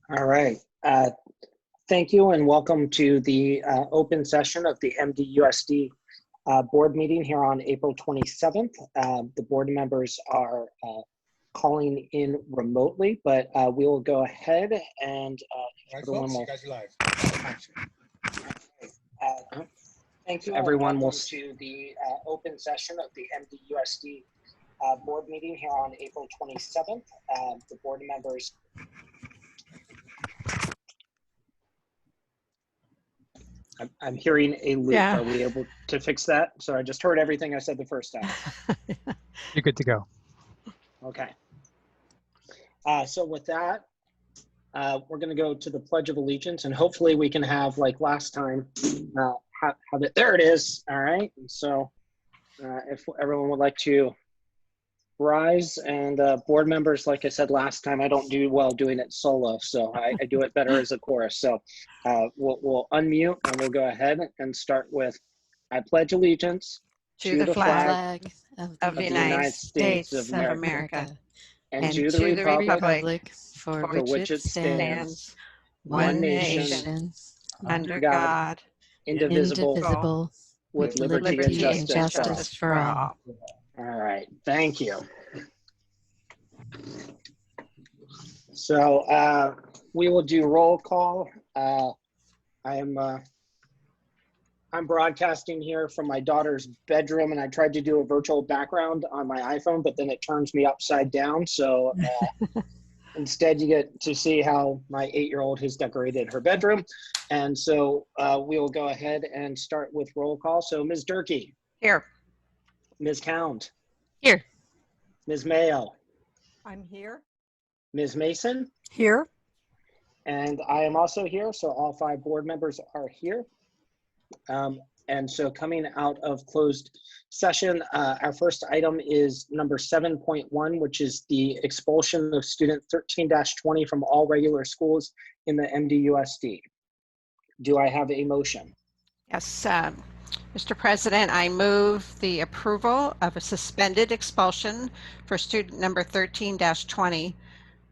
All right. Thank you and welcome to the open session of the MDUSD board meeting here on April 27th. The board members are calling in remotely, but we will go ahead and Folks, you guys are live. thank you everyone. Welcome to the open session of the MDUSD board meeting here on April 27th. The board members I'm hearing a loop. Yeah. Are we able to fix that? So I just heard everything I said the first time. You're good to go. Okay. So with that, we're going to go to the Pledge of Allegiance, and hopefully we can have, like last time, have it. There it is. All right. And so if everyone would like to rise, and board members, like I said last time, I don't do well doing it solo, so I do it better as a chorus. So we'll unmute and we'll go ahead and start with I pledge allegiance to the flag of the United States of America and to the republic for which it stands, one nation, under God, indivisible, with liberty and justice for all. All right, thank you. So we will do roll call. I'm broadcasting here from my daughter's bedroom, and I tried to do a virtual background on my iPhone, but then it turns me upside down. So instead you get to see how my 8-year-old has decorated her bedroom. And so we will go ahead and start with roll call. So Ms. Durkee. Here. Ms. Count. Here. Ms. Mayo. I'm here. Ms. Mason. Here. And I am also here, so all 5 board members are here. And so coming out of closed session, our first item is number 7.1, which is the expulsion of student 13-20 from all regular schools in the MDUSD. Do I have a motion? Yes, Mr. President, I move the approval of a suspended expulsion for student number 13-20.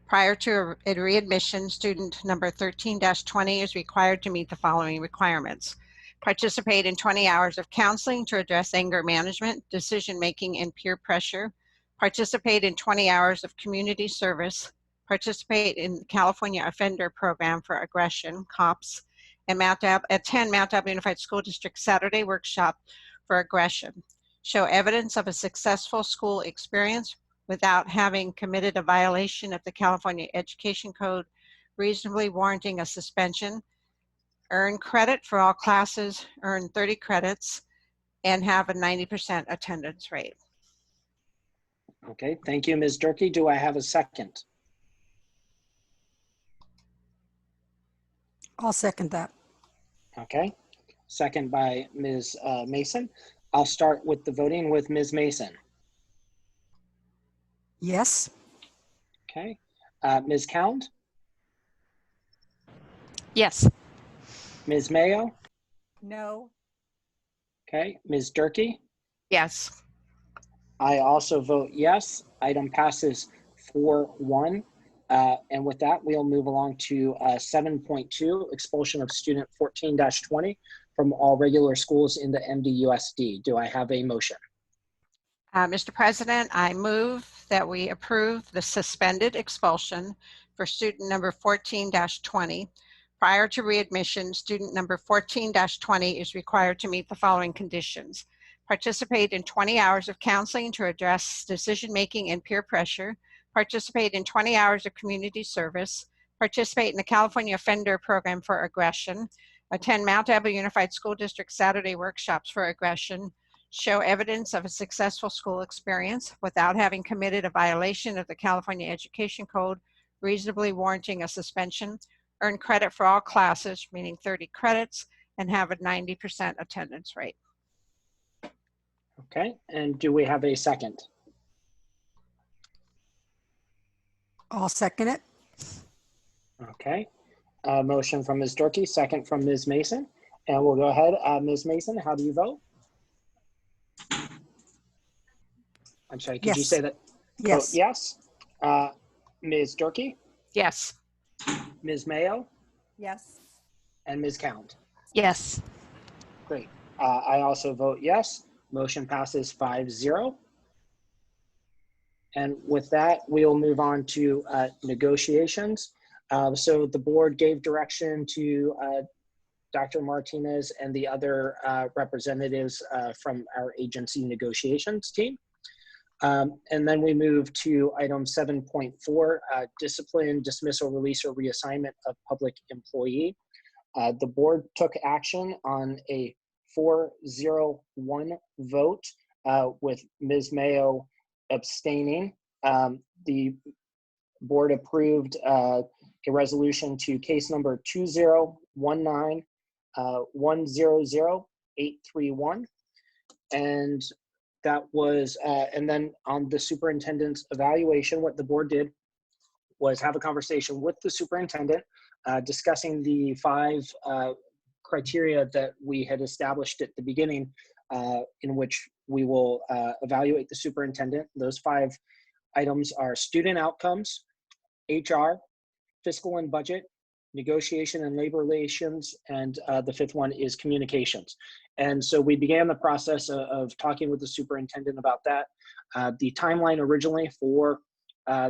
Prior to a readmission, student number 13-20 is required to meet the following requirements: participate in 20 hours of counseling to address anger management, decision-making, and peer pressure, participate in 20 hours of community service, participate in the California Offender Program for Aggression, COPS, and attend Mount Auburn Unified School District Saturday workshop for aggression. Show evidence of a successful school experience without having committed a violation of the California Education Code, reasonably warranting a suspension. Earn credit for all classes, earn 30 credits, and have a 90% attendance rate. Okay, thank you, Ms. Durkee. Do I have a second? I'll second that. Okay, second by Ms. Mason. I'll start with the voting with Ms. Mason. Yes. Okay, Ms. Count, Yes. Ms. Mayo, No. okay, Ms. Durkee. Yes. I also vote yes. Item passes 4-1. And with that, we'll move along to 7.2, expulsion of student 14-20 from all regular schools in the MDUSD. Do I have a motion? Mr. President, I move that we approve the suspended expulsion for student number 14-20. Prior to readmission, student number 14-20 is required to meet the following conditions: participate in 20 hours of counseling to address decision-making and peer pressure, participate in 20 hours of community service, participate in the California Offender Program for Aggression, attend Mount Auburn Unified School District Saturday workshops for aggression, show evidence of a successful school experience without having committed a violation of the California Education Code, reasonably warranting a suspension, earn credit for all classes, meaning 30 credits, and have a 90% attendance rate. Okay, and do we have a second? I'll second it. Okay, motion from Ms. Durkee, second from Ms. Mason. And we'll go ahead. Ms. Mason, how do you vote? I'm sorry, could you Yes. say that? Yes. Vote yes. Ms. Durkee, Yes. Ms. Mayo, Yes. and Ms. Count. Yes. Great. I also vote yes. Motion passes 5-0. And with that, we'll move on to negotiations. So the board gave direction to Dr. Martinez and the other representatives from our agency negotiations team. And then we move to item 7.4, discipline, dismissal, release, or reassignment of public employee. The board took action on a 4-0-1 vote with Ms. Mayo abstaining. The board approved a resolution to case number 2019-100-831. And that was, and then on the superintendent's evaluation, what the board did was have a conversation with the superintendent, discussing the 5 criteria that we had established at the beginning, in which we will evaluate the superintendent. Those 5 items are student outcomes, HR, fiscal and budget, negotiation and labor relations, and the 5th one is communications. And so we began the process of talking with the superintendent about that. The timeline originally for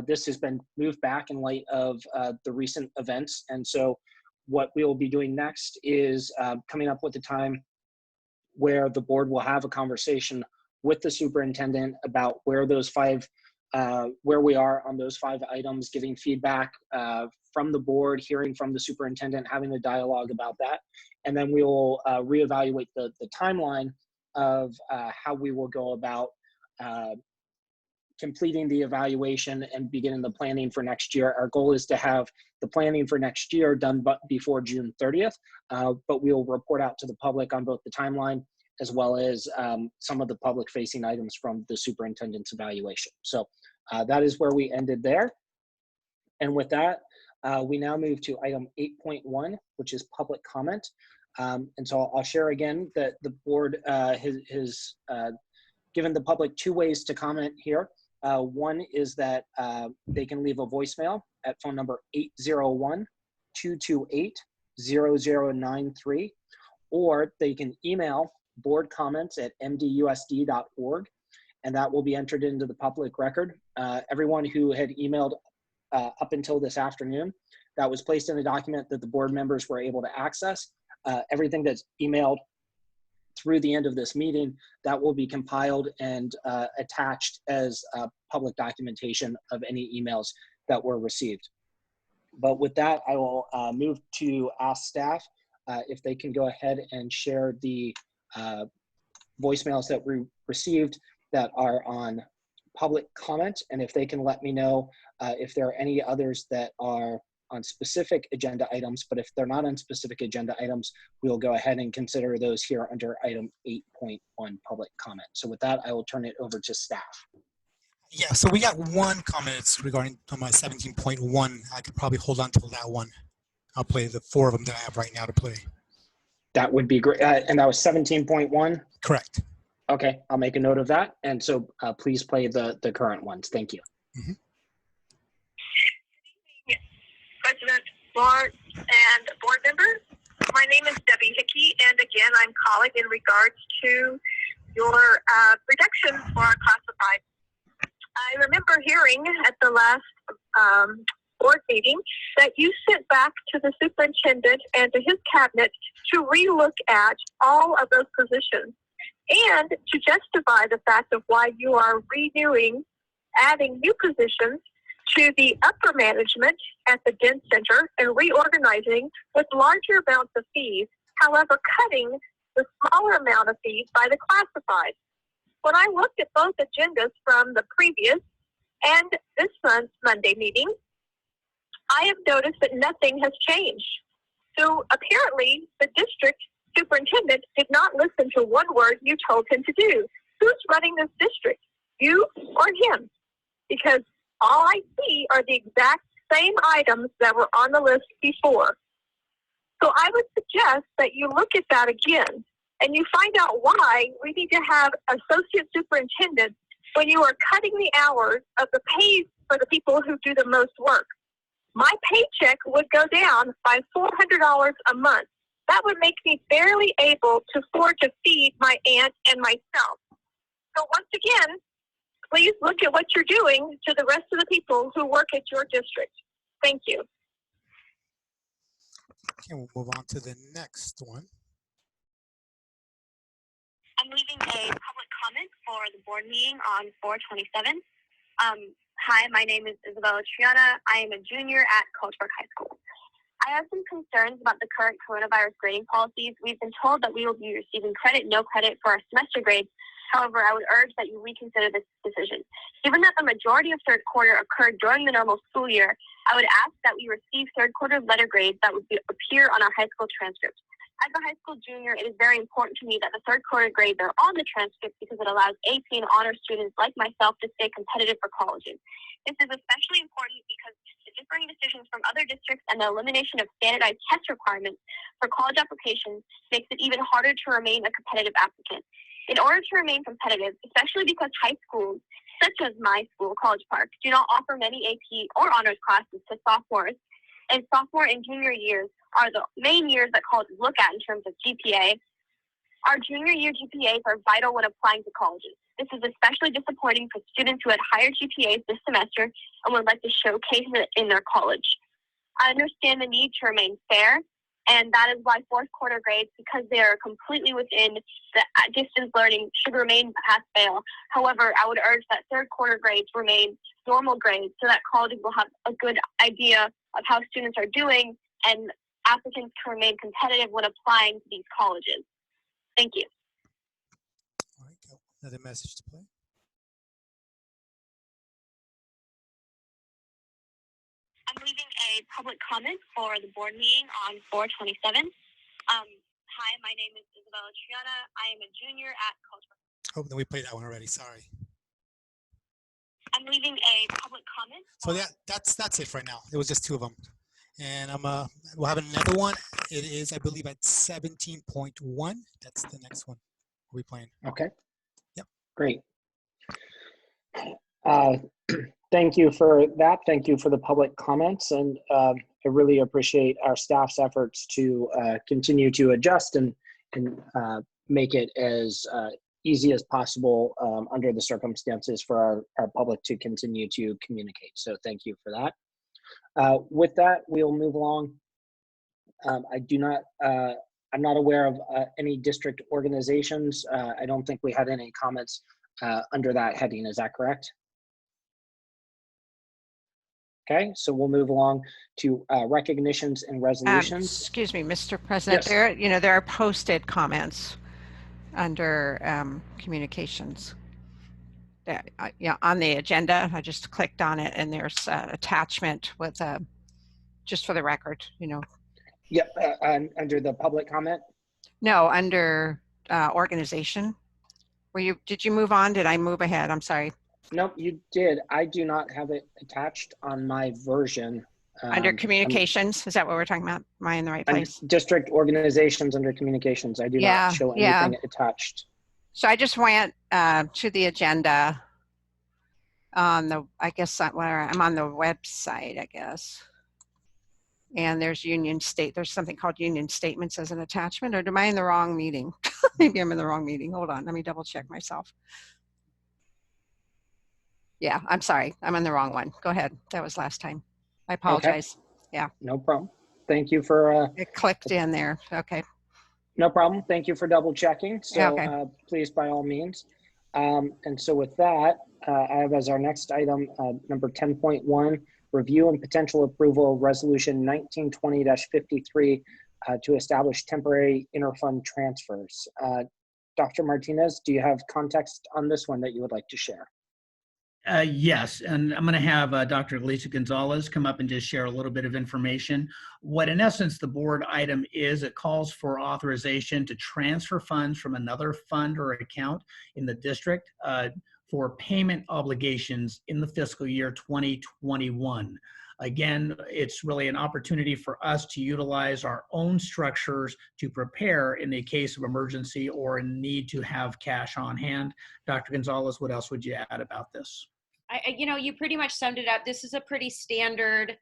this has been moved back in light of the recent events. And so what we will be doing next is coming up with a time where the board will have a conversation with the superintendent about where those 5, where we are on those 5 items, giving feedback from the board, hearing from the superintendent, having a dialogue about that. And then we will reevaluate the timeline of how we will go about completing the evaluation and beginning the planning for next year. Our goal is to have the planning for next year done before June 30th, but we will report out to the public on both the timeline as well as some of the public facing items from the superintendent's evaluation. So that is where we ended there. And with that, we now move to item 8.1, which is public comment. And so I'll share again that the board has given the public 2 ways to comment here. One is that they can leave a voicemail at phone number 801-228-0093, or they can email board comments at mdusd.org, and that will be entered into the public record. Everyone who had emailed up until this afternoon, that was placed in a document that the board members were able to access. Everything that's emailed through the end of this meeting, that will be compiled and attached as public documentation of any emails that were received. But with that, I will move to ask staff if they can go ahead and share the voicemails that we received that are on public comment, and if they can let me know if there are any others that are on specific agenda items, but if they're not on specific agenda items, we'll go ahead and consider those here under item 8.1 public comment. So with that, I will turn it over to staff. Yeah, so we got 1 comment. It's regarding my 17.1. I could probably hold on to that one. I'll play the 4 of them that I have right now to play. That would be great. And that was 17.1? Correct. Okay, I'll make a note of that. And so please play the current ones. Thank you. Mm-hmm. President Bart and board members. My name is Debbie Hickey, and again, I'm calling in regards to your reductions for our classified. I remember hearing at the last board meeting that you sent back to the superintendent and to his cabinet to relook at all of those positions and to justify the fact of why you are renewing, adding new positions to the upper management at the DEN Center and reorganizing with larger amounts of fees, however, cutting the smaller amount of fees by the classified. When I looked at both agendas from the previous and this month's Monday meeting, I have noticed that nothing has changed. So apparently the district superintendent did not listen to one word you told him to do. Who's running this district, you or him? Because all I see are the exact same items that were on the list before. So I would suggest that you look at that again and you find out why we need to have associate superintendents when you are cutting the hours of the pays for the people who do the most work. my paycheck would go down by $400 a month. That would make me barely able to afford to feed my aunt and myself. So once again, please look at what you're doing to the rest of the people who work at your district. Thank you. Okay, we'll move on to the next one. I'm leaving a public comment for the board meeting on 4/27. Hi, my name is Isabella Triana. I am a junior at College Park High School. I have some concerns about the current coronavirus grading policies. We've been told that we will be receiving credit, no credit for our semester grades. However, I would urge that you reconsider this decision. Given that the majority of third quarter occurred during the normal school year, I would ask that we receive third quarter letter grades that would appear on our high school transcripts. As a high school junior, it is very important to me that the third quarter grades are on the transcript because it allows AP and honor students like myself to stay competitive for colleges. This is especially important because the differing decisions from other districts and the elimination of standardized test requirements for college applications makes it even harder to remain a competitive applicant. In order to remain competitive, especially because high schools, such as my school, College Park, do not offer many AP or honors classes to sophomores, and sophomore and junior years are the main years that colleges look at in terms of GPA. Our junior year GPAs are vital when applying to colleges. This is especially disappointing for students who had higher GPAs this semester and would like to showcase it in their college. I understand the need to remain fair, and that is why fourth quarter grades, because they are completely within the distance learning, should remain pass-fail. However, I would urge that third quarter grades remain normal grades so that colleges will have a good idea of how students are doing and applicants can remain competitive when applying to these colleges. Thank you. All right, go. Another message to play. I'm leaving a public comment for the board meeting on 4/27. Hi, my name is Isabella Triana. I am a junior at College Park. Oh, then we played that one already. Sorry. I'm leaving a public comment. So that's it for right now. It was just two of them, and we'll have another one. It is, I believe, at 17.1. That's the next one we'll be playing. Okay. Yep. Great. Thank you for that. Thank you for the public comments, and I really appreciate our staff's efforts to continue to adjust and make it as easy as possible under the circumstances for our public to continue to communicate. So thank you for that. With that, we'll move along. I'm not aware of any district organizations. I don't think we had any comments under that heading. Is that correct? Okay, so we'll move along to recognitions and resolutions. Excuse me, Mr. President, Yes. there are posted comments under communications. On the agenda, I just clicked on it and there's an attachment with just for the record, Yep, under the public comment. No, under organization. Did you move on? Did I move ahead? I'm sorry. Nope, you did. I do not have it attached on my version. Under communications, is that what we're talking about? Am I in the right place? District organizations under communications. I do not show anything attached. So I just went to the agenda on I guess where I'm on the website, I guess. And there's there's something called union statements as an attachment, or am I in the wrong meeting? Maybe I'm in the wrong meeting. Hold on, let me double check myself. Yeah, I'm sorry. I'm on the wrong one. Go ahead. That was last time. I apologize. Okay. Yeah. No problem. Thank you for... it clicked in there. Okay. No problem. Thank you for double checking. So okay. Please, by all means. And so with that, I have as our next item, number 10.1, review and potential approval of resolution 1920-53 to establish temporary interfund transfers. Dr. Martinez, do you have context on this one that you would like to share? Yes, and I'm going to have Dr. Alicia Gonzalez come up and just share a little bit of information. What in essence the board item is, it calls for authorization to transfer funds from another fund or account in the district for payment obligations in the fiscal year 2021. Again, it's really an opportunity for us to utilize our own structures to prepare in the case of emergency or a need to have cash on hand. Dr. Gonzalez, what else would you add about this? You pretty much summed it up. This is a pretty standard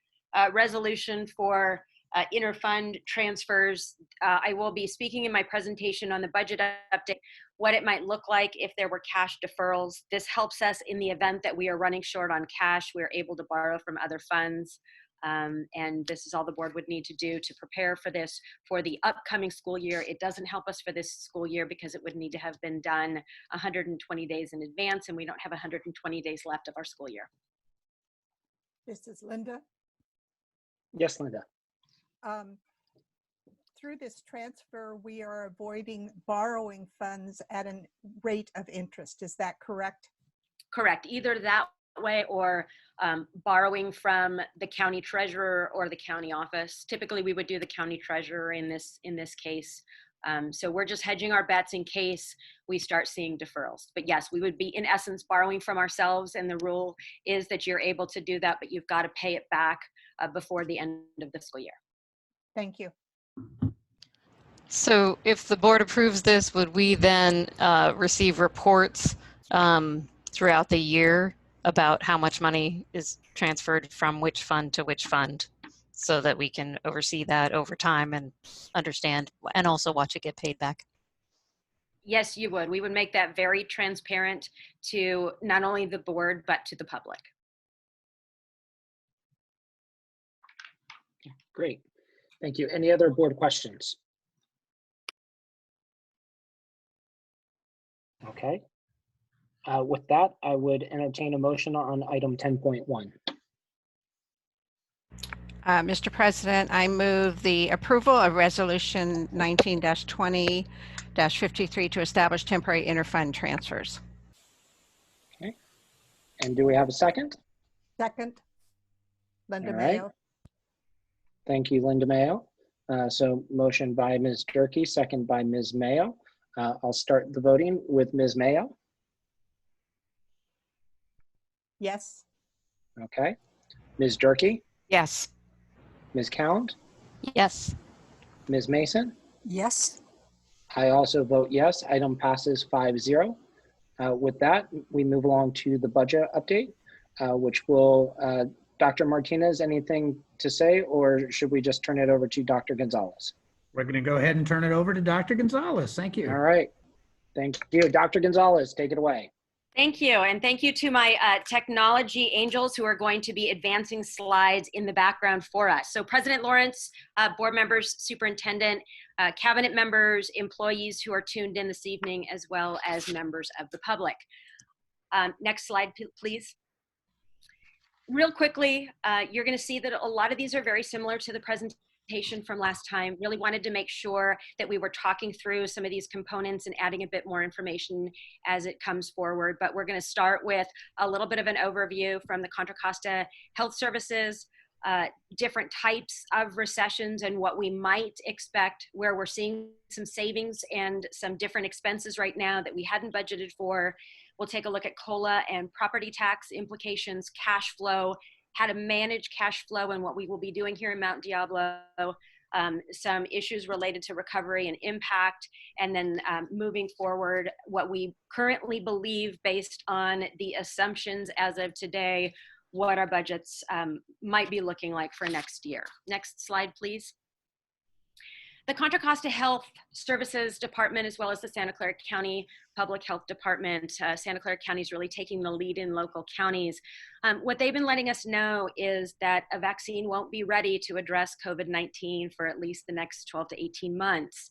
resolution for interfund transfers. I will be speaking in my presentation on the budget update, what it might look like if there were cash deferrals. This helps us in the event that we are running short on cash. We are able to borrow from other funds. And this is all the board would need to do to prepare for this for the upcoming school year. It doesn't help us for this school year because it would need to have been done 120 days in advance, and we don't have 120 days left of our school year. This is Linda. Yes, Linda. Through this transfer, we are avoiding borrowing funds at a rate of interest. Is that correct? Correct. Either that way or borrowing from the county treasurer or the county office. Typically, we would do the county treasurer in this case. So we're just hedging our bets in case we start seeing deferrals. But yes, we would be in essence borrowing from ourselves, and the rule is that you're able to do that, but you've got to pay it back before the end of the school year. Thank you. So if the board approves this, would we then receive reports throughout the year about how much money is transferred from which fund to which fund, so that we can oversee that over time and understand and also watch it get paid back? Yes, you would. We would make that very transparent to not only the board, but to the public. Great. Thank you. Any other board questions? Okay. With that, I would entertain a motion on item 10.1. Mr. President, I move the approval of Resolution 19-20-53 to establish temporary interfund transfers. Okay. And do we have a second? Second, Linda All right. Mayo. Thank you, Linda Mayo. So motion by Ms. Durkee, second by Ms. Mayo. I'll start the voting with Ms. Mayo. Yes. Okay. Ms. Durkee, Yes. Ms. Count, Yes. Ms. Mason. Yes. I also vote yes. Item passes 5-0. With that, we move along to the budget update, which will, Dr. Martinez, anything to say, or should we just turn it over to Dr. Gonzalez? We're going to go ahead and turn it over to Dr. Gonzalez. Thank you. All right. Thank you. Dr. Gonzalez, take it away. Thank you. And thank you to my technology angels who are going to be advancing slides in the background for us. So President Lawrence, board members, superintendent, cabinet members, employees who are tuned in this evening, as well as members of the public. Next slide, please. Real quickly, you're going to see that a lot of these are very similar to the presentation from last time. Really wanted to make sure that we were talking through some of these components and adding a bit more information as it comes forward. But we're going to start with a little bit of an overview from the Contra Costa Health Services, different types of recessions and what we might expect, where we're seeing some savings and some different expenses right now that we hadn't budgeted for. We'll take a look at COLA and property tax implications, cash flow, how to manage cash flow and what we will be doing here in Mount Diablo, some issues related to recovery and impact, and then moving forward, what we currently believe based on the assumptions as of today, what our budgets might be looking like for next year. Next slide, please. The Contra Costa Health Services Department, as well as the Santa Clara County Public Health Department. Santa Clara County is really taking the lead in local counties. What they've been letting us know is that a vaccine won't be ready to address COVID-19 for at least the next 12 to 18 months.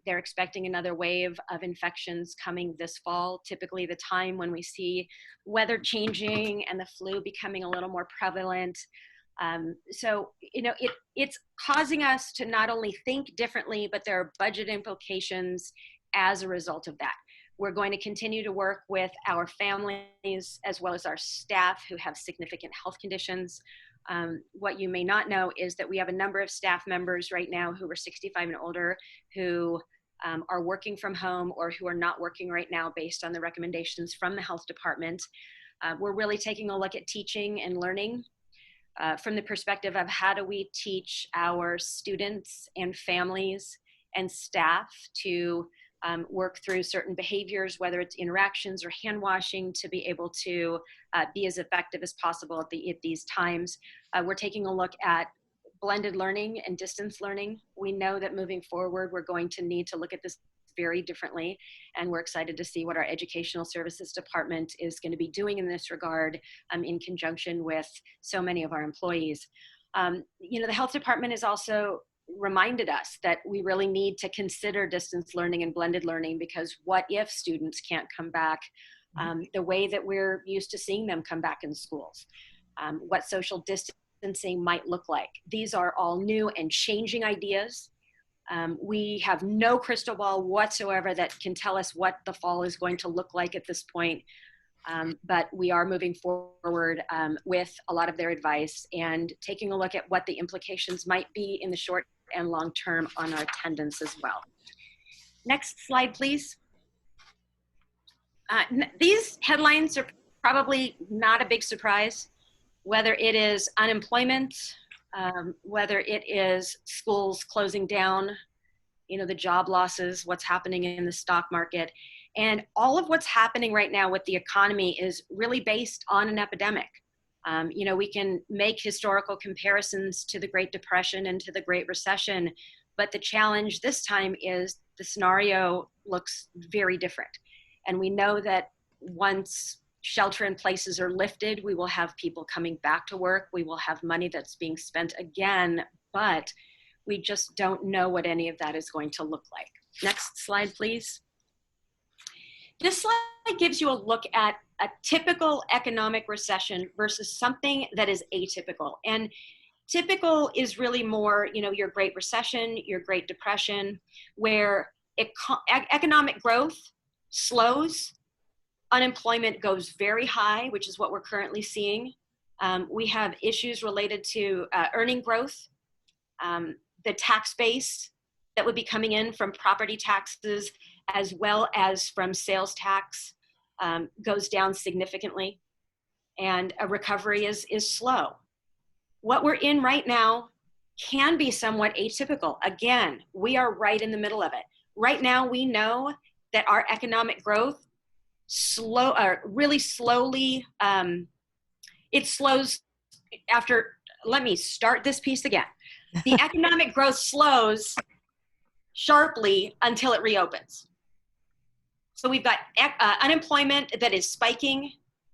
They're expecting another wave of infections coming this fall, typically the time when we see weather changing and the flu becoming a little more prevalent. So, you know, it's causing us to not only think differently, but there are budget implications as a result of that. We're going to continue to work with our families as well as our staff who have significant health conditions. What you may not know is that we have a number of staff members right now who are 65 and older who are working from home or who are not working right now based on the recommendations from the health department. We're really taking a look at teaching and learning from the perspective of how do we teach our students and families and staff to work through certain behaviors, whether it's interactions or hand washing, to be able to be as effective as possible at these times. We're taking a look at blended learning and distance learning. We know that moving forward, we're going to need to look at this very differently, and we're excited to see what our Educational Services Department is going to be doing in this regard in conjunction with so many of our employees. You know, the Health Department has also reminded us that we really need to consider distance learning and blended learning, because what if students can't come back the way that we're used to seeing them come back in schools? What social distancing might look like. These are all new and changing ideas. We have no crystal ball whatsoever that can tell us what the fall is going to look like at this point. But we are moving forward with a lot of their advice and taking a look at what the implications might be in the short and long term on our attendance as well. Next slide, please. These headlines are probably not a big surprise, whether it is unemployment, whether it is schools closing down, you know, the job losses, what's happening in the stock market. And all of what's happening right now with the economy is really based on an epidemic. You know, we can make historical comparisons to the Great Depression and to the Great Recession, but the challenge this time is the scenario looks very different. And we know that once shelter in places are lifted, we will have people coming back to work. We will have money that's being spent again, but we just don't know what any of that is going to look like. Next slide, please. This slide gives you a look at a typical economic recession versus something that is atypical. And typical is really more, you know, your Great Recession, your Great Depression, where economic growth slows, unemployment goes very high, which is what we're currently seeing. We have issues related to earning growth, the tax base that would be coming in from property taxes as well as from sales tax goes down significantly, and a recovery is slow. What we're in right now can be somewhat atypical. Again, we are right in the middle of it. Right now, we know that our economic growth really slowly, it slows after, let me start this piece again. The economic growth slows sharply until it reopens. So we've got unemployment that is spiking,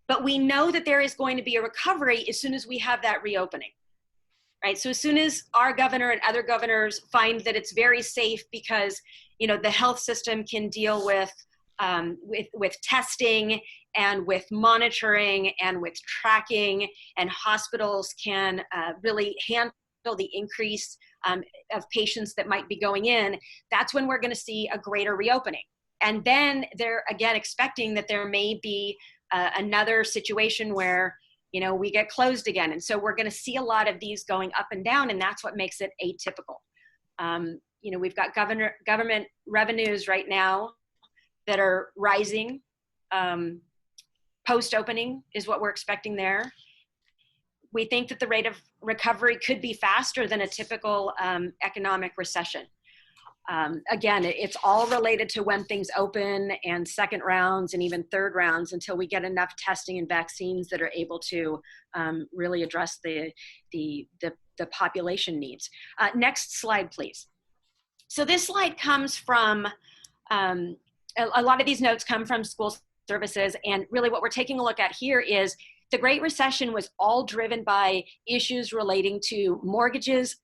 but we know that there is going to be a recovery as soon as we have that reopening, right? So as soon as our governor and other governors find that it's very safe because, you know, the health system can deal with testing and with monitoring and with tracking, and hospitals can really handle the increase of patients that might be going in, that's when we're going to see a greater reopening. And then they're again expecting that there may be another situation where, you know, we get closed again. And so we're going to see a lot of these going up and down, and that's what makes it atypical. You know, we've got government revenues right now that are rising. Post-opening is what we're expecting there. We think that the rate of recovery could be faster than a typical economic recession. Again, it's all related to when things open, and second rounds and even third rounds, until we get enough testing and vaccines that are able to really address the population needs. Next slide, please. So this slide comes from, a lot of these notes come from school services, and really what we're taking a look at here is the Great Recession was all driven by issues relating to mortgages.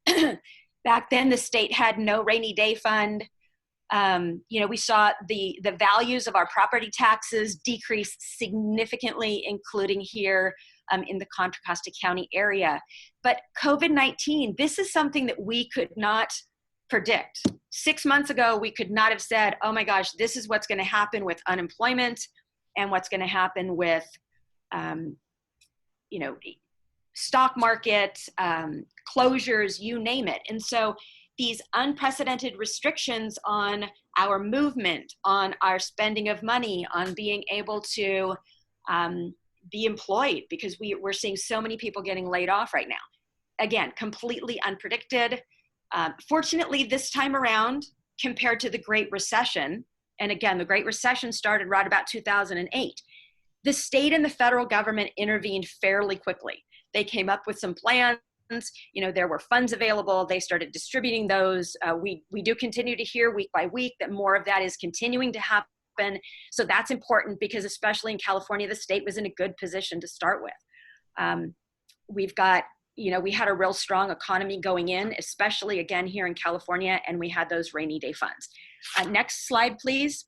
Back then, the state had no rainy day fund. You know, we saw the values of our property taxes decrease significantly, including here in the Contra Costa County area. But COVID-19, this is something that we could not predict. 6 months ago, we could not have said, oh my gosh, this is what's going to happen with unemployment and what's going to happen with you know, stock market, closures, you name it. And so these unprecedented restrictions on our movement, on our spending of money, on being able to be employed, because we're seeing so many people getting laid off right now. Again, completely unpredicted. Fortunately, this time around, compared to the Great Recession, And again, the Great Recession started right about 2008. The state and the federal government intervened fairly quickly. They came up with some plans. You know, there were funds available. They started distributing those. We do continue to hear week by week that more of that is continuing to happen. So that's important because especially in California, the state was in a good position to start with. We've got, you know, we had a real strong economy going in, especially again here in California, and we had those rainy day funds. Next slide, please.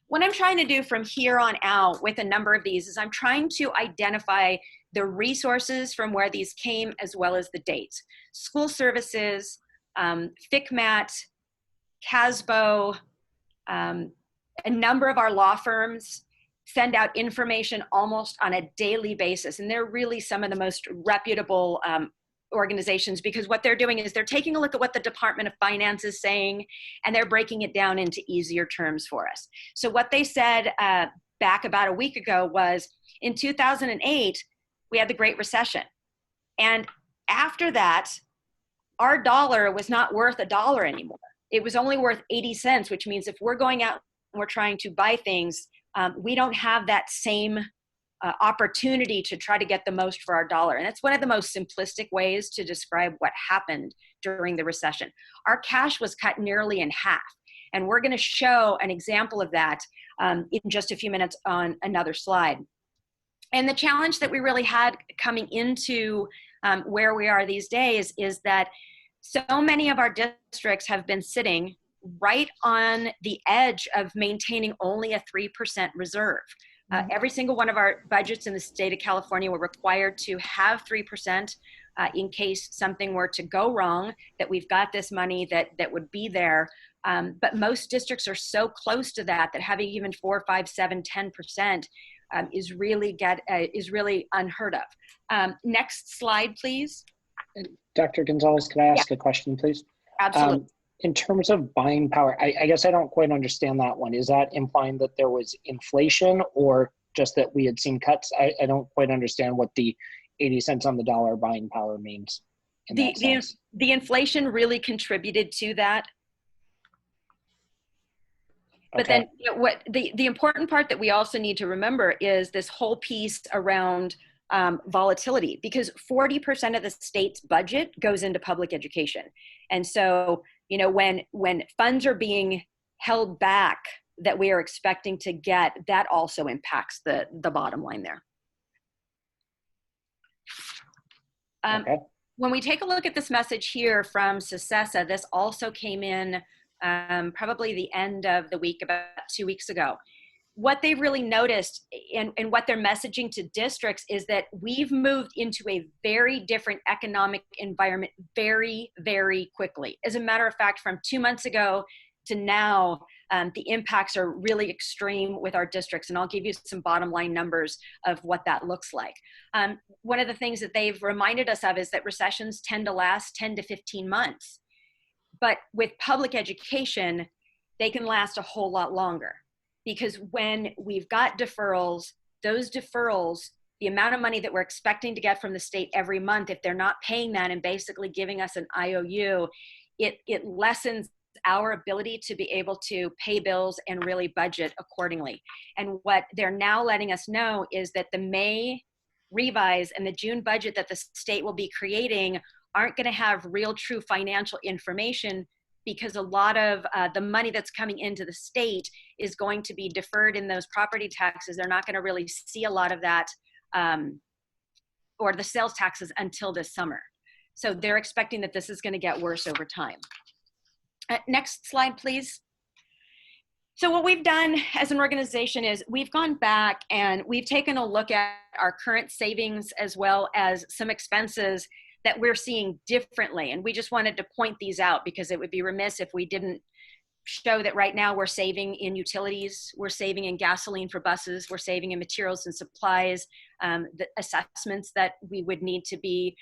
What I'm trying to do from here on out with a number of these is I'm trying to identify the resources from where these came as well as the dates. School services, FCMAT, CASBO, a number of our law firms send out information almost on a daily basis. And they're really some of the most reputable organizations because what they're doing is they're taking a look at what the Department of Finance is saying and they're breaking it down into easier terms for us. So what they said back about a week ago was in 2008, we had the Great Recession. And after that, our dollar was not worth $1 anymore. It was only worth 80 cents, which means if we're going out and we're trying to buy things, we don't have that same opportunity to try to get the most for our dollar. And that's one of the most simplistic ways to describe what happened during the recession. Our cash was cut nearly in half. And we're going to show an example of that in just a few minutes on another slide. And the challenge that we really had coming into where we are these days is that so many of our districts have been sitting right on the edge of maintaining only a 3% reserve. Every single one of our budgets in the state of California were required to have 3% in case something were to go wrong, that we've got this money that would be there. But most districts are so close to that having even 4, 5, 7, 10% is really unheard of. Next slide, please. Dr. Gonzalez, could I ask a question, please? Absolutely. In terms of buying power, I guess I don't quite understand that one. Is that implying that there was inflation or just that we had seen cuts? I don't quite understand what the 80 cents on the dollar buying power means. The inflation really contributed to that. But then what the important part that we also need to remember is this whole piece around volatility, because 40% of the state's budget goes into public education. And so, you know, when funds are being held back that we are expecting to get, that also impacts the bottom line there. When we take a look at this message here from CESA, this also came in probably the end of the week, about 2 weeks ago. What they've really noticed and what they're messaging to districts is that we've moved into a very different economic environment very, very quickly. As a matter of fact, from 2 months ago to now, the impacts are really extreme with our districts. And I'll give you some bottom line numbers of what that looks like. One of the things that they've reminded us of is that recessions tend to last 10 to 15 months. But with public education, they can last a whole lot longer. Because when we've got deferrals, those deferrals, the amount of money that we're expecting to get from the state every month, if they're not paying that and basically giving us an IOU, it lessens our ability to be able to pay bills and really budget accordingly. And what they're now letting us know is that the May revise and the June budget that the state will be creating aren't going to have real true financial information, because a lot of the money that's coming into the state is going to be deferred in those property taxes. They're not going to really see a lot of that or the sales taxes until this summer. So they're expecting that this is going to get worse over time. Next slide, please. So what we've done as an organization is we've gone back and we've taken a look at our current savings as well as some expenses that we're seeing differently. And we just wanted to point these out because it would be remiss if we didn't show that right now we're saving in utilities, we're saving in gasoline for buses, we're saving in materials and supplies, the assessments that we would need to be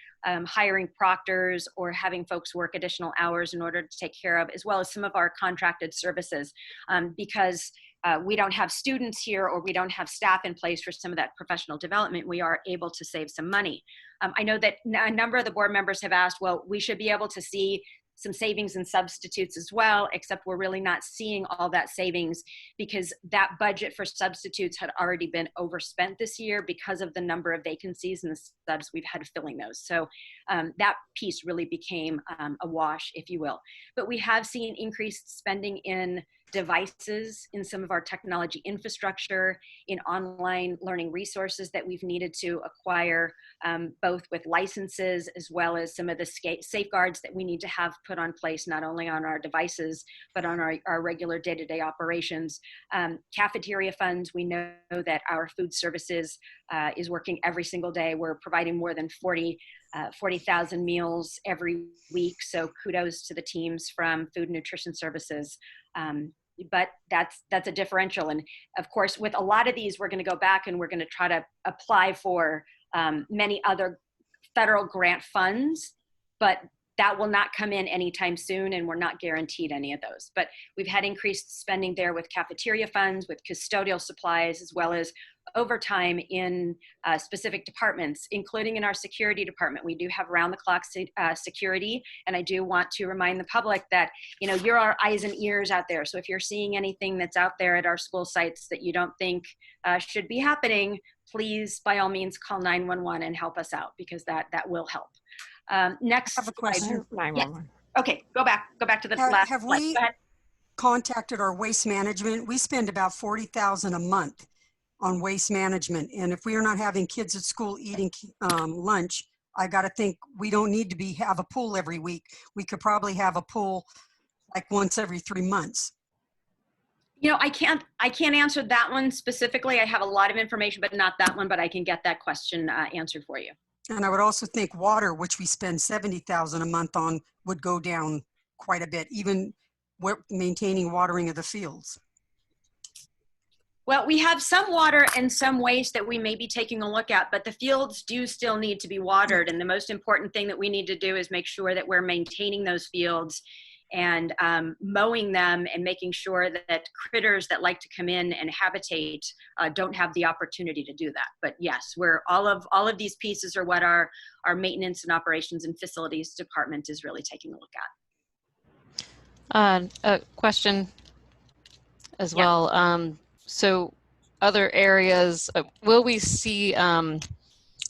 hiring proctors or having folks work additional hours in order to take care of, as well as some of our contracted services, because we don't have students here or we don't have staff in place for some of that professional development, we are able to save some money. I know that a number of the board members have asked, well, we should be able to see some savings and substitutes as well, except we're really not seeing all that savings because that budget for substitutes had already been overspent this year because of the number of vacancies and the subs we've had filling those. So that piece really became a wash, if you will. But we have seen increased spending in devices, in some of our technology infrastructure, in online learning resources that we've needed to acquire, both with licenses as well as some of the safeguards that we need to have put on place, not only on our devices, but on our regular day-to-day operations. Cafeteria funds, we know that our food services is working every single day. We're providing more than 40,000 meals every week. So kudos to the teams from Food and Nutrition Services. But that's a differential. And of course, with a lot of these, we're going to go back and we're going to try to apply for many other federal grant funds, but that will not come in anytime soon, and we're not guaranteed any of those. But we've had increased spending there with cafeteria funds, with custodial supplies, as well as overtime in specific departments, including in our security department. We do have round-the-clock security, and I do want to remind the public that, you know, you're our eyes and ears out there. So if you're seeing anything that's out there at our school sites that you don't think should be happening, please, by all means, call 911 and help us out, because that will help. Next, I have a question. Yes. Okay, go back to the last. Have we contacted our waste management? We spend about $40,000 a month on waste management, and if we are not having kids at school eating lunch, I got to think we don't need to have a pool every week. We could probably have a pool like once every 3 months. You know, I can't answer that one specifically. I have a lot of information, but not that one. But I can get that question answered for you. And I would also think water, which we spend $70,000 a month on, would go down quite a bit, even maintaining watering of the fields. Well, we have some water and some waste that we may be taking a look at, but the fields do still need to be watered. And the most important thing that we need to do is make sure that we're maintaining those fields and mowing them and making sure that critters that like to come in and habitate don't have the opportunity to do that. But yes, all of these pieces are what our maintenance and operations and facilities department is really taking a look at. A question as well. So other areas, will we see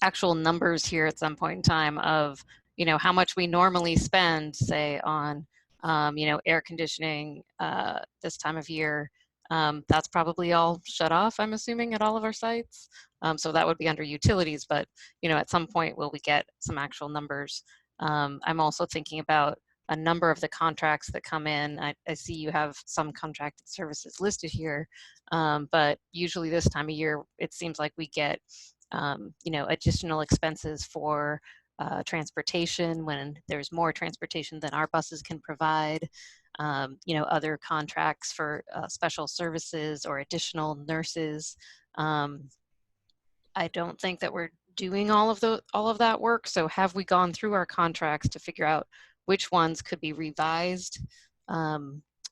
actual numbers here at some point in time of, you know, how much we normally spend, say, on you know, air conditioning this time of year? That's probably all shut off, I'm assuming, at all of our sites. So that would be under utilities, but, you know, at some point will we get some actual numbers? I'm also thinking about a number of the contracts that come in. I see you have some contracted services listed here, but usually this time of year, it seems like we get, you know, additional expenses for transportation when there's more transportation than our buses can provide, you know, other contracts for special services or additional nurses. I don't think that we're doing all of that work. So have we gone through our contracts to figure out which ones could be revised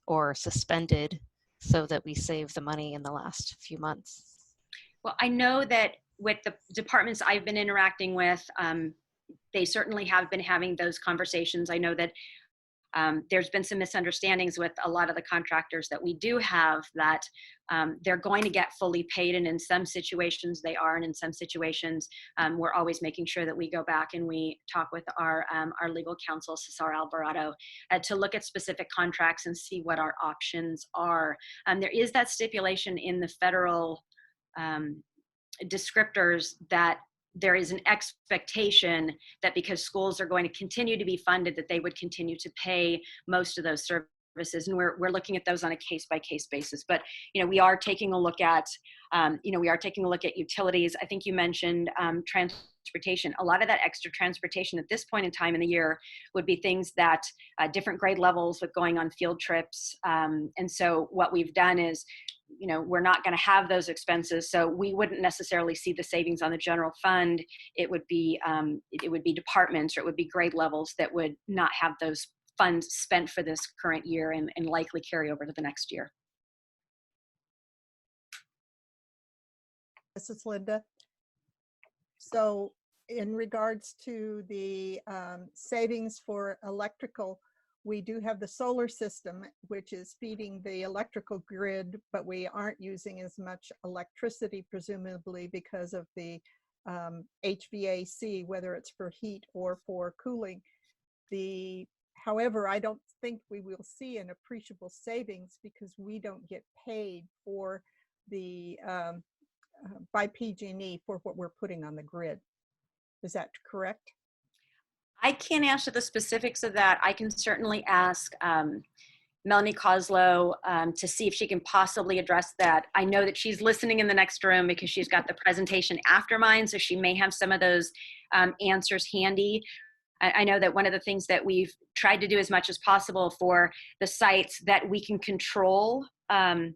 or suspended so that we save the money in the last few months? Well, I know that with the departments I've been interacting with, they certainly have been having those conversations. I know that there's been some misunderstandings with a lot of the contractors that we do have, that they're going to get fully paid, and in some situations they are, and in some situations we're always making sure that we go back and we talk with our legal counsel, Cesar Alvarado, to look at specific contracts and see what our options are. There is that stipulation in the federal descriptors that there is an expectation that because schools are going to continue to be funded, that they would continue to pay most of those services. And we're looking at those on a case-by-case basis. But, you know, we are taking a look at, utilities. I think you mentioned transportation. A lot of that extra transportation at this point in time in the year would be things that different grade levels with going on field trips. And so what we've done is, you know, we're not going to have those expenses, so we wouldn't necessarily see the savings on the general fund. It would be departments, or it would be grade levels that would not have those funds spent for this current year and likely carry over to the next year. This is Linda. So in regards to the savings for electrical, We do have the solar system, which is feeding the electrical grid, but we aren't using as much electricity, presumably because of the HVAC, whether it's for heat or for cooling. However, I don't think we will see an appreciable savings because we don't get paid for the by PG&E for what we're putting on the grid. Is that correct? I can't answer the specifics of that. I can certainly ask Melanie Koslow to see if she can possibly address that. I know that she's listening in the next room because she's got the presentation after mine, so she may have some of those answers handy. I know that one of the things that we've tried to do as much as possible for the sites that we can control, the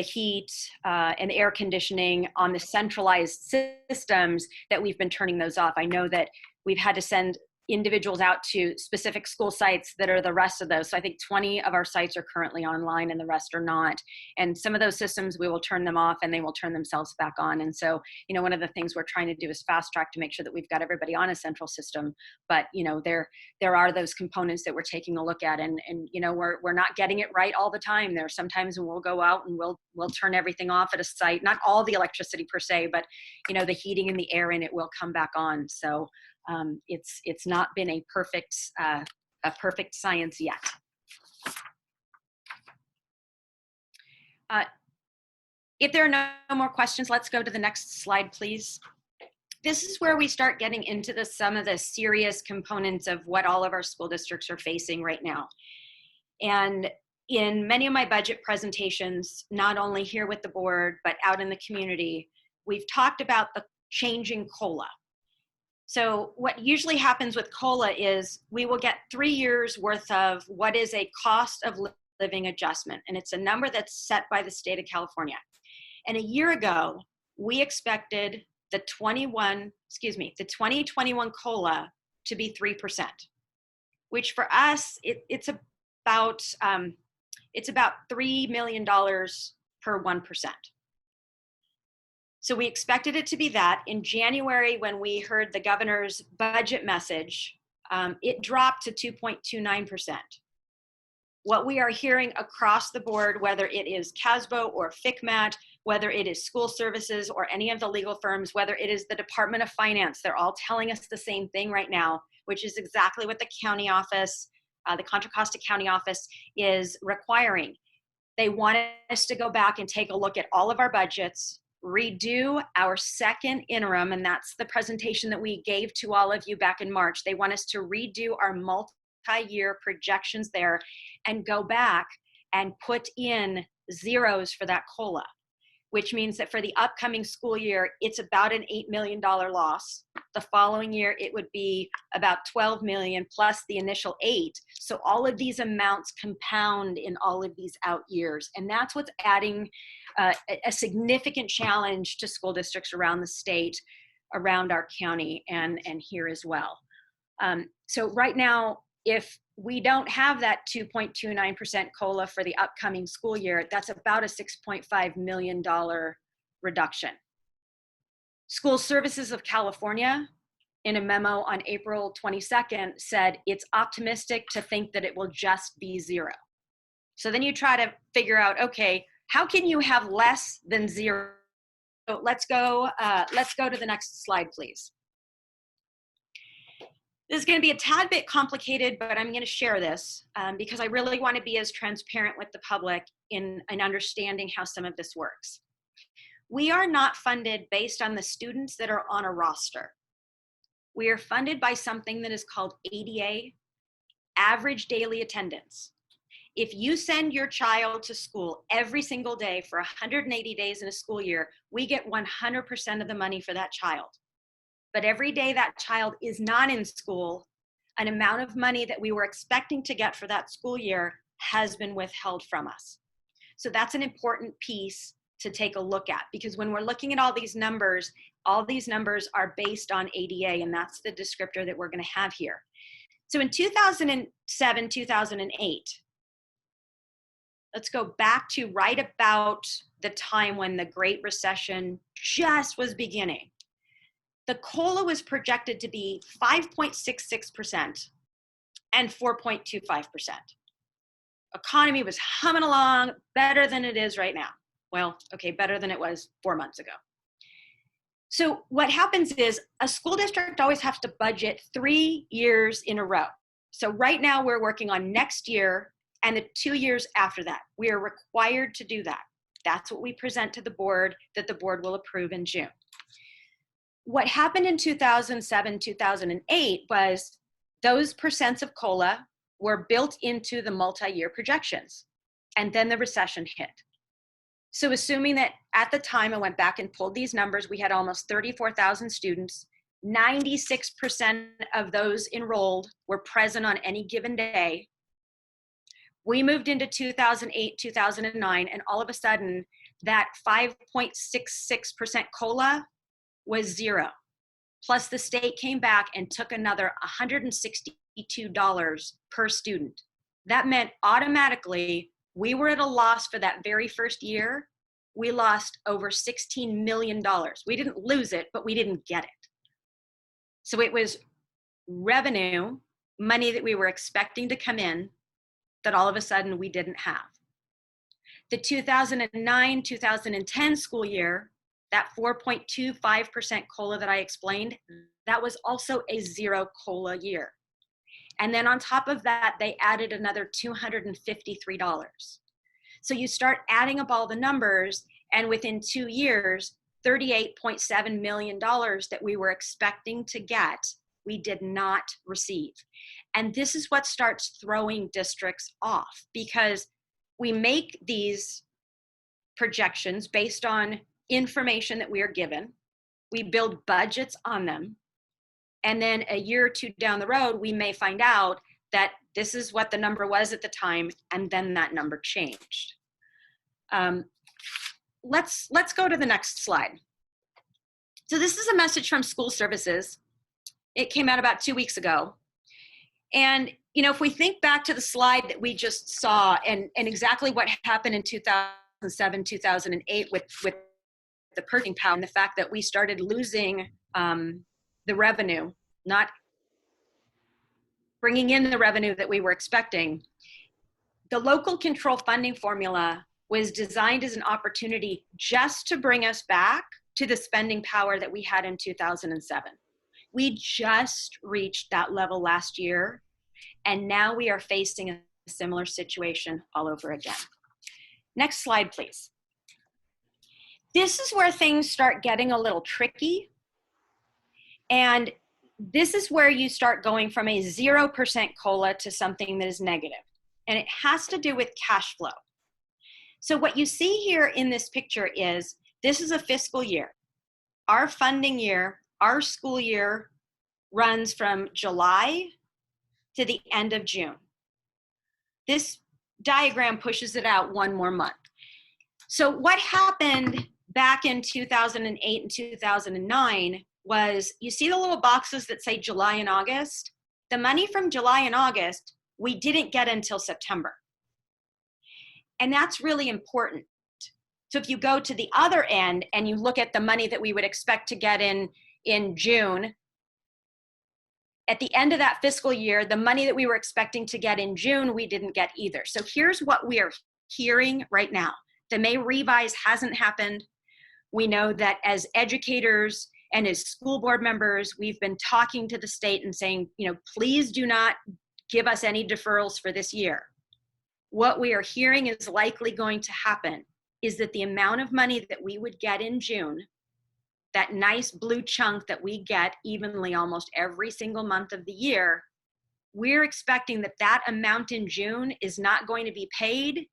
heat and air conditioning on the centralized systems, that we've been turning those off. I know that we've had to send individuals out to specific school sites that are the rest of those. So I think 20 of our sites are currently online and the rest are not. And some of those systems, we will turn them off and they will turn themselves back on. And so, you know, one of the things we're trying to do is fast track to make sure that we've got everybody on a central system. But, you know, there are those components that we're taking a look at, and you know, we're not getting it right all the time. There are sometimes when we'll go out and we'll turn everything off at a site, not all the electricity per se, but, you know, the heating and the air in it will come back on. So it's not been a perfect science yet. If there are no more questions, let's go to the next slide, please. This is where we start getting into some of the serious components of what all of our school districts are facing right now. And in many of my budget presentations, not only here with the board, but out in the community, we've talked about the changing COLA. So what usually happens with COLA is we will get 3 years worth of what is a cost of living adjustment. And it's a number that's set by the state of California. And a year ago, we expected the 2021 COLA to be 3%, which for us, it's about $3 million per 1%. So we expected it to be that. In January, when we heard the governor's budget message, it dropped to 2.29%. What we are hearing across the board, whether it is CASBO or FCMAT, whether it is school services or any of the legal firms, whether it is the Department of Finance, they're all telling us the same thing right now, which is exactly what the county office, the Contra Costa County office is requiring. They want us to go back and take a look at all of our budgets, redo our second interim, and that's the presentation that we gave to all of you back in March. They want us to redo our multi-year projections there and go back and put in zeros for that COLA, which means that for the upcoming school year, it's about an $8 million loss. The following year, it would be about 12 million plus the initial 8. So all of these amounts compound in all of these out years. And that's what's adding a significant challenge to school districts around the state, around our county, and here as well. So right now, if we don't have that 2.29% COLA for the upcoming school year, that's about a $6.5 million reduction. School Services of California, in a memo on April 22nd, said it's optimistic to think that it will just be zero. So then you try to figure out, okay, how can you have less than zero? So let's go to the next slide, please. This is going to be a tad bit complicated, but I'm going to share this because I really want to be as transparent with the public in understanding how some of this works. We are not funded based on the students that are on a roster. We are funded by something that is called ADA, average daily attendance. If you send your child to school every single day for 180 days in a school year, we get 100% of the money for that child. But every day that child is not in school, an amount of money that we were expecting to get for that school year has been withheld from us. So that's an important piece to take a look at, because when we're looking at all these numbers are based on ADA, and that's the descriptor that we're going to have here. So in 2007, 2008, let's go back to right about the time when the Great Recession just was beginning. The COLA was projected to be 5.66%. and 4.25%. Economy was humming along better than it is right now. Well, okay, better than it was 4 months ago. So what happens is a school district always has to budget 3 years in a row. So right now we're working on next year and the 2 years after that. We are required to do that. That's what we present to the board that the board will approve in June. What happened in 2007, 2008 was those percents of COLA were built into the multi-year projections, and then the recession hit. So assuming that at the time I went back and pulled these numbers, we had almost 34,000 students, 96% of those enrolled were present on any given day. We moved into 2008, 2009, and all of a sudden that 5.66% COLA was zero. Plus the state came back and took another $162 per student. That meant automatically we were at a loss for that very first year. We lost over $16 million. We didn't lose it, but we didn't get it. So it was revenue, money that we were expecting to come in, that all of a sudden we didn't have. The 2009, 2010 school year, that 4.25% COLA that I explained, that was also a zero COLA year. And then on top of that, they added another $253. So you start adding up all the numbers, and within 2 years, $38.7 million that we were expecting to get, we did not receive. And this is what starts throwing districts off, because we make these projections based on information that we are given. We build budgets on them. And then a year or two down the road, we may find out that this is what the number was at the time, and then that number changed. Let's go to the next slide. So this is a message from School Services. It came out about 2 weeks ago. And you know, if we think back to the slide that we just saw and exactly what happened in 2007, 2008 with the purchasing power and the fact that we started losing the revenue, not bringing in the revenue that we were expecting. The local control funding formula was designed as an opportunity just to bring us back to the spending power that we had in 2007. We just reached that level last year, and now we are facing a similar situation all over again. Next slide, please. This is where things start getting a little tricky. And this is where you start going from a 0% COLA to something that is negative. And it has to do with cash flow. So what you see here in this picture is, this is a fiscal year. Our funding year, our school year runs from July to the end of June. This diagram pushes it out one more month. So what happened back in 2008 and 2009 was, you see the little boxes that say July and August? The money from July and August, we didn't get until September. And that's really important. So if you go to the other end and you look at the money that we would expect to get in June, at the end of that fiscal year, the money that we were expecting to get in June, we didn't get either. So here's what we are hearing right now. The May revise hasn't happened. We know that as educators and as school board members, we've been talking to the state and saying, you know, please do not give us any deferrals for this year. What we are hearing is likely going to happen is that the amount of money that we would get in June, that nice blue chunk that we get evenly almost every single month of the year, we're expecting that that amount in June is not going to be paid,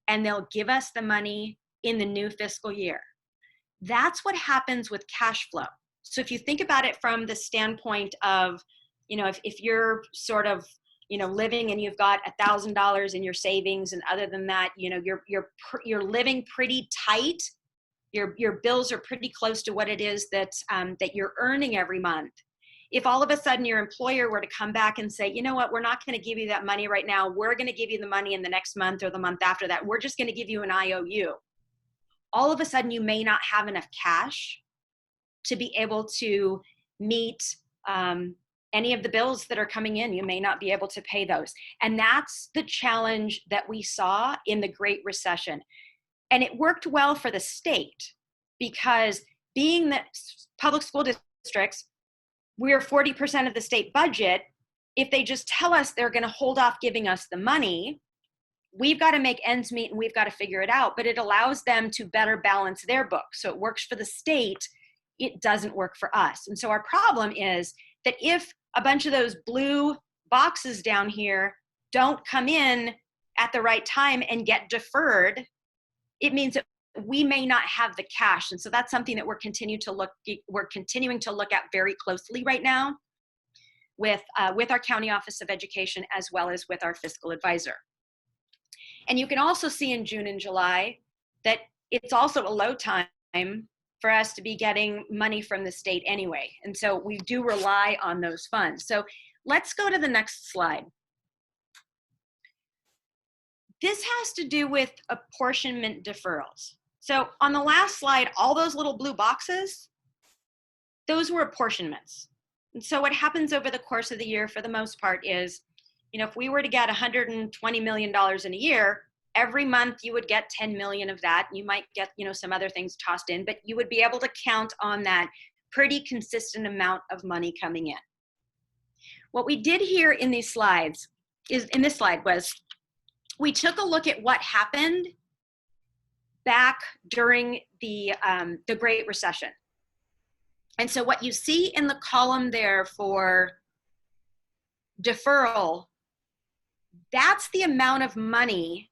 and they'll give us the money in the new fiscal year. That's what happens with cash flow. So if you think about it from the standpoint of, you know, if you're sort of, you know, living and you've got $1,000 in your savings, and other than that, you know, you're living pretty tight. Your bills are pretty close to what it is that you're earning every month. If all of a sudden your employer were to come back and say, you know what, we're not going to give you that money right now. We're going to give you the money in the next month or the month after that. We're just going to give you an IOU. All of a sudden you may not have enough cash to be able to meet any of the bills that are coming in, you may not be able to pay those. And that's the challenge that we saw in the Great Recession. And it worked well for the state because being that public school districts, we're 40% of the state budget. If they just tell us they're going to hold off giving us the money, we've got to make ends meet and we've got to figure it out. But it allows them to better balance their books. So it works for the state. It doesn't work for us. And so our problem is that if a bunch of those blue boxes down here don't come in at the right time and get deferred, it means that we may not have the cash. And so that's something that we're continuing to look at very closely right now with our County Office of Education as well as with our fiscal advisor. And you can also see in June and July that it's also a low time for us to be getting money from the state anyway. And so we do rely on those funds. So let's go to the next slide. This has to do with apportionment deferrals. So on the last slide, all those little blue boxes, those were apportionments. And so what happens over the course of the year for the most part is, if we were to get $120 million in a year, every month you would get 10 million of that. You might get, some other things tossed in, but you would be able to count on that pretty consistent amount of money coming in. What we did here in these slides was we took a look at what happened back during the Great Recession. And so what you see in the column there for deferral, that's the amount of money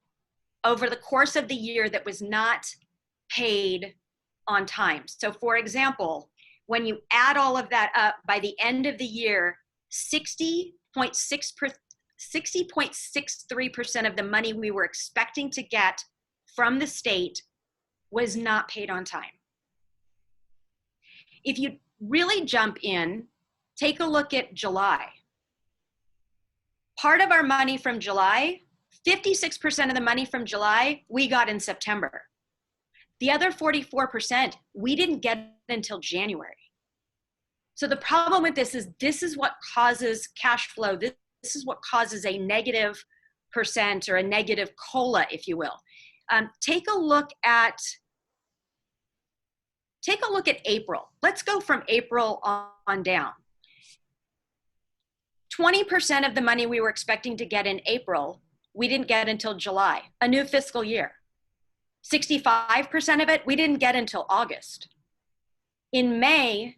over the course of the year that was not paid on time. So for example, when you add all of that up, by the end of the year, 60.63% of the money we were expecting to get from the state was not paid on time. If you really jump in, take a look at July. Part of our money from July, 56% of the money from July, we got in September. The other 44%, we didn't get until January. So the problem with this is what causes cash flow. This is what causes a negative percent or a negative COLA, if you will. Take a look at April. Let's go from April on down. 20% of the money we were expecting to get in April, we didn't get until July, a new fiscal year. 65% of it, we didn't get until August. In May,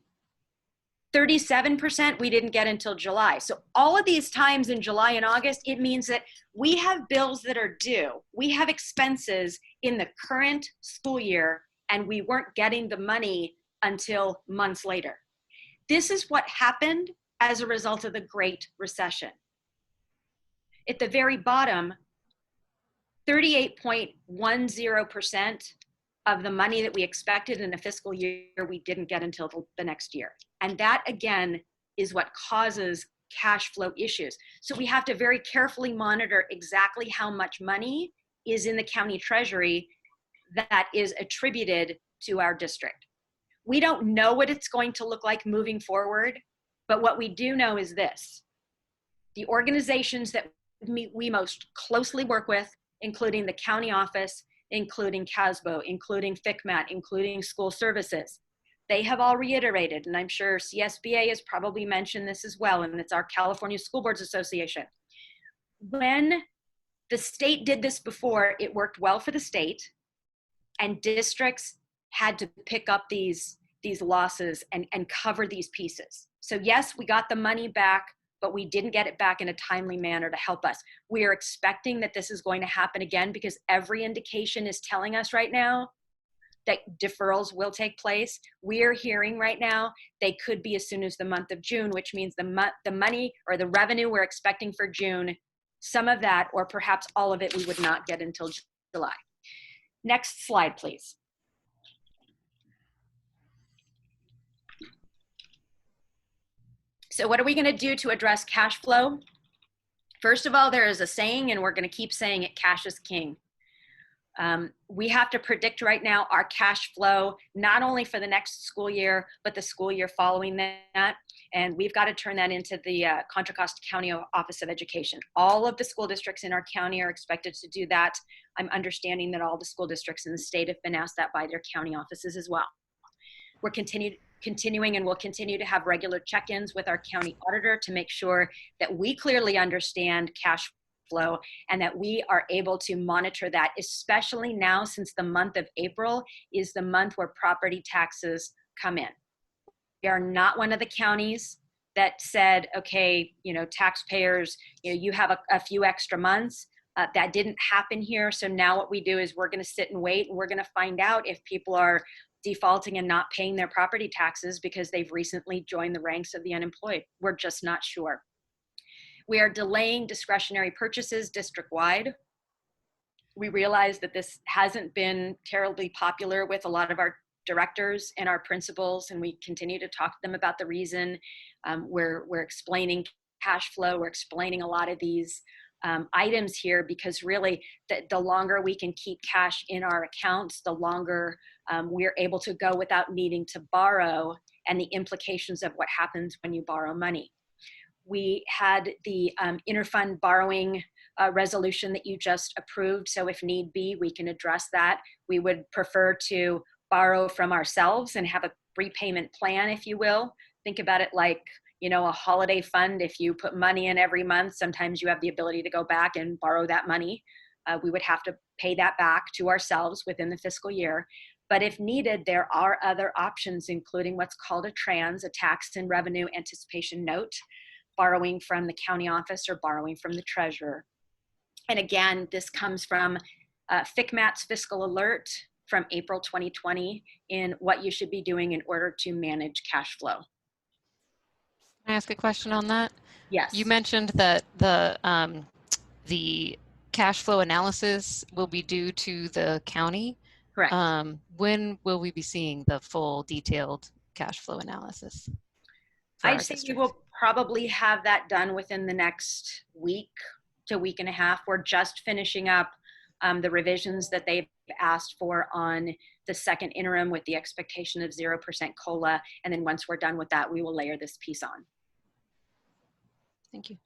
37% we didn't get until July. So all of these times in July and August, it means that we have bills that are due. We have expenses in the current school year, and we weren't getting the money until months later. This is what happened as a result of the Great Recession. At the very bottom, 38.10% of the money that we expected in a fiscal year, we didn't get until the next year. And that, again, is what causes cash flow issues. So we have to very carefully monitor exactly how much money is in the county treasury that is attributed to our district. We don't know what it's going to look like moving forward, but what we do know is this. The organizations that we most closely work with, including the county office, including CASBO, including FCMAT, including school services, they have all reiterated, and I'm sure CSBA has probably mentioned this as well, and it's our California School Boards Association. When the state did this before, it worked well for the state, and districts had to pick up these losses and cover these pieces. So yes, we got the money back, but we didn't get it back in a timely manner to help us. We are expecting that this is going to happen again because every indication is telling us right now that deferrals will take place. We are hearing right now they could be as soon as the month of June, which means the money or the revenue we're expecting for June, some of that or perhaps all of it we would not get until July. Next slide, please. So what are we going to do to address cash flow? First of all, there is a saying, and we're going to keep saying it, cash is king. We have to predict right now our cash flow, not only for the next school year, but the school year following that. And we've got to turn that into the Contra Costa County Office of Education. All of the school districts in our county are expected to do that. I'm understanding that all the school districts in the state have been asked that by their county offices as well. We're continuing and we'll continue to have regular check-ins with our county auditor to make sure that we clearly understand cash flow and that we are able to monitor that, especially now since the month of April is the month where property taxes come in. We are not one of the counties that said, okay, taxpayers, you have a few extra months. That didn't happen here. So now what we do is we're going to sit and wait, and we're going to find out if people are defaulting and not paying their property taxes because they've recently joined the ranks of the unemployed. We're just not sure. We are delaying discretionary purchases district-wide. We realize that this hasn't been terribly popular with a lot of our directors and our principals, and we continue to talk to them about the reason. We're explaining cash flow, we're explaining a lot of these items here, because really the longer we can keep cash in our accounts, the longer we're able to go without needing to borrow, and the implications of what happens when you borrow money. We had the interfund borrowing resolution that you just approved. So if need be, we can address that. We would prefer to borrow from ourselves and have a repayment plan, if you will. Think about it like, a holiday fund. If you put money in every month, sometimes you have the ability to go back and borrow that money. We would have to pay that back to ourselves within the fiscal year. But if needed, there are other options, including what's called a tax and revenue anticipation note, borrowing from the county office or borrowing from the treasurer. And again, this comes from FCMAT's fiscal alert from April 2020 in what you should be doing in order to manage cash flow. Can I ask a question on that? Yes. You mentioned that the cash flow analysis will be due to the county. Correct. When will we be seeing the full detailed cash flow analysis? I'd say we will probably have that done within the next week to week and a half. We're just finishing up the revisions that they've asked for on the second interim with the expectation of 0% COLA. And then once we're done with that, we will layer this piece on. Thank you.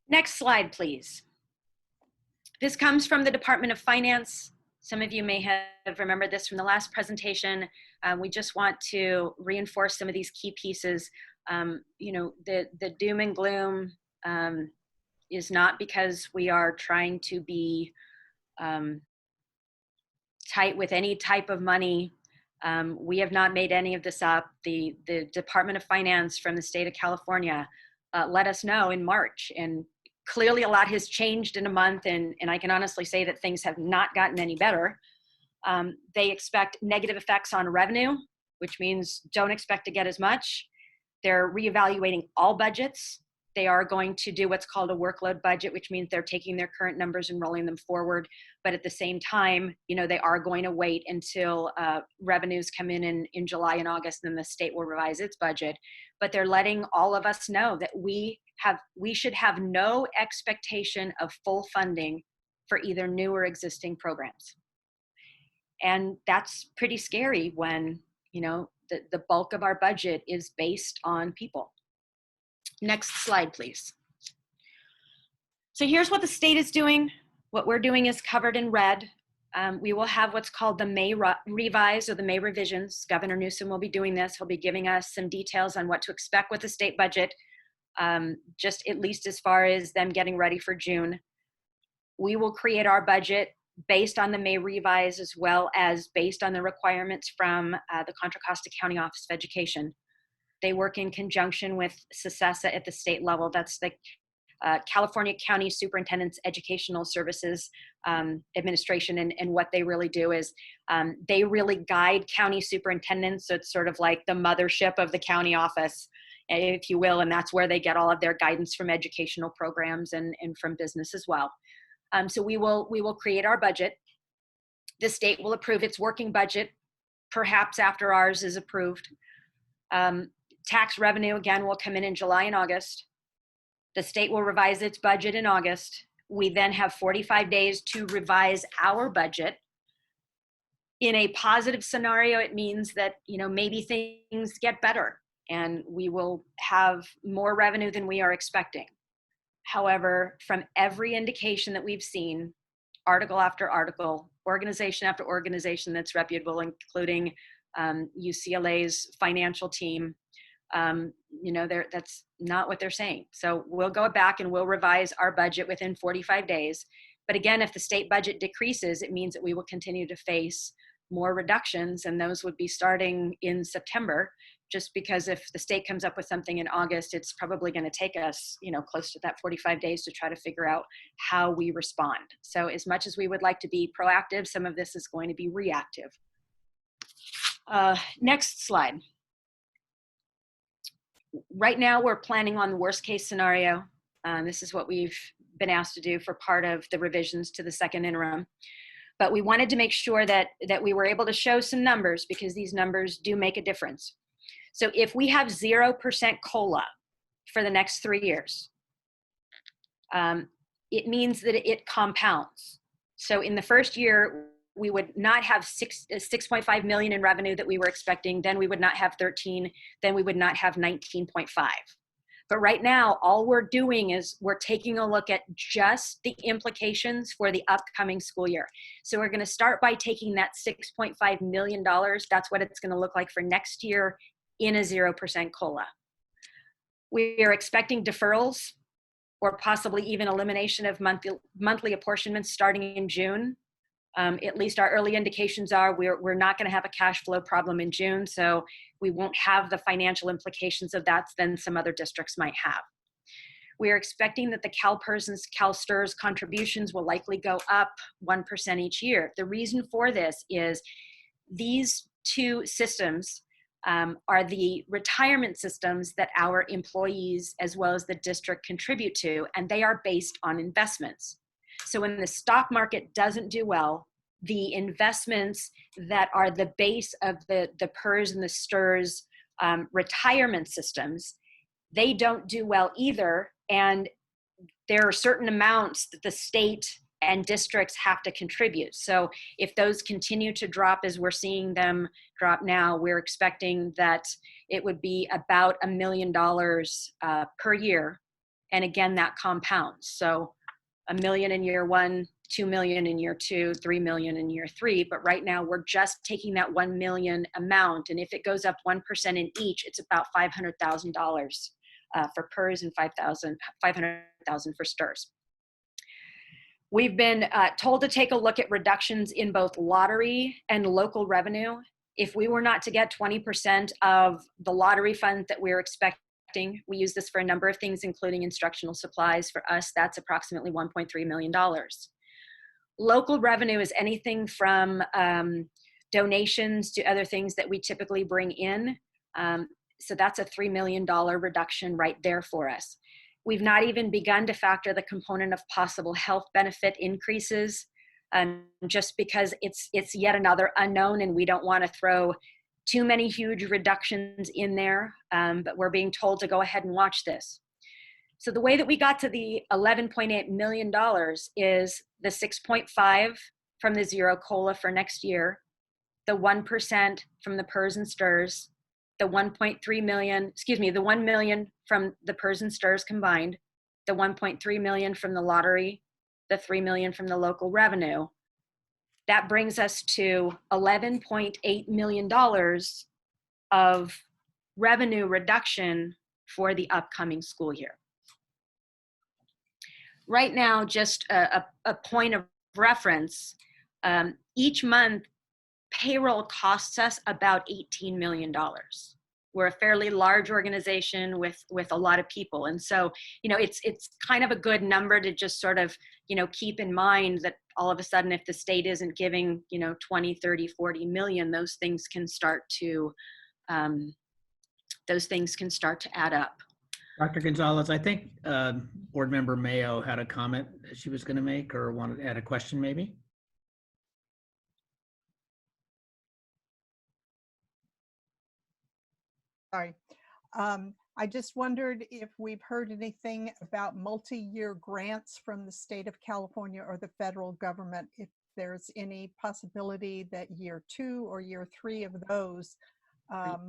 Next slide, please. This comes from the Department of Finance. Some of you may have remembered this from the last presentation. We just want to reinforce some of these key pieces. The doom and gloom is not because we are trying to be tight with any type of money. We have not made any of this up. The Department of Finance from the state of California let us know in March, and clearly a lot has changed in a month, and I can honestly say that things have not gotten any better. They expect negative effects on revenue, which means don't expect to get as much. They're reevaluating all budgets. They are going to do what's called a workload budget, which means they're taking their current numbers and rolling them forward. But at the same time, they are going to wait until revenues come in July and August, and then the state will revise its budget. But they're letting all of us know that we should have no expectation of full funding for either new or existing programs. And that's pretty scary when, the bulk of our budget is based on people. Next slide, please. So here's what the state is doing. What we're doing is covered in red. We will have what's called the May revise or the May revisions. Governor Newsom will be doing this. He'll be giving us some details on what to expect with the state budget, just at least as far as them getting ready for June. We will create our budget based on the May revise, as well as based on the requirements from the Contra Costa County Office of Education. They work in conjunction with CSESA at the state level. That's the California County Superintendent's Educational Services Administration. And what they really do is they really guide county superintendents. So it's sort of like the mothership of the county office, if you will. And that's where they get all of their guidance from educational programs and from business as well. So we will create our budget. The state will approve its working budget, perhaps after ours is approved. Tax revenue, again, will come in July and August. The state will revise its budget in August. We then have 45 days to revise our budget. In a positive scenario, it means that, maybe things get better and we will have more revenue than we are expecting. However, from every indication that we've seen, article after article, organization after organization that's reputable, including UCLA's financial team, that's not what they're saying. So we'll go back and we'll revise our budget within 45 days. But again, if the state budget decreases, it means that we will continue to face more reductions, and those would be starting in September, just because if the state comes up with something in August, it's probably going to take us, close to that 45 days to try to figure out how we respond. So as much as we would like to be proactive, some of this is going to be reactive. Next slide. Right now, we're planning on the worst case scenario. This is what we've been asked to do for part of the revisions to the second interim. But we wanted to make sure that we were able to show some numbers, because these numbers do make a difference. So if we have 0% COLA for the next 3 years, it means that it compounds. So in the first year, we would not have 6.5 million in revenue that we were expecting. Then we would not have 13. Then we would not have 19.5. But right now, all we're doing is we're taking a look at just the implications for the upcoming school year. So we're going to start by taking that $6.5 million. That's what it's going to look like for next year in a 0% COLA. We are expecting deferrals or possibly even elimination of monthly apportionments starting in June. At least our early indications are we're not going to have a cash flow problem in June, so we won't have the financial implications of that than some other districts might have. We are expecting that the CalPERS and CalSTRS contributions will likely go up 1% each year. The reason for this is these two systems are the retirement systems that our employees as well as the district contribute to, and they are based on investments. So when the stock market doesn't do well, the investments that are the base of the PERS and the STRS retirement systems, they don't do well either. And there are certain amounts that the state and districts have to contribute. So if those continue to drop as we're seeing them drop now, we're expecting that it would be about $1 million per year. And again, that compounds. So $1 million in year one, 2 million in year two, 3 million in year three. But right now we're just taking that 1 million amount. And if it goes up 1% in each, it's about $500,000 for PERS and $500,000 for STRS. We've been told to take a look at reductions in both lottery and local revenue. If we were not to get 20% of the lottery funds that we're expecting, we use this for a number of things, including instructional supplies. For us, that's approximately $1.3 million. Local revenue is anything from donations to other things that we typically bring in. So that's a $3 million reduction right there for us. We've not even begun to factor the component of possible health benefit increases, just because it's yet another unknown and we don't want to throw too many huge reductions in there, but we're being told to go ahead and watch this. So the way that we got to the $11.8 million is the 6.5 from the zero COLA for next year, the 1% from the PERS and STRS, the 1.3 million, the 1 million from the PERS and STRS combined, the 1.3 million from the lottery, the 3 million from the local revenue. That brings us to $11.8 million of revenue reduction for the upcoming school year. Right now, just a point of reference, each month payroll costs us about $18 million. We're a fairly large organization with a lot of people. And so, it's kind of a good number to just sort of, keep in mind that all of a sudden, if the state isn't giving, 20, 30, 40 million, those things can start to add up. Dr. Gonzalez, I think Board Member Mayo had a comment that she was going to make or wanted to add a question maybe. Sorry. I just wondered if we've heard anything about multi-year grants from the state of California or the federal government, if there's any possibility that year 2 or year 3 of those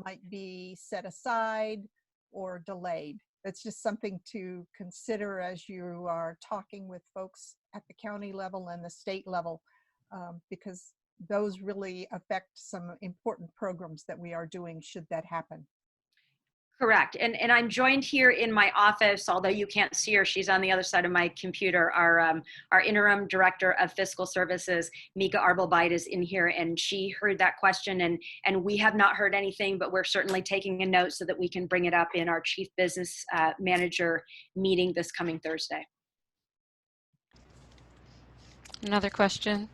might be set aside or delayed. It's just something to consider as you are talking with folks at the county level and the state level, because those really affect some important programs that we are doing should that happen. Correct. And I'm joined here in my office, although you can't see her, she's on the other side of my computer. Our interim director of fiscal services, Mika Arbelbeit, is in here, and she heard that question, and we have not heard anything, but we're certainly taking a note so that we can bring it up in our chief business manager meeting this coming Thursday. Another question.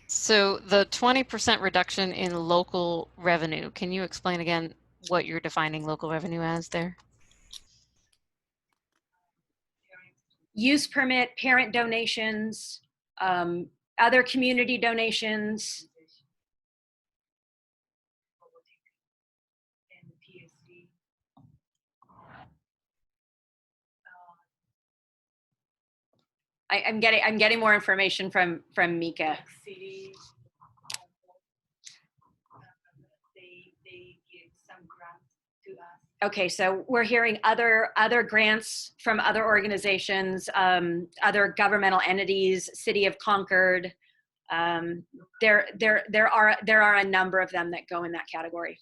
So the 20% reduction in local revenue, can you explain again what you're defining local revenue as there? Use permit, parent donations, other community donations. I'm getting more information from Mika. Okay, so we're hearing other grants from other organizations, other governmental entities, City of Concord. There are a number of them that go in that category.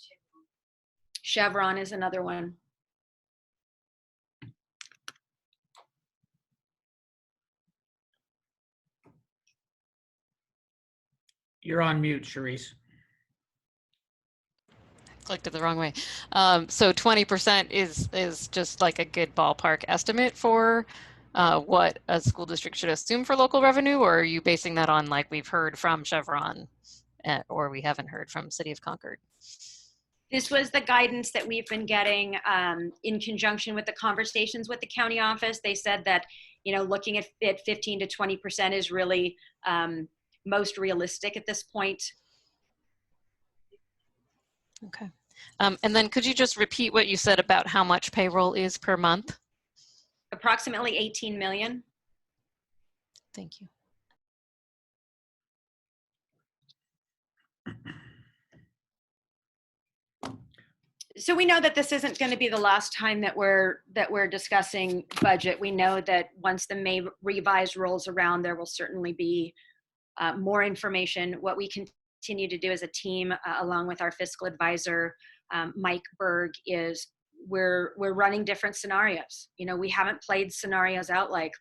Chevron is another one. You're on mute, Charisse. Clicked it the wrong way. So 20% is just like a good ballpark estimate for what a school district should assume for local revenue, or are you basing that on like we've heard from Chevron or we haven't heard from City of Concord? This was the guidance that we've been getting in conjunction with the conversations with the county office. They said that, you know, looking at 15 to 20% is really most realistic at this point. Okay. And then could you just repeat what you said about how much payroll is per month? Approximately 18 million. Thank you. So we know that this isn't going to be the last time that we're discussing budget. We know that once the May revise rolls around, there will certainly be more information. What we continue to do as a team, along with our fiscal advisor, Mike Berg, is we're running different scenarios. You know, we haven't played scenarios out like,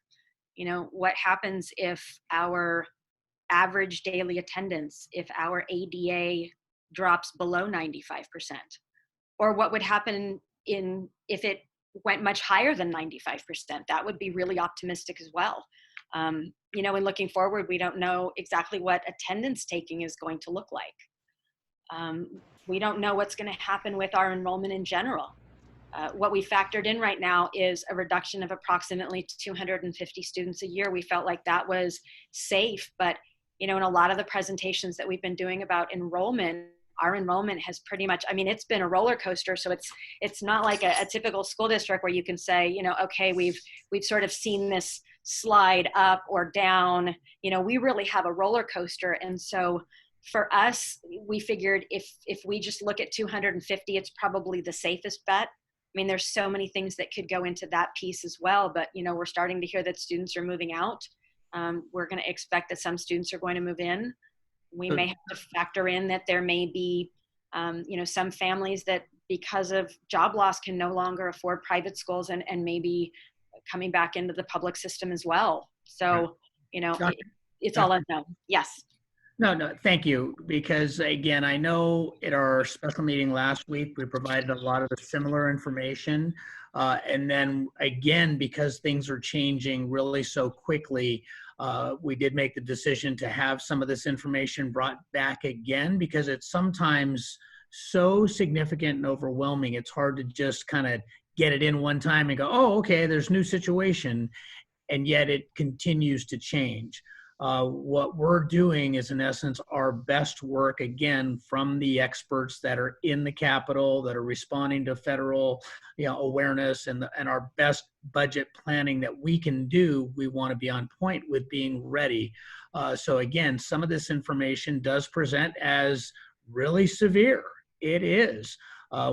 you know, what happens if our average daily attendance, if our ADA drops below 95%, or what would happen if it went much higher than 95%. That would be really optimistic as well. You know, and looking forward, we don't know exactly what attendance taking is going to look like. We don't know what's going to happen with our enrollment in general. What we factored in right now is a reduction of approximately 250 students a year. We felt like that was safe, but, you know, in a lot of the presentations that we've been doing about enrollment, our enrollment has pretty much, I mean, it's been a roller coaster. So it's not like a typical school district where you can say, you know, okay, we've sort of seen this slide up or down. You know, we really have a roller coaster. And so for us, we figured if we just look at 250, it's probably the safest bet. I mean, there's so many things that could go into that piece as well, but, you know, we're starting to hear that students are moving out. We're going to expect that some students are going to move in. We may have to factor in that there may be, you know, some families that because of job loss can no longer afford private schools and maybe coming back into the public system as well. So, you know, it's all unknown. Yes. No, thank you. Because again, I know at our special meeting last week, we provided a lot of the similar information. And then again, because things are changing really so quickly, we did make the decision to have some of this information brought back again, because it's sometimes so significant and overwhelming. It's hard to just kind of get it in one time and go, oh, okay, there's new situation. And yet it continues to change. What we're doing is, in essence, our best work, again, from the experts that are in the Capitol, that are responding to federal awareness, and our best budget planning that we can do. We want to be on point with being ready. So again, some of this information does present as really severe. It is.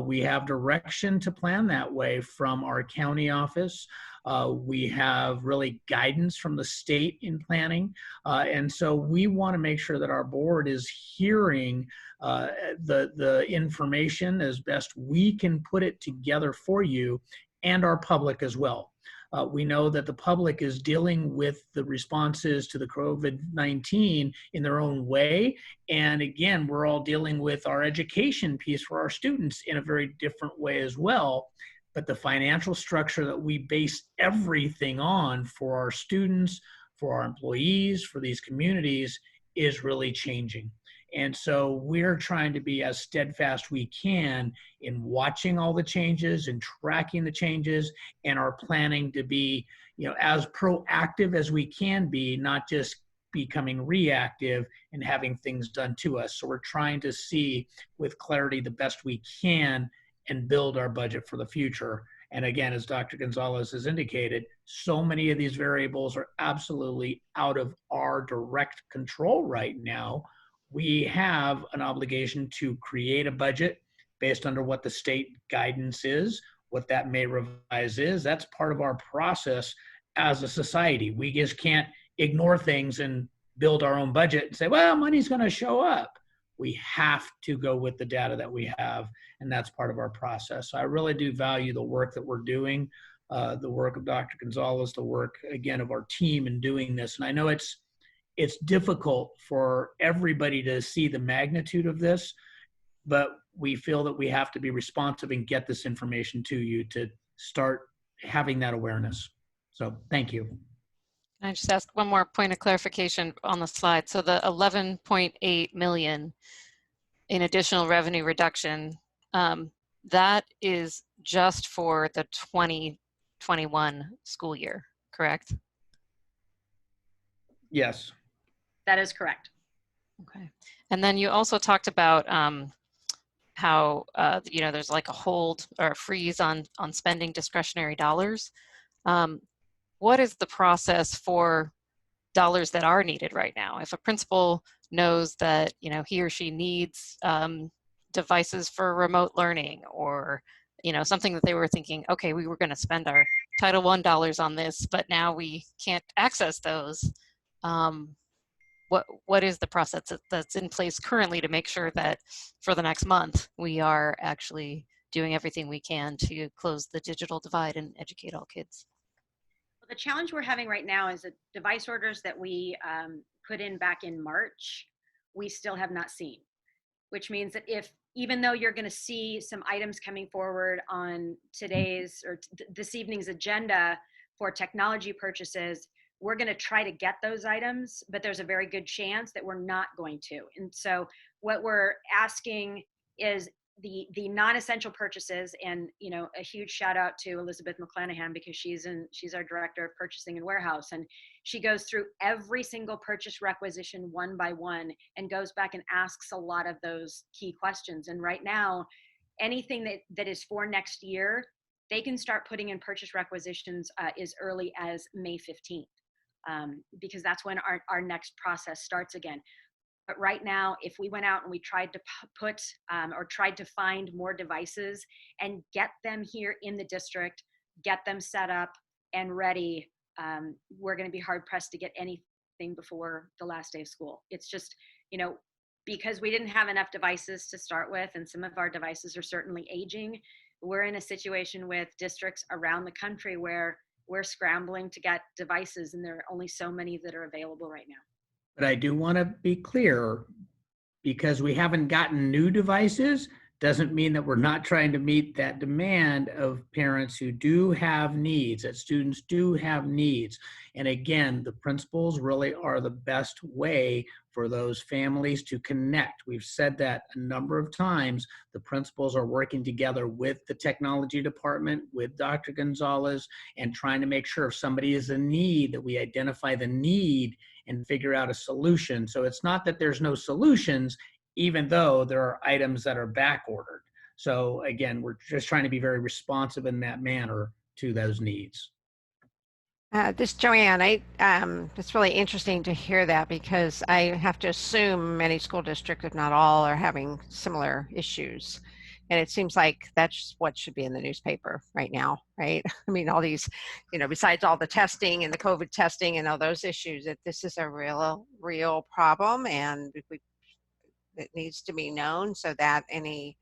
We have direction to plan that way from our county office. We have really guidance from the state in planning. And so we want to make sure that our board is hearing the information as best we can put it together for you and our public as well. We know that the public is dealing with the responses to the COVID-19 in their own way. And again, we're all dealing with our education piece for our students in a very different way as well. But the financial structure that we base everything on for our students, for our employees, for these communities is really changing. And so we're trying to be as steadfast we can in watching all the changes and tracking the changes, and are planning to be, as proactive as we can be, not just becoming reactive and having things done to us. So we're trying to see with clarity the best we can and build our budget for the future. And again, as Dr. Gonzalez has indicated, so many of these variables are absolutely out of our direct control right now. We have an obligation to create a budget based under what the state guidance is, what that may revise is. That's part of our process as a society. We just can't ignore things and build our own budget and say, well, money's going to show up. We have to go with the data that we have, and that's part of our process. So I really do value the work that we're doing, the work of Dr. Gonzalez, the work, again, of our team in doing this. And I know it's difficult for everybody to see the magnitude of this, but we feel that we have to be responsive and get this information to you to start having that awareness. So thank you. Can I just ask one more point of clarification on the slide? So the 11.8 million in additional revenue reduction, that is just for the 2021 school year, correct? Yes. That is correct. Okay. And then you also talked about how, there's like a hold or a freeze on spending discretionary dollars. What is the process for dollars that are needed right now? If a principal knows that, he or she needs devices for remote learning, or, something that they were thinking, okay, we were going to spend our Title I dollars on this, but now we can't access those. What is the process that's in place currently to make sure that for the next month we are actually doing everything we can to close the digital divide and educate all kids? Well, the challenge we're having right now is that device orders that we put in back in March, we still have not seen, which means that even though you're going to see some items coming forward on today's or this evening's agenda for technology purchases, we're going to try to get those items, but there's a very good chance that we're not going to. And so what we're asking is the non-essential purchases, and a huge shout out to Elizabeth McClanahan, because she's our director of purchasing and warehouse, and she goes through every single purchase requisition one by one and goes back and asks a lot of those key questions. And right now, anything that is for next year, they can start putting in purchase requisitions as early as May 15th. Because that's when our next process starts again. But right now, if we went out and we tried to put or tried to find more devices and get them here in the district, get them set up and ready, we're going to be hard pressed to get anything before the last day of school. It's just, because we didn't have enough devices to start with, and some of our devices are certainly aging, we're in a situation with districts around the country where we're scrambling to get devices, and there are only so many that are available right now. But I do want to be clear, because we haven't gotten new devices doesn't mean that we're not trying to meet that demand of parents who do have needs, that students do have needs. And again, the principals really are the best way for those families to connect. We've said that a number of times. The principals are working together with the technology department, with Dr. Gonzalez, and trying to make sure if somebody is in need, that we identify the need and figure out a solution. So it's not that there's no solutions, even though there are items that are back ordered. So again, we're just trying to be very responsive in that manner to those needs. This Joanne, it's really interesting to hear that because I have to assume many school districts, if not all, are having similar issues. And it seems like that's what should be in the newspaper right now, right? I mean, all these, besides all the testing and the COVID testing and all those issues, that this is a real problem, and it needs to be known so that any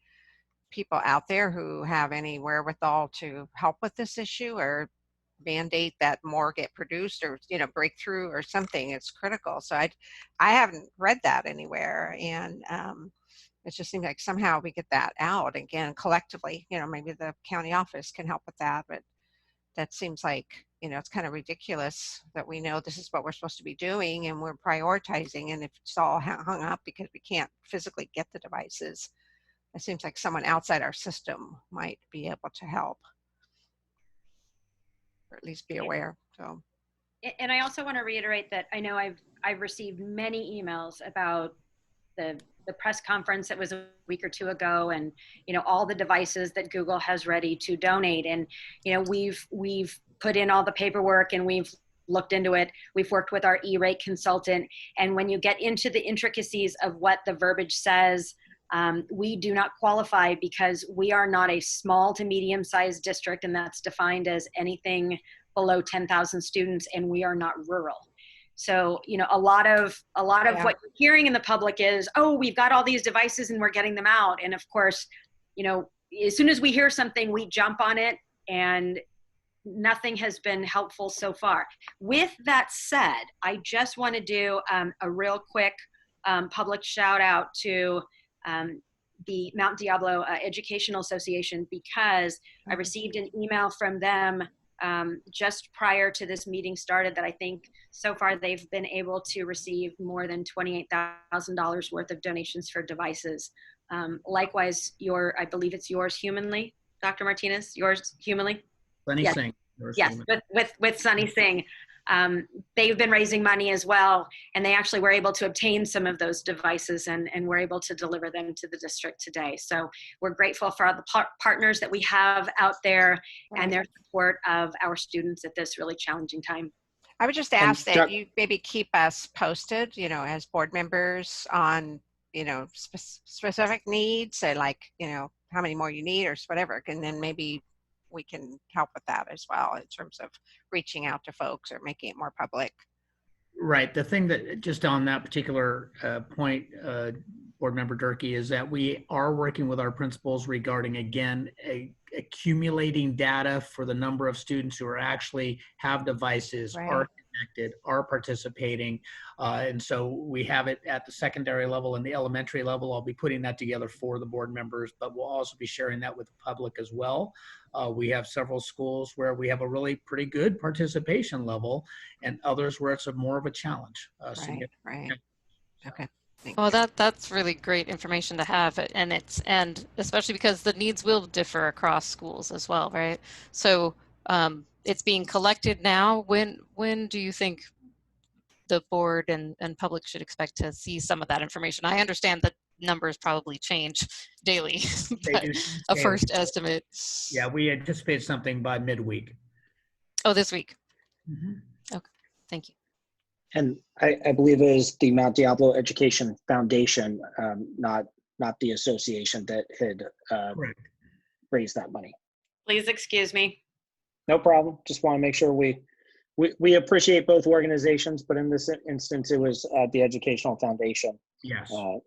people out there who have any wherewithal to help with this issue or mandate that more get produced or breakthrough or something, it's critical. So I haven't read that anywhere, and it just seems like somehow we get that out again collectively. Maybe the county office can help with that, but that seems like it's kind of ridiculous that we know this is what we're supposed to be doing and we're prioritizing, and if it's all hung up because we can't physically get the devices, it seems like someone outside our system might be able to help, or at least be aware. So, and I also want to reiterate that I know I've received many emails about the press conference that was a week or two ago, and all the devices that Google has ready to donate, and we've put in all the paperwork and we've looked into it. We've worked with our E-rate consultant, and when you get into the intricacies of what the verbiage says, we do not qualify because we are not a small to medium-sized district, and that's defined as anything below 10,000 students, and we are not rural. So, a lot of what you're hearing in the public is, oh, we've got all these devices and we're getting them out. And of course, as soon as we hear something, we jump on it, and nothing has been helpful so far. With that said, I just want to do a real quick public shout out to the Mount Diablo Educational Association, because I received an email from them just prior to this meeting started that I think so far they've been able to receive more than $28,000 worth of donations for devices. Likewise, I believe it's yours humanly, Dr. Martinez, yours humanly? Sunny Yes. Singh. Yes, with Sunny Singh. They've been raising money as well, and they actually were able to obtain some of those devices and were able to deliver them to the district today. So we're grateful for all the partners that we have out there and their support of our students at this really challenging time. I would just ask that you maybe keep us posted, as board members on, specific needs, and how many more you need or whatever, and then maybe we can help with that as well in terms of reaching out to folks or making it more public. Right. The thing that just on that particular point, Board Member Durkee, is that we are working with our principals regarding, again, accumulating data for the number of students who are actually have devices, are connected, are participating. And so we have it at the secondary level and the elementary level. I'll be putting that together for the board members, but we'll also be sharing that with the public as well. We have several schools where we have a really pretty good participation level, and others where it's more of a challenge. Right. Okay. Well, that's really great information to have, and especially because the needs will differ across schools as well, right? So it's being collected now. When do you think the board and public should expect to see some of that information? I understand that numbers probably change daily, but a first estimate. Yeah, we anticipate something by midweek. Oh, this week. Mm-hmm. Okay, thank you. And I believe it is the Mount Diablo Education Foundation, not the association, that had raised that money. Please excuse me. No problem. Just want to make sure we appreciate both organizations, but in this instance, it was the Educational Foundation. Yes. So.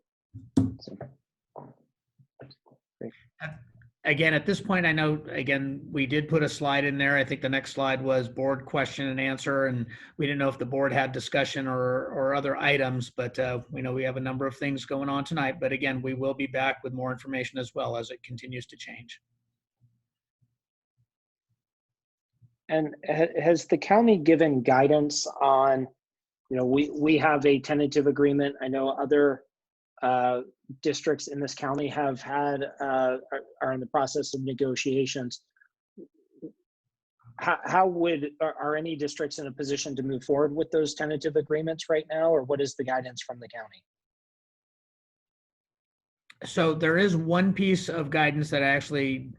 Again, at this point, I know, again, we did put a slide in there. I think the next slide was board question and answer, and we didn't know if the board had discussion or other items, but we know we have a number of things going on tonight. But again, we will be back with more information as well as it continues to change. And has the county given guidance on, we have a tentative agreement. I know other districts in this county have had are in the process of negotiations. Are any districts in a position to move forward with those tentative agreements right now, or what is the guidance from the county? So there is one piece of guidance that I actually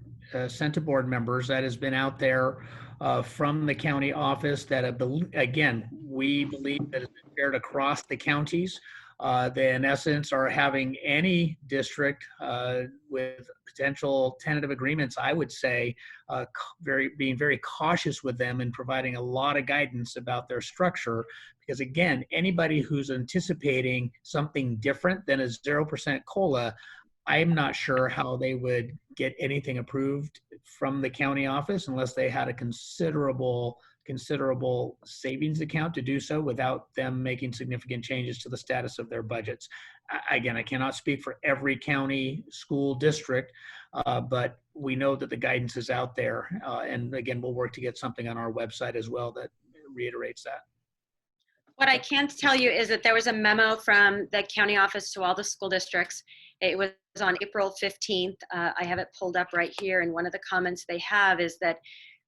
sent to board members that has been out there from the county office that, again, we believe that it's been shared across the counties. They, in essence, are having any district with potential tentative agreements, I would say, being very cautious with them and providing a lot of guidance about their structure. Because again, anybody who's anticipating something different than a 0% COLA, I'm not sure how they would get anything approved from the county office unless they had a considerable savings account to do so without them making significant changes to the status of their budgets. Again, I cannot speak for every county school district, but we know that the guidance is out there. And again, we'll work to get something on our website as well that reiterates that. What I can tell you is that there was a memo from the county office to all the school districts. It was on April 15th. I have it pulled up right here. And one of the comments they have is that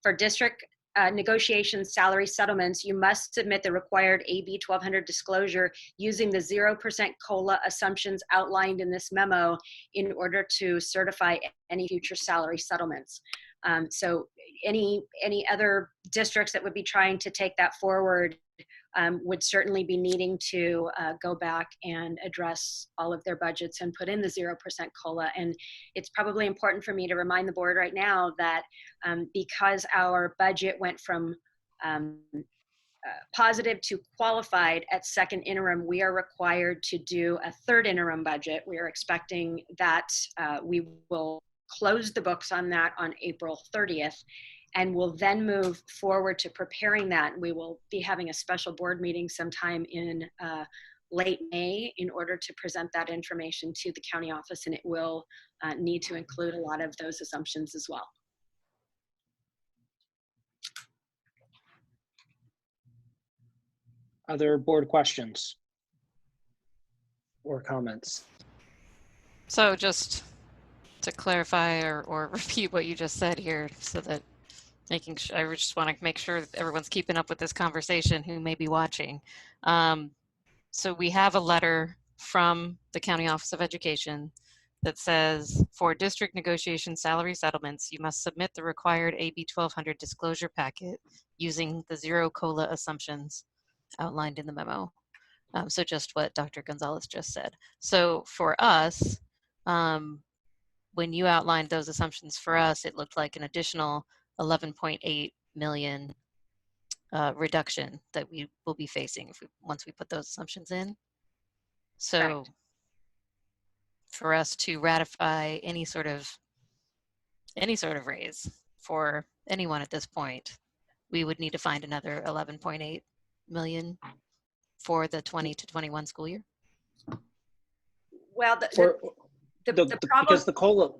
for district negotiations, salary settlements, you must submit the required AB 1200 disclosure using the 0% COLA assumptions outlined in this memo in order to certify any future salary settlements. So any other districts that would be trying to take that forward would certainly be needing to go back and address all of their budgets and put in the 0% COLA. And it's probably important for me to remind the board right now that because our budget went from positive to qualified at second interim, we are required to do a third interim budget. We are expecting that we will close the books on that on April 30th. And we'll then move forward to preparing that. We will be having a special board meeting sometime in late May in order to present that information to the county office, and it will need to include a lot of those assumptions as well. Other board questions or comments? So just to clarify or repeat what you just said here so that I just want to make sure that everyone's keeping up with this conversation who may be watching. So we have a letter from the County Office of Education that says, for district negotiation salary settlements, you must submit the required AB 1200 disclosure packet using the 0 COLA assumptions outlined in the memo. So just what Dr. Gonzalez just said. So for us, when you outlined those assumptions for us, it looked like an additional 11.8 million reduction that we will be facing once we put those assumptions in. So Correct. For us to ratify any sort of raise for anyone at this point, we would need to find another 11.8 million for the 20 to 21 school year. Well, the problem, because the COLA.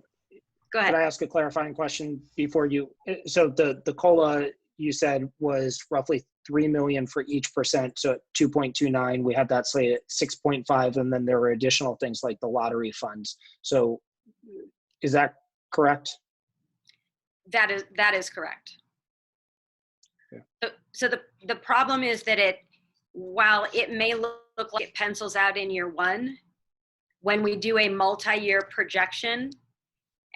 Go ahead. Could I ask a clarifying question before you? So the COLA you said was roughly 3 million for each percent. So at 2.29, we had that slated at 6.5, and then there were additional things like the lottery funds. So is that correct? That is correct. Yeah. So the problem is that while it may look like it pencils out in year one, when we do a multi-year projection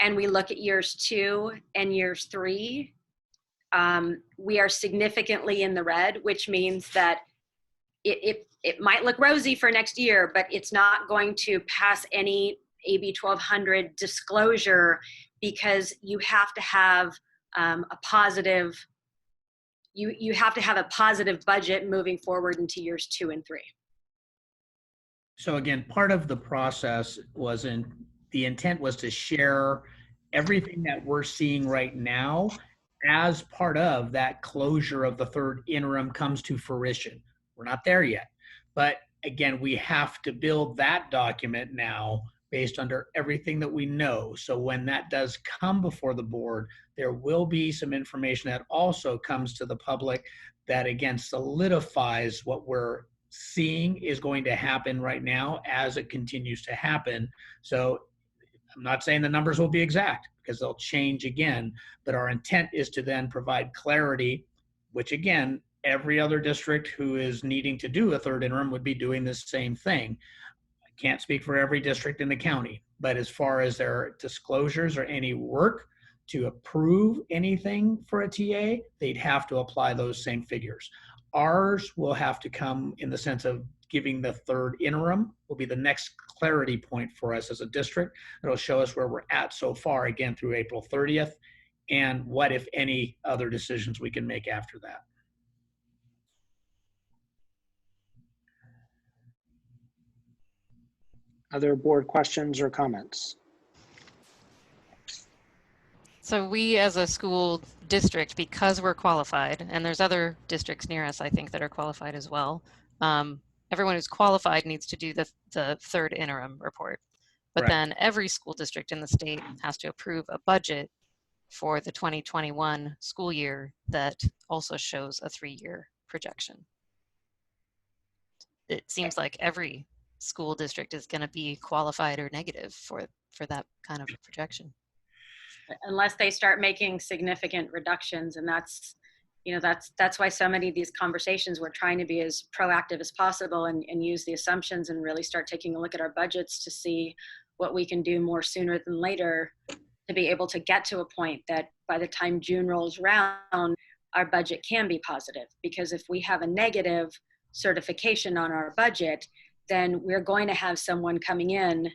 and we look at years 2 and years 3, we are significantly in the red, which means that it might look rosy for next year, but it's not going to pass any AB 1200 disclosure because you have to have a positive. You have to have a positive budget moving forward into years 2 and 3. So again, part of the process the intent was to share everything that we're seeing right now as part of that closure of the third interim comes to fruition. We're not there yet, but again, we have to build that document now based under everything that we know. So when that does come before the board, there will be some information that also comes to the public that again solidifies what we're seeing is going to happen right now as it continues to happen. So I'm not saying the numbers will be exact because they'll change again. But our intent is to then provide clarity, which again, every other district who is needing to do a third interim would be doing the same thing. I can't speak for every district in the county, but as far as their disclosures or any work to approve anything for a TA, they'd have to apply those same figures. Ours will have to come in the sense of giving the third interim will be the next clarity point for us as a district. It'll show us where we're at so far, again, through April 30th, and what, if any, other decisions we can make after that. Other board questions or comments? So we as a school district, because we're qualified, and there's other districts near us, I think, that are qualified as well. Everyone who's qualified needs to do the third interim report. But Correct. then every school district in the state has to approve a budget for the 2021 school year that also shows a 3-year projection. It seems like every school district is going to be qualified or negative for that kind of projection. Unless they start making significant reductions, and that's why so many of these conversations we're trying to be as proactive as possible and use the assumptions and really start taking a look at our budgets to see what we can do more sooner than later to be able to get to a point that by the time June rolls around, our budget can be positive. Because if we have a negative certification on our budget, then we're going to have someone coming in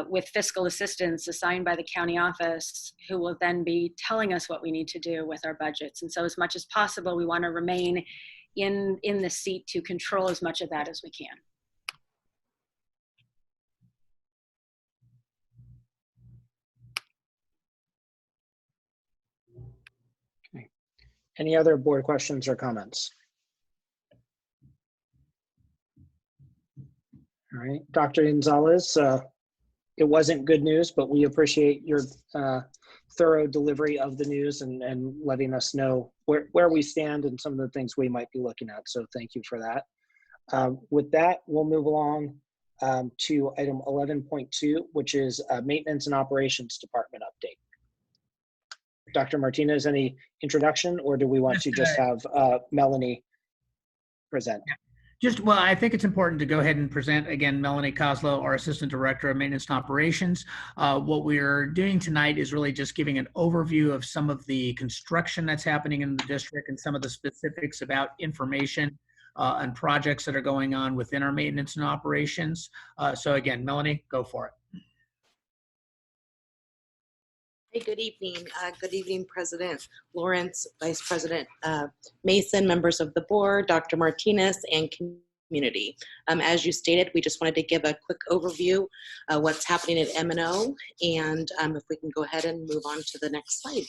with fiscal assistance assigned by the county office who will then be telling us what we need to do with our budgets. And so as much as possible, we want to remain in the seat to control as much of that as we can. Okay. Any other board questions or comments? All right, Dr. Gonzalez, it wasn't good news, but we appreciate your thorough delivery of the news and letting us know where we stand and some of the things we might be looking at. So thank you for that. With that, we'll move along to item 11.2, which is Maintenance and Operations Department update. Dr. Martinez, any introduction, or do we want to just have Melanie present? Well, I think it's important to go ahead and present again, Melanie Kozlow, our Assistant Director of Maintenance and Operations. What we're doing tonight is really just giving an overview of some of the construction that's happening in the district and some of the specifics about information and projects that are going on within our maintenance and operations. So again, Melanie, go for it. Hey, good evening. Good evening, President Lawrence, Vice President Mason, members of the board, Dr. Martinez, and community. As you stated, we just wanted to give a quick overview of what's happening at M&O, and if we can go ahead and move on to the next slide.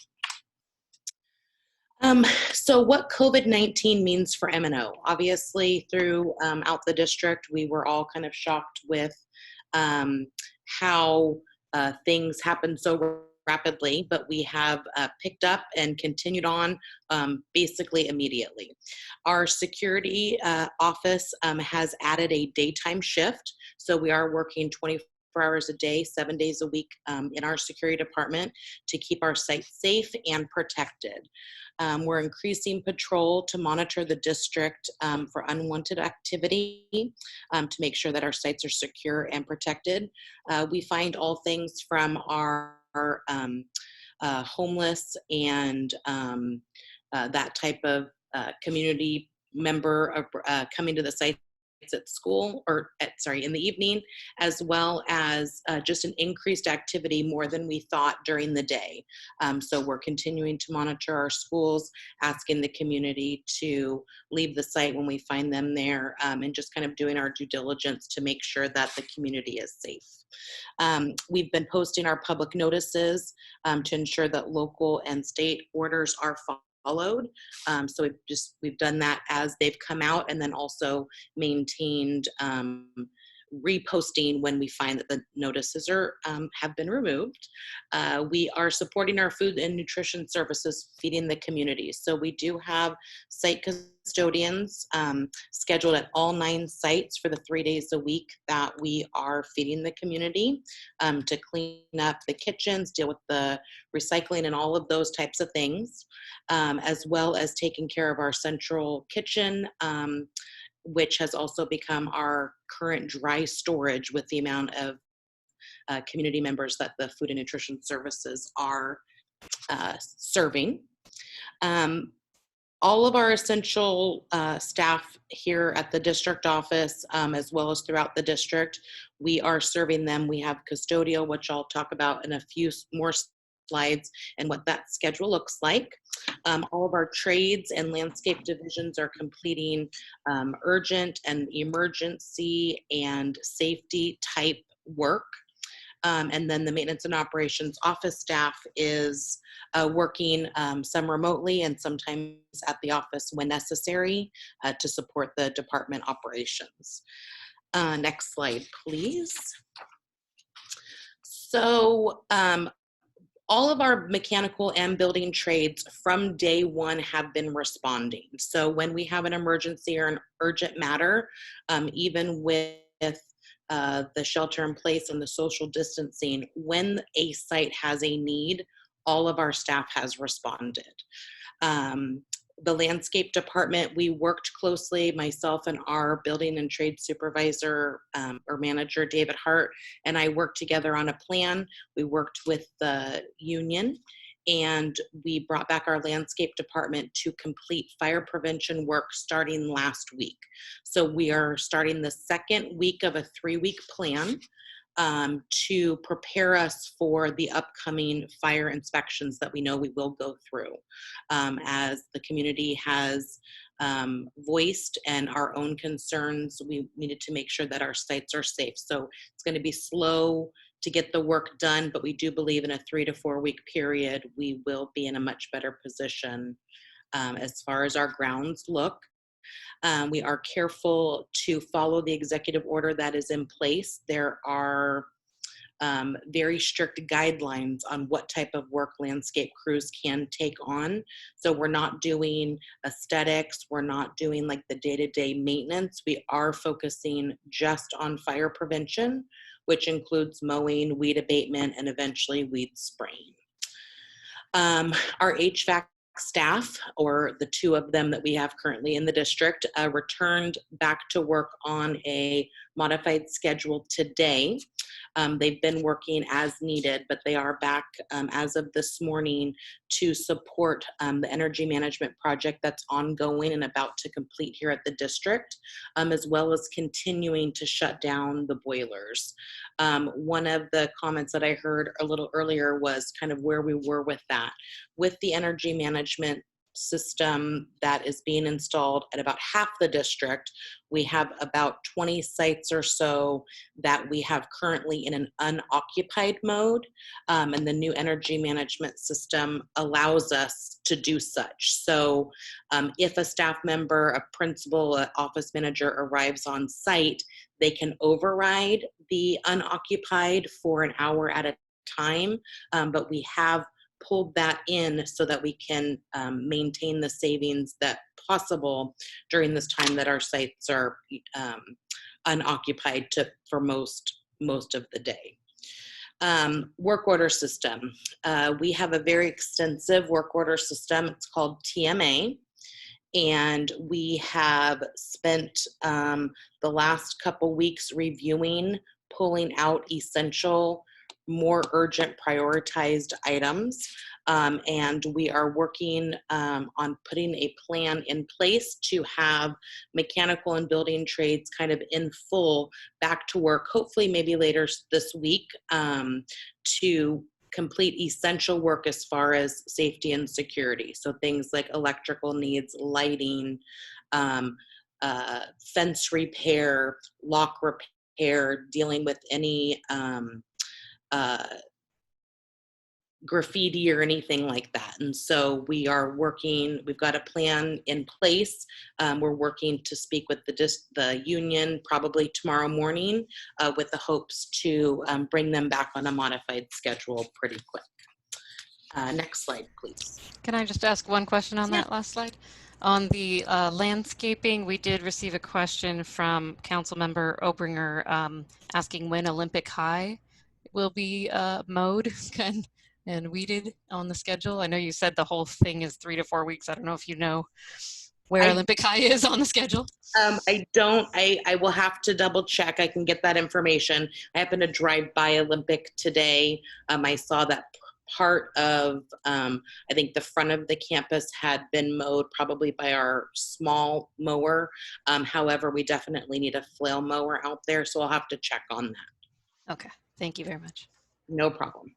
So what COVID-19 means for M&O. Obviously, throughout the district, we were all kind of shocked with how things happen so rapidly, but we have picked up and continued on basically immediately. Our security office has added a daytime shift, so we are working 24 hours a day, 7 days a week in our security department to keep our site safe and protected. We're increasing patrol to monitor the district for unwanted activity to make sure that our sites are secure and protected. We find all things from our homeless and that type of community member coming to the sites at school or in the evening, as well as just an increased activity more than we thought during the day. So we're continuing to monitor our schools, asking the community to leave the site when we find them there, and just kind of doing our due diligence to make sure that the community is safe. We've been posting our public notices to ensure that local and state orders are followed. So we've done that as they've come out, and then also maintained reposting when we find that the notices are have been removed. We are supporting our food and nutrition services, feeding the community. So we do have site custodians scheduled at all 9 sites for the 3 days a week that we are feeding the community to clean up the kitchens, deal with the recycling and all of those types of things, as well as taking care of our central kitchen, which has also become our current dry storage with the amount of community members that the food and nutrition services are serving. All of our essential staff here at the district office, as well as throughout the district, we are serving them. We have custodial, which I'll talk about in a few more slides and what that schedule looks like. All of our trades and landscape divisions are completing urgent and emergency and safety type work. And then the maintenance and operations office staff is working some remotely and sometimes at the office when necessary to support the department operations. Next slide, please. So all of our mechanical and building trades from day one have been responding. So when we have an emergency or an urgent matter, even with the shelter in place and the social distancing, when a site has a need, all of our staff has responded. The landscape department, we worked closely, myself and our building and trade supervisor or manager, David Hart, and I worked together on a plan. We worked with the union and we brought back our landscape department to complete fire prevention work starting last week. So we are starting the 2nd week of a 3-week plan to prepare us for the upcoming fire inspections that we know we will go through. As the community has voiced and our own concerns, we needed to make sure that our sites are safe. So it's going to be slow to get the work done, but we do believe in a 3 to 4 week period, we will be in a much better position as far as our grounds look. We are careful to follow the executive order that is in place. There are very strict guidelines on what type of work landscape crews can take on. So we're not doing aesthetics, we're not doing like the day-to-day maintenance. We are focusing just on fire prevention, which includes mowing, weed abatement, and eventually weed spraying. Our HVAC staff, or the 2 of them that we have currently in the district, returned back to work on a modified schedule today. They've been working as needed, but they are back as of this morning to support the energy management project that's ongoing and about to complete here at the district, as well as continuing to shut down the boilers. One of the comments that I heard a little earlier was kind of where we were with that. With the energy management system that is being installed at about half the district, we have about 20 sites or so that we have currently in an unoccupied mode, and the new energy management system allows us to do such. So if a staff member, a principal, an office manager arrives on site, they can override the unoccupied for an hour at a time, but we have pulled that in so that we can maintain the savings that possible during this time that our sites are unoccupied for most of the day. Work order system. We have a very extensive work order system. It's called TMA. And we have spent the last couple weeks reviewing, pulling out essential, more urgent prioritized items. And we are working on putting a plan in place to have mechanical and building trades kind of in full back to work, hopefully maybe later this week, to complete essential work as far as safety and security. So things like electrical needs, lighting, fence repair, lock repair, dealing with any graffiti or anything like that. And so we are working, we've got a plan in place. We're working to speak with the union probably tomorrow morning with the hopes to bring them back on a modified schedule pretty quick. Next slide, please. Can I just ask one question on that last slide? On the landscaping, we did receive a question from Councilmember Obringer asking when Olympic High will be mowed and weeded on the schedule. I know you said the whole thing is 3 to 4 weeks. I don't know if you know where Olympic High is on the schedule. I don't. I will have to double check. I can get that information. I happened to drive by Olympic today. I saw that part of, I think the front of the campus had been mowed probably by our small mower. However, we definitely need a flail mower out there, so I'll have to check on that. Okay, thank you very much. No problem.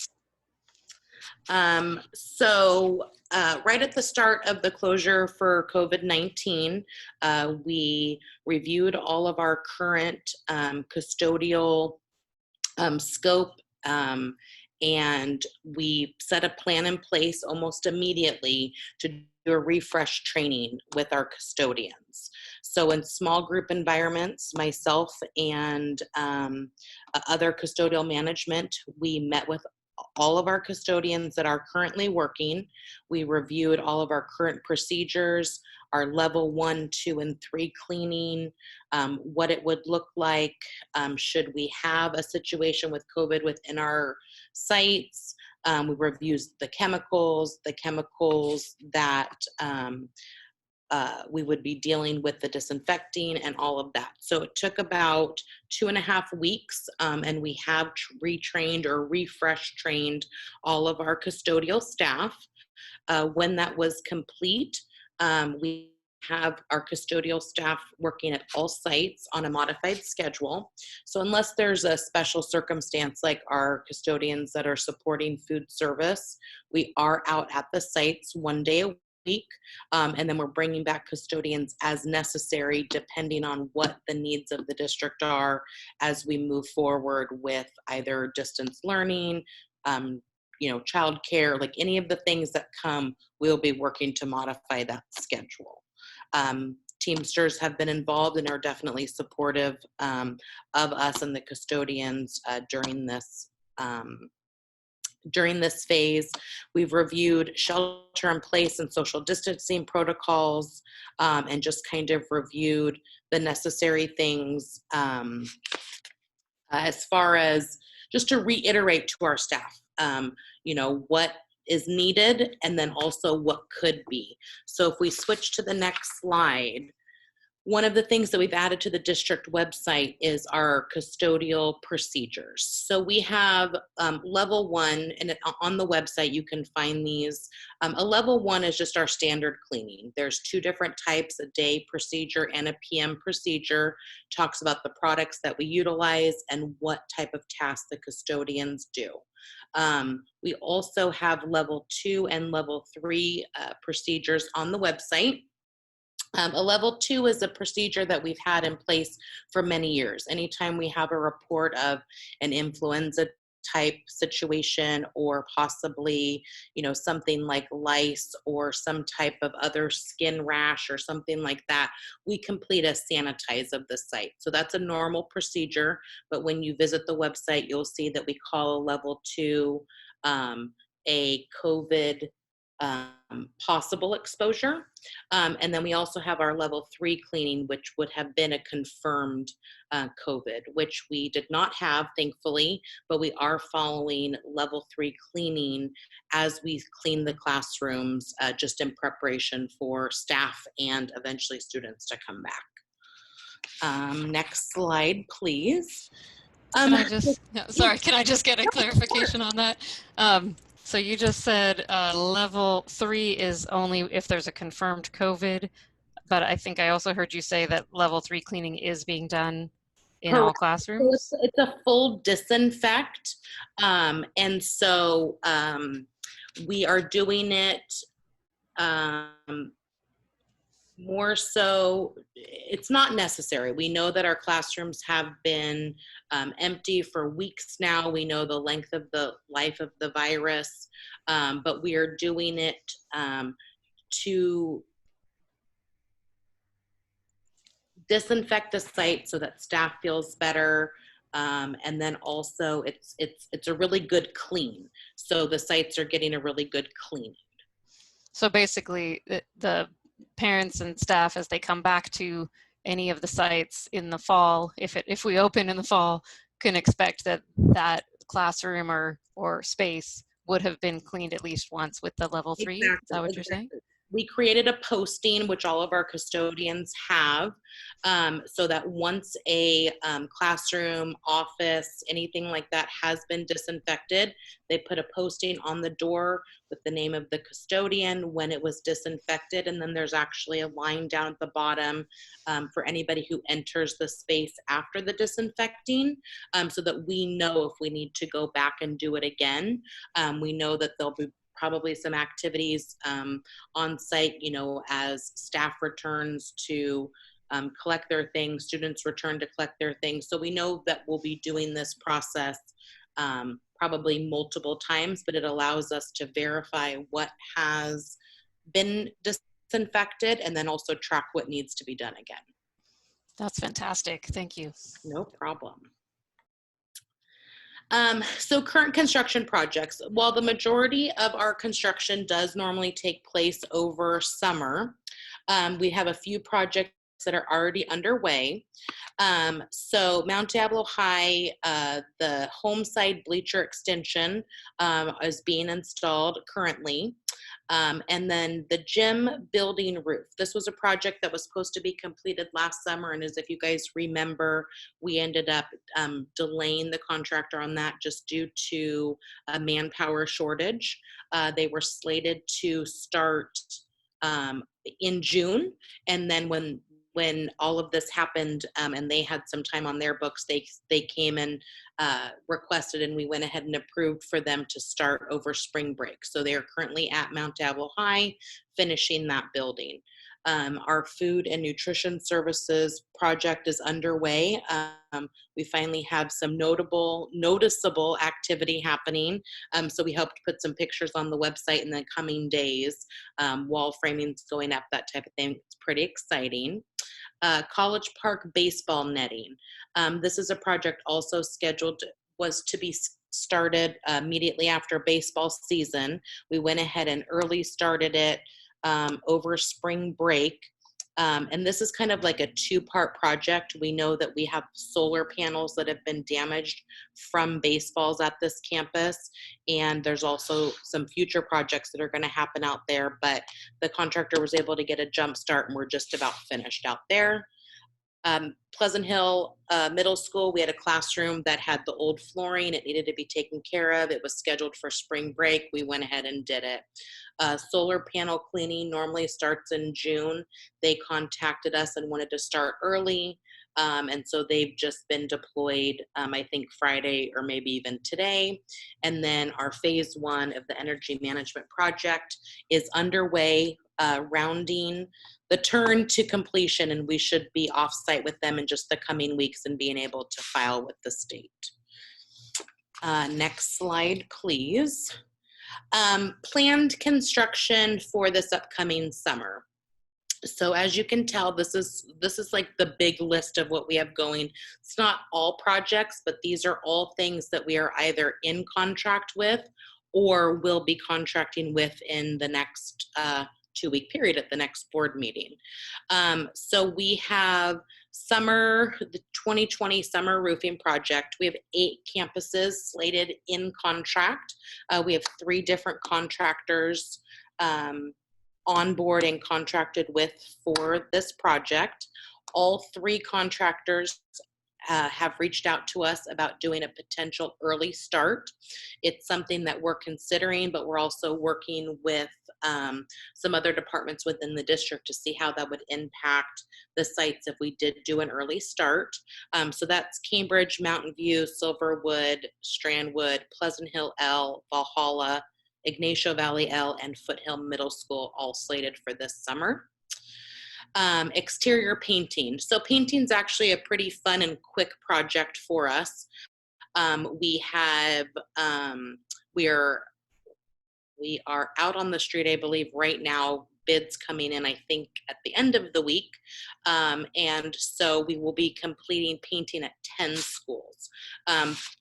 So right at the start of the closure for COVID-19, we reviewed all of our current custodial scope, and we set a plan in place almost immediately to do a refresh training with our custodians. So in small group environments, myself and other custodial management, we met with all of our custodians that are currently working. We reviewed all of our current procedures, our level 1, 2, and 3 cleaning, what it would look like should we have a situation with COVID within our sites. We reviewed the chemicals that we would be dealing with, the disinfecting and all of that. So it took about 2.5 weeks, and we have retrained or refresh trained all of our custodial staff. When that was complete, we have our custodial staff working at all sites on a modified schedule. So unless there's a special circumstance like our custodians that are supporting food service, we are out at the sites 1 day a week, and then we're bringing back custodians as necessary depending on what the needs of the district are as we move forward with either distance learning, childcare, like any of the things that come, we'll be working to modify that schedule. Teamsters have been involved and are definitely supportive of us and the custodians during this phase. We've reviewed shelter in place and social distancing protocols, and just kind of reviewed the necessary things as far as just to reiterate to our staff, what is needed and then also what could be. So if we switch to the next slide, one of the things that we've added to the district website is our custodial procedures. So we have level 1, and on the website you can find these. A level 1 is just our standard cleaning. There's 2 different types, a day procedure and a PM procedure. Talks about the products that we utilize and what type of tasks the custodians do. We also have level 2 and level 3 procedures on the website. A level 2 is a procedure that we've had in place for many years. Anytime we have a report of an influenza type situation or possibly, something like lice or some type of other skin rash or something like that, we complete a sanitize of the site. So that's a normal procedure, but when you visit the website, you'll see that we call a level 2 a COVID possible exposure. And then we also have our level 3 cleaning, which would have been a confirmed COVID, which we did not have, thankfully, but we are following level 3 cleaning as we clean the classrooms, just in preparation for staff and eventually students to come back. Next slide, please. Can I just get a clarification on that? So you just said level 3 is only if there's a confirmed COVID, but I think I also heard you say that level 3 cleaning is being done in all classrooms? So it's a full disinfect. And so we are doing it More so, it's not necessary. We know that our classrooms have been empty for weeks now. We know the length of the life of the virus, but we are doing it to disinfect the site so that staff feels better. And then also it's a really good clean. So the sites are getting a really good clean. So basically, the parents and staff, as they come back to any of the sites in the fall, if we open in the fall, can expect that classroom or space would have been cleaned at least once with the level 3. Exactly, Is that what you're saying? We created a posting, which all of our custodians have, so that once a classroom, office, anything like that has been disinfected, they put a posting on the door with the name of the custodian when it was disinfected, and then there's actually a line down at the bottom for anybody who enters the space after the disinfecting, so that we know if we need to go back and do it again. We know that there'll be probably some activities on site, you know, as staff returns to collect their things, students return to collect their things. So we know that we'll be doing this process probably multiple times, but it allows us to verify what has been disinfected and then also track what needs to be done again. That's fantastic. Thank you. No problem. So current construction projects. While the majority of our construction does normally take place over summer, we have a few projects that are already underway. So Mount Diablo High, the home side bleacher extension is being installed currently. And then the gym building roof. This was a project that was supposed to be completed last summer. And as if you guys remember, we ended up delaying the contractor on that just due to a manpower shortage. They were slated to start in June. And then when all of this happened and they had some time on their books, they came and requested, and we went ahead and approved for them to start over spring break. So they are currently at Mount Diablo High finishing that building. Our food and nutrition services project is underway. We finally have some noticeable activity happening. So we hope to put some pictures on the website in the coming days. Wall framing's going up, that type of thing. It's pretty exciting. College Park baseball netting. This is a project also was to be started immediately after baseball season. We went ahead and early started it over spring break. And this is kind of like a two-part project. We know that we have solar panels that have been damaged from baseballs at this campus. And there's also some future projects that are going to happen out there, but the contractor was able to get a jump start and we're just about finished out there. Pleasant Hill Middle School, we had a classroom that had the old flooring. It needed to be taken care of. It was scheduled for spring break. We went ahead and did it. Solar panel cleaning normally starts in June. They contacted us and wanted to start early. And so they've just been deployed, I think Friday or maybe even today. And then our phase 1 of the energy management project is underway, rounding the turn to completion, and we should be off site with them in just the coming weeks and being able to file with the state. Next slide, please. Planned construction for this upcoming summer. So as you can tell, this is like the big list of what we have going. It's not all projects, but these are all things that we are either in contract with or will be contracting with in the next 2-week period at the next board meeting. So we have the 2020 summer roofing project. We have 8 campuses slated in contract. We have 3 different contractors on board and contracted with for this project. All 3 contractors have reached out to us about doing a potential early start. It's something that we're considering, but we're also working with some other departments within the district to see how that would impact the sites if we did do an early start. So that's Cambridge, Mountain View, Silverwood, Strandwood, Pleasant Hill L, Valhalla, Ignacio Valley L, and Foothill Middle School, all slated for this summer. Exterior painting. So painting's actually a pretty fun and quick project for us. We are out on the street, I believe, right now. Bids coming in, I think, at the end of the week. And so we will be completing painting at 10 schools.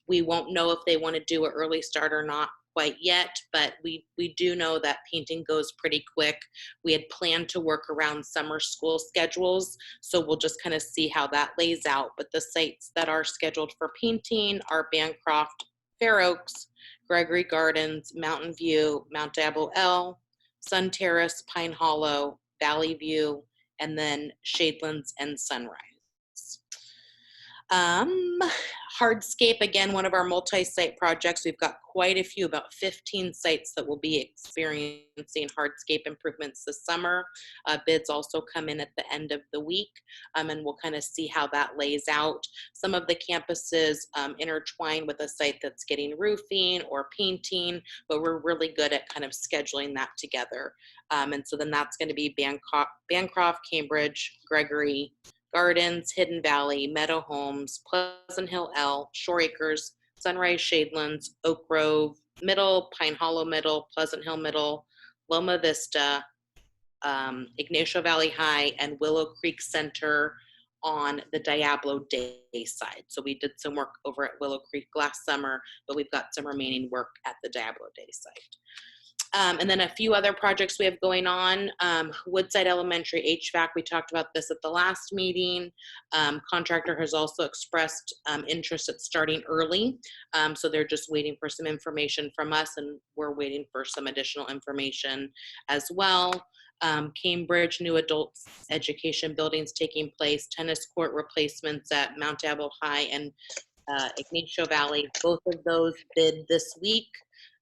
We won't know if they want to do an early start or not quite yet, but we do know that painting goes pretty quick. We had planned to work around summer school schedules, so we'll just kind of see how that lays out. But the sites that are scheduled for painting are Bancroft, Fair Oaks, Gregory Gardens, Mountain View, Mount Diablo L, Sun Terrace, Pine Hollow, Valley View, and then Shadelands and Sunrise. Hardscape, again, one of our multi-site projects. We've got quite a few, about 15 sites that will be experiencing hardscape improvements this summer. Bids also come in at the end of the week, and we'll kind of see how that lays out. Some of the campuses intertwine with a site that's getting roofing or painting, but we're really good at kind of scheduling that together. And so then that's going to be Bancroft, Cambridge, Gregory Gardens, Hidden Valley, Meadow Homes, Pleasant Hill L, Shore Acres, Sunrise Shadelands, Oak Grove Middle, Pine Hollow Middle, Pleasant Hill Middle, Loma Vista, Ignacio Valley High, and Willow Creek Center on the Diablo Day side. So we did some work over at Willow Creek last summer, but we've got some remaining work at the Diablo Day site. And then a few other projects we have going on. Woodside Elementary HVAC, we talked about this at the last meeting. Contractor has also expressed interest at starting early. So they're just waiting for some information from us, and we're waiting for some additional information as well. Cambridge, new adult education buildings taking place, tennis court replacements at Mount Diablo High and Ignacio Valley. Both of those bid this week.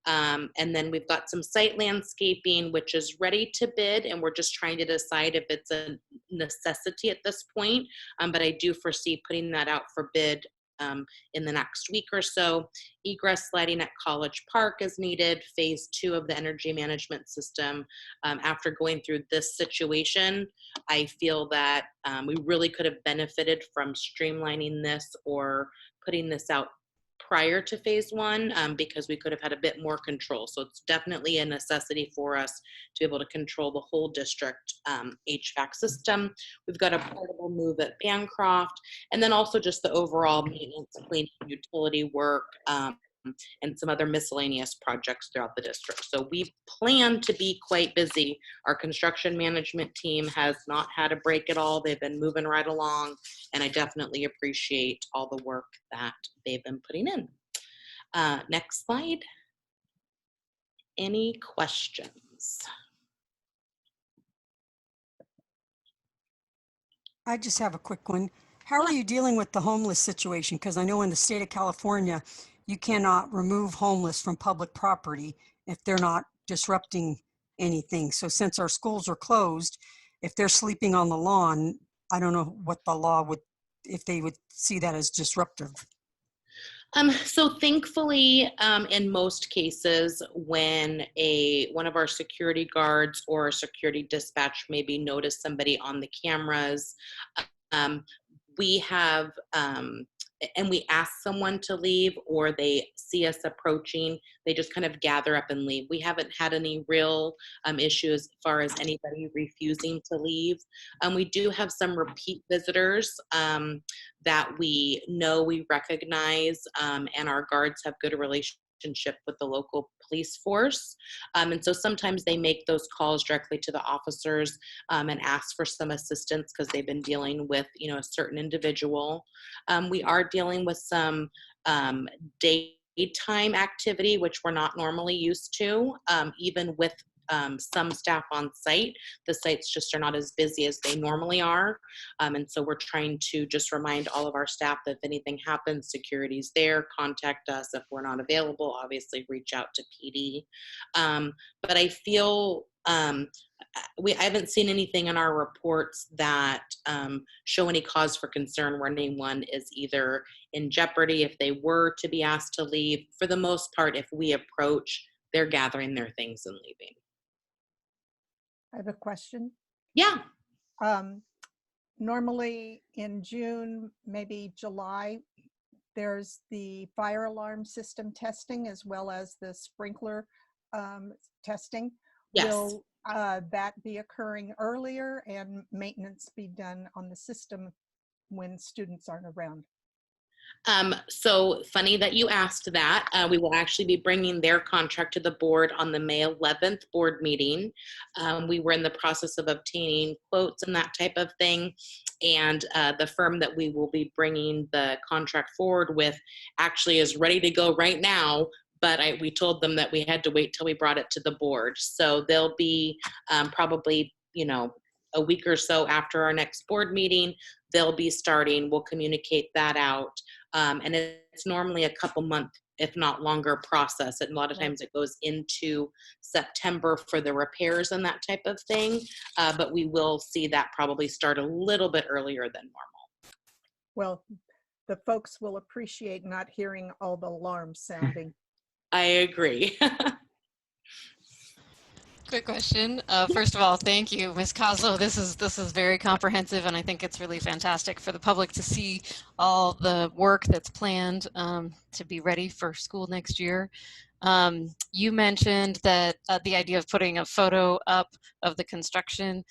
And then we've got some site landscaping, which is ready to bid, and we're just trying to decide if it's a necessity at this point. But I do foresee putting that out for bid in the next week or so. Egress lighting at College Park is needed, phase 2 of the energy management system. After going through this situation, I feel that we really could have benefited from streamlining this or putting this out prior to phase 1 because we could have had a bit more control. So it's definitely a necessity for us to be able to control the whole district HVAC system. We've got a portable move at Bancroft, and then also just the overall maintenance, cleaning, utility work, and some other miscellaneous projects throughout the district. So we plan to be quite busy. Our construction management team has not had a break at all. They've been moving right along, and I definitely appreciate all the work that they've been putting in. Next slide. Any questions? I just have a quick one. How are you dealing with the homeless situation? Because I know in the state of California, you cannot remove homeless from public property if they're not disrupting anything. So since our schools are closed, if they're sleeping on the lawn, I don't know what the law would, if they would see that as disruptive. So thankfully, in most cases, when one of our security guards or security dispatch maybe notice somebody on the cameras, we have, and we ask someone to leave or they see us approaching, they just kind of gather up and leave. We haven't had any real issues as far as anybody refusing to leave. We do have some repeat visitors that we know, we recognize, and our guards have good relationship with the local police force. And so sometimes they make those calls directly to the officers and ask for some assistance because they've been dealing with, you know, a certain individual. We are dealing with some daytime activity, which we're not normally used to, even with some staff on site. The sites just are not as busy as they normally are. And so we're trying to just remind all of our staff that if anything happens, security's there, contact us. If we're not available, obviously reach out to PD. But I feel I haven't seen anything in our reports that show any cause for concern where anyone is either in jeopardy if they were to be asked to leave. For the most part, if we approach, they're gathering their things and leaving. I have a question. Yeah. Normally in June, maybe July, there's the fire alarm system testing as well as the sprinkler testing. Yes. Will that be occurring earlier and maintenance be done on the system when students aren't around? So funny that you asked that. We will actually be bringing their contract to the board on the May 11th board meeting. We were in the process of obtaining quotes and that type of thing. And the firm that we will be bringing the contract forward with actually is ready to go right now. But we told them that we had to wait till we brought it to the board. So they'll be probably, a week or so after our next board meeting, they'll be starting. We'll communicate that out. And it's normally a couple month, if not longer, process. And a lot of times it goes into September for the repairs and that type of thing. But we will see that probably start a little bit earlier than normal. Well, the folks will appreciate not hearing all the alarms sounding. I agree. Quick question. First of all, thank you, Ms. Kozlow. This is very comprehensive, and I think it's really fantastic for the public to see all the work that's planned to be ready for school next year. You mentioned that the idea of putting a photo up of the construction.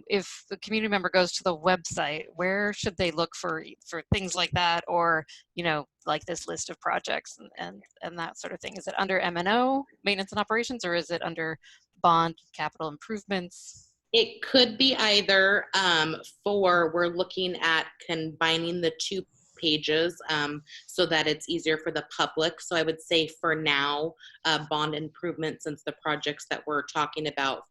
If the community member goes to the website, where should they look for things like that, or like this list of projects and that sort of thing? Is it under M&O, maintenance and operations, or is it under bond capital improvements? It could be either. We're looking at combining the two pages so that it's easier for the public. So I would say for now, bond improvement, since the projects that we're talking about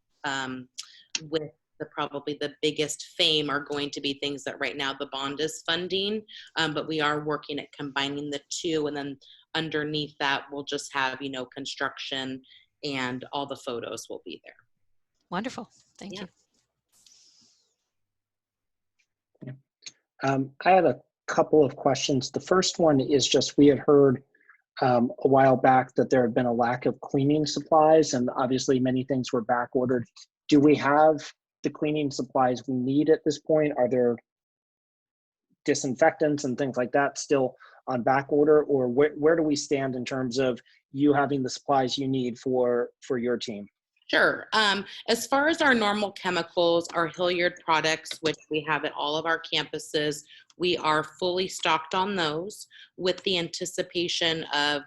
with probably the biggest fame are going to be things that right now the bond is funding, but we are working at combining the two, and then underneath that we'll just have construction, and all the photos will be there. Wonderful. Thank you. I had a couple of questions. The first one is just, we had heard a while back that there had been a lack of cleaning supplies, and obviously many things were back ordered. Do we have the cleaning supplies we need at this point? Are there disinfectants and things like that still on back order, or where do we stand in terms of you having the supplies you need for your team? Sure. As far as our normal chemicals, our Hilliard products, which we have at all of our campuses, we are fully stocked on those, with the anticipation of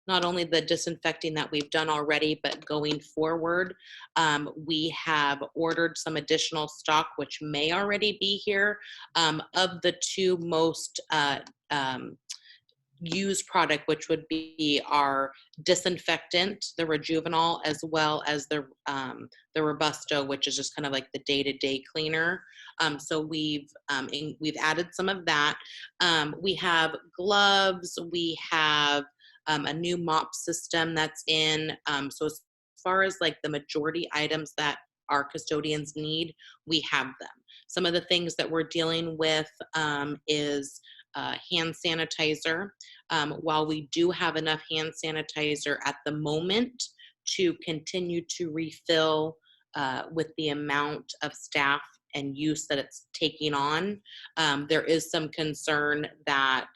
not only the disinfecting that we've done already, but going forward, we have ordered some additional stock, which may already be here, of the two most used product, which would be our disinfectant, the Rejuvenol, as well as the Robusto, which is just kind of like the day-to-day cleaner. So we've added some of that. We have gloves. We have a new mop system that's in. So as far as like the majority items that our custodians need, we have them. Some of the things that we're dealing with is hand sanitizer. While we do have enough hand sanitizer at the moment to continue to refill with the amount of staff and use that it's taking on, there is some concern that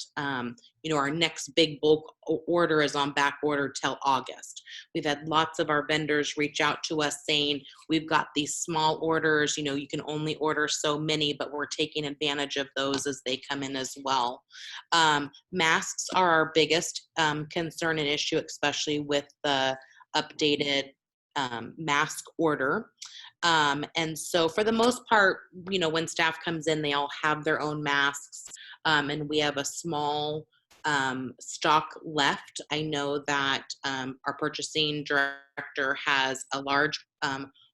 our next big bulk order is on back order till August. We've had lots of our vendors reach out to us saying, we've got these small orders, you can only order so many, but we're taking advantage of those as they come in as well. Masks are our biggest concern and issue, especially with the updated mask order. And so for the most part, when staff comes in, they all have their own masks, and we have a small stock left. I know that our purchasing director has a large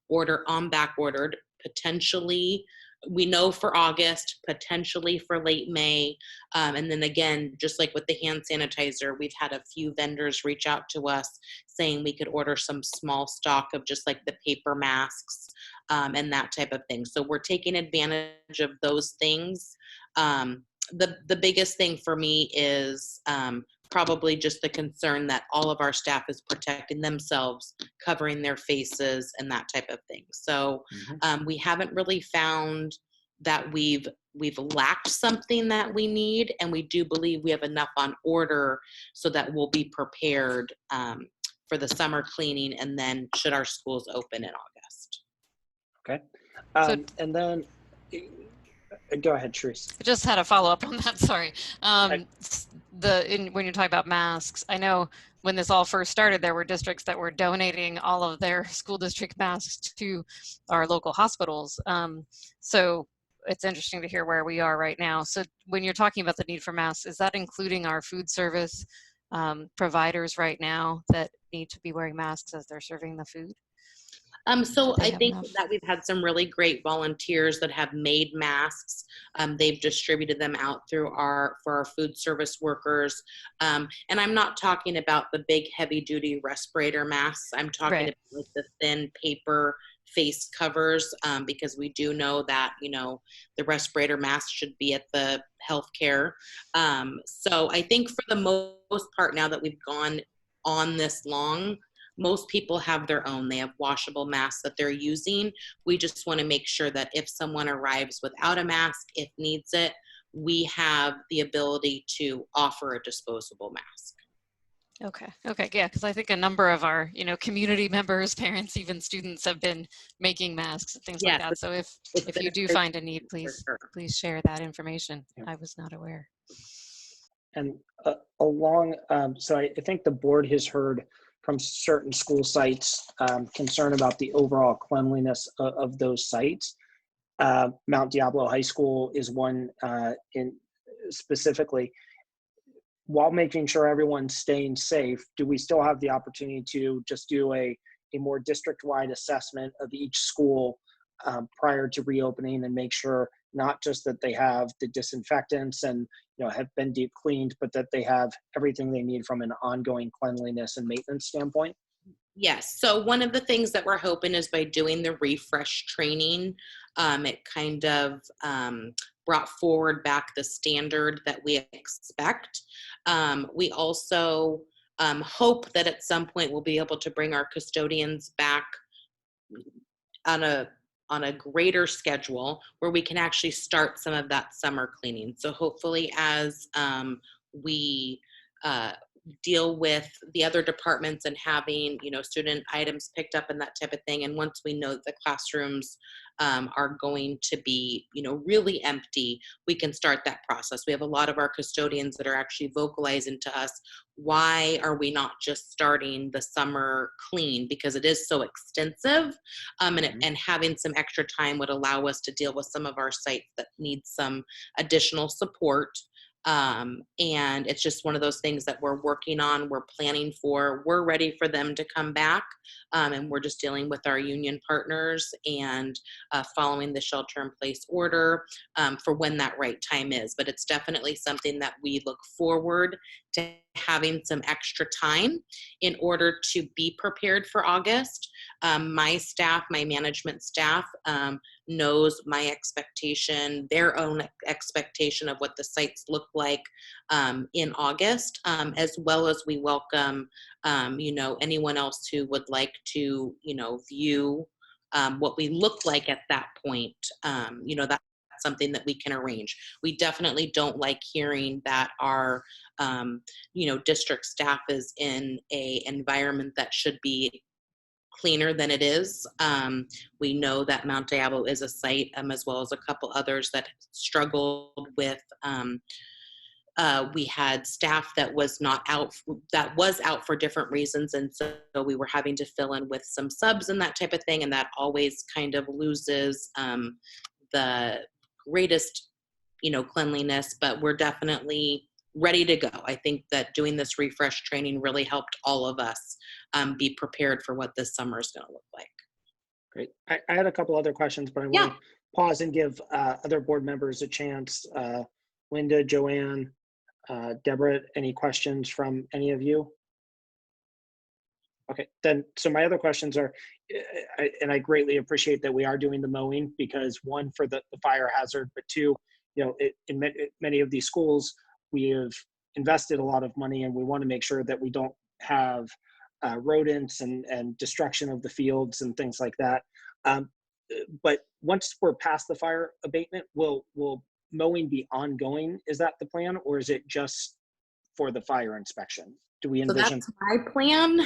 order on back ordered, potentially, we know for August, potentially for late May. And then again, just like with the hand sanitizer, we've had a few vendors reach out to us saying we could order some small stock of just like the paper masks and that type of thing. So we're taking advantage of those things. The biggest thing for me is probably just the concern that all of our staff is protecting themselves, covering their faces, and that type of thing. So we haven't really found that we've lacked something that we need, and we do believe we have enough on order so that we'll be prepared for the summer cleaning, and then should our schools open in August. Okay. So- And then, go ahead, Therese. I just had a follow-up on that, sorry. When you're talking about masks, I know when this all first started, there were districts that were donating all of their school district masks to our local hospitals. So it's interesting to hear where we are right now. So when you're talking about the need for masks, is that including our food service providers right now that need to be wearing masks as they're serving the food? So They I have think enough. that we've had some really great volunteers that have made masks. They've distributed them out for our food service workers. And I'm not talking about the big heavy duty respirator masks. I'm talking about like the thin paper face covers, because we do know that, the respirator mask should be at the healthcare. So I think for the most part, now that we've gone on this long, most people have their own. They have washable masks that they're using. We just want to make sure that if someone arrives without a mask, if needs it, we have the ability to offer a disposable mask. Okay, yeah, because I think a number of our, community members, parents, even students have been making masks and things like that. So if you do find a need, please share that information. I was not aware. And so I think the board has heard from certain school sites concern about the overall cleanliness of those sites. Mount Diablo High School is one in specifically. While making sure everyone's staying safe, do we still have the opportunity to just do a more district-wide assessment of each school prior to reopening and make sure not just that they have the disinfectants and have been deep cleaned, but that they have everything they need from an ongoing cleanliness and maintenance standpoint? Yes. So one of the things that we're hoping is by doing the refresh training, it kind of brought forward back the standard that we expect. We also hope that at some point we'll be able to bring our custodians back on a greater schedule where we can actually start some of that summer cleaning. So hopefully as we deal with the other departments and having, student items picked up and that type of thing. And once we know that the classrooms are going to be, really empty, we can start that process. We have a lot of our custodians that are actually vocalizing to us, why are we not just starting the summer clean? Because it is so extensive, and having some extra time would allow us to deal with some of our sites that need some additional support. And it's just one of those things that we're working on, we're planning for, we're ready for them to come back. And we're just dealing with our union partners and following the shelter in place order for when that right time is. But it's definitely something that we look forward to having some extra time in order to be prepared for August. My staff, my management staff knows my expectation, their own expectation of what the sites look like in August, as well as we welcome, anyone else who would like to, view what we look like at that point. That's something that we can arrange. We definitely don't like hearing that our, district staff is in a environment that should be cleaner than it is. We know that Mount Diablo is a site, as well as a couple others that struggled with. We had staff that was out for different reasons, and so we were having to fill in with some subs and that type of thing, and that always kind of loses the greatest, cleanliness. But we're definitely ready to go. I think that doing this refresh training really helped all of us be prepared for what this summer is going to look like. Great. I had a couple other questions, but I want to pause and give other board members a chance. Linda, Joanne, Deborah, any questions from any of you? Okay, then, so my other questions are, and I greatly appreciate that we are doing the mowing, because one, for the fire hazard, but two, in many of these schools, we have invested a lot of money, and we want to make sure that we don't have rodents and destruction of the fields and things like that. But once we're past the fire abatement, will mowing be ongoing? Is that the plan, or is it just for the fire inspection? Do we So envision? that's my plan.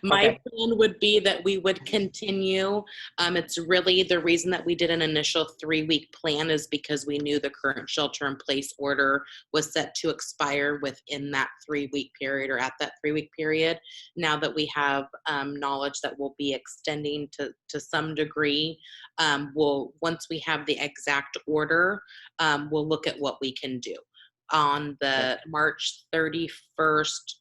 My Okay. plan would be that we would continue. It's really the reason that we did an initial 3-week plan is because we knew the current shelter-in-place order was set to expire within that 3-week period or at that 3-week period. Now that we have knowledge that we'll be extending to some degree, once we have the exact order, we'll look at what we can do. On the March 31st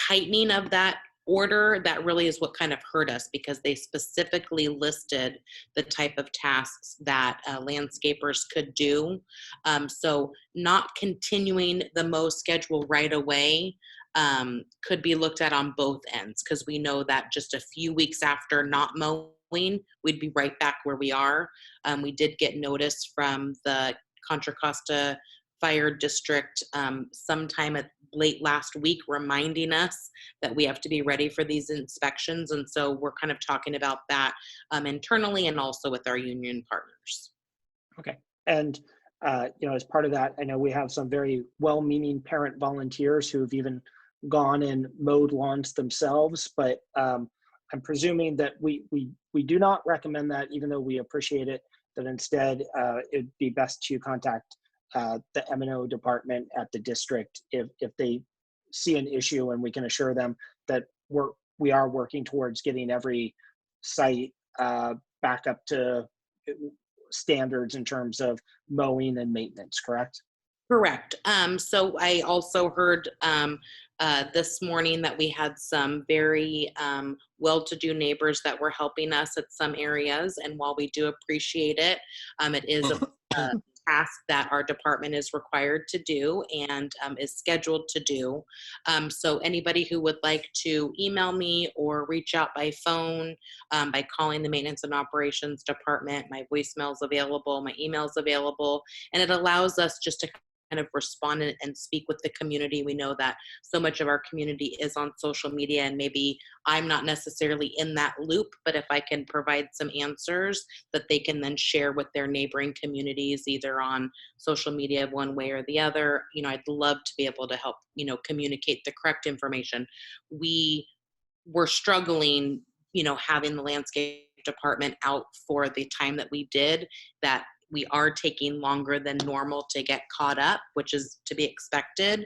tightening of that order, that really is what kind of hurt us, because they specifically listed the type of tasks that landscapers could do. So not continuing the mow schedule right away could be looked at on both ends, because we know that just a few weeks after not mowing, we'd be right back where we are. We did get notice from the Contra Costa Fire District sometime late last week, reminding us that we have to be ready for these inspections. And so we're kind of talking about that internally and also with our union partners. Okay. And, as part of that, I know we have some very well-meaning parent volunteers who have even gone and mowed lawns themselves, but I'm presuming that we do not recommend that, even though we appreciate it, that instead it'd be best to contact the M&O department at the district if they see an issue, and we can assure them that we are working towards getting every site back up to standards in terms of mowing and maintenance, correct? Correct. So I also heard this morning that we had some very well-to-do neighbors that were helping us at some areas. And while we do appreciate it, it is a task that our department is required to do and is scheduled to do. So anybody who would like to email me or reach out by phone, by calling the maintenance and operations department, my voicemail is available, my email is available, and it allows us just to kind of respond and speak with the community. We know that so much of our community is on social media, and maybe I'm not necessarily in that loop, but if I can provide some answers that they can then share with their neighboring communities, either on social media one way or the other, I'd love to be able to help, communicate the correct information. We were struggling, having the landscape department out for the time that we did, that we are taking longer than normal to get caught up, which is to be expected,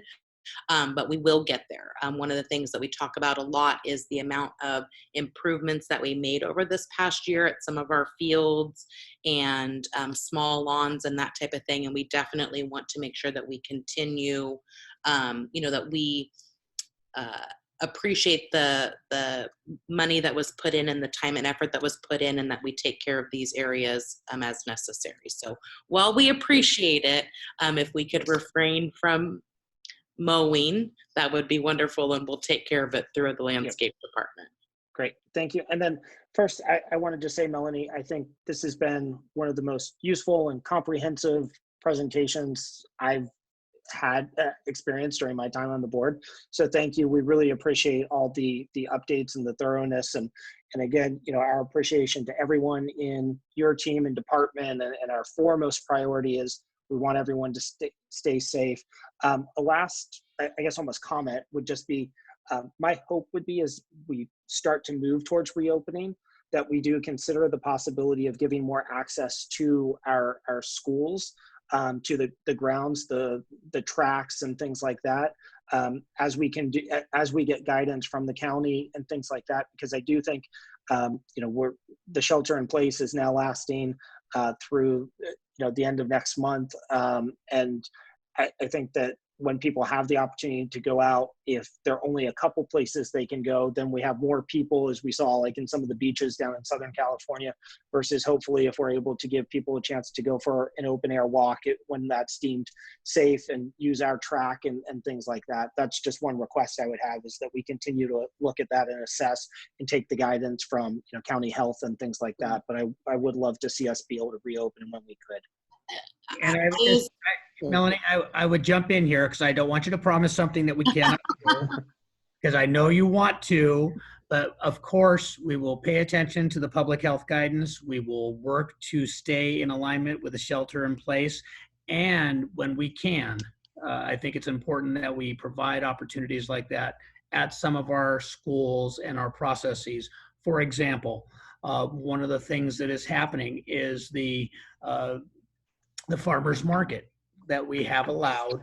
but we will get there. One of the things that we talk about a lot is the amount of improvements that we made over this past year at some of our fields and small lawns and that type of thing. And we definitely want to make sure that we continue, that we appreciate the money that was put in and the time and effort that was put in, and that we take care of these areas as necessary. So while we appreciate it, if we could refrain from mowing, that would be wonderful, and we'll take care of it through the landscape department. Great, thank you. And then first, I wanted to say, Melanie, I think this has been one of the most useful and comprehensive presentations I've had experience during my time on the board. So thank you. We really appreciate all the updates and the thoroughness. And again, our appreciation to everyone in your team and department. And our foremost priority is we want everyone to stay safe. A last, I guess, almost comment would just be, my hope would be as we start to move towards reopening, that we do consider the possibility of giving more access to our schools, to the grounds, the tracks and things like that, as we get guidance from the county and things like that, because I do think, the shelter in place is now lasting through, the end of next month. And I think that when people have the opportunity to go out, if there are only a couple places they can go, then we have more people, as we saw like in some of the beaches down in Southern California, versus hopefully if we're able to give people a chance to go for an open air walk when that's deemed safe and use our track and things like that. That's just one request I would have, is that we continue to look at that and assess and take the guidance from county health and things like that. But I would love to see us be able to reopen when we could. And I would just, Melanie, I would jump in here because I don't want you to promise something that we cannot do, because I know you want to, but of course, we will pay attention to the public health guidance. We will work to stay in alignment with the shelter in place. And when we can, I think it's important that we provide opportunities like that at some of our schools and our processes. For example, one of the things that is happening is the farmers market that we have allowed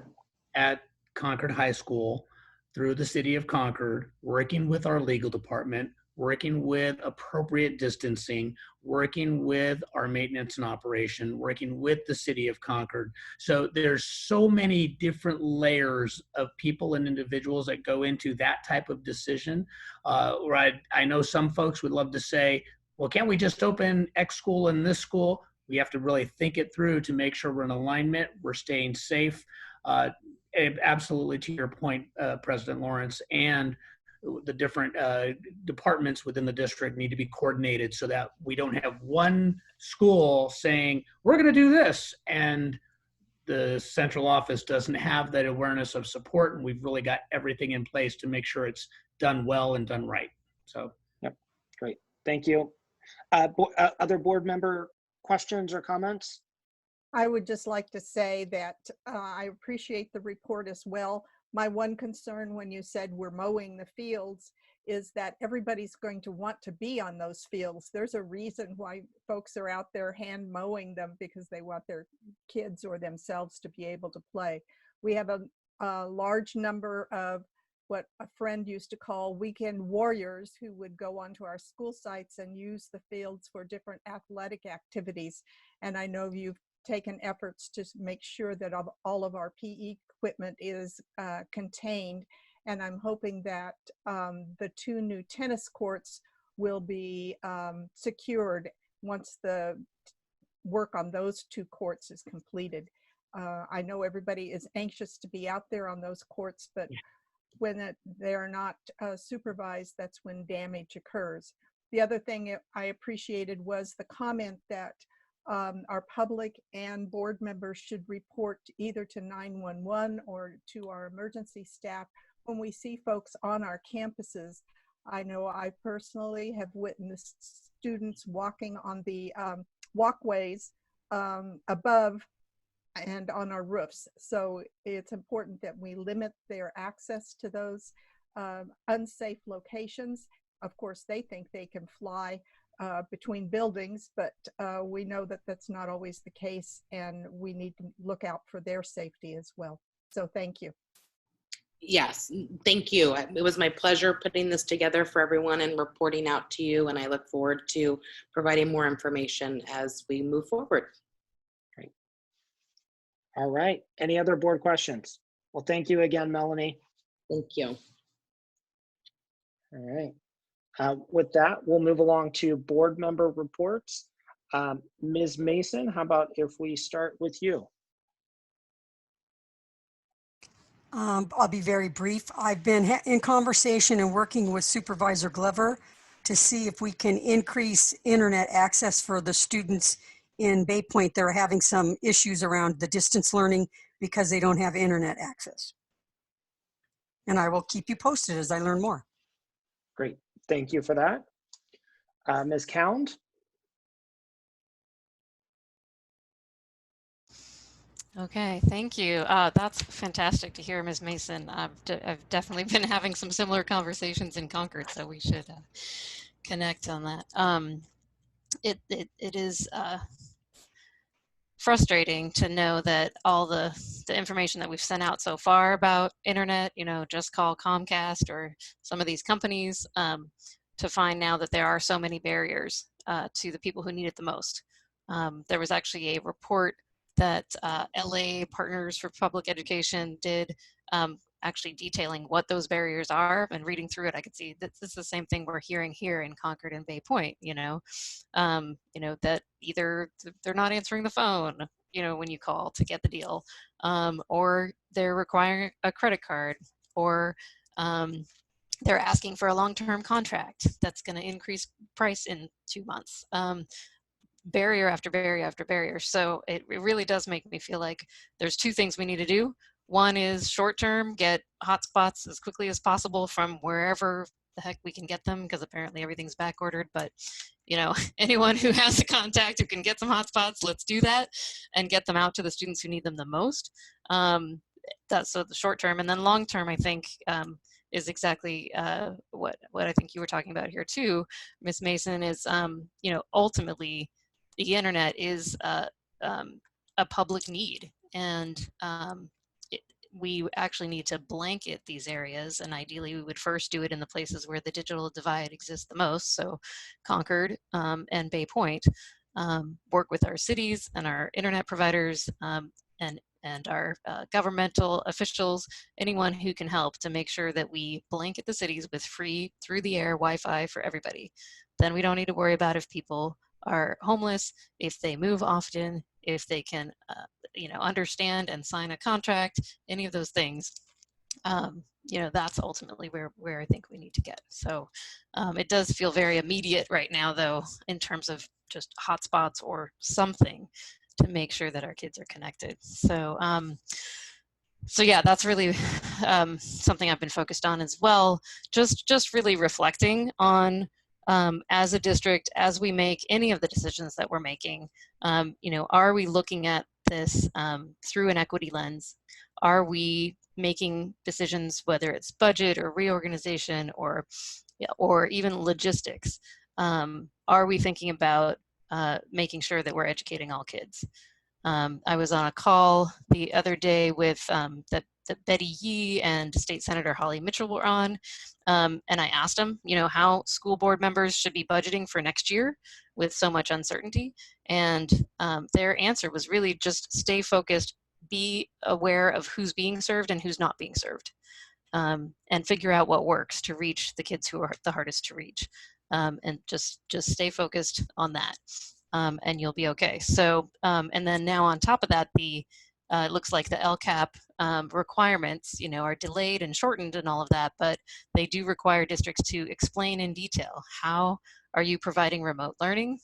at Concord High School through the city of Concord, working with our legal department, working with appropriate distancing, working with our maintenance and operation, working with the city of Concord. So there's so many different layers of people and individuals that go into that type of decision. Where I know some folks would love to say, well, can't we just open X school and this school? We have to really think it through to make sure we're in alignment, we're staying safe. Absolutely to your point, President Lawrence, and the different departments within the district need to be coordinated so that we don't have one school saying, we're going to do this, and the central office doesn't have that awareness of support, and we've really got everything in place to make sure it's done well and done right. So, yep, great. Thank you. Other board member questions or comments? I would just like to say that I appreciate the report as well. My one concern when you said we're mowing the fields is that everybody's going to want to be on those fields. There's a reason why folks are out there hand mowing them, because they want their kids or themselves to be able to play. We have a large number of what a friend used to call weekend warriors who would go onto our school sites and use the fields for different athletic activities. And I know you've taken efforts to make sure that all of our PE equipment is contained. And I'm hoping that the 2 new tennis courts will be secured once the work on those 2 courts is completed. I know everybody is anxious to be out there on those courts, but when they are not supervised, that's when damage occurs. The other thing I appreciated was the comment that our public and board members should report either to 911 or to our emergency staff when we see folks on our campuses. I know I personally have witnessed students walking on the walkways above and on our roofs. So it's important that we limit their access to those unsafe locations. Of course, they think they can fly between buildings, but we know that that's not always the case, and we need to look out for their safety as well. So thank you. Yes, thank you. It was my pleasure putting this together for everyone and reporting out to you, and I look forward to providing more information as we move forward. Great. All right. Any other board questions? Well, thank you again, Melanie. Thank you. All right. With that, we'll move along to board member reports. Ms. Mason, how about if we start with you? I'll be very brief. I've been in conversation and working with Supervisor Glover to see if we can increase internet access for the students in Bay Point. They're having some issues around the distance learning because they don't have internet access. And I will keep you posted as I learn more. Great. Thank you for that. Ms. Cound? Okay, thank you. That's fantastic to hear, Ms. Mason. I've definitely been having some similar conversations in Concord, so we should connect on that. It is frustrating to know that all the information that we've sent out so far about internet, just call Comcast or some of these companies, to find now that there are so many barriers to the people who need it the most. There was actually a report that LA Partners for Public Education did, actually detailing what those barriers are, and reading through it, I could see that this is the same thing we're hearing here in Concord and Bay Point, that either they're not answering the phone, when you call to get the deal, or they're requiring a credit card, or they're asking for a long-term contract that's going to increase price in 2 months. barrier after barrier after barrier. So it really does make me feel like there's two things we need to do. One is short term, get hotspots as quickly as possible from wherever the heck we can get them, because apparently everything's back ordered. But you know, anyone who has a contact who can get some hotspots, let's do that and get them out to the students who need them the most. That's so the short term. And then long term, I think, is exactly what I think you were talking about here too, Ms. Mason, is you know, ultimately the internet is a public need, and we actually need to blanket these areas, and ideally we would first do it in the places where the digital divide exists the most, so Concord and Bay Point. Work with our cities and our internet providers and our governmental officials, anyone who can help to make sure that we blanket the cities with free through-the-air Wi-Fi for everybody. Then we don't need to worry about if people are homeless, if they move often, if they can you know, understand and sign a contract, any of those things. You know, that's ultimately where I think we need to get. So it does feel very immediate right now, though, in terms of just hotspots or something to make sure that our kids are connected. So so yeah, that's really something I've been focused on as well. Just really reflecting on, as a district, as we make any of the decisions that we're making, you know, are we looking at this through an equity lens? Are we making decisions, whether it's budget or reorganization or even logistics? Are we thinking about making sure that we're educating all kids? I was on a call the other day with that Betty Yee and State Senator Holly Mitchell were on, and I asked them, you know, how school board members should be budgeting for next year with so much uncertainty, and their answer was really just stay focused, be aware of who's being served and who's not being served, and figure out what works to reach the kids who are the hardest to reach, and just stay focused on that. And you'll be okay. So, and then now on top of that, it looks like the LCAP requirements, you know, are delayed and shortened and all of that, but they do require districts to explain in detail, how are you providing remote learning?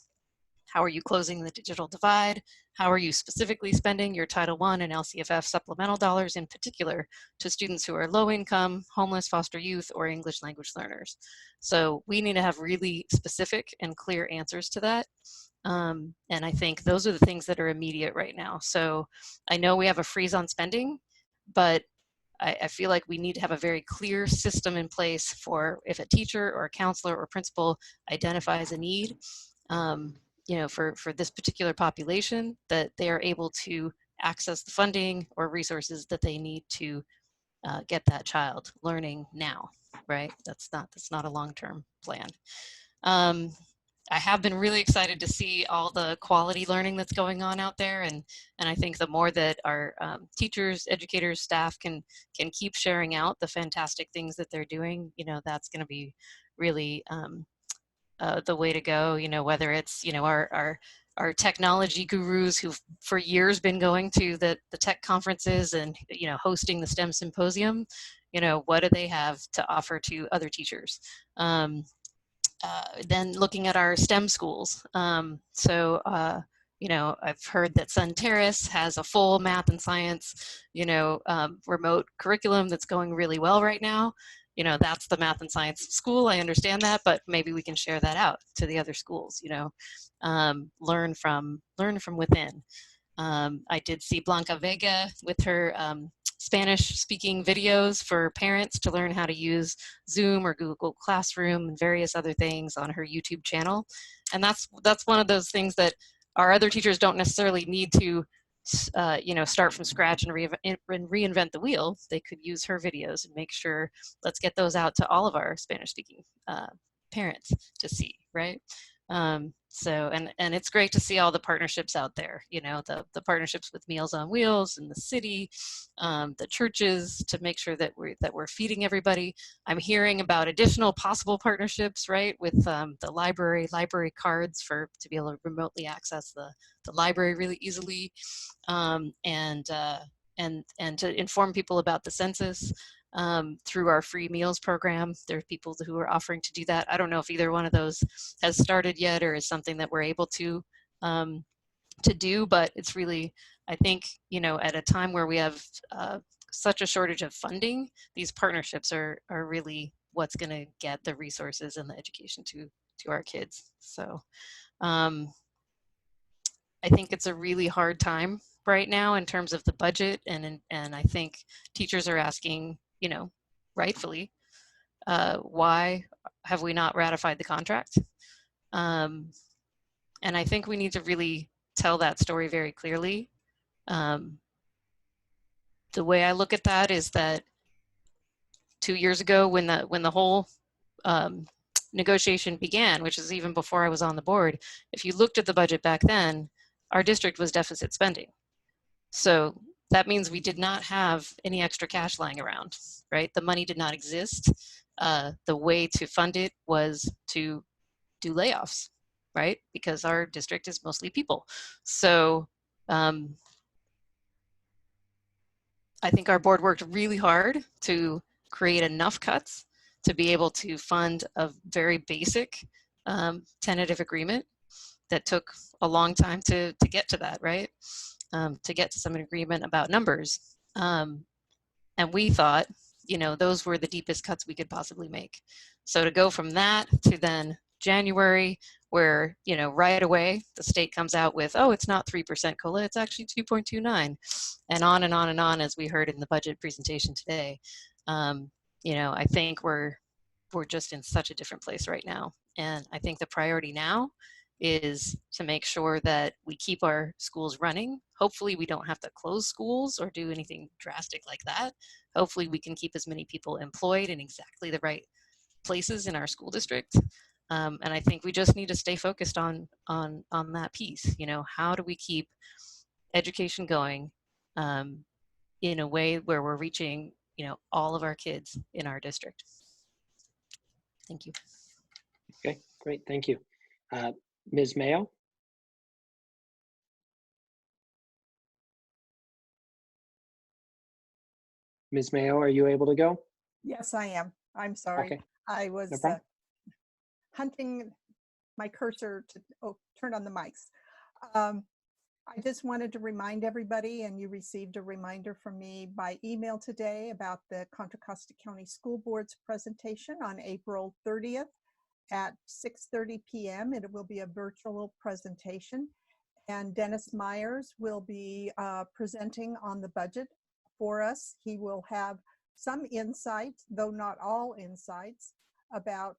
How are you closing the digital divide? How are you specifically spending your Title I and LCFF supplemental dollars in particular to students who are low income, homeless, foster youth, or English language learners? So we need to have really specific and clear answers to that. And I think those are the things that are immediate right now. So I know we have a freeze on spending, but I feel like we need to have a very clear system in place for if a teacher or a counselor or principal identifies a need, you know, for this particular population, that they are able to access the funding or resources that they need to get that child learning now, right? That's not a long-term plan. I have been really excited to see all the quality learning that's going on out there, and I think the more that our teachers, educators, staff can keep sharing out the fantastic things that they're doing, you know, that's going to be really the way to go. You know, whether it's, you know, our technology gurus who've for years been going to the tech conferences and, you know, hosting the STEM symposium, you know, what do they have to offer to other teachers? Then looking at our STEM schools. You know, I've heard that Sun Terrace has a full math and science, you know, remote curriculum that's going really well right now. You know, that's the math and science school. I understand that, but maybe we can share that out to the other schools, you know, learn from within. I did see Blanca Vega with her Spanish speaking videos for parents to learn how to use Zoom or Google Classroom and various other things on her YouTube channel. And that's one of those things that our other teachers don't necessarily need to you know, start from scratch and reinvent the wheel. They could use her videos and make sure, let's get those out to all of our Spanish speaking parents to see, right? So, and it's great to see all the partnerships out there, you know, the partnerships with Meals on Wheels and the city, the churches, to make sure that we're feeding everybody. I'm hearing about additional possible partnerships, right, with the library cards to be able to remotely access the library really easily, and to inform people about the census. Through our free meals program. There are people who are offering to do that. I don't know if either one of those has started yet or is something that we're able to to do, but it's really, I think, you know, at a time where we have such a shortage of funding, these partnerships are really what's going to get the resources and the education to our kids. So I think it's a really hard time right now in terms of the budget, and I think teachers are asking, you know, rightfully, why have we not ratified the contract? And I think we need to really tell that story very clearly. The way I look at that is that 2 years ago, when the whole negotiation began, which is even before I was on the board, if you looked at the budget back then, our district was deficit spending. So that means we did not have any extra cash lying around, right? The money did not exist. The way to fund it was to do layoffs, right? Because our district is mostly people. So I think our board worked really hard to create enough cuts to be able to fund a very basic tentative agreement that took a long time to get to that, right? To get to some agreement about numbers. And we thought, you know, those were the deepest cuts we could possibly make. So to go from that to then January, where, you know, right away the state comes out with, oh, it's not 3% COLA, it's actually 2.29, and on and on and on, as we heard in the budget presentation today. You know, I think we're just in such a different place right now. And I think the priority now is to make sure that we keep our schools running. Hopefully we don't have to close schools or do anything drastic like that. Hopefully we can keep as many people employed in exactly the right places in our school district. And I think we just need to stay focused on that piece. You know, how do we keep education going in a way where we're reaching, you know, all of our kids in our district? Thank you. Okay, great, thank you. Ms. Mayo? Ms. Mayo, are you able to go? Yes, I am. I'm sorry. Okay. I was No problem. hunting my cursor to turn on the mics. I just wanted to remind everybody, and you received a reminder from me by email today about the Contra Costa County School Board's presentation on April 30th at 6:30 p.m. It will be a virtual presentation, and Dennis Myers will be presenting on the budget for us. He will have some insight, though not all insights, about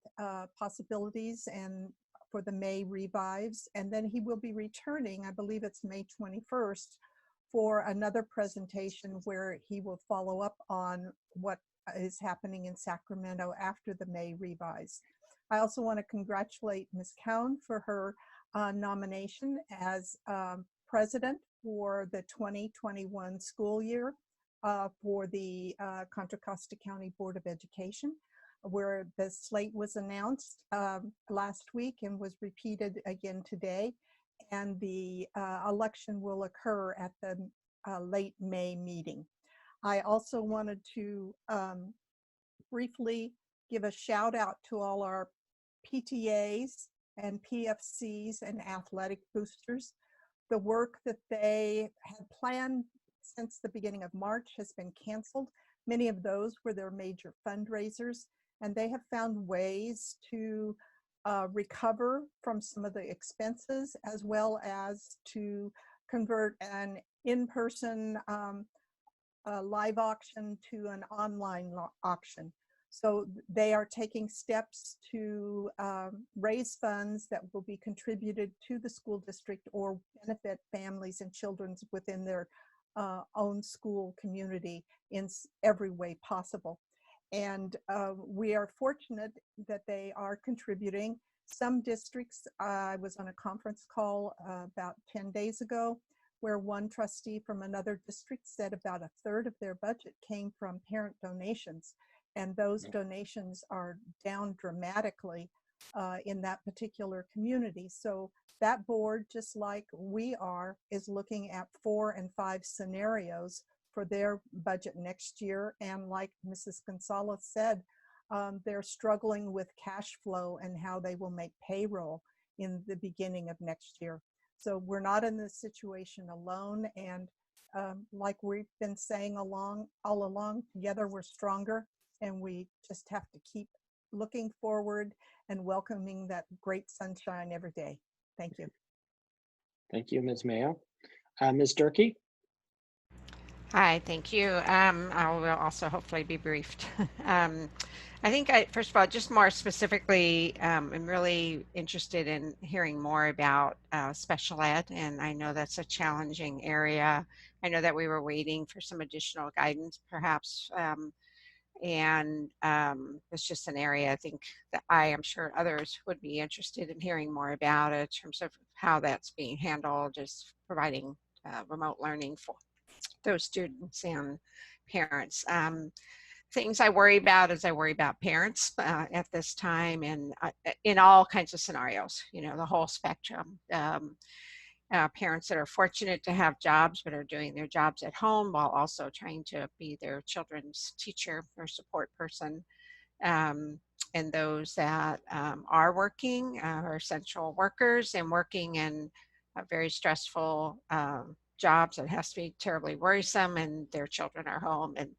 possibilities and for the May revives. And then he will be returning, I believe it's May 21st, for another presentation where he will follow up on what is happening in Sacramento after the May revives. I also want to congratulate Ms. Cowan for her nomination as president for the 2021 school year for the Contra Costa County Board of Education, where the slate was announced last week and was repeated again today. And the election will occur at the late May meeting. I also wanted to briefly give a shout out to all our PTAs and PFCs and athletic boosters. The work that they had planned since the beginning of March has been canceled. Many of those were their major fundraisers, and they have found ways to recover from some of the expenses, as well as to convert an in-person live auction to an online auction. So they are taking steps to raise funds that will be contributed to the school district or benefit families and children within their own school community in every way possible. And we are fortunate that they are contributing. Some districts, I was on a conference call about 10 days ago, where one trustee from another district said about a third of their budget came from parent donations. And those donations are down dramatically in that particular community. So that board, just like we are, is looking at 4 and 5 scenarios for their budget next year. And like Mrs. Gonzalez said, they're struggling with cash flow and how they will make payroll in the beginning of next year. So we're not in this situation alone. And like we've been saying all along, together we're stronger, and we just have to keep looking forward and welcoming that great sunshine every day. Thank you. Thank you, Ms. Mayo. Ms. Durkee? Hi, thank you. I will also hopefully be briefed. I think first of all, just more specifically, I'm really interested in hearing more about special ed, and I know that's a challenging area. I know that we were waiting for some additional guidance, perhaps, and it's just an area I think that I am sure others would be interested in hearing more about in terms of how that's being handled, just providing remote learning for those students and parents. Things I worry about is I worry about parents at this time, and in all kinds of scenarios, you know, the whole spectrum. Parents that are fortunate to have jobs but are doing their jobs at home while also trying to be their children's teacher or support person. And those that are working, are essential workers and working in very stressful jobs that has to be terribly worrisome, and their children are home, and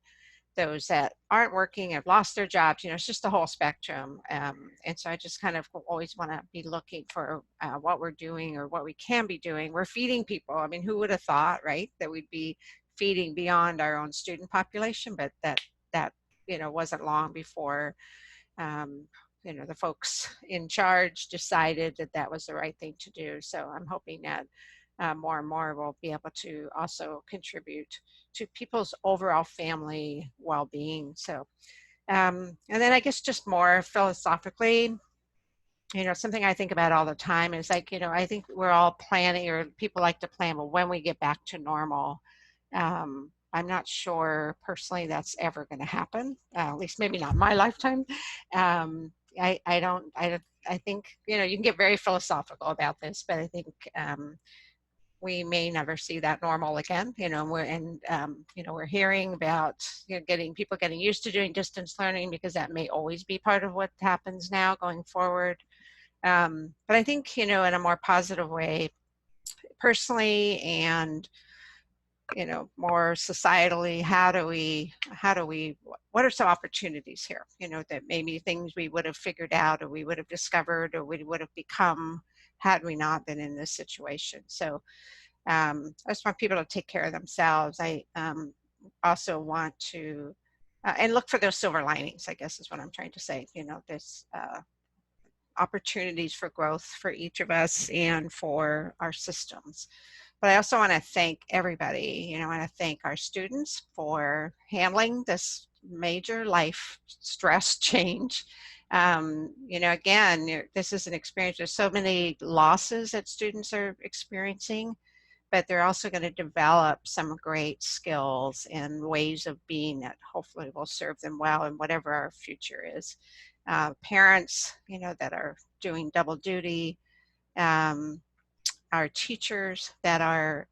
those that aren't working have lost their jobs. You know, it's just the whole spectrum. And so I just kind of always want to be looking for what we're doing or what we can be doing. We're feeding people. I mean, who would have thought, right, that we'd be feeding beyond our own student population, but that you know, wasn't long before you know, the folks in charge decided that that was the right thing to do. So I'm hoping that more and more will be able to also contribute to people's overall family well-being. So, and then I guess just more philosophically, you know, something I think about all the time is like, you know, I think we're all planning, or people like to plan, well, when we get back to normal. I'm not sure personally that's ever going to happen, at least maybe not in my lifetime. I think, you know, you can get very philosophical about this, but I think we may never see that normal again, you know, you know, we're hearing about, you know, people getting used to doing distance learning, because that may always be part of what happens now going forward. But I think, you know, in a more positive way, personally and, you know, more societally, what are some opportunities here, you know, that maybe things we would have figured out, or we would have discovered, or we would have become had we not been in this situation. So I just want people to take care of themselves. I also want to, and look for those silver linings, I guess is what I'm trying to say. You know, there's opportunities for growth for each of us and for our systems. But I also want to thank everybody. You know, I want to thank our students for handling this major life stress change. You know, again, this is an experience. There's so many losses that students are experiencing, but they're also going to develop some great skills and ways of being that hopefully will serve them well in whatever our future is. Parents, you know, that are doing double duty, our teachers that are,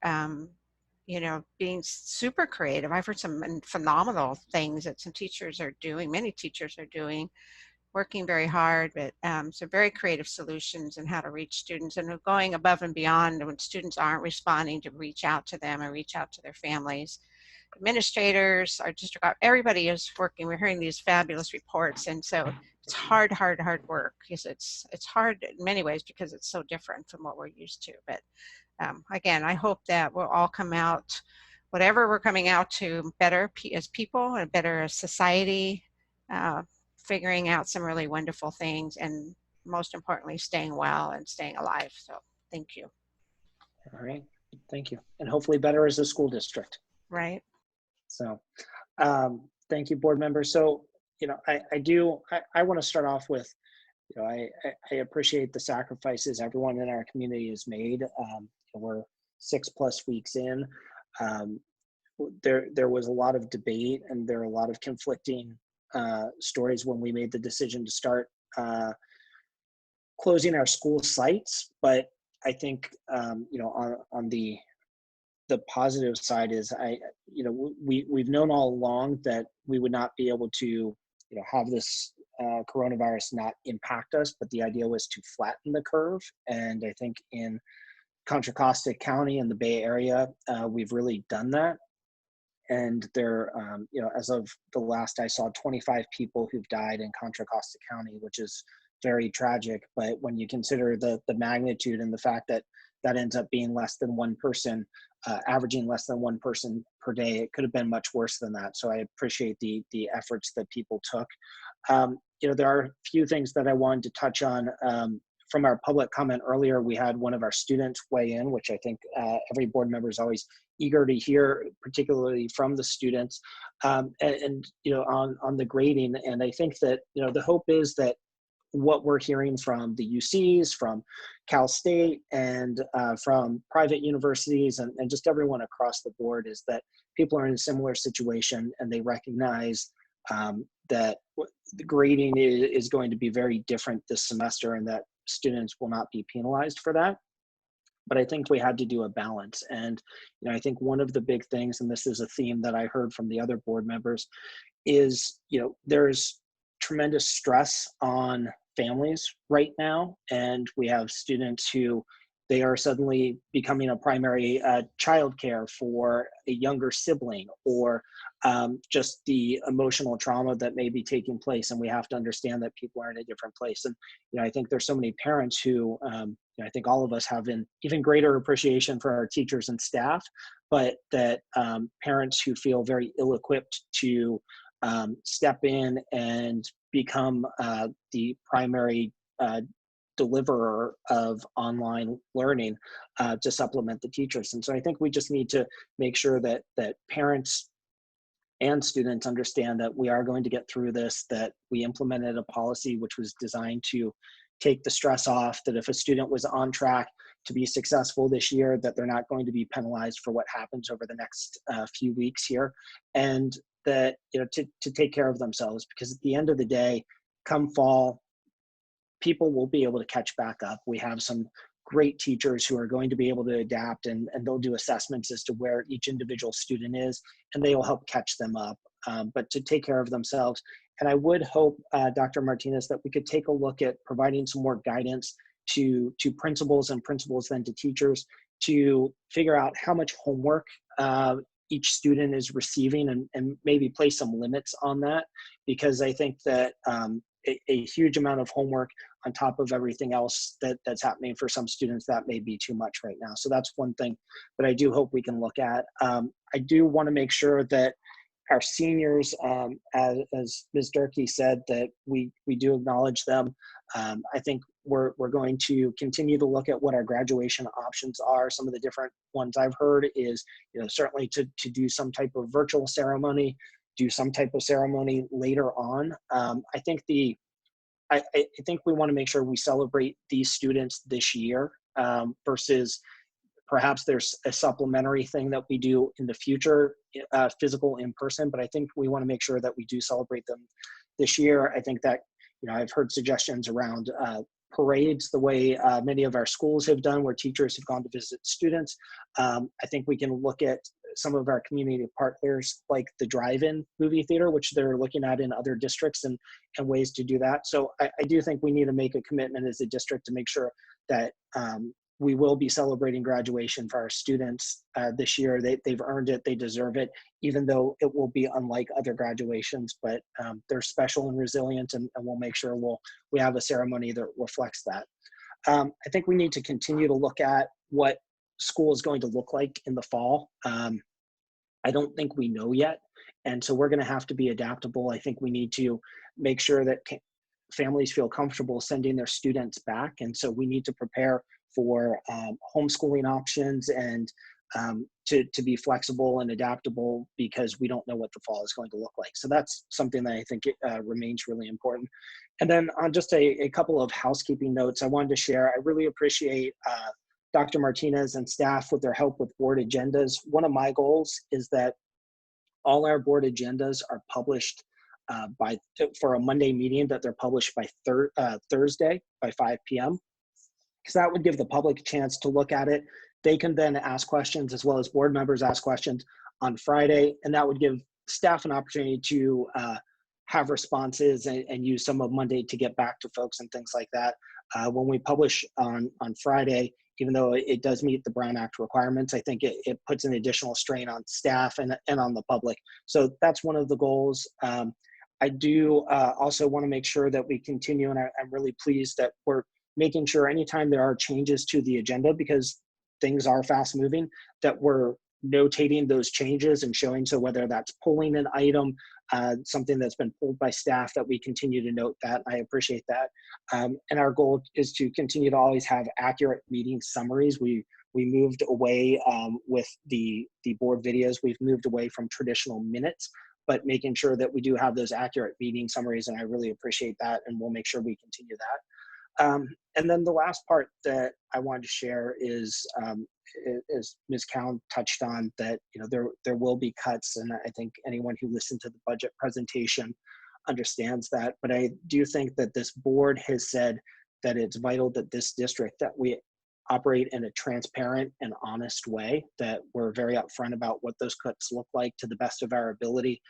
you know, being super creative. I've heard some phenomenal things that some teachers are doing, many teachers are doing, working very hard, but some very creative solutions in how to reach students, and going above and beyond when students aren't responding, to reach out to them or reach out to their families. Administrators, our district, everybody is working. We're hearing these fabulous reports, and so it's hard work, because it's hard in many ways because it's so different from what we're used to. But again, I hope that we'll all come out, whatever we're coming out to, better as people and better as society, figuring out some really wonderful things, and most importantly, staying well and staying alive. So thank you. All right, thank you. And hopefully better as a school district. Right. So thank you, board members. So, you know, I want to start off with, you know, I appreciate the sacrifices everyone in our community has made. We're 6+ weeks in. There was a lot of debate, and there are a lot of conflicting stories when we made the decision to start closing our school sites. But I think, you know, on the positive side is, you know, we've known all along that we would not be able to, you know, have this coronavirus not impact us, but the idea was to flatten the curve. And I think in Contra Costa County and the Bay Area, we've really done that. And there, you know, as of the last I saw, 25 people who've died in Contra Costa County, which is very tragic. But when you consider the magnitude and the fact that that ends up being less than one person, averaging less than one person per day, it could have been much worse than that. So I appreciate the efforts that people took. You know, there are a few things that I wanted to touch on. From our public comment earlier, we had one of our students weigh in, which I think every board member is always eager to hear, particularly from the students, and you know, on the grading. And I think that, you know, the hope is that what we're hearing from the UCs, from Cal State, and from private universities, and just everyone across the board, is that people are in a similar situation and they recognize that the grading is going to be very different this semester, and that students will not be penalized for that. But I think we had to do a balance. And, you know, I think one of the big things, and this is a theme that I heard from the other board members, is, you know, there's tremendous stress on families right now. And we have students who, they are suddenly becoming a primary childcare for a younger sibling, or just the emotional trauma that may be taking place. And we have to understand that people are in a different place. And, you know, I think there's so many parents who, you know, I think all of us have an even greater appreciation for our teachers and staff, but that parents who feel very ill-equipped to step in and become the primary deliverer of online learning to supplement the teachers. And so I think we just need to make sure that parents and students understand that we are going to get through this, that we implemented a policy which was designed to take the stress off, that if a student was on track to be successful this year, that they're not going to be penalized for what happens over the next few weeks here, and that, you know, to take care of themselves, because at the end of the day, come fall, people will be able to catch back up. We have some great teachers who are going to be able to adapt, and they'll do assessments as to where each individual student is, and they will help catch them up, but to take care of themselves. And I would hope, Dr. Martinez, that we could take a look at providing some more guidance to principals, and principals then to teachers, to figure out how much homework each student is receiving, and maybe place some limits on that, because I think that a huge amount of homework on top of everything else that's happening for some students, that may be too much right now. So that's one thing that I do hope we can look at. I do want to make sure that our seniors, as Ms. Durkee said, that we do acknowledge them. I think we're going to continue to look at what our graduation options are. Some of the different ones I've heard is, you know, certainly to do some type of virtual ceremony, do some type of ceremony later on. I think I think we want to make sure we celebrate these students this year, versus perhaps there's a supplementary thing that we do in the future, physical in person, but I think we want to make sure that we do celebrate them this year. I think that, you know, I've heard suggestions around parades, the way many of our schools have done, where teachers have gone to visit students. I think we can look at some of our community partners, like the drive-in movie theater, which they're looking at in other districts, and ways to do that. So I do think we need to make a commitment as a district to make sure that we will be celebrating graduation for our students this year. They've earned it, they deserve it, even though it will be unlike other graduations, but they're special and resilient, and we'll make sure we have a ceremony that reflects that. I think we need to continue to look at what school is going to look like in the fall. I don't think we know yet, and so we're going to have to be adaptable. I think we need to make sure that families feel comfortable sending their students back, and so we need to prepare for homeschooling options, and to be flexible and adaptable, because we don't know what the fall is going to look like. So that's something that I think remains really important. And then on just a couple of housekeeping notes I wanted to share, I really appreciate Dr. Martinez and staff with their help with board agendas. One of my goals is that all our board agendas are published for a Monday meeting, that they're published by Thursday by 5 p.m. because that would give the public a chance to look at it. They can then ask questions, as well as board members ask questions on Friday, and that would give staff an opportunity to have responses and use some of Monday to get back to folks and things like that. When we publish on Friday, even though it does meet the Brown Act requirements, I think it puts an additional strain on staff and on the public. So that's one of the goals. I do also want to make sure that we continue, and I'm really pleased that we're making sure anytime there are changes to the agenda, because things are fast moving, that we're notating those changes and showing. So whether that's pulling an item, something that's been pulled by staff, that we continue to note that. I appreciate that. And our goal is to continue to always have accurate meeting summaries. We moved away with the board videos. We've moved away from traditional minutes, but making sure that we do have those accurate meeting summaries. And I really appreciate that. And we'll make sure we continue that. And then the last part that I wanted to share is, as Ms. Cowan touched on, that there will be cuts, and I think anyone who listened to the budget presentation understands that. But I do think that this board has said that it's vital that this district, that we operate in a transparent and honest way, that we're very upfront about what those cuts look like to the best of our ability.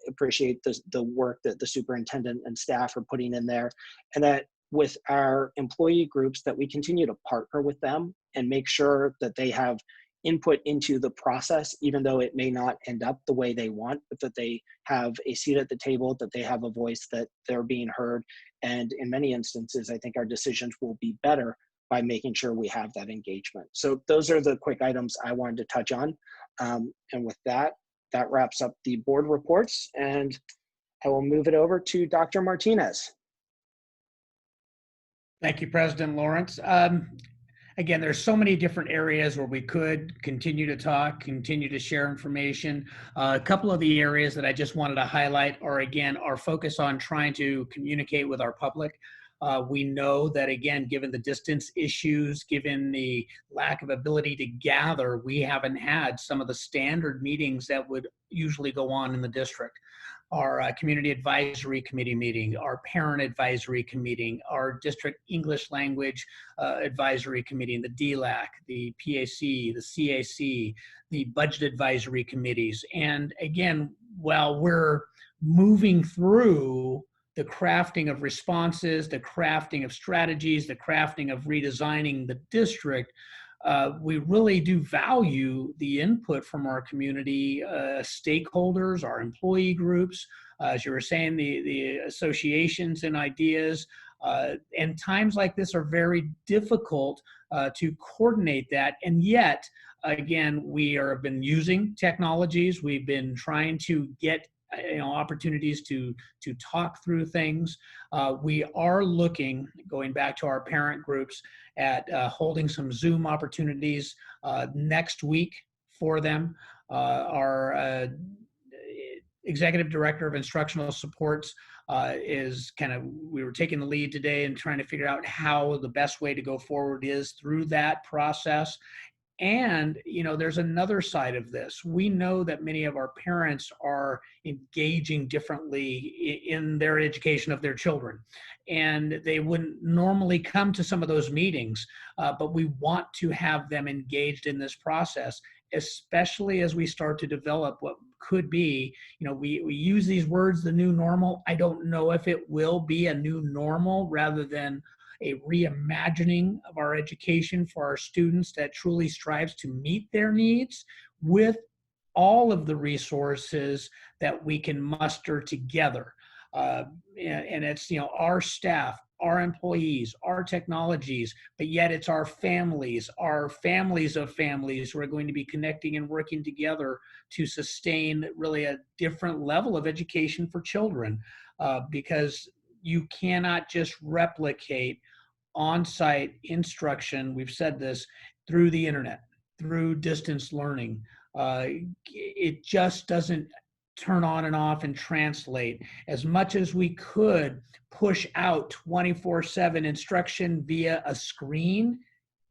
Appreciate the work that the superintendent and staff are putting in there, and that with our employee groups, that we continue to partner with them and make sure that they have input into the process, even though it may not end up the way they want, but that they have a seat at the table, that they have a voice, that they're being heard. And in many instances, I think our decisions will be better by making sure we have that engagement. So those are the quick items I wanted to touch on. And with that, that wraps up the board reports, and I will move it over to Dr. Martinez. Thank you, President Lawrence. Again, there's so many different areas where we could continue to talk, continue to share information. A couple of the areas that I just wanted to highlight are, again, our focus on trying to communicate with our public. We know that, again, given the distance issues, given the lack of ability to gather, we haven't had some of the standard meetings that would usually go on in the district. Our Community Advisory Committee meeting, our Parent Advisory Committee, our District English Language Advisory Committee, the DLAC, the PAC, the CAC, the Budget Advisory Committees. And again, while we're moving through the crafting of responses, the crafting of strategies, the crafting of redesigning the district, we really do value the input from our community stakeholders, our employee groups, as you were saying, the associations and ideas. And times like this are very difficult to coordinate that. And yet, again, we have been using technologies. We've been trying to get opportunities to talk through things. We are looking, going back to our parent groups, at holding some Zoom opportunities next week for them. Our Executive Director of Instructional Supports we were taking the lead today and trying to figure out how the best way to go forward is through that process. And, there's another side of this. We know that many of our parents are engaging differently in their education of their children. And they wouldn't normally come to some of those meetings, but we want to have them engaged in this process, especially as we start to develop what could be, we use these words, the new normal. I don't know if it will be a new normal rather than a reimagining of our education for our students that truly strives to meet their needs with all of the resources that we can muster together. And it's, our staff, our employees, our technologies, but yet it's our families of families who are going to be connecting and working together to sustain really a different level of education for children, because you cannot just replicate on-site instruction, we've said this, through the internet, through distance learning. It just doesn't turn on and off and translate. As much as we could push out 24/7 instruction via a screen,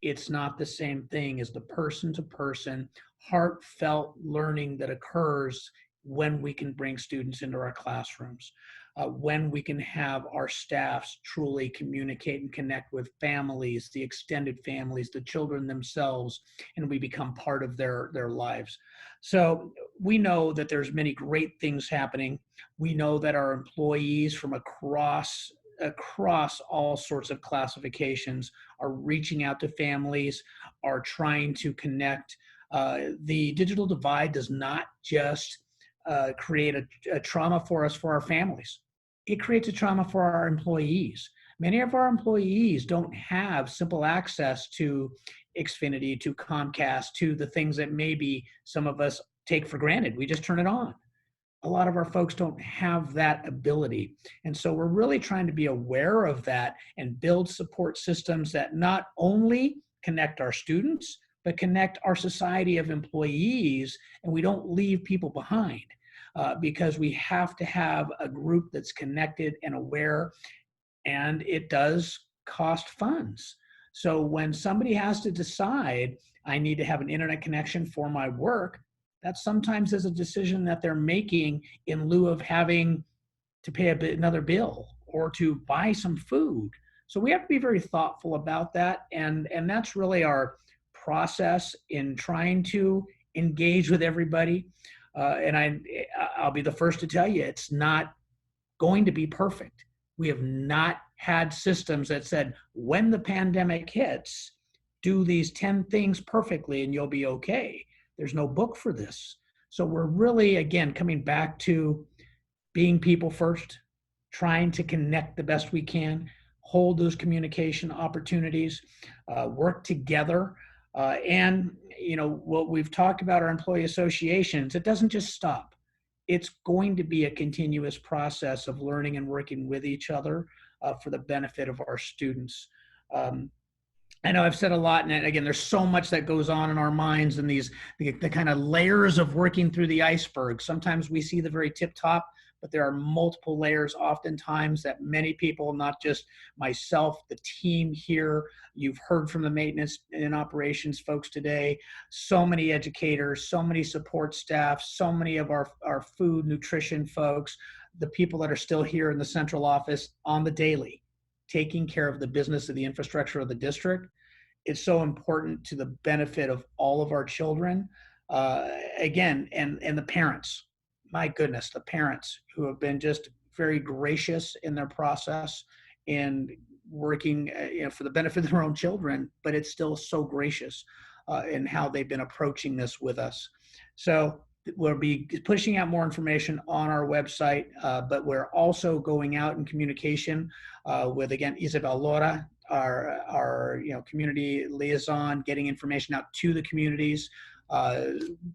it's not the same thing as the person-to-person, heartfelt learning that occurs when we can bring students into our classrooms. When we can have our staffs truly communicate and connect with families, the extended families, the children themselves, and we become part of their lives. So we know that there's many great things happening. We know that our employees from across across all sorts of classifications are reaching out to families, are trying to connect. The digital divide does not just create a trauma for us, for our families. It creates a trauma for our employees. Many of our employees don't have simple access to Xfinity, to Comcast, to the things that maybe some of us take for granted. We just turn it on. A lot of our folks don't have that ability. And so we're really trying to be aware of that and build support systems that not only connect our students, but connect our society of employees, and we don't leave people behind because we have to have a group that's connected and aware, and it does cost funds. So when somebody has to decide, I need to have an internet connection for my work, that sometimes is a decision that they're making in lieu of having to pay another bill or to buy some food. So we have to be very thoughtful about that. And that's really our process in trying to engage with everybody. And I'll be the first to tell you, it's not going to be perfect. We have not had systems that said, when the pandemic hits, do these 10 things perfectly and you'll be okay. There's no book for this. So we're really, again, coming back to being people first, trying to connect the best we can, hold those communication opportunities, work together. And, you know, what we've talked about our employee associations, it doesn't just stop. It's going to be a continuous process of learning and working with each other for the benefit of our students. I know I've said a lot, and again, there's so much that goes on in our minds and the kind of layers of working through the iceberg. Sometimes we see the very tip top, but there are multiple layers oftentimes that many people, not just myself, the team here, you've heard from the maintenance and operations folks today, so many educators, so many support staff, so many of our food, nutrition folks, the people that are still here in the central office on the daily, taking care of the business of the infrastructure of the district. It's so important to the benefit of all of our children. Again, and the parents, my goodness, the parents who have been just very gracious in their process and working for the benefit of their own children, but it's still so gracious in how they've been approaching this with us. So we'll be pushing out more information on our website, but we're also going out in communication with, again, Isabel Lora, our community liaison, getting information out to the communities.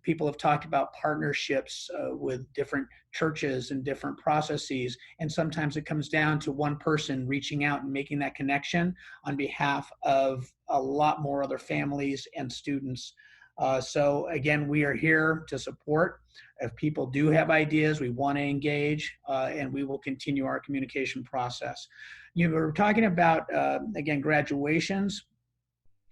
People have talked about partnerships with different churches and different processes, and sometimes it comes down to one person reaching out and making that connection on behalf of a lot more other families and students. So again, we are here to support. If people do have ideas, we want to engage, and we will continue our communication process. You were talking about, again, graduations.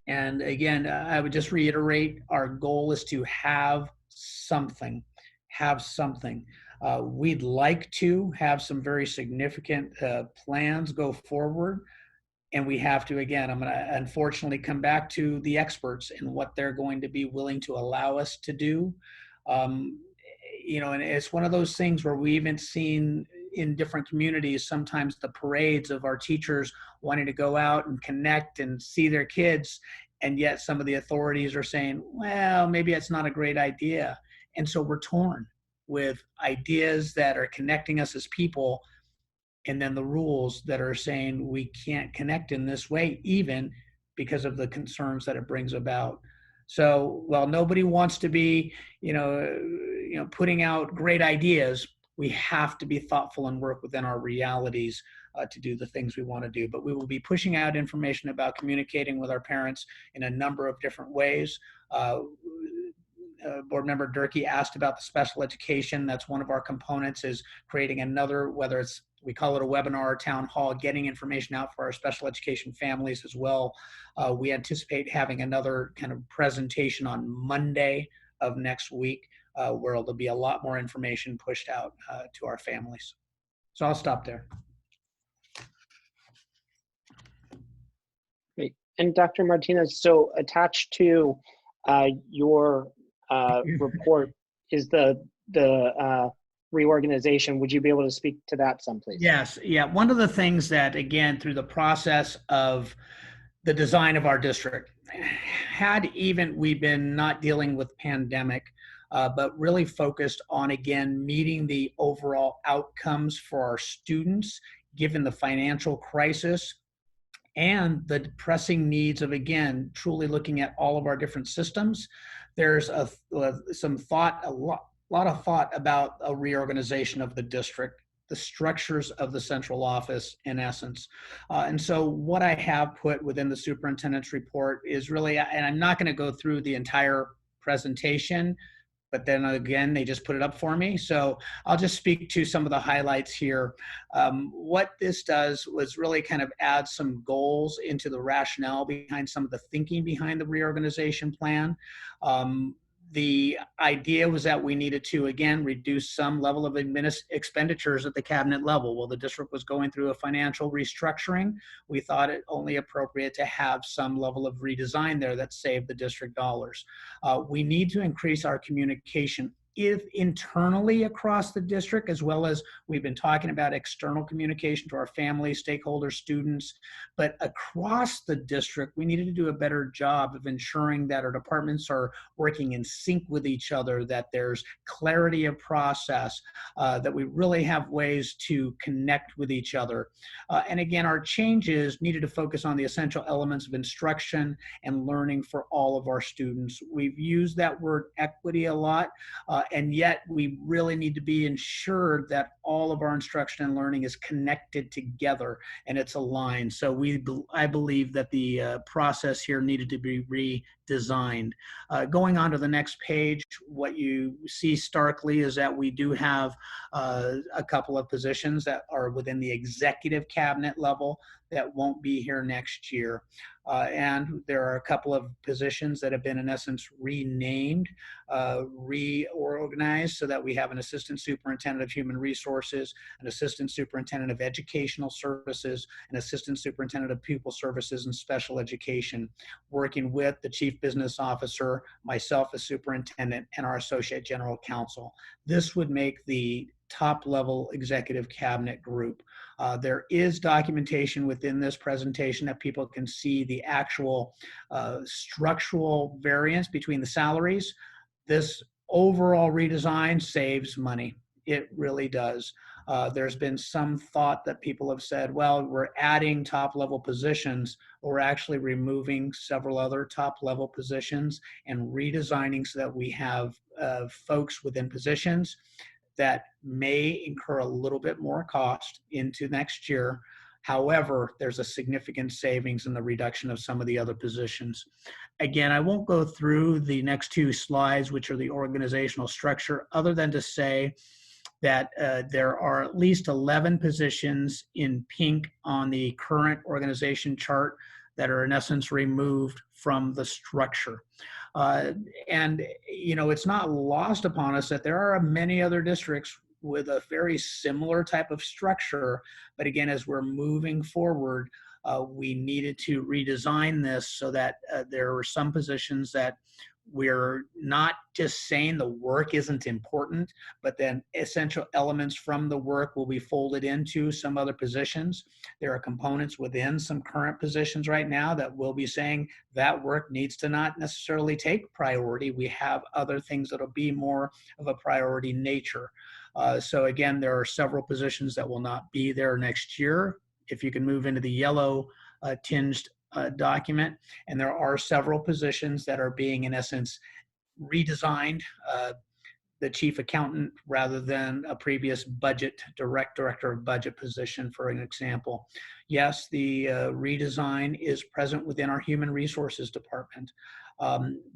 And again, I would just reiterate, our goal is to have something. We'd like to have some very significant plans go forward. And we have to, again, I'm going to unfortunately come back to the experts and what they're going to be willing to allow us to do. And it's one of those things where we even seen in different communities, sometimes the parades of our teachers wanting to go out and connect and see their kids. And yet some of the authorities are saying, well, maybe it's not a great idea. And so we're torn with ideas that are connecting us as people, and then the rules that are saying we can't connect in this way, even because of the concerns that it brings about. So while nobody wants to be, putting out great ideas, we have to be thoughtful and work within our realities to do the things we want to do. But we will be pushing out information about communicating with our parents in a number of different ways. Board Member Durkee asked about the special education. That's one of our components, is creating another, whether it's, we call it a webinar or town hall, getting information out for our special education families as well. We anticipate having another kind of presentation on Monday of next week where there'll be a lot more information pushed out to our families. So I'll stop there. Great. And Dr. Martinez, so attached to your report is the reorganization. Would you be able to speak to that some, please? Yes, yeah. One of the things that, again, through the process of the design of our district, had even we been not dealing with pandemic, but really focused on, again, meeting the overall outcomes for our students, given the financial crisis and the pressing needs of, again, truly looking at all of our different systems. There's a lot of thought about a reorganization of the district, the structures of the central office, in essence. And so what I have put within the superintendent's report is really, and I'm not going to go through the entire presentation, but then again, they just put it up for me. So I'll just speak to some of the highlights here. What this does was really kind of add some goals into the rationale behind some of the thinking behind the reorganization plan. The idea was that we needed to, again, reduce some level of expenditures at the cabinet level. Well, the district was going through a financial restructuring. We thought it only appropriate to have some level of redesign there that saved the district dollars. We need to increase our communication internally across the district, as well as we've been talking about external communication to our families, stakeholders, students. But across the district, we needed to do a better job of ensuring that our departments are working in sync with each other, that there's clarity of process, that we really have ways to connect with each other. And again, our changes needed to focus on the essential elements of instruction and learning for all of our students. We've used that word equity a lot. And yet we really need to be ensured that all of our instruction and learning is connected together and it's aligned. So I believe that the process here needed to be redesigned. Going on to the next page, what you see starkly is that we do have a couple of positions that are within the executive cabinet level that won't be here next year. And there are a couple of positions that have been, in essence, renamed, reorganized, so that we have an assistant superintendent of human resources, an assistant superintendent of educational services, an assistant superintendent of pupil services and special education, working with the chief business officer, myself as superintendent, and our associate general counsel. This would make the top level executive cabinet group. There is documentation within this presentation that people can see the actual structural variance between the salaries. This overall redesign saves money. It really does. There's been some thought that people have said, well, we're adding top level positions, or we're actually removing several other top level positions and redesigning so that we have folks within positions that may incur a little bit more cost into next year. However, there's a significant savings in the reduction of some of the other positions. Again, I won't go through the next two slides, which are the organizational structure, other than to say that there are at least 11 positions in pink on the current organization chart that are in essence removed from the structure. And, you know, it's not lost upon us that there are many other districts with a very similar type of structure. But again, as we're moving forward, we needed to redesign this so that there were some positions that we're not just saying the work isn't important, but then essential elements from the work will be folded into some other positions. There are components within some current positions right now that will be saying that work needs to not necessarily take priority. We have other things that'll be more of a priority nature. So again, there are several positions that will not be there next year. If you can move into the yellow tinged document, and there are several positions that are being, in essence, redesigned. The chief accountant rather than a previous budget director of budget position, for an example. Yes, the redesign is present within our human resources department.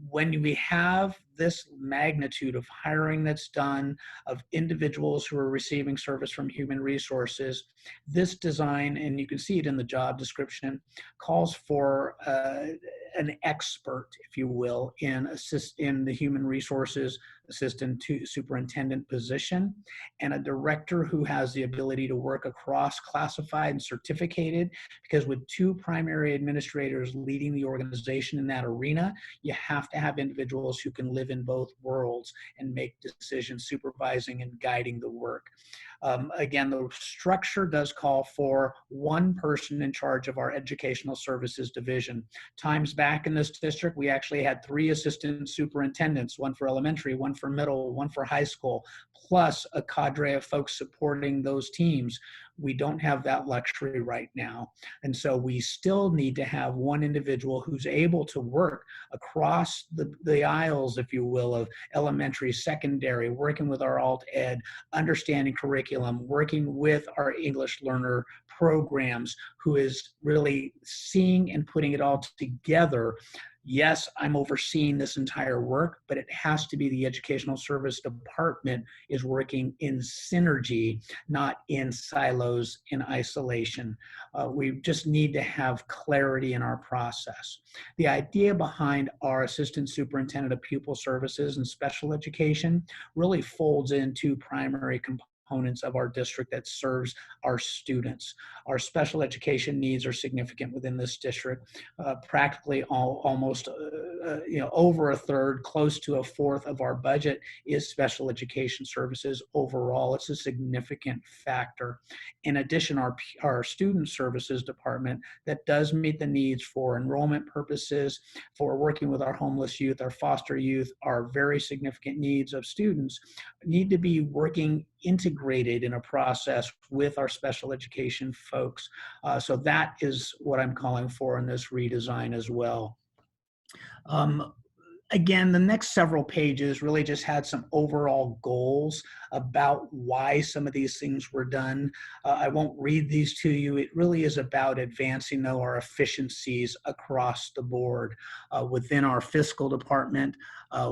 When we have this magnitude of hiring that's done, of individuals who are receiving service from human resources, this design, and you can see it in the job description, calls for an expert, if you will, in the human resources assistant to superintendent position, and a director who has the ability to work across classified and certificated, because with two primary administrators leading the organization in that arena, you have to have individuals who can live in both worlds and make decisions, supervising and guiding the work. Again, the structure does call for one person in charge of our educational services division. Times back in this district, we actually had 3 assistant superintendents, one for elementary, one for middle, one for high school, plus a cadre of folks supporting those teams. We don't have that luxury right now. And so we still need to have one individual who's able to work across the aisles, if you will, of elementary, secondary, working with our alt ed, understanding curriculum, working with our English learner programs, who is really seeing and putting it all together. Yes, I'm overseeing this entire work, but it has to be the educational service department is working in synergy, not in silos, in isolation. We just need to have clarity in our process. The idea behind our assistant superintendent of pupil services and special education really folds into primary components of our district that serves our students. Our special education needs are significant within this district. Practically almost over a third, close to a fourth of our budget is special education services overall. It's a significant factor. In addition, our student services department that does meet the needs for enrollment purposes, for working with our homeless youth, our foster youth, our very significant needs of students, need to be working integrated in a process with our special education folks. So that is what I'm calling for in this redesign as well. Again, the next several pages really just had some overall goals about why some of these things were done. I won't read these to you. It really is about advancing, though, our efficiencies across the board within our fiscal department,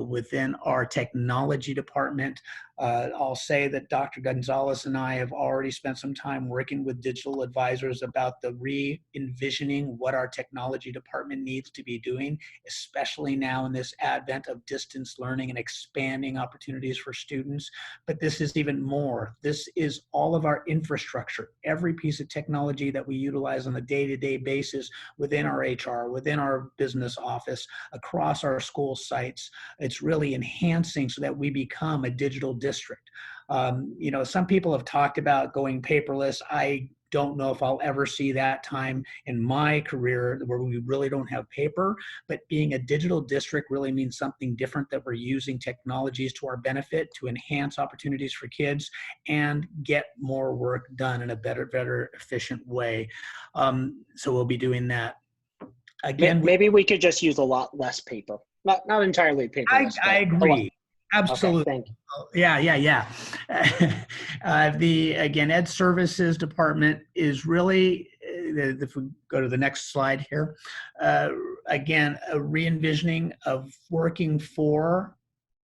within our technology department. I'll say that Dr. Gonzalez and I have already spent some time working with digital advisors about the re-envisioning what our technology department needs to be doing, especially now in this advent of distance learning and expanding opportunities for students. But this is even more. This is all of our infrastructure, every piece of technology that we utilize on a day-to-day basis within our HR, within our business office, across our school sites. It's really enhancing so that we become a digital district. Some people have talked about going paperless. I don't know if I'll ever see that time in my career where we really don't have paper, but being a digital district really means something different, that we're using technologies to our benefit to enhance opportunities for kids and get more work done in a better efficient way. So we'll be doing that. Again, maybe we could just use a lot less paper. Not entirely paperless. I agree. Absolutely. Okay, thank you. Yeah. Again, Ed Services Department is really, if we go to the next slide here, again, a re-envisioning of working for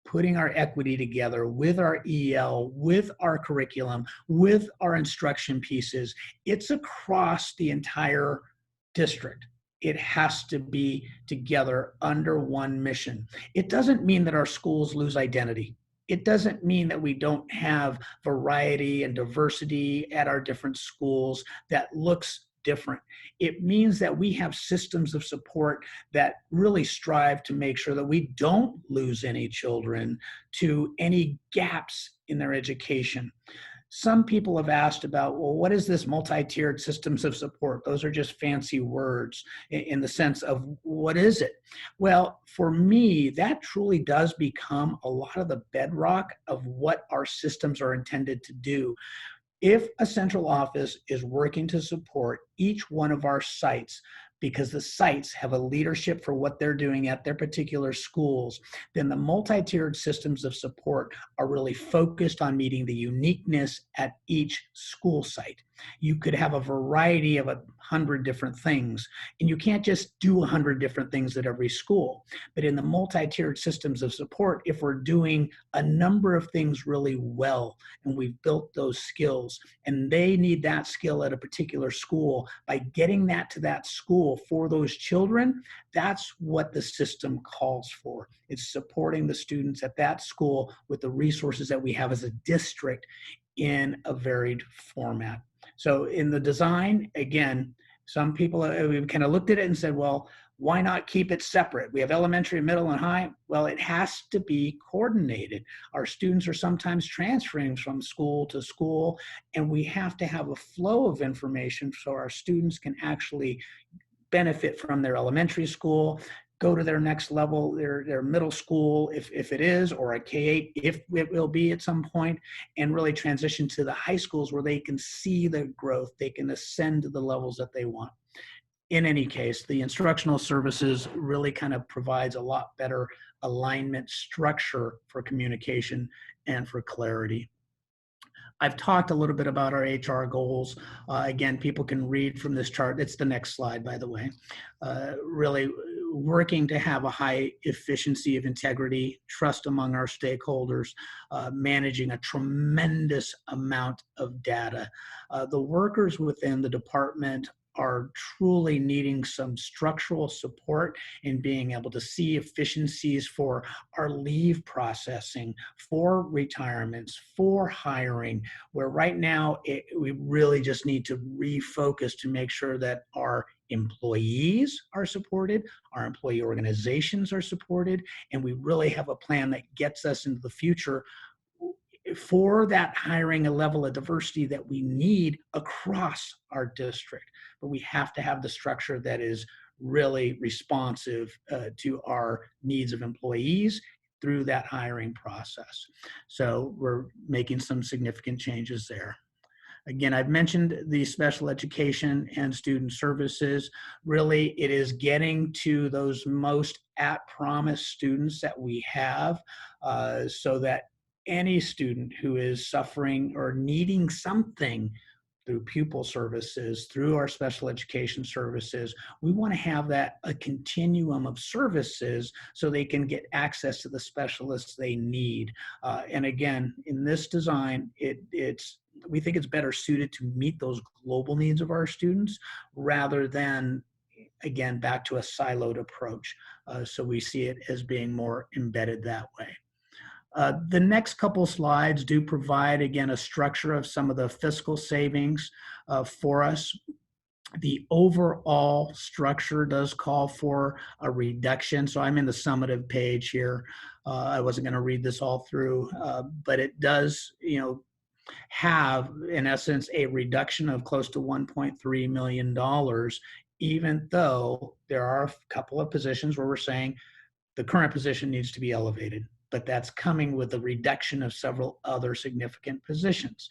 putting our equity together with our EL, with our curriculum, with our instruction pieces. It's across the entire district. It has to be together under one mission. It doesn't mean that our schools lose identity. It doesn't mean that we don't have variety and diversity at our different schools that looks different. It means that we have systems of support that really strive to make sure that we don't lose any children to any gaps in their education. Some people have asked about, well, what is this multi-tiered systems of support? Those are just fancy words in the sense of what is it? Well, for me, that truly does become a lot of the bedrock of what our systems are intended to do. If a central office is working to support each one of our sites, because the sites have a leadership for what they're doing at their particular schools, then the multi-tiered systems of support are really focused on meeting the uniqueness at each school site. You could have a variety of 100 different things, and you can't just do 100 different things at every school. But in the multi-tiered systems of support, if we're doing a number of things really well, and we've built those skills, and they need that skill at a particular school, by getting that to that school for those children, that's what the system calls for. It's supporting the students at that school with the resources that we have as a district in a varied format. So in the design, again, some people, we kind of looked at it and said, well, why not keep it separate? We have elementary, middle, and high. Well, it has to be coordinated. Our students are sometimes transferring from school to school, and we have to have a flow of information so our students can actually benefit from their elementary school, go to their next level, their middle school, if it is, or a K-8, if it will be at some point, and really transition to the high schools where they can see the growth, they can ascend to the levels that they want. In any case, the instructional services really kind of provides a lot better alignment structure for communication and for clarity. I've talked a little bit about our HR goals. Again, people can read from this chart. It's the next slide, by the way. Really working to have a high efficiency of integrity, trust among our stakeholders, managing a tremendous amount of data. The workers within the department are truly needing some structural support in being able to see efficiencies for our leave processing, for retirements, for hiring, where right now we really just need to refocus to make sure that our employees are supported, our employee organizations are supported, and we really have a plan that gets us into the future for that hiring a level of diversity that we need across our district. But we have to have the structure that is really responsive to our needs of employees through that hiring process. So we're making some significant changes there. Again, I've mentioned the special education and student services. Really, it is getting to those most at-promise students that we have so that any student who is suffering or needing something through pupil services, through our special education services, we want to have that a continuum of services so they can get access to the specialists they need. And again, in this design, we think it's better suited to meet those global needs of our students rather than, again, back to a siloed approach. So we see it as being more embedded that way. The next couple slides do provide, again, a structure of some of the fiscal savings for us. The overall structure does call for a reduction. So I'm in the summative page here. I wasn't going to read this all through, but it does, have, in essence, a reduction of close to $1.3 million, even though there are a couple of positions where we're saying the current position needs to be elevated. But that's coming with a reduction of several other significant positions.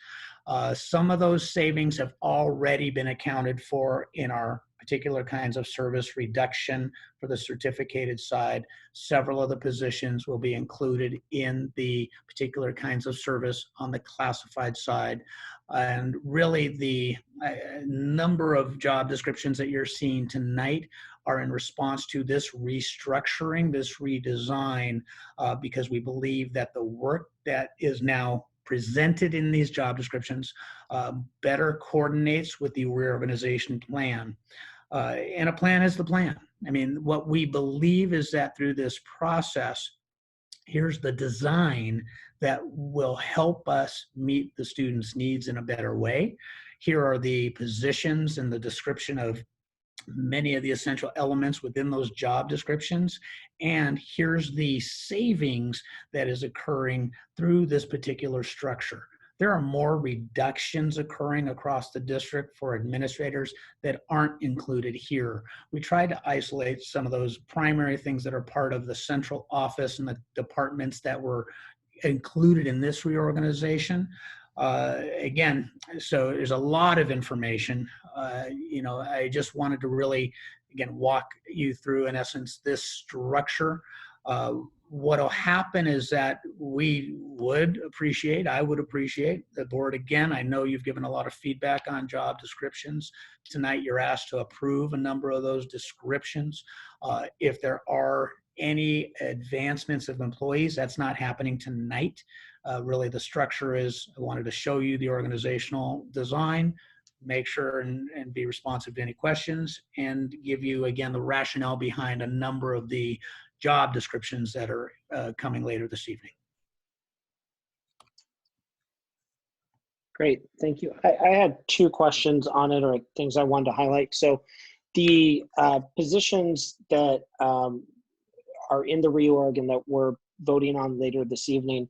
Some of those savings have already been accounted for in our particular kinds of service reduction for the certificated side. Several of the positions will be included in the particular kinds of service on the classified side. And really the number of job descriptions that you're seeing tonight are in response to this restructuring, this redesign, because we believe that the work that is now presented in these job descriptions better coordinates with the reorganization plan. And a plan is the plan. I mean, what we believe is that through this process, here's the design that will help us meet the students' needs in a better way. Here are the positions and the description of many of the essential elements within those job descriptions. And here's the savings that is occurring through this particular structure. There are more reductions occurring across the district for administrators that aren't included here. We tried to isolate some of those primary things that are part of the central office and the departments that were included in this reorganization. Again, so there's a lot of information. I just wanted to really, again, walk you through, in essence, this structure. What'll happen is that I would appreciate, the board, again, I know you've given a lot of feedback on job descriptions. Tonight, you're asked to approve a number of those descriptions. If there are any advancements of employees, that's not happening tonight. Really, the structure is, I wanted to show you the organizational design, make sure and be responsive to any questions, and give you, again, the rationale behind a number of the job descriptions that are coming later this evening. Great, thank you. I had two questions on it, or things I wanted to highlight. So the positions that are in the reorg and that we're voting on later this evening,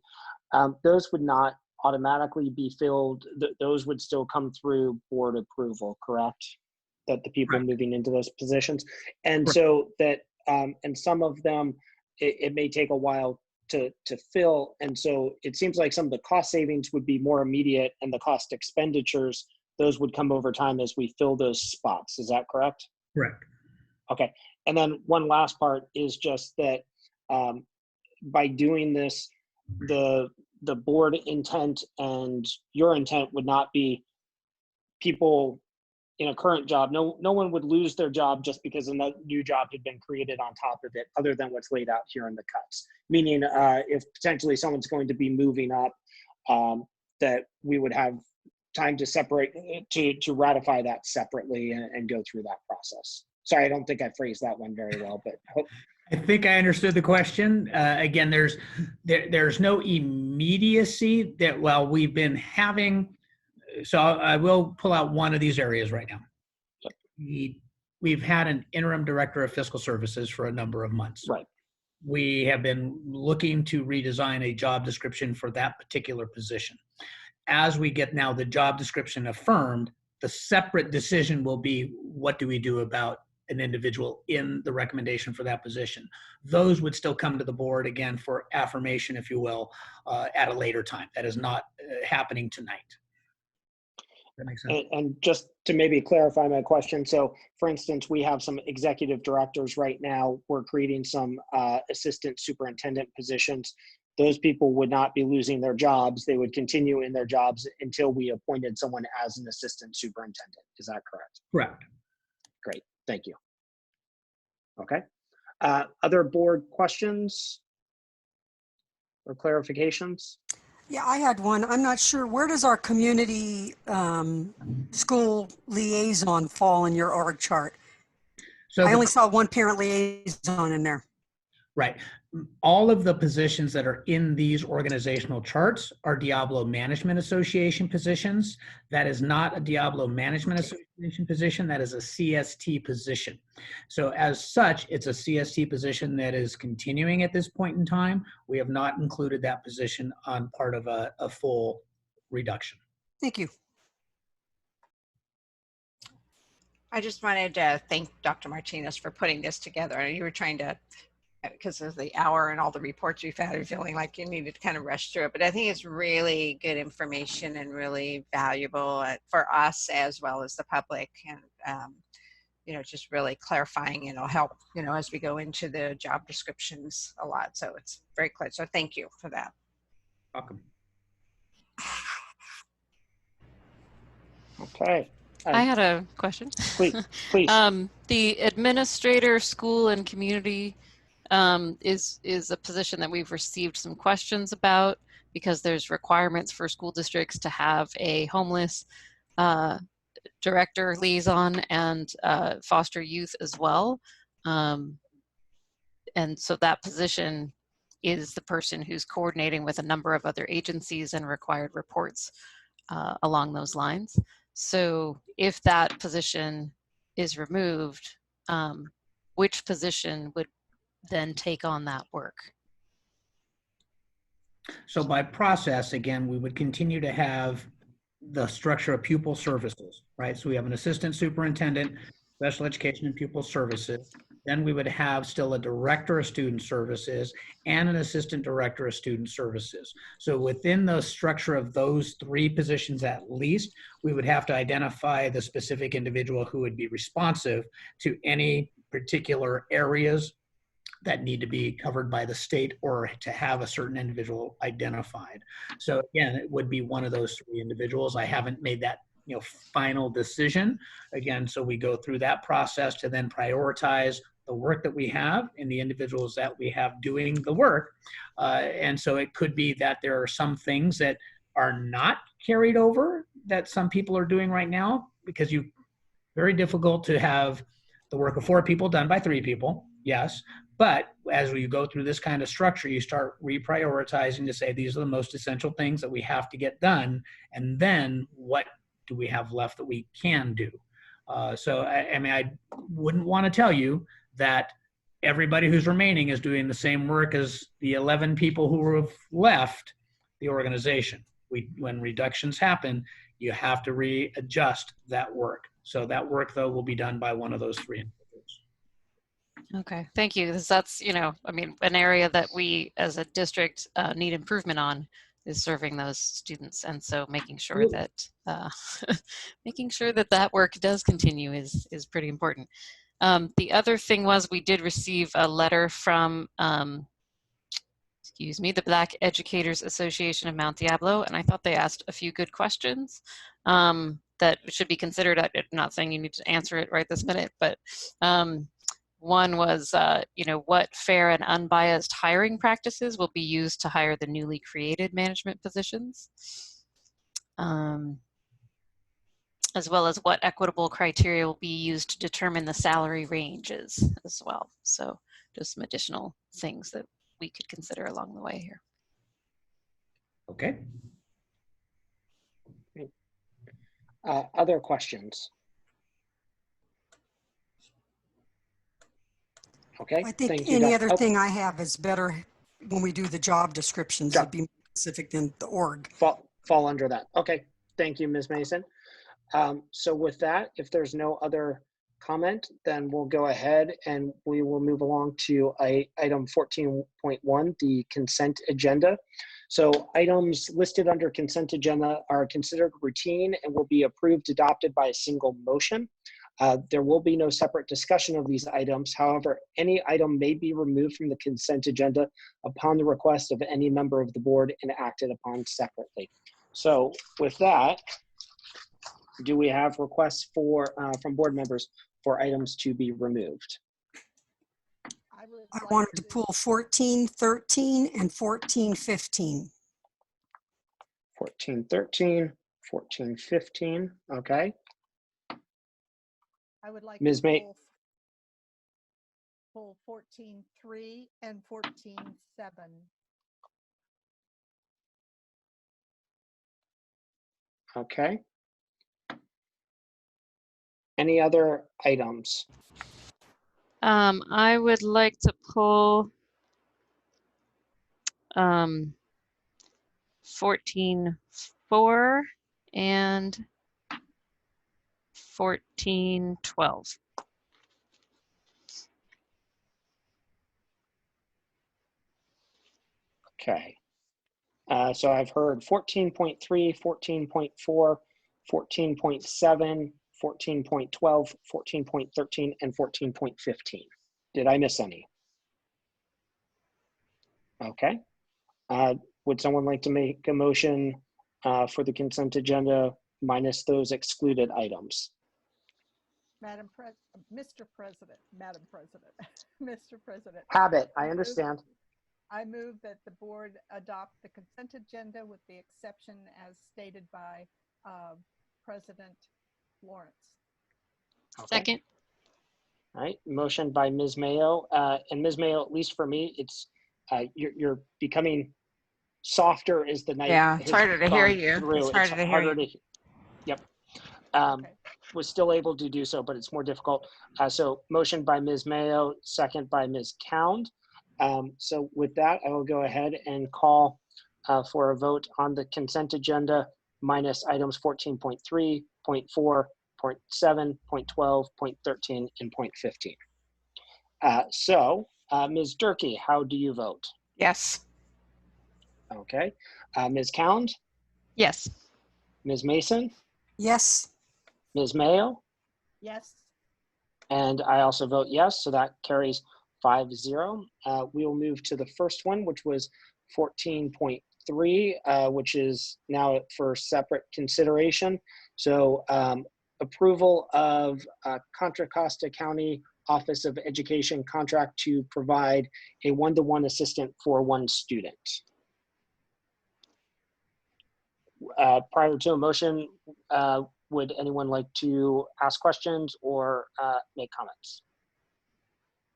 those would not automatically be filled. Those would still come through board approval, correct? That the people moving into those positions. And so that, and some of them, it may take a while to fill. And so it seems like some of the cost savings would be more immediate, and the cost expenditures, those would come over time as we fill those spots. Is that correct? Correct. Okay. And then one last part is just that by doing this, the board intent and your intent would not be people in a current job. No one would lose their job just because a new job had been created on top of it, other than what's laid out here in the cuts. Meaning, if potentially someone's going to be moving up, that we would have time to separate, to ratify that separately and go through that process. Sorry, I don't think I phrased that one very well, but I think I understood the question. Again, there's no immediacy that, well, we've been having. So I will pull out one of these areas right now. We've had an interim director of fiscal services for a number of months. Right. We have been looking to redesign a job description for that particular position. As we get now the job description affirmed, the separate decision will be, what do we do about an individual in the recommendation for that position? Those would still come to the board again for affirmation, if you will, at a later time. That is not happening tonight. That makes sense. And just to maybe clarify my question, so for instance, we have some executive directors right now. We're creating some assistant superintendent positions. Those people would not be losing their jobs. They would continue in their jobs until we appointed someone as an assistant superintendent. Is that correct? Correct. Great, thank you. Okay. Other board questions or clarifications? Yeah, I had one. I'm not sure. Where does our community school liaison fall in your org chart? So I only saw one parent liaison in there. Right. All of the positions that are in these organizational charts are Diablo Management Association positions. That is not a Diablo Management Association position. That is a CST position. So as such, it's a CST position that is continuing at this point in time. We have not included that position on part of a full reduction. Thank you. I just wanted to thank Dr. Martinez for putting this together. I know you were trying to, because of the hour and all the reports we've had, feeling like you needed to kind of rush through it. But I think it's really good information and really valuable for us as well as the public. And, you know, just really clarifying, and it'll help, you know, as we go into the job descriptions a lot. So it's very clear. So thank you for that. Welcome. Okay. I had a question. Please, please. The administrator, school, and community is a position that we've received some questions about, because there's requirements for school districts to have a homeless director liaison and foster youth as well. And so that position is the person who's coordinating with a number of other agencies and required reports along those lines. So if that position is removed, which position would then take on that work? So by process, again, we would continue to have the structure of pupil services, right? So we have an assistant superintendent, special education and pupil services. Then we would have still a director of student services and an assistant director of student services. So within the structure of those three positions at least, we would have to identify the specific individual who would be responsive to any particular areas that need to be covered by the state or to have a certain individual identified. So again, it would be one of those 3 individuals. I haven't made that final decision. Again, so we go through that process to then prioritize the work that we have and the individuals that we have doing the work. And so it could be that there are some things that are not carried over that some people are doing right now, because very difficult to have the work of 4 people done by 3 people. Yes. But as we go through this kind of structure, you start reprioritizing to say, these are the most essential things that we have to get done. And then what do we have left that we can do? So, I mean, I wouldn't want to tell you that everybody who's remaining is doing the same work as the 11 people who have left the organization. When reductions happen, you have to readjust that work. So that work, though, will be done by one of those 3 individuals. Okay, thank you. Because that's, I mean, an area that we as a district need improvement on is serving those students. And so making sure that that work does continue is pretty important. The other thing was we did receive a letter from, the Black Educators Association of Mount Diablo, and I thought they asked a few good questions that should be considered. I'm not saying you need to answer it right this minute, but one was, what fair and unbiased hiring practices will be used to hire the newly created management positions, as well as what equitable criteria will be used to determine the salary ranges as well. So just some additional things that we could consider along the way here. Okay. Other questions? Okay. I think thank you, any other thing I have is better when we do the job descriptions. It'd be more specific than the org. Fall under that. Okay. Thank you, Ms. Mason. So with that, if there's no other comment, then we'll go ahead and we will move along to item 14.1, the consent agenda. So items listed under consent agenda are considered routine and will be approved, adopted by a single motion. There will be no separate discussion of these items. However, any item may be removed from the consent agenda upon the request of any member of the board and acted upon separately. So with that, do we have requests from board members for items to be removed? I wanted to pull 1413 and 1415. 1413, 1415, okay. I would like Ms. to May. pull 14.3 and 14.7. Okay. Any other items? I would like to pull 14.4 and 14.12. Okay. So I've heard 14.3, 14.4, 14.7, 14.12, 14.13, and 14.15. Did I miss any? Okay. Would someone like to make a motion for the consent agenda minus those excluded items? Mr. President, Madam President, Mr. President. Habit, I understand. I move that the board adopt the consent agenda with the exception as stated by President Lawrence. Okay. Second. All right, motion by Ms. Mayo. And Ms. Mayo, at least for me, it's you're becoming softer as the night. Yeah, it's harder to hear you. Through. It's harder to hear you. Yep. Okay. Was still able to do so, but it's more difficult. So motion by Ms. Mayo, second by Ms. Cound. So with that, I will go ahead and call for a vote on the consent agenda minus items 14.3, 0.4, 0.7, 0.12, 0.13, and 0.15. So Ms. Durkee, how do you vote? Yes. Okay. Ms. Cound? Yes. Ms. Mason? Yes. Ms. Mayo? Yes. And I also vote yes, so that carries 5-0. We will move to the first one, which was 14.3, which is now for separate consideration. So approval of Contra Costa County Office of Education contract to provide a one-to-one assistant for one student. Prior to a motion, would anyone like to ask questions or make comments?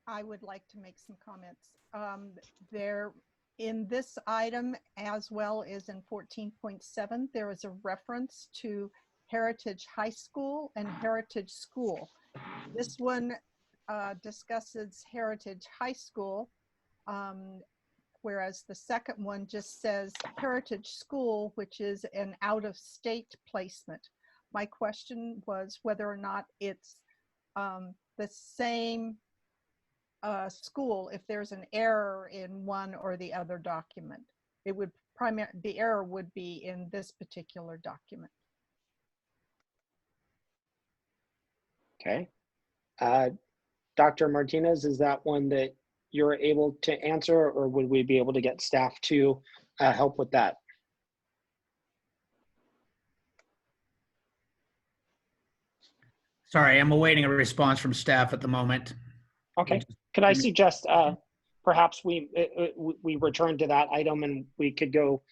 I would like to make some comments. There, in this item, as well as in 14.7, there is a reference to Heritage High School and Heritage School. This one discusses Heritage High School, whereas the second one just says Heritage School, which is an out-of-state placement. My question was whether or not it's the same school if there's an error in one or the other document. It would the error would be in this particular document. Okay. Dr. Martinez, is that one that you're able to answer, or would we be able to get staff to help with that? Sorry, I'm awaiting a response from staff at the moment. Okay. Could I suggest perhaps we return to that item and we could go,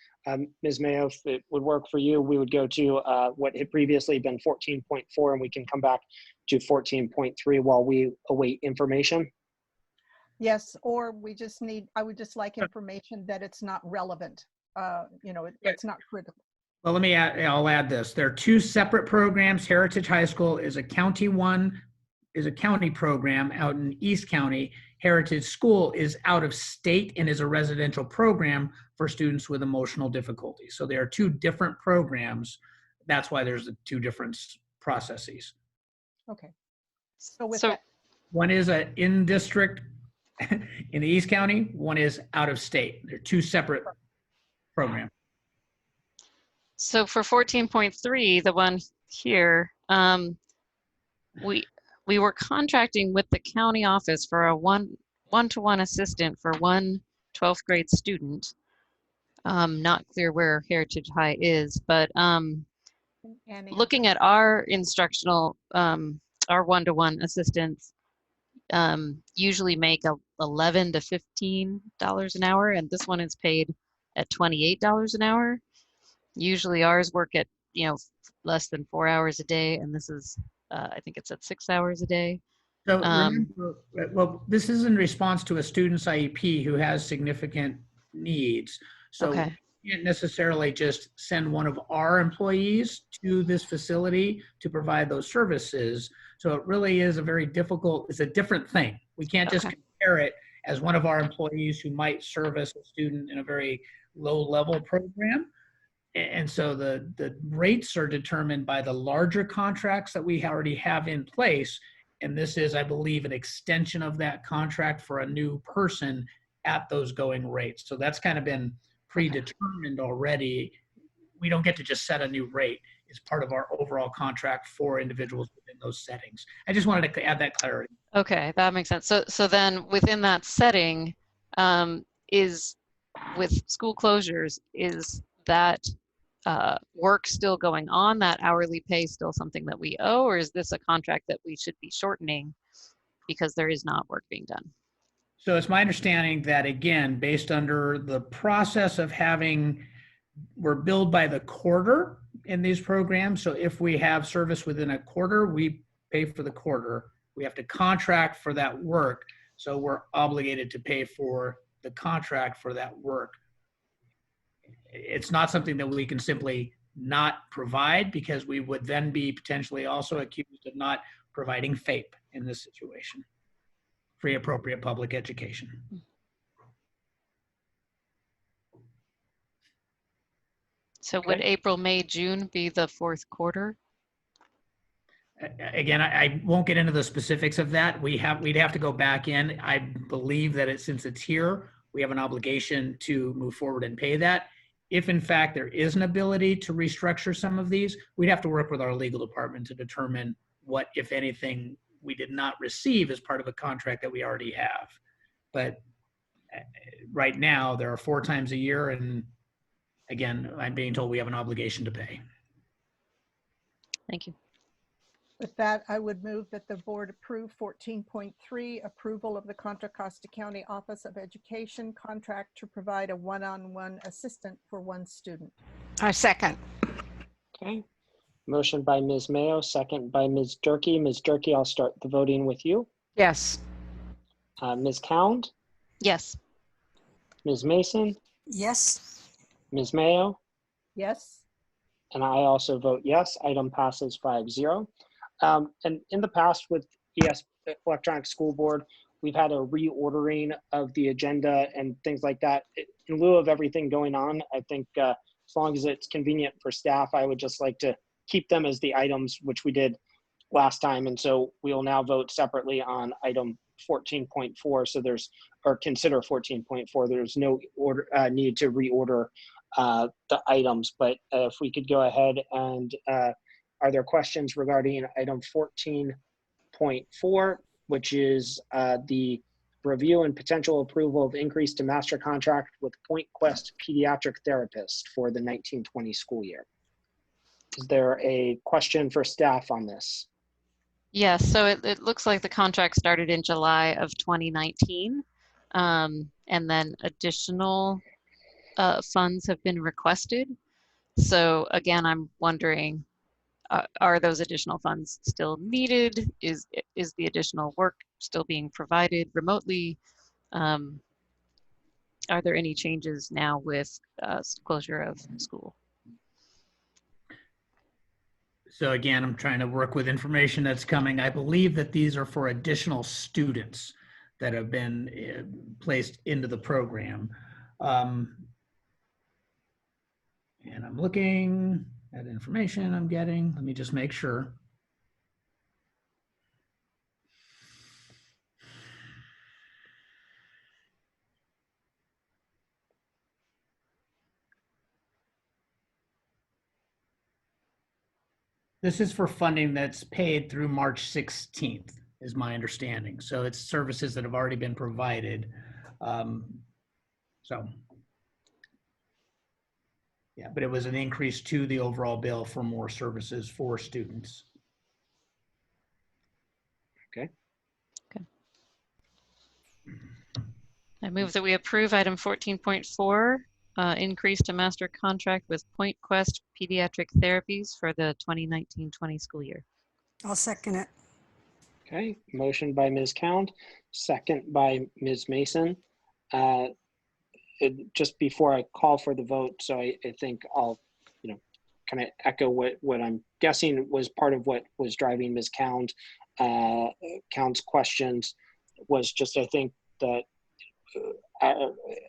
Ms. Mayo, if it would work for you, we would go to what had previously been 14.4 and we can come back to 14.3 while we await information. Yes, or we just need, I would just like information that it's not relevant. It's not critical. Well, I'll add this. There are two separate programs. Heritage High School is a county program out in East County. Heritage School is out of state and is a residential program for students with emotional difficulties. So there are two different programs. That's why there's the two different processes. Okay. So with that, one is a in-district in the East County, one is out of state. They're two separate programs. So for 14.3, the one here, we were contracting with the county office for a one-to-one assistant for one 12th grade student. Not clear where Heritage High is, but looking at our instructional, our one-to-one assistants usually make $11 to $15 an hour, and this one is paid at $28 an hour. Usually ours work at, less than 4 hours a day, and this is, I think it's at 6 hours a day. So remember, well, this is in response to a student's IEP who has significant needs. So Okay. we can't necessarily just send one of our employees to this facility to provide those services. So it really is it's a different thing. We can't just compare it as one of our employees who might service a student in a very low-level program. And so the rates are determined by the larger contracts that we already have in place. And this is, I believe, an extension of that contract for a new person at those going rates. So that's kind of been predetermined already. We don't get to just set a new rate. It's part of our overall contract for individuals within those settings. I just wanted to add that clarity. Okay, that makes sense. So then within that setting, is with school closures, is that work still going on, that hourly pay still something that we owe, or is this a contract that we should be shortening because there is not work being done? So it's my understanding that, again, based under the process of we're billed by the quarter in these programs. So if we have service within a quarter, we pay for the quarter. We have to contract for that work. So we're obligated to pay for the contract for that work. It's not something that we can simply not provide, because we would then be potentially also accused of not providing FAPE in this situation, free appropriate public education. So would April, May, June be the fourth quarter? Again, I won't get into the specifics of that. We'd have to go back in. I believe that since it's here, we have an obligation to move forward and pay that. If in fact there is an ability to restructure some of these, we'd have to work with our legal department to determine what, if anything, we did not receive as part of a contract that we already have. But right now, there are 4 times a year, and again, I'm being told we have an obligation to pay. Thank you. With that, I would move that the board approve 14.3, approval of the Contra Costa County Office of Education contract to provide a one-on-one assistant for one student. I second. Okay. Motion by Ms. Mayo, second by Ms. Durkee. Ms. Durkee, I'll start the voting with you. Yes. Ms. Cound, Yes. Ms. Mason, Yes. Ms. Mayo, Yes. and I also vote yes. Item passes 5-0. And in the past with ES Electronic School Board, we've had a reordering of the agenda and things like that. In lieu of everything going on, I think as long as it's convenient for staff, I would just like to keep them as the items which we did last time. And so we will now vote separately on item 14.4. So or consider 14.4. There's no need to reorder the items, but if we could go ahead and are there questions regarding item 14.4, which is the review and potential approval of increase to master contract with Point Quest Pediatric Therapist for the 1920 school year? Is there a question for staff on this? Yes, so it looks like the contract started in July of 2019, and then additional funds have been requested. So again, I'm wondering, are those additional funds still needed? Is the additional work still being provided remotely? Are there any changes now with closure of school? So again, I'm trying to work with information that's coming. I believe that these are for additional students that have been placed into the program. And I'm looking at information I'm getting. Let me just make sure. This is for funding that's paid through March 16th, is my understanding. So it's services that have already been provided. Yeah, but it was an increase to the overall bill for more services for students. Okay. I move that we approve item 14.4, increase to master contract with Point Quest Pediatric Therapies for the 2019-20 school year. I'll second it. Okay, motion by Ms. Cound, second by Ms. Mason. Just before I call for the vote, so I think I'll, kind of echo what I'm guessing was part of what was driving Ms. Cound's questions was just, I think that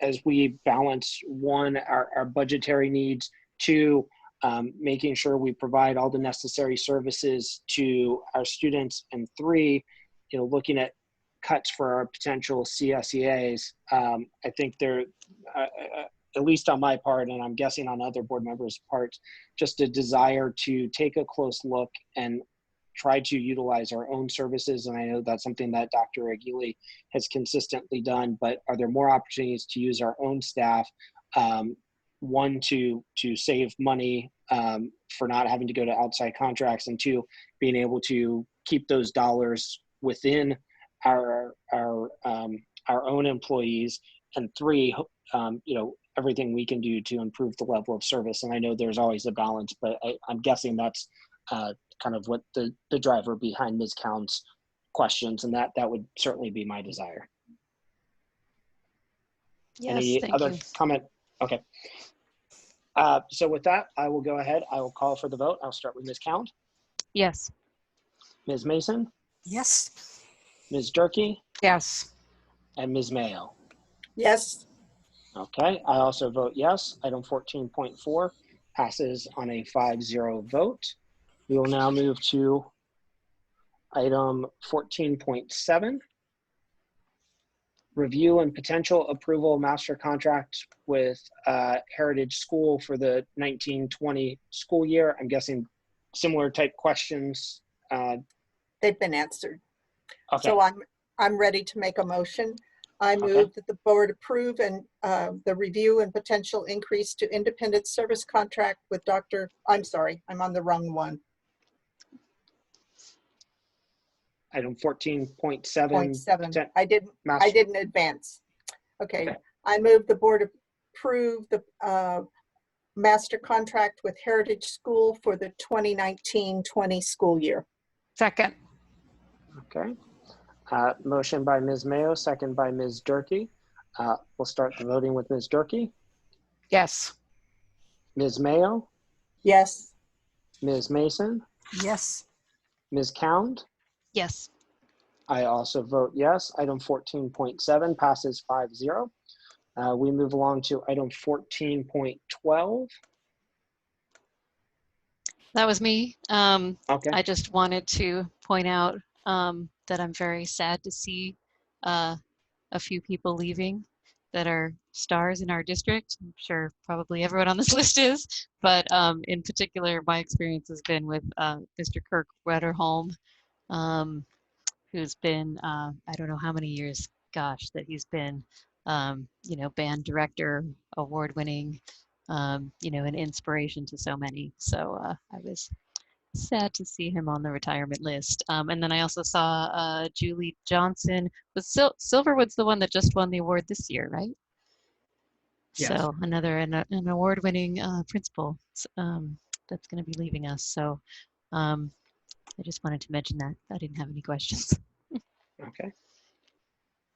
as we balance one, our budgetary needs, two, making sure we provide all the necessary services to our students, and three, looking at cuts for our potential CSEAs. I think there, at least on my part, and I'm guessing on other board members' parts, just a desire to take a close look and try to utilize our own services. And I know that's something that Dr. Aguili has consistently done, but are there more opportunities to use our own staff? One, to save money for not having to go to outside contracts, and two, being able to keep those dollars within our own employees, and three, everything we can do to improve the level of service. And I know there's always a balance, but I'm guessing that's kind of what the driver behind Ms. Cound's questions, and that would certainly be my desire. Yes, Any thank other you. comment? Okay. So with that, I will go ahead. I will call for the vote. I'll start with Ms. Cound, Yes. Ms. Mason, Yes. Ms. Durkee, Yes. and Ms. Mayo. Yes. Okay, I also vote yes. Item 14.4 passes on a 5-0 vote. We will now move to item 14.7. Review and potential approval master contract with Heritage School for the 1920 school year. I'm guessing similar type questions. They've been answered. Okay. So I'm ready to make a motion I Okay. move that the board approve and the review and potential increase to independent service contract with I'm sorry, I'm on the wrong one. Item 14.7. 0.7. I Master. didn't advance. Okay. Okay. I move the board approve the master contract with Heritage School for the 2019-20 school year. Second. Okay. Motion by Ms. Mayo, second by Ms. Durkee. We'll start the voting with Ms. Durkee. Yes. Ms. Mayo, Yes. Ms. Mason, Yes. Ms. Cound. Yes. I also vote yes. Item 14.7 passes 5-0. We move along to item 14.12. That was me. Okay. I just wanted to point out that I'm very sad to see a few people leaving that are stars in our district. I'm sure probably everyone on this list is, but in particular, my experience has been with Mr. Kirk Wetterholm, who's been, I don't know how many years, gosh, that he's been, band director, award-winning, an inspiration to so many. So I was sad to see him on the retirement list. And then I also saw Julie Johnson. Was Silverwood's the one that just won the award this year, right? Yes. So another an award-winning principal that's going to be leaving us. So I just wanted to mention that. I didn't have any questions. Okay.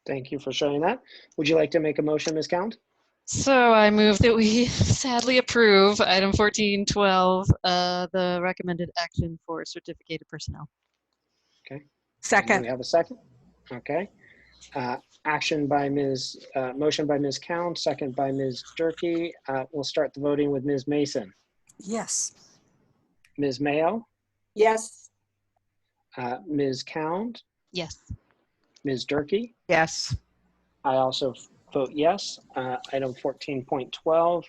Thank you for sharing that. Would you like to make a motion, Ms. Cound? So I move that we sadly approve item 1412, the recommended action for certificated personnel. Okay. Second. Do we have a second? Okay. Motion by Ms. Cound, second by Ms. Durkee. We'll start the voting with Ms. Mason. Yes. Ms. Mayo, Yes. Ms. Cound, Yes. Ms. Durkee. Yes. I also vote yes. Item 14.12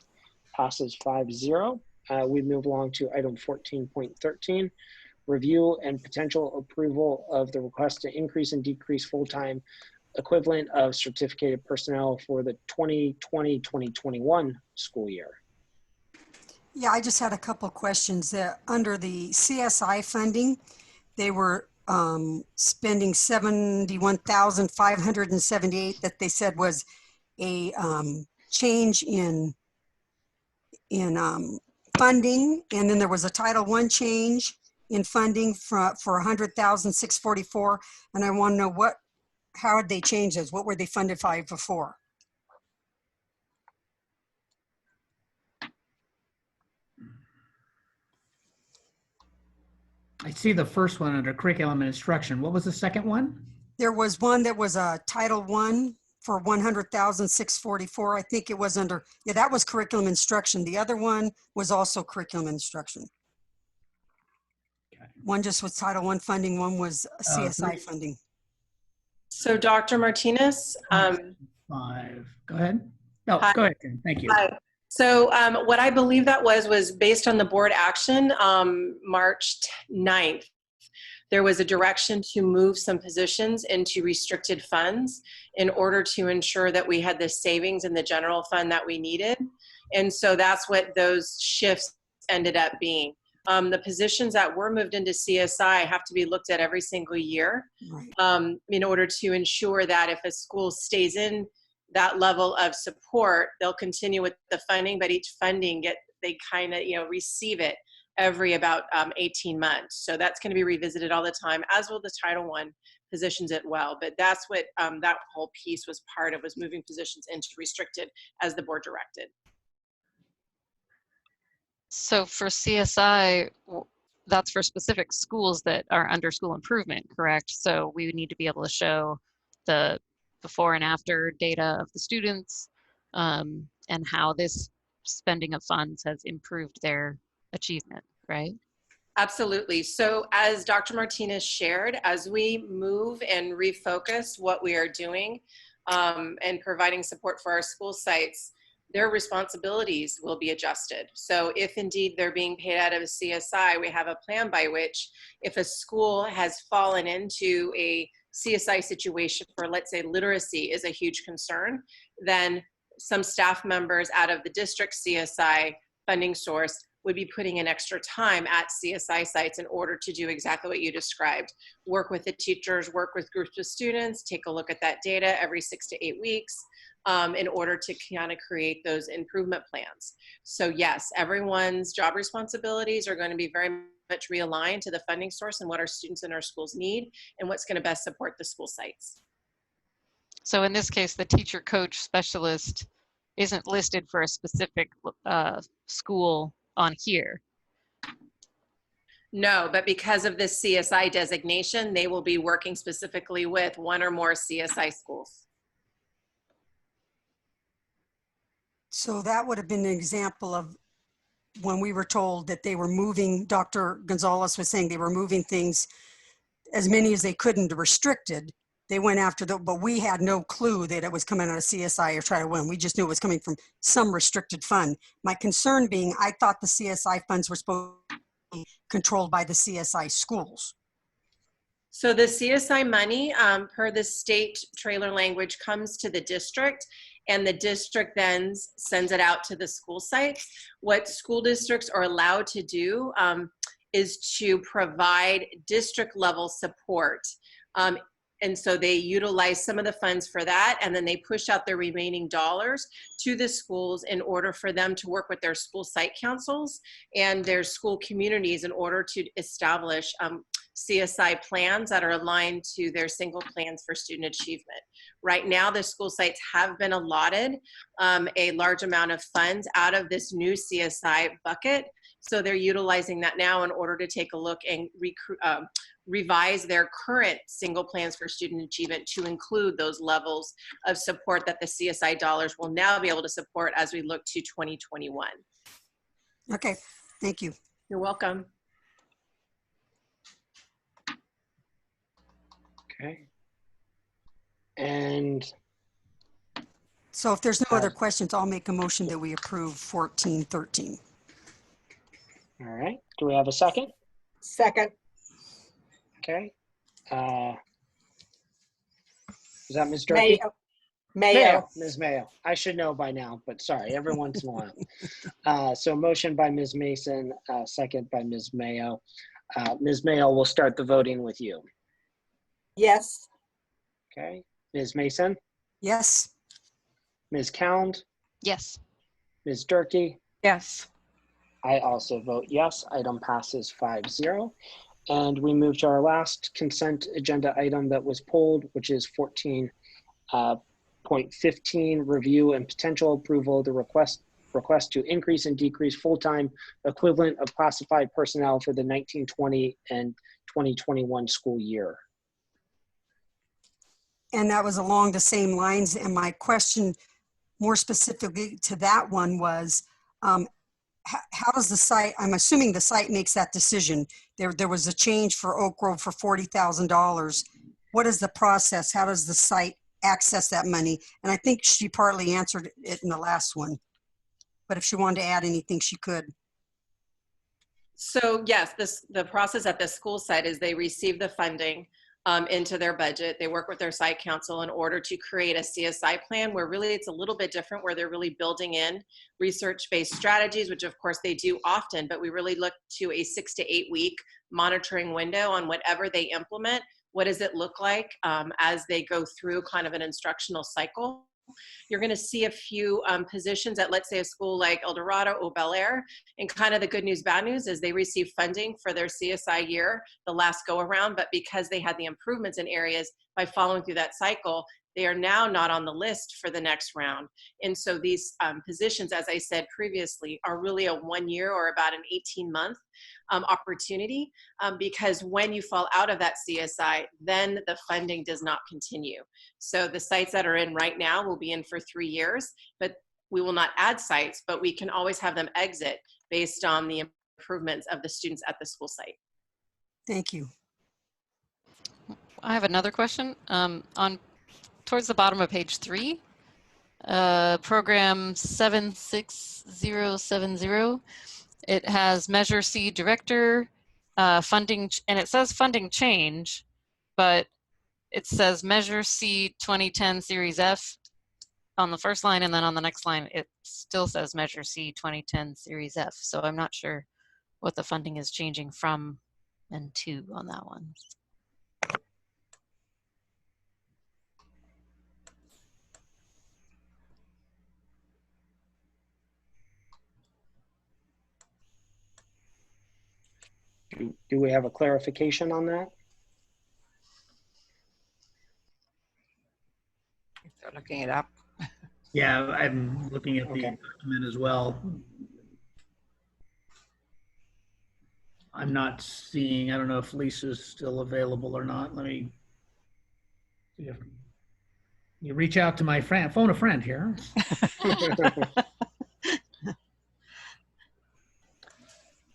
passes 5-0. We move along to item 14.13, review and potential approval of the request to increase and decrease full-time equivalent of certificated personnel for the 2020-2021 school year. Yeah, I just had a couple questions. Under the CSI funding, they were spending $71,578 that they said was a change in funding, and then there was a Title I change in funding for $100,644, and I want to know how did they change those? What were they funded by before? I see the first one under curriculum and instruction. What was the second one? There was one that was a Title I for $100,644. I think it was under, yeah, that was curriculum instruction. The other one was also curriculum instruction. Okay. One just was Title I funding, one was CSI funding. So Dr. Martinez. 5. Go ahead. No, Hi. go ahead. Ken. Thank you. Hi. So what I believe that was based on the board action March 9th. There was a direction to move some positions into restricted funds in order to ensure that we had the savings in the general fund that we needed. And so that's what those shifts ended up being. The positions that were moved into CSI have to be looked at every single year, right, in order to ensure that if a school stays in that level of support, they'll continue with the funding, but each funding they kind of, receive it every about 18 months. So that's going to be revisited all the time, as will the Title I positions as well. But that's what that whole piece was part of, was moving positions into restricted as the board directed. So for CSI, that's for specific schools that are under school improvement, correct? So we would need to be able to show the before and after data of the students and how this spending of funds has improved their achievement, right? Absolutely. So as Dr. Martinez shared, as we move and refocus what we are doing and providing support for our school sites, their responsibilities will be adjusted. So if indeed they're being paid out of a CSI, we have a plan by which if a school has fallen into a CSI situation for, let's say, literacy is a huge concern, then some staff members out of the district CSI funding source would be putting in extra time at CSI sites in order to do exactly what you described. Work with the teachers, work with groups of students, take a look at that data every 6 to 8 weeks in order to kind of create those improvement plans. So yes, everyone's job responsibilities are going to be very much realigned to the funding source and what our students in our schools need and what's going to best support the school sites. So in this case, the teacher coach specialist isn't listed for a specific school on here. No, but because of this CSI designation, they will be working specifically with one or more CSI schools. So that would have been an example of when we were told that they were moving, Dr. Gonzalez was saying they were moving things, as many as they could into restricted. They went after but we had no clue that it was coming out of CSI or Try to Win. We just knew it was coming from some restricted fund. My concern being, I thought the CSI funds were supposed to be controlled by the CSI schools. So the CSI money, per the state trailer language, comes to the district, and the district then sends it out to the school sites. What school districts are allowed to do is to provide district level support. And so they utilize some of the funds for that, and then they push out their remaining dollars to the schools in order for them to work with their school site councils and their school communities in order to establish CSI plans that are aligned to their single plans for student achievement. Right now, the school sites have been allotted a large amount of funds out of this new CSI bucket. So they're utilizing that now in order to take a look and revise their current single plans for student achievement to include those levels of support that the CSI dollars will now be able to support as we look to 2021. Okay, thank you. You're welcome. Okay. And so if there's no other questions, I'll make a motion that we approve 1413. All right. Do we have a second? Second. Okay. Is that Ms. Durkee? Mayo. Ms. Mayo. I should know by now, but sorry, every once in a while. So motion by Ms. Mason, second by Ms. Mayo. Ms. Mayo, we'll start the voting with you. Yes. Okay. Ms. Mason? Yes. Ms. Cound? Yes. Ms. Durkee? Yes. I also vote yes. Item passes 5-0. And we move to our last consent agenda item that was pulled, which is 14.15, review and potential approval of the request to increase and decrease full-time equivalent of classified personnel for the 1920 and 2021 school year. And that was along the same lines. And my question more specifically to that one was, how does the site, I'm assuming the site makes that decision. There was a change for Oak Grove for $40,000. What is the process? How does the site access that money? And I think she partly answered it in the last one, but if she wanted to add anything, she could. So yes, the process at the school site is they receive the funding into their budget. They work with their site council in order to create a CSI plan where really it's a little bit different, where they're really building in research-based strategies, which of course they do often, but we really look to a 6 to 8 week monitoring window on whatever they implement. What does it look like as they go through kind of an instructional cycle? You're going to see a few positions at, let's say, a school like El Dorado or Bel Air. And kind of the good news, bad news is they received funding for their CSI year, the last go around, but because they had the improvements in areas by following through that cycle, they are now not on the list for the next round. And so these positions, as I said previously, are really a 1 year or about an 18-month opportunity because when you fall out of that CSI, then the funding does not continue. So the sites that are in right now will be in for 3 years, but we will not add sites, but we can always have them exit based on the improvements of the students at the school site. Thank you. I have another question. Towards the bottom of page 3, program 76070, it has Measure C Director, funding, and it says funding change, but it says Measure C 2010 Series F on the first line, and then on the next line, it still says Measure C 2010 Series F. So I'm not sure what the funding is changing from and to on that one. Do we have a clarification on that? They're looking it up. Yeah, I'm looking at the Okay. document as well. I'm not seeing, I don't know if Lisa's still available or not. Let me see if you reach out to my friend, phone a friend here.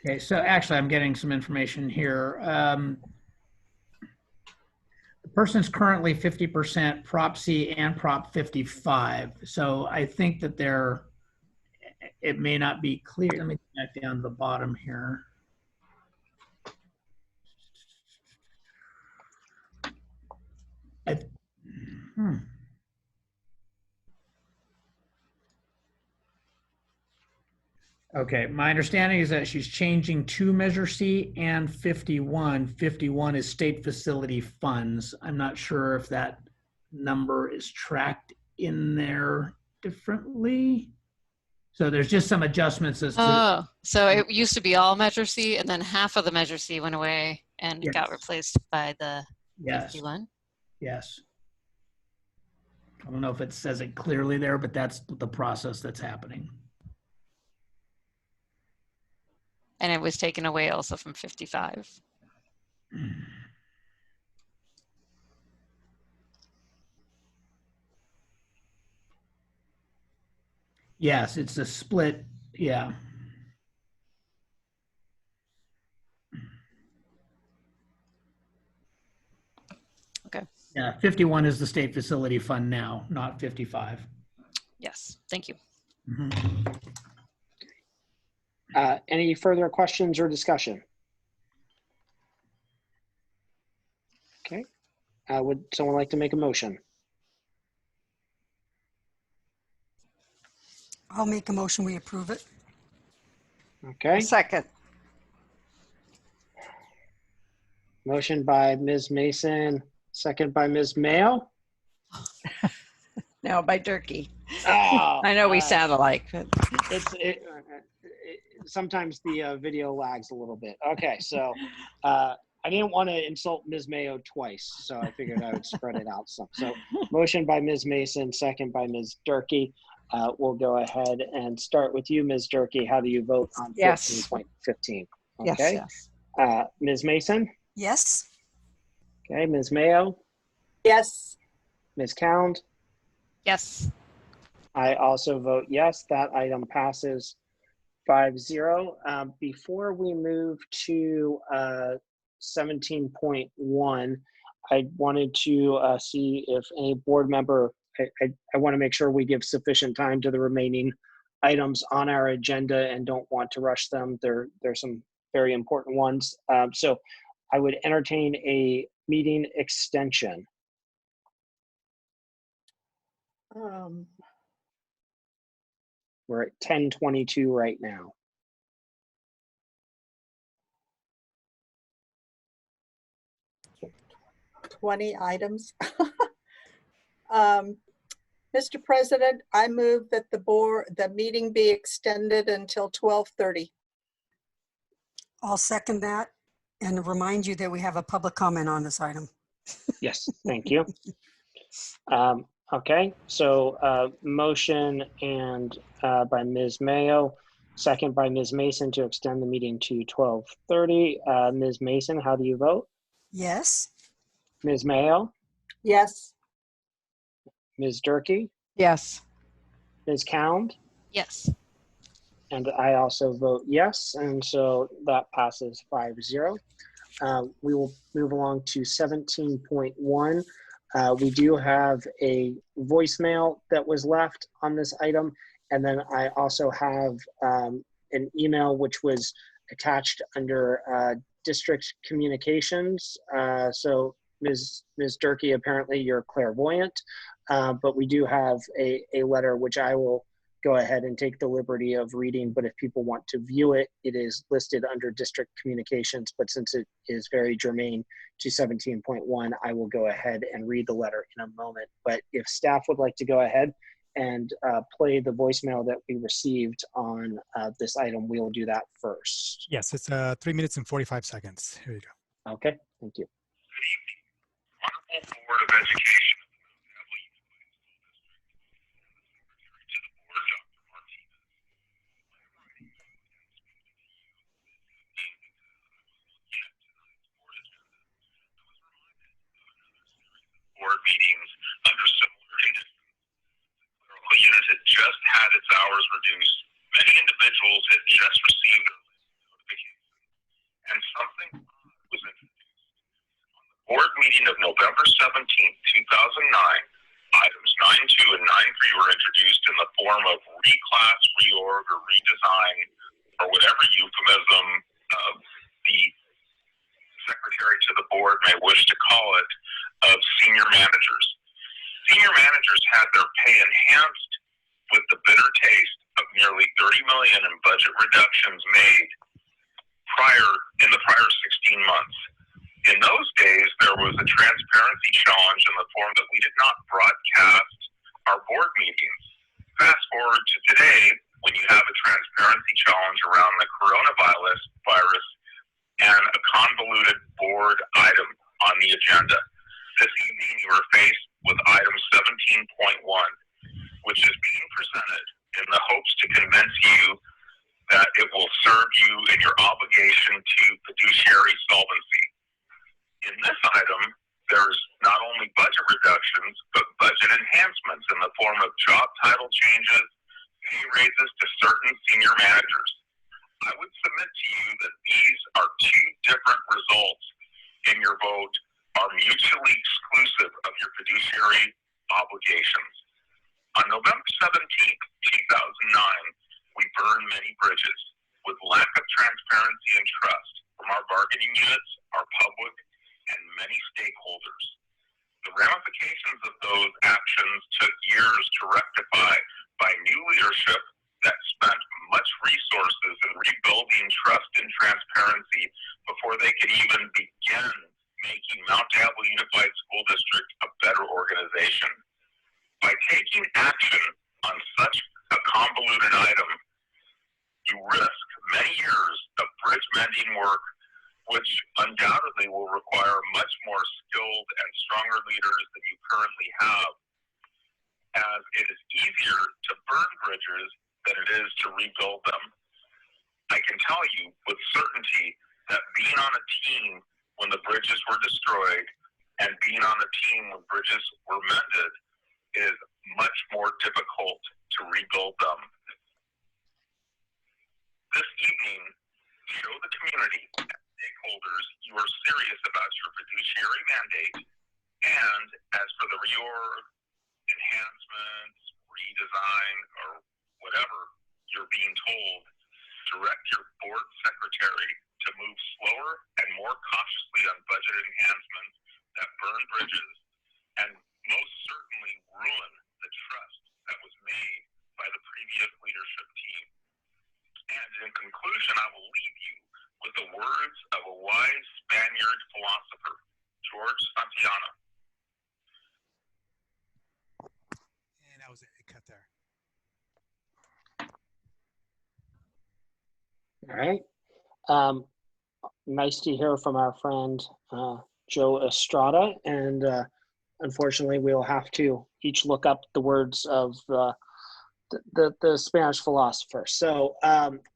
Okay, so actually I'm getting some information here. The person's currently 50% Prop C and Prop 55. So I think that it may not be clear. Let me get back down to the bottom here. Okay, my understanding is that she's changing to Measure C and 51. 51 is state facility funds. I'm not sure if that number is tracked in there differently. So there's just some adjustments as to. Oh, so it used to be all Measure C, and then half of the Measure C went away and Yes. got replaced by the Yes. 51. Yes. I don't know if it says it clearly there, but that's the process that's happening. And it was taken away also from 55. Yes, it's a split. Yeah. Okay. Yeah, 51 is the state facility fund now, not 55. Yes, thank you. Mhm. Any further questions or discussion? Okay. Would someone like to make a motion? I'll make a motion, we approve it. Okay. Second. Motion by Ms. Mason, second by Ms. Mayo. No, by Durkee. Oh, I know we sound alike. But sometimes the video lags a little bit. Okay, so I didn't want to insult Ms. Mayo twice, so I figured I would spread it out some. So motion by Ms. Mason, second by Ms. Durkee. We'll go ahead and start with you, Ms. Durkee. How do you vote on Yes. 15.15? Yes, Okay. yes. Ms. Mason? Yes. Okay. Ms. Mayo? Yes. Ms. Cound? Yes. I also vote yes. That item passes 5-0. Before we move to 17.1, I wanted to see if any board member, I want to make sure we give sufficient time to the remaining items on our agenda and don't want to rush them. There's some very important ones. So I would entertain a meeting extension. We're at 10:22 right now. Twenty items. Mr. President, I move that the meeting be extended until 12:30. I'll second that and remind you that we have a public comment on this item. Yes, thank you. Okay, so motion and by Ms. Mayo, second by Ms. Mason to extend the meeting to 12:30. Ms. Mason, how do you vote? Yes. Ms. Mayo, Yes. Ms. Durkee, Yes. Ms. Cound, Yes. and I also vote yes, and so that passes 5-0. We will move along to 17.1. We do have a voicemail that was left on this item, and then I also have an email which was attached under district communications. So Ms. Durkee, apparently you're clairvoyant, but we do have a letter which I will go ahead and take the liberty of reading, but if people want to view it, it is listed under district communications, but since it is very germane to 17.1, I will go ahead and read the letter in a moment. But if staff would like to go ahead and play the voicemail that we received on this item, we will do that first. Yes, it's 3 minutes and 45 seconds. Here you go. Okay, thank you. Honorable Board of Education. Board meetings under similar conditions. The unit had just had its hours reduced. Many individuals had just received their notification, and something was introduced. On the board meeting of November 17th, 2009, items 9.2 and 9.3 were introduced in the form of reclass, reorg, or redesign, or whatever euphemism the secretary to the board may wish to call it, of senior managers. Senior managers had their pay enhanced with the bitter taste of nearly $30 million in budget reductions made in the prior 16 months. In those days, there was a transparency challenge in the form that we did not broadcast our board meetings. Fast forward to today, when you have a transparency challenge around the coronavirus and a convoluted board item on the agenda. This evening, you are faced with item 17.1, which is being presented in the hopes to convince you that it will serve you in your obligation to fiduciary solvency. In this item, there's not only budget reductions, but budget enhancements in the form of job title changes, pay raises to certain senior managers. I would submit to you that these are two different results in your vote are mutually exclusive of your fiduciary obligations. On November 17th, 2009, we burned many bridges with lack of transparency and trust from our bargaining units, our public, and many stakeholders. The ramifications of those actions took years to rectify by new leadership that spent much resources in rebuilding trust and transparency before they could even begin making Mount Diablo Unified School District a better organization. By taking action on such a convoluted item, you risk many years of bridge mending work, which undoubtedly will require much more skilled and stronger leaders than you currently have, as it is easier to burn bridges than it is to rebuild them. I can tell you with certainty that being on a team when the bridges were destroyed and being on a team when bridges were mended is much more difficult to rebuild them. This evening, show the community and stakeholders you are serious about your fiduciary mandate, and as for the reorg, enhancements, redesign, or whatever you're being told, direct your board secretary to move slower and more cautiously on budget enhancements that burn bridges and most certainly ruin the trust that was made by the previous leadership team. And in conclusion, I will leave you with the words of a wise Spaniard philosopher, George Santayana. And that was it. It cut there. All right. Nice to hear from our friend Joe Estrada, and unfortunately, we'll have to each look up the words of the Spanish philosopher. So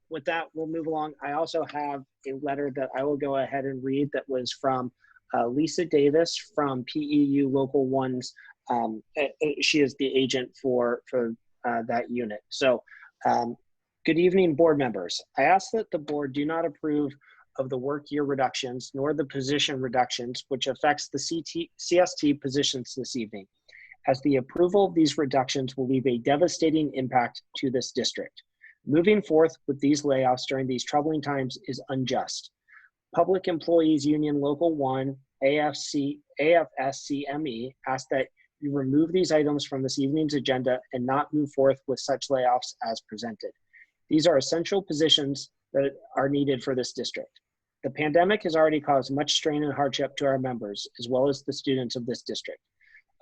with that, we'll move along. I also have a letter that I will go ahead and read that was from Lisa Davis from PEU Local 1's. She is the agent for that unit. So good evening, board members. I ask that the board do not approve of the work year reductions nor the position reductions, which affects the CST positions this evening, as the approval of these reductions will leave a devastating impact to this district. Moving forth with these layoffs during these troubling times is unjust. Public Employees Union Local 1 AFSCME ask that you remove these items from this evening's agenda and not move forth with such layoffs as presented. These are essential positions that are needed for this district. The pandemic has already caused much strain and hardship to our members, as well as the students of this district.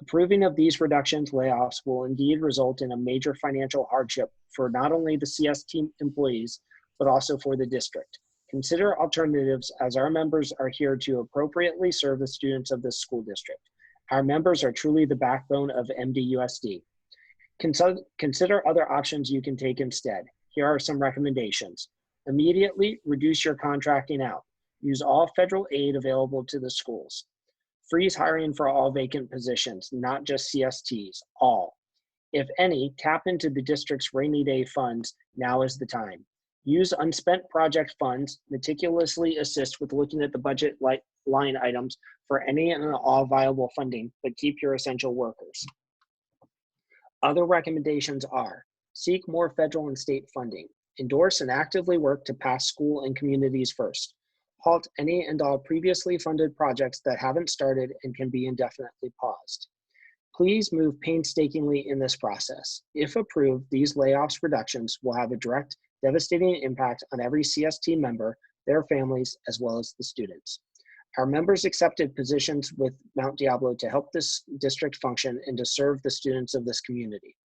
Approving of these reductions, layoffs will indeed result in a major financial hardship for not only the CST employees, but also for the district. Consider alternatives, as our members are here to appropriately serve the students of this school district. Our members are truly the backbone of MDUSD. Consider other options you can take instead. Here are some recommendations. Immediately reduce your contracting out. Use all federal aid available to the schools. Freeze hiring for all vacant positions, not just CSTs, all. If any, tap into the district's rainy day funds. Now is the time. Use unspent project funds, meticulously assist with looking at the budget line items for any and all viable funding, but keep your essential workers. Other recommendations are: seek more federal and state funding. Endorse and actively work to pass school and communities first. Halt any and all previously funded projects that haven't started and can be indefinitely paused. Please move painstakingly in this process. If approved, these layoffs reductions will have a direct, devastating impact on every CST member, their families, as well as the students. Our members accepted positions with Mount Diablo to help this district function and to serve the students of this community.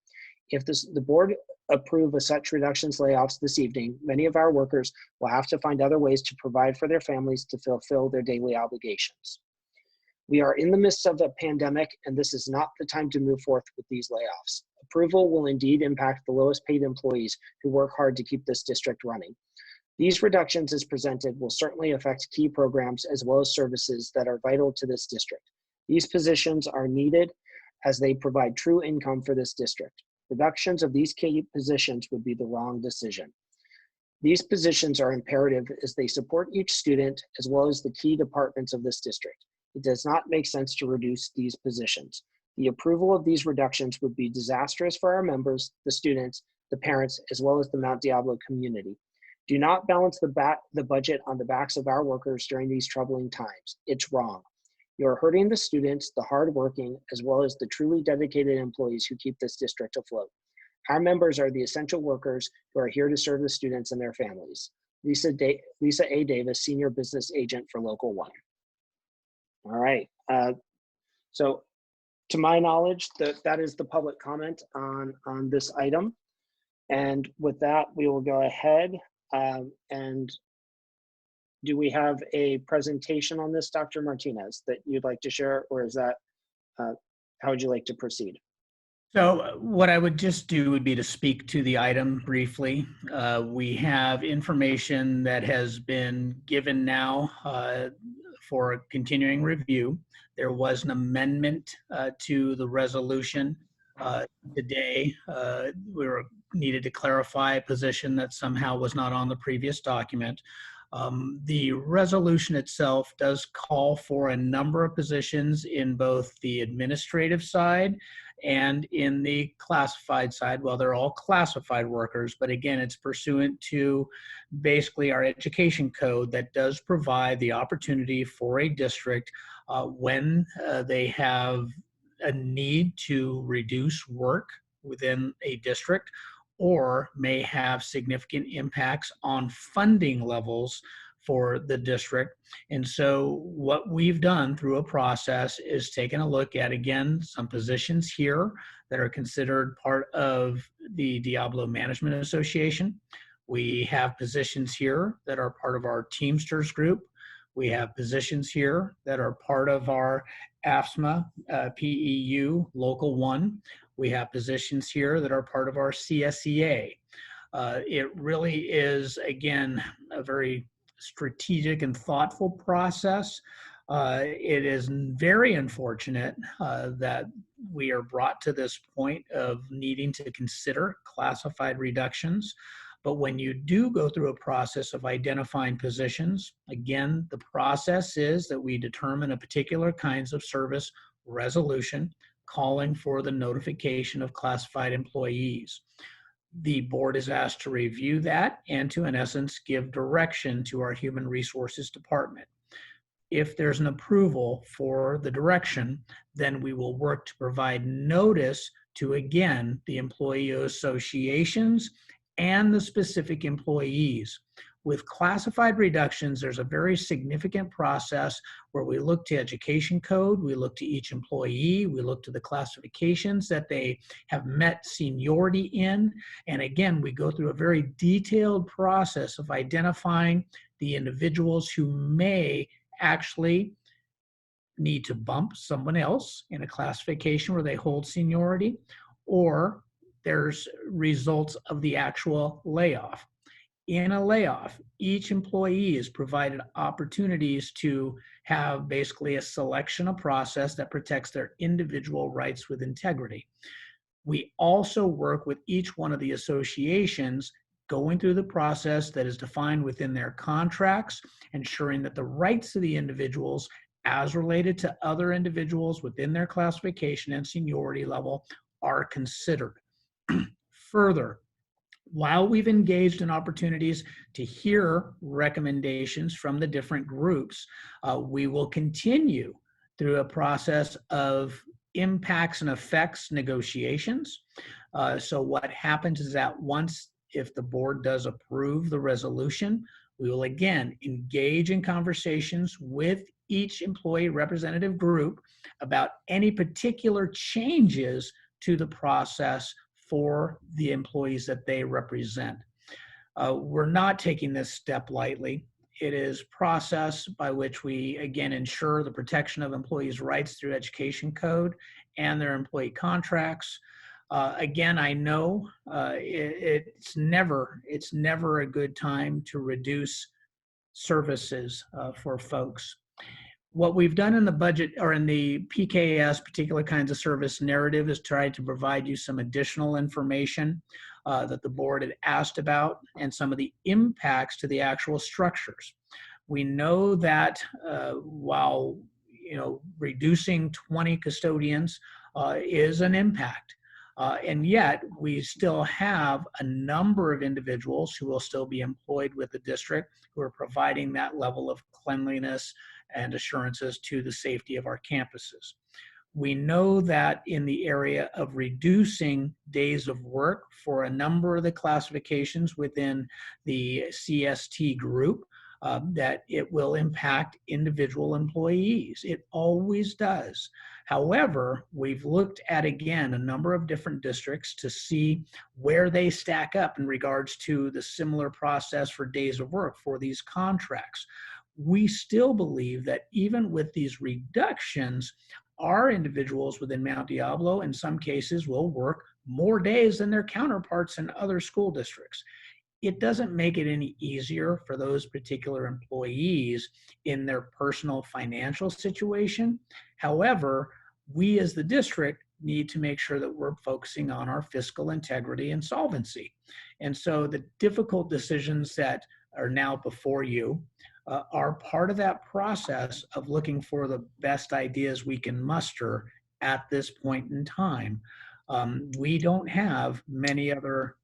If the board approve of such reductions layoffs this evening, many of our workers will have to find other ways to provide for their families to fulfill their daily obligations. We are in the midst of a pandemic, and this is not the time to move forth with these layoffs. Approval will indeed impact the lowest paid employees who work hard to keep this district running. These reductions as presented will certainly affect key programs as well as services that are vital to this district. These positions are needed as they provide true income for this district. Reductions of these key positions would be the wrong decision. These positions are imperative as they support each student as well as the key departments of this district. It does not make sense to reduce these positions. The approval of these reductions would be disastrous for our members, the students, the parents, as well as the Mount Diablo community. Do not balance the budget on the backs of our workers during these troubling times. It's wrong. You are hurting the students, the hardworking, as well as the truly dedicated employees who keep this district afloat. Our members are the essential workers who are here to serve the students and their families. Lisa A. Davis, Senior Business Agent for Local 1. All right. So to my knowledge, that is the public comment on this item. And with that, we will go ahead and do we have a presentation on this, Dr. Martinez, that you'd like to share, or is that, how would you like to proceed? So what I would just do would be to speak to the item briefly. We have information that has been given now for a continuing review. There was an amendment to the resolution today. We needed to clarify a position that somehow was not on the previous document. The resolution itself does call for a number of positions in both the administrative side and in the classified side. Well, they're all classified workers, but again, it's pursuant to basically our education code that does provide the opportunity for a district when they have a need to reduce work within a district, or may have significant impacts on funding levels for the district. And so what we've done through a process is taken a look at, again, some positions here that are considered part of the Diablo Management Association. We have positions here that are part of our Teamsters group. We have positions here that are part of our AFSMA, PEU, Local 1. We have positions here that are part of our CSEA. It really is, again, a very strategic and thoughtful process. It is very unfortunate that we are brought to this point of needing to consider classified reductions. But when you do go through a process of identifying positions, again, the process is that we determine a particular kinds of service resolution calling for the notification of classified employees. The board is asked to review that and to, in essence, give direction to our Human Resources Department. If there's an approval for the direction, then we will work to provide notice to, again, the employee associations and the specific employees. With classified reductions, there's a very significant process where we look to education code, we look to each employee, we look to the classifications that they have met seniority in. And again, we go through a very detailed process of identifying the individuals who may actually need to bump someone else in a classification where they hold seniority, or there's results of the actual layoff. In a layoff, each employee is provided opportunities to have basically a selection, a process that protects their individual rights with integrity. We also work with each one of the associations going through the process that is defined within their contracts, ensuring that the rights of the individuals as related to other individuals within their classification and seniority level are considered. Further, while we've engaged in opportunities to hear recommendations from the different groups, we will continue through a process of impacts and effects negotiations. So what happens is that once, if the board does approve the resolution, we will again engage in conversations with each employee representative group about any particular changes to the process for the employees that they represent. We're not taking this step lightly. It is process by which we, again, ensure the protection of employees' rights through education code and their employee contracts. Again, I know it's never a good time to reduce services for folks. What we've done in the budget or in the PKS, particular kinds of service narrative, is try to provide you some additional information that the board had asked about and some of the impacts to the actual structures. We know that while reducing 20 custodians is an impact, and yet we still have a number of individuals who will still be employed with the district who are providing that level of cleanliness and assurances to the safety of our campuses. We know that in the area of reducing days of work for a number of the classifications within the CST group, that it will impact individual employees. It always does. However, we've looked at, again, a number of different districts to see where they stack up in regards to the similar process for days of work for these contracts. We still believe that even with these reductions, our individuals within Mount Diablo in some cases will work more days than their counterparts in other school districts. It doesn't make it any easier for those particular employees in their personal financial situation. However, we as the district need to make sure that we're focusing on our fiscal integrity and solvency. And so the difficult decisions that are now before you are part of that process of looking for the best ideas we can muster at this point in time. We don't have many other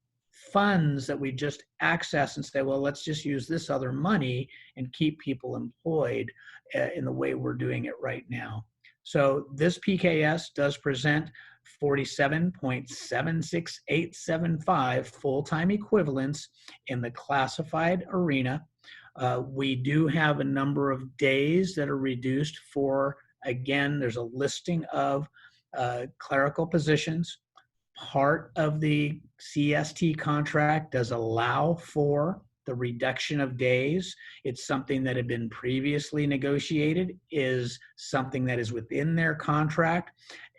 funds that we just access and say, well, let's just use this other money and keep people employed in the way we're doing it right now. So this PKS does present 47.76875 full-time equivalents in the classified arena. We do have a number of days that are reduced for, again, there's a listing of clerical positions. Part of the CST contract does allow for the reduction of days. It's something that had been previously negotiated, is something that is within their contract.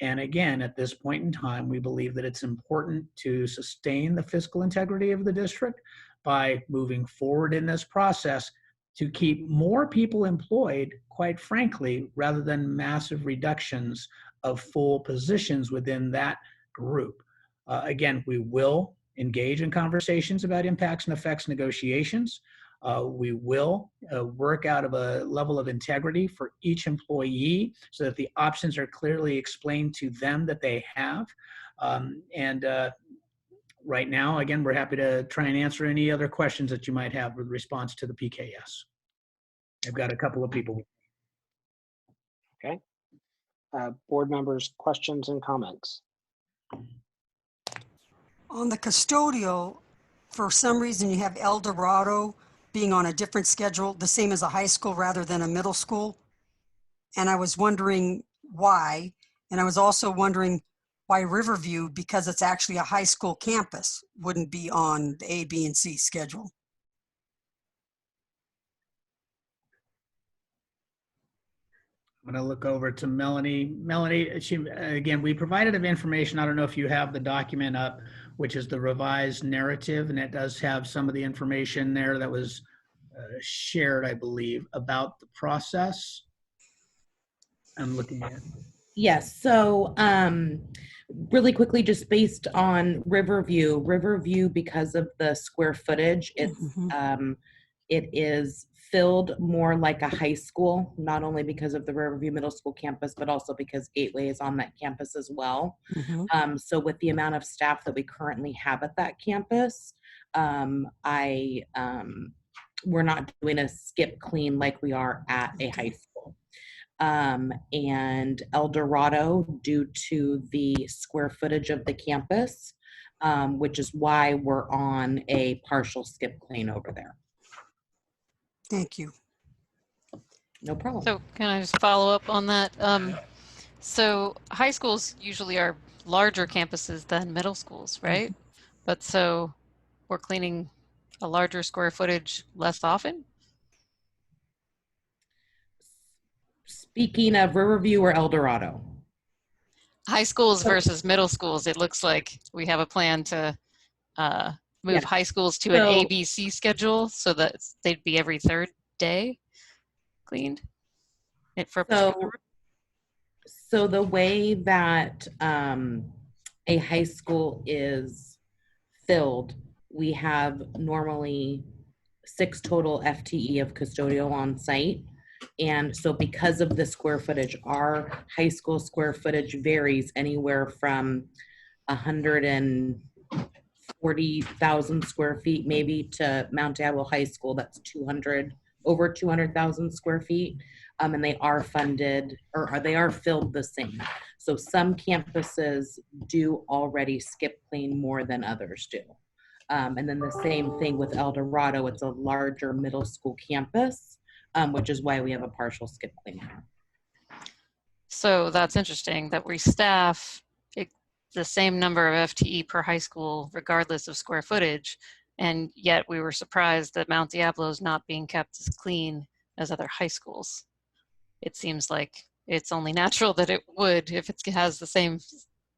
And again, at this point in time, we believe that it's important to sustain the fiscal integrity of the district by moving forward in this process to keep more people employed, quite frankly, rather than massive reductions of full positions within that group. Again, we will engage in conversations about impacts and effects negotiations. We will work out of a level of integrity for each employee so that the options are clearly explained to them that they have. Right now, again, we're happy to try and answer any other questions that you might have with response to the PKS. I've got a couple of people. Okay. Board members, questions and comments? On the custodial, for some reason you have El Dorado being on a different schedule, the same as a high school rather than a middle school. And I was wondering why. And I was also wondering why Riverview, because it's actually a high school campus, wouldn't be on the A, B, and C schedule. I'm going to look over to Melanie. Melanie, again, we provided of information. I don't know if you have the document up, which is the revised narrative, and it does have some of the information there that was shared, I believe, about the process. I'm looking at. Yes. So really quickly, just based on Riverview, because of the square footage, it is filled more like a high school, not only because of the Riverview Middle School campus, but also because Gateway is on that campus as well. So with the amount of staff that we currently have at that campus, we're not doing a skip clean like we are at a high school. And El Dorado, due to the square footage of the campus, which is why we're on a partial skip clean over there. Thank you. No problem. So can I just follow up on that? So high schools usually are larger campuses than middle schools, right? But so we're cleaning a larger square footage less often? Speaking of Riverview or El Dorado? High schools versus middle schools, it looks like we have a plan to move high schools to an ABC schedule so that they'd be every third day cleaned. So the way that a high school is filled, we have normally 6 total FTE of custodial on site. And so because of the square footage, our high school square footage varies anywhere from 140,000 square feet maybe to Mount Diablo High School, that's over 200,000 square feet. And they are funded, or they are filled the same. So some campuses do already skip clean more than others do. And then the same thing with El Dorado, it's a larger middle school campus, which is why we have a partial skip clean there. So that's interesting that we staff the same number of FTE per high school regardless of square footage, and yet we were surprised that Mount Diablo is not being kept as clean as other high schools. It seems like it's only natural that it would if it has the same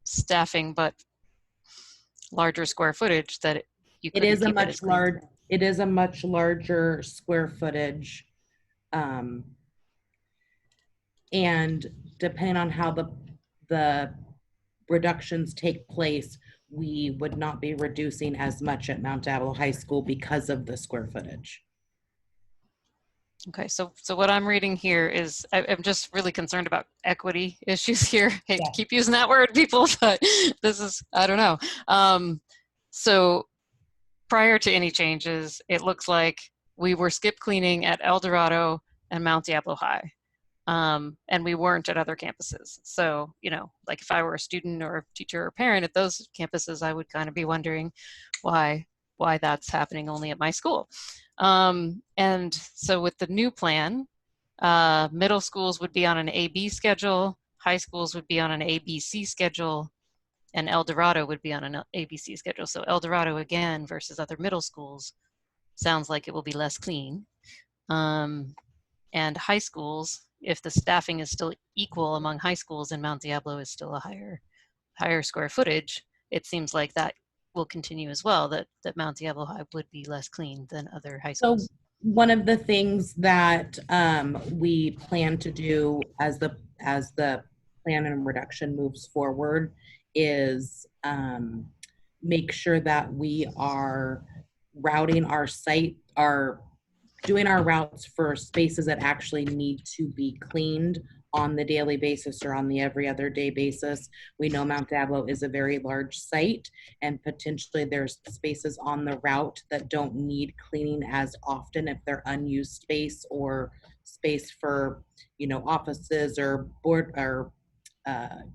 staffing but larger square footage, that it is a much larger square footage, and depending on how the reductions take place, we would not be reducing as much at Mount Diablo High School because of the square footage. Okay, so what I'm reading here is I'm just really concerned about equity issues here. Hate to keep using that word, people, but this is, I don't know. So prior to any changes, it looks like we were skip cleaning at El Dorado and Mount Diablo High, and we weren't at other campuses. So, you know, like if I were a student or a teacher or parent at those campuses, I would kind of be wondering why that's happening only at my school. And so with the new plan, middle schools would be on an AB schedule, high schools would be on an ABC schedule, and El Dorado would be on an ABC schedule. So El Dorado, again, versus other middle schools, sounds like it will be less clean. And high schools, if the staffing is still equal among high schools and Mount Diablo is still a higher square footage, it seems like that will continue as well, that Mount Diablo High would be less clean than other high schools. So one of the things that we plan to do as the plan and reduction moves forward is make sure that we are routing our site, doing our routes for spaces that actually need to be cleaned on the daily basis or on the every other day basis. We know Mount Diablo is a very large site, and potentially there's spaces on the route that don't need cleaning as often if they're unused space or space for, offices or board or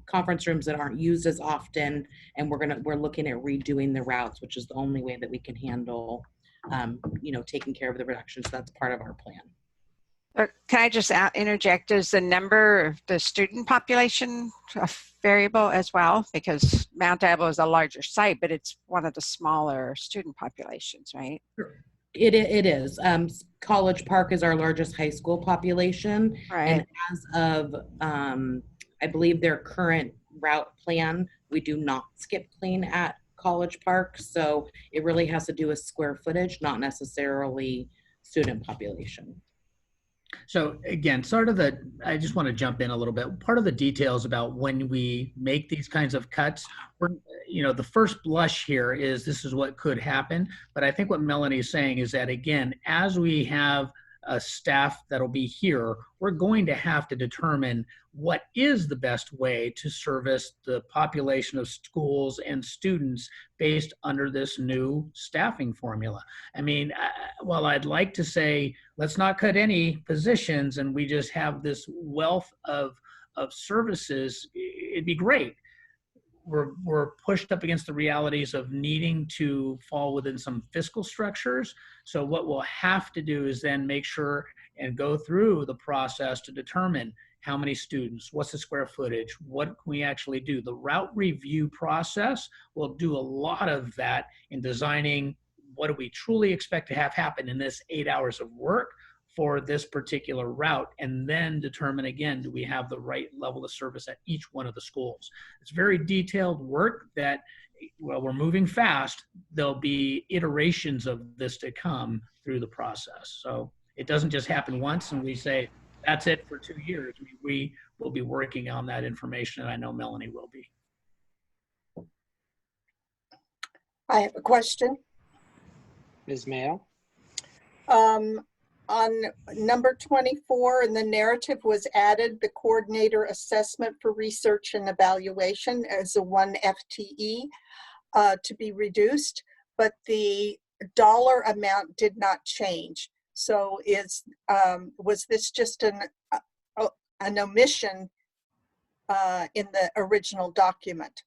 conference rooms that aren't used as often. And we're looking at redoing the routes, which is the only way that we can handle, taking care of the reductions. So that's part of our plan. Can I just interject? Is the number of the student population a variable as well? Because Mount Diablo is a larger site, but it's one of the smaller student populations, right? It is. College Park is our largest high school population. Right. And as of, I believe their current route plan, we do not skip clean at College Park. So it really has to do with square footage, not necessarily student population. So again, I just want to jump in a little bit. Part of the details about when we make these kinds of cuts, the first blush here is this is what could happen. But I think what Melanie is saying is that, again, as we have a staff that'll be here, we're going to have to determine what is the best way to service the population of schools and students based under this new staffing formula. I mean, while I'd like to say, let's not cut any positions and we just have this wealth of services, it'd be great. We're pushed up against the realities of needing to fall within some fiscal structures. So what we'll have to do is then make sure and go through the process to determine how many students, what's the square footage, what can we actually do. The route review process will do a lot of that in designing what do we truly expect to have happen in this 8 hours of work for this particular route, and then determine again, do we have the right level of service at each one of the schools. It's very detailed work that, well, we're moving fast. There'll be iterations of this to come through the process. So it doesn't just happen once and we say, that's it for 2 years. We will be working on that information, and I know Melanie will be. I have a question. Ms. Mayo? On number 24, in the narrative was added the coordinator assessment for research and evaluation as a 1 FTE to be reduced, but the dollar amount did not change. So was this just an omission in the original document?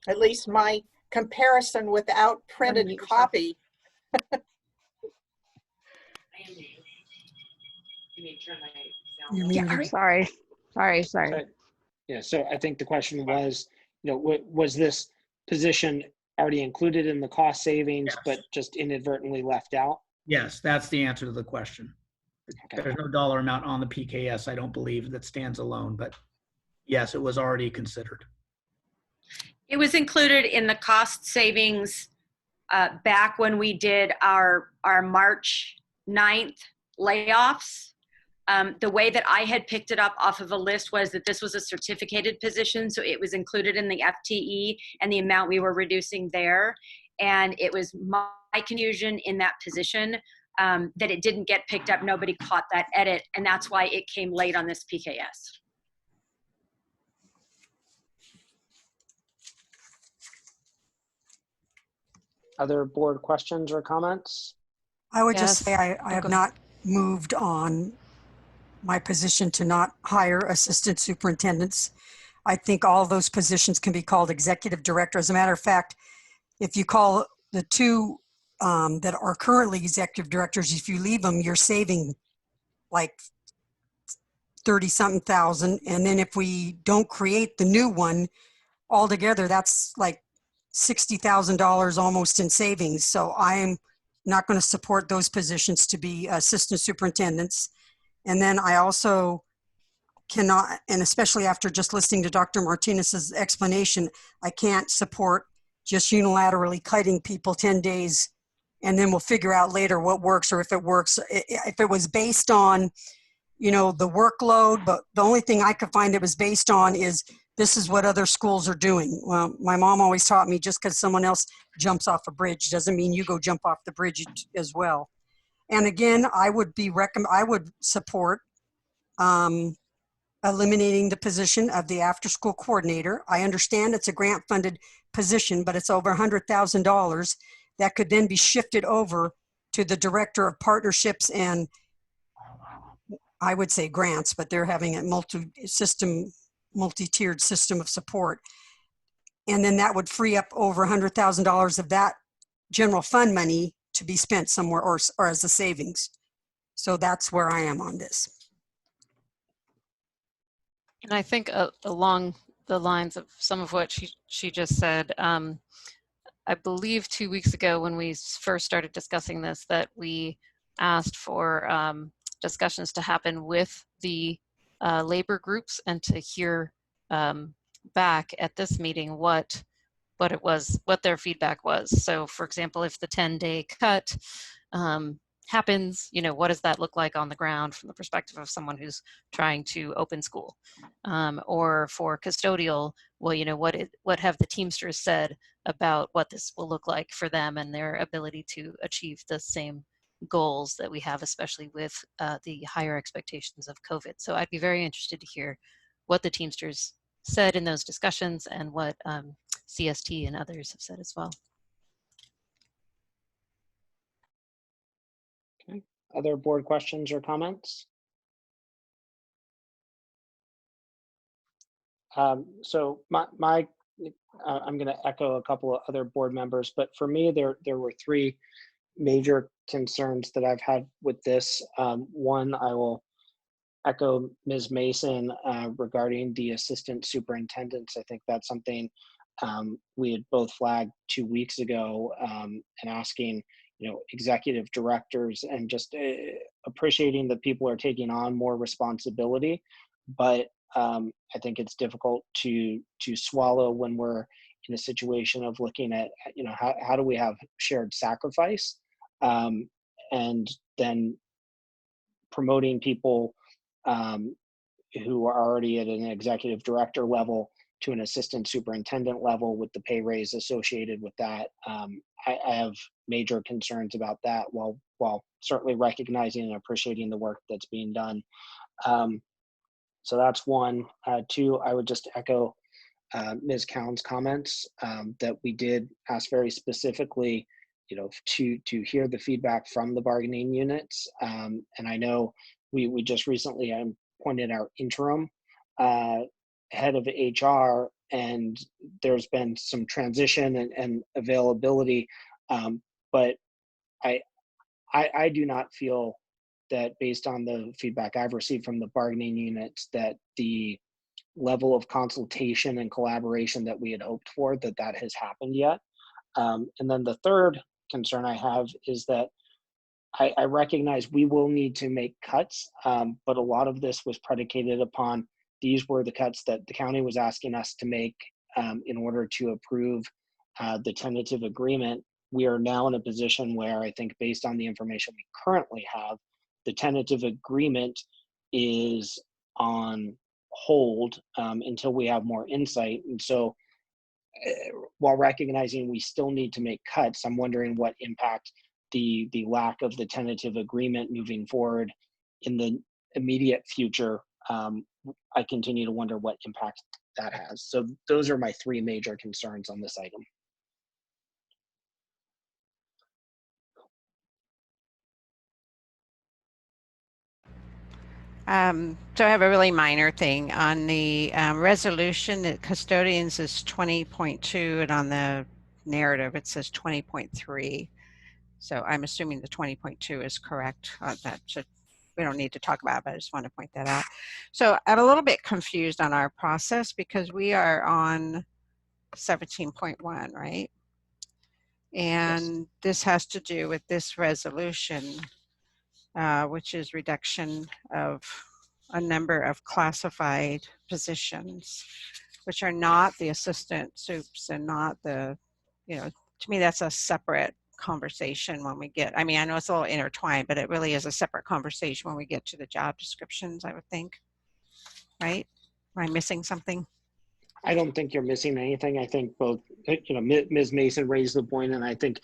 At least my comparison without printed copy. Yeah, sorry. Yeah, so I think the question was, was this position already included in the cost savings, yes, but just inadvertently left out? Yes, that's the answer to the question. Okay. There's no dollar amount on the PKS, I don't believe, that stands alone, but yes, it was already considered. It was included in the cost savings back when we did our March 9th layoffs. The way that I had picked it up off of a list was that this was a certificated position, so it was included in the FTE and the amount we were reducing there. And it was my confusion in that position that it didn't get picked up. Nobody caught that edit, and that's why it came late on this PKS. Other board questions or comments? I would just say I have not moved on my position to not hire assistant superintendents. I think all those positions can be called executive director. As a matter of fact, if you call the two that are currently executive directors, if you leave them, you're saving like 30-something thousand. And then if we don't create the new one altogether, that's like $60,000 almost in savings. So I am not going to support those positions to be assistant superintendents. And then I also cannot, and especially after just listening to Dr. Martinez's explanation, I can't support just unilaterally cutting people 10 days and then we'll figure out later what works, or if it works. If it was based on, the workload, but the only thing I could find it was based on is this is what other schools are doing. Well, my mom always taught me just because someone else jumps off a bridge doesn't mean you go jump off the bridge as well. And again, I would support a eliminating the position of the after-school coordinator. I understand it's a grant-funded position, but it's over $100,000 that could then be shifted over to the director of partnerships and I would say grants, but they're having a multi-tiered system of support. And then that would free up over $100,000 of that general fund money to be spent somewhere or as a savings. So that's where I am on this. And I think along the lines of some of what she just said, I believe 2 weeks ago when we first started discussing this, that we asked for discussions to happen with the labor groups and to hear back at this meeting what their feedback was. So for example, if the 10-day cut happens, what does that look like on the ground from the perspective of someone who's trying to open school? Or for custodial, well, what have the Teamsters said about what this will look like for them and their ability to achieve the same goals that we have, especially with the higher expectations of COVID. So I'd be very interested to hear what the Teamsters said in those discussions and what CST and others have said as well. Okay. Other board questions or comments? So I'm going to echo a couple of other board members, but for me, there were three major concerns that I've had with this. One, I will echo Ms. Mason regarding the assistant superintendents. I think that's something we had both flagged 2 weeks ago and asking, executive directors and just appreciating that people are taking on more responsibility. But I think it's difficult to swallow when we're in a situation of looking at, how do we have shared sacrifice and then promoting people who are already at an executive director level to an assistant superintendent level with the pay raise associated with that. I have major concerns about that while certainly recognizing and appreciating the work that's being done. So that's one. Two, I would just echo Ms. Cowan's comments that we did ask very specifically, to hear the feedback from the bargaining units. And I know we just recently appointed our interim head of HR, and there's been some transition and availability, but I do not feel that, based on the feedback I've received from the bargaining units, that the level of consultation and collaboration that we had hoped for, that has happened yet. And then the third concern I have is that I recognize we will need to make cuts, but a lot of this was predicated upon these were the cuts that the county was asking us to make in order to approve the tentative agreement. We are now in a position where I think, based on the information we currently have, the tentative agreement is on hold until we have more insight. And so while recognizing we still need to make cuts, I'm wondering what impact the lack of the tentative agreement moving forward in the immediate future. I continue to wonder what impact that has. So those are my three major concerns on this item. So I have a really minor thing on the resolution that custodians is 20.2 and on the narrative it says 20.3. So I'm assuming the 20.2 is correct. We don't need to talk about it, but I just want to point that out. So I'm a little bit confused on our process because we are on 17.1, right? And yes, this has to do with this resolution, which is reduction of a number of classified positions, which are not the assistant soups and not the, to me, that's a separate conversation when we get, I know it's a little intertwined, but it really is a separate conversation when we get to the job descriptions, I would think, right? Am I missing something? I don't think you're missing anything. I think both, Ms. Mason raised the point, and I think,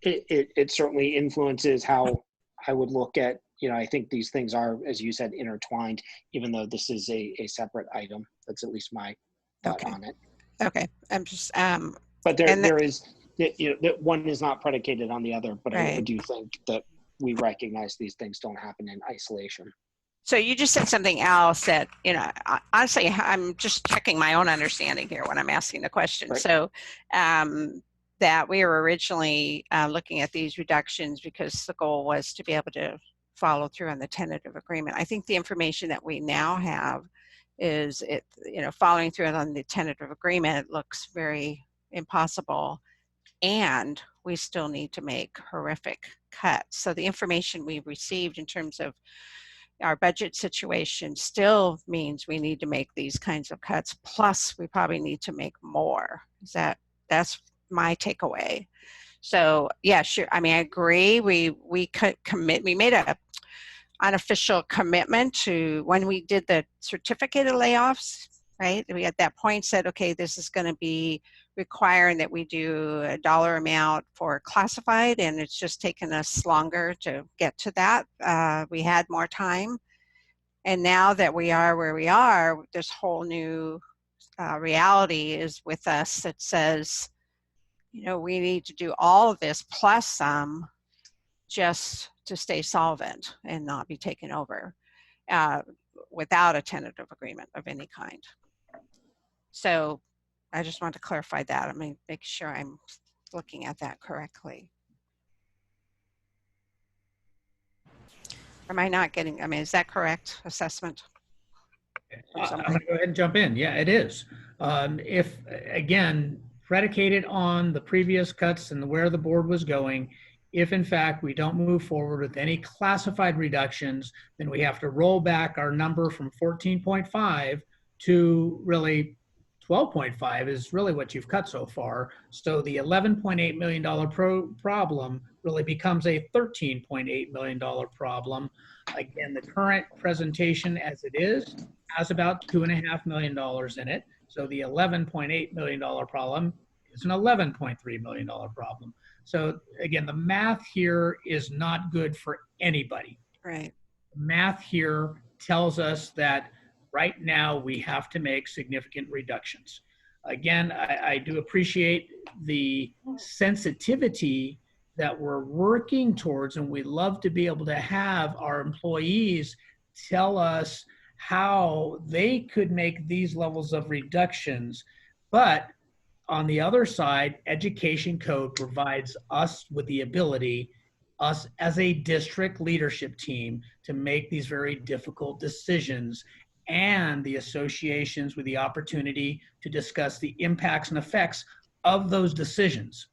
it certainly influences how I would look at you know, I think these things are, as you said, intertwined, even though this is a separate item. That's at least my thought on it. Okay, I'm just, But there, and the- there is, you know, that one is not predicated on the other, but I Right. do think that we recognize these things don't happen in isolation. So you just said something else that, you know, honestly, I'm just checking my own understanding here when I'm asking the question. Right. So that we were originally looking at these reductions because the goal was to be able to follow through on the tentative agreement. I think the information that we now have is it, you know, following through on the tentative agreement looks very impossible, and we still need to make horrific cuts. So the information we've received in terms of our budget situation still means we need to make these kinds of cuts. Plus, we probably need to make more. That's my takeaway. So yeah, sure. I mean, I agree. We could commit. We made a unofficial commitment to when we did the certificated layoffs. Right? We at that point said, okay, this is going to be requiring that we do a dollar amount for classified, and it's just taken us longer to get to that. We had more time, and now that we are where we are, this whole new reality is with us that says, you know, we need to do all of this plus some just to stay solvent and not be taken over without a tentative agreement of any kind. So I just want to clarify that. I mean, make sure I'm looking at that correctly. Am I not getting, I mean, is that correct assessment? I'm going to go ahead and jump in. Yeah, it is. If, again, predicated on the previous cuts and where the board was going, if in fact we don't move forward with any classified reductions, then we have to roll back our number from 14.5 to really 12.5 is really what you've cut so far. So the $11.8 million problem really becomes a $13.8 million problem. Again, the current presentation as it is has about $2.5 million in it. So the $11.8 million problem is an $11.3 million problem. So again, the math here is not good for anybody. Right. Math here tells us that right now we have to make significant reductions. Again, I do appreciate the sensitivity that we're working towards, and we love to be able to have our employees tell us how they could make these levels of reductions. But on the other side, education code provides us with the ability, us as a district leadership team, to make these very difficult decisions, and the associations with the opportunity to discuss the impacts and effects of those decisions.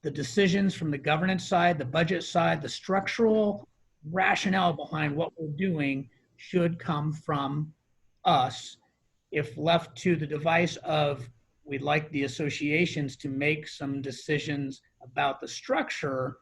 The decisions from the governance side, the budget side, the structural rationale behind what we're doing should come from us. If left to the device of we'd like the associations to make some decisions about the structure,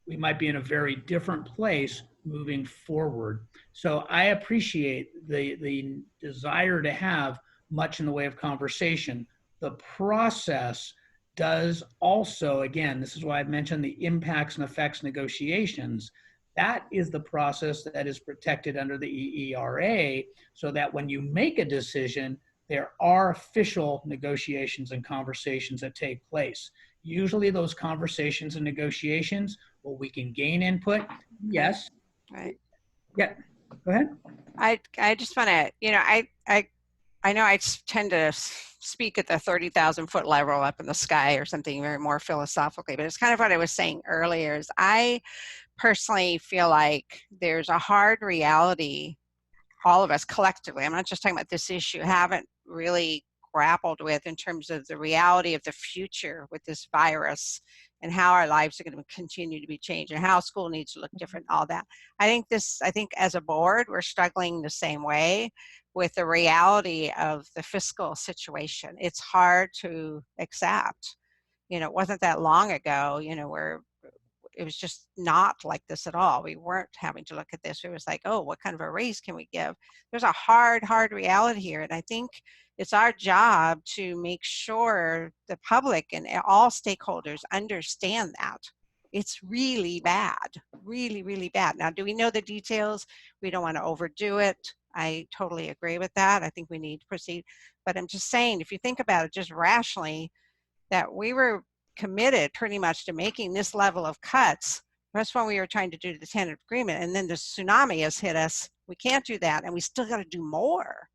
we might be in a very different place moving forward. So I appreciate the desire to have much in the way of conversation. The process does also, again, this is why I've mentioned the impacts and effects negotiations. That is the process that is protected under the EERA, so that when you make a decision, there are official negotiations and conversations that take place. Usually those conversations and negotiations, well, we can gain input. Yes. Right. Yeah, go ahead. I just want to, you know, I know I tend to speak at the 30,000 foot level up in the sky or something very more philosophically, but it's kind of what I was saying earlier is I personally feel like there's a hard reality all of us collectively, I'm not just talking about this issue, haven't really grappled with in terms of the reality of the future with this virus and how our lives are going to continue to be changed and how school needs to look different, all that. I think as a board, we're struggling the same way with the reality of the fiscal situation. It's hard to accept. You know, it wasn't that long ago, you know, where it was just not like this at all. We weren't having to look at this. It was like, oh, what kind of a raise can we give? There's a hard reality here. And I think it's our job to make sure the public and all stakeholders understand that. It's really bad, really, really bad. Now, do we know the details? We don't want to overdo it. I totally agree with that. I think we need to proceed. But I'm just saying, if you think about it just rationally, that we were committed pretty much to making this level of cuts. That's when we were trying to do the tentative agreement. And then the tsunami has hit us. We can't do that. And we still got to do more.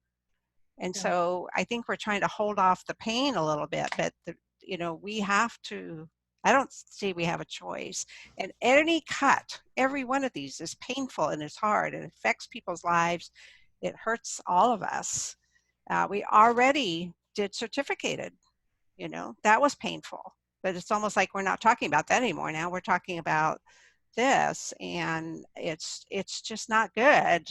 And so I think we're trying to hold off the pain a little bit, but we have to, I don't see we have a choice. And any cut, every one of these is painful and it's hard and it affects people's lives. It hurts all of us. We already did certificated, that was painful, but it's almost like we're not talking about that anymore. Now we're talking about this, and it's just not good.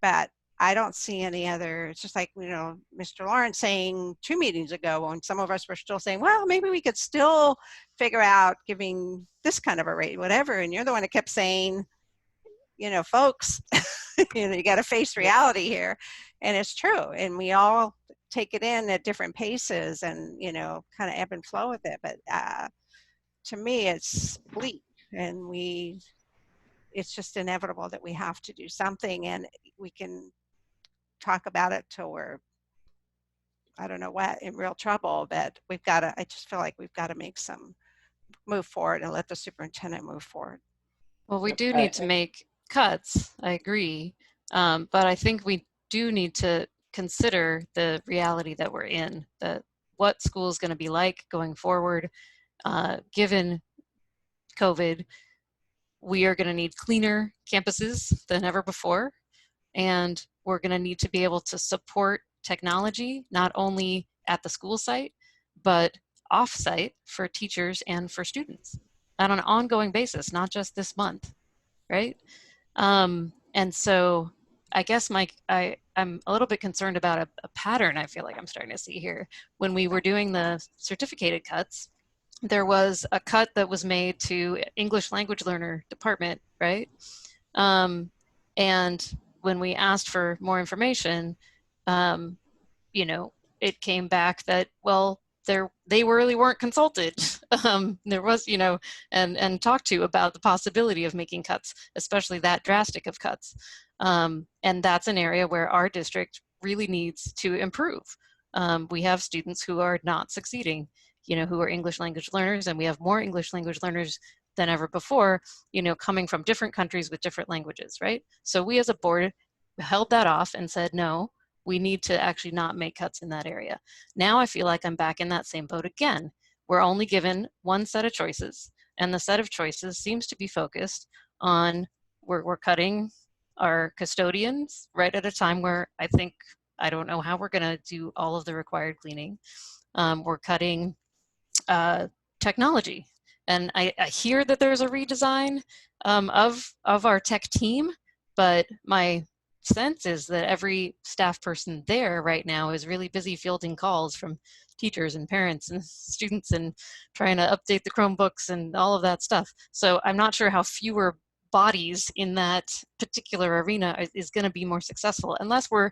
But I don't see any other, it's just like, Mr. Lawrence saying 2 meetings ago when some of us were still saying, well, maybe we could still figure out giving this kind of a rate, whatever. And you're the one that kept saying, folks, you got to face reality here. And it's true. And we all take it in at different paces and, kind of ebb and flow with it. But to me, it's bleak, and it's just inevitable that we have to do something, and we can talk about it till we're, I don't know what, in real trouble, but I just feel like we've got to make some move forward and let the superintendent move forward. Well, we do need to make cuts, I agree, but I think we do need to consider the reality that we're in, that what school is going to be like going forward. Given COVID, we are going to need cleaner campuses than ever before, and we're going to need to be able to support technology, not only at the school site, but off-site for teachers and for students on an ongoing basis, not just this month, right? And so I guess, Mike, I'm a little bit concerned about a pattern I feel like I'm starting to see here. When we were doing the certificated cuts, there was a cut that was made to English language learner department, right? And when we asked for more information, it came back that, well, they really weren't consulted. There was, and talked to about the possibility of making cuts, especially that drastic of cuts. And that's an area where our district really needs to improve. We have students who are not succeeding, who are English language learners, and we have more English language learners than ever before, coming from different countries with different languages, right? So we as a board held that off and said, no, we need to actually not make cuts in that area. Now I feel like I'm back in that same boat again. We're only given one set of choices, and the set of choices seems to be focused on, we're cutting our custodians right at a time where I don't know how we're gonna do all of the required cleaning. We're cutting technology. And I hear that there's a redesign of our tech team, but my sense is that every staff person there right now is really busy fielding calls from teachers and parents and students and trying to update the Chromebooks and all of that stuff. So I'm not sure how fewer bodies in that particular arena is going to be more successful, unless we're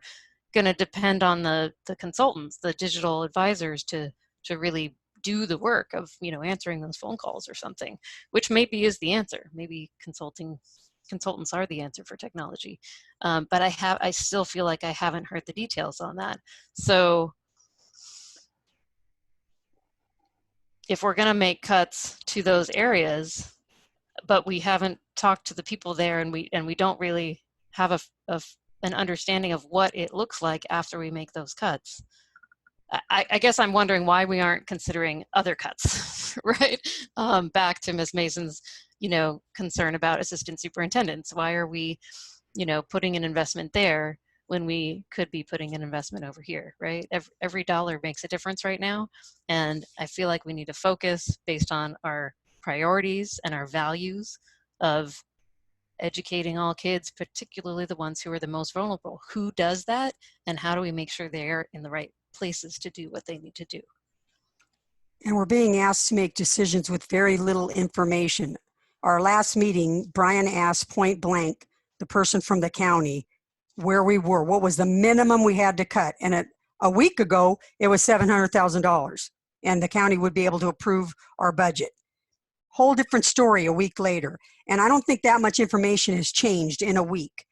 going to depend on the consultants, the digital advisors to really do the work of answering those phone calls or something, which maybe is the answer. Maybe consultants are the answer for technology, but I still feel like I haven't heard the details on that. So if we're going to make cuts to those areas, but we haven't talked to the people there, and we don't really have an understanding of what it looks like after we make those cuts, I guess I'm wondering why we aren't considering other cuts, right? Back to Ms. Mason's, concern about assistant superintendents. Why are we, putting an investment there when we could be putting an investment over here, right? Every dollar makes a difference right now. And I feel like we need to focus based on our priorities and our values of educating all kids, particularly the ones who are the most vulnerable. Who does that? And how do we make sure they're in the right places to do what they need to do? And we're being asked to make decisions with very little information. Our last meeting, Brian asked point blank the person from the county where we were, what was the minimum we had to cut. And a week ago, it was $700,000, and the county would be able to approve our budget. whole different story a week later. And I don't think that much information has changed in a week.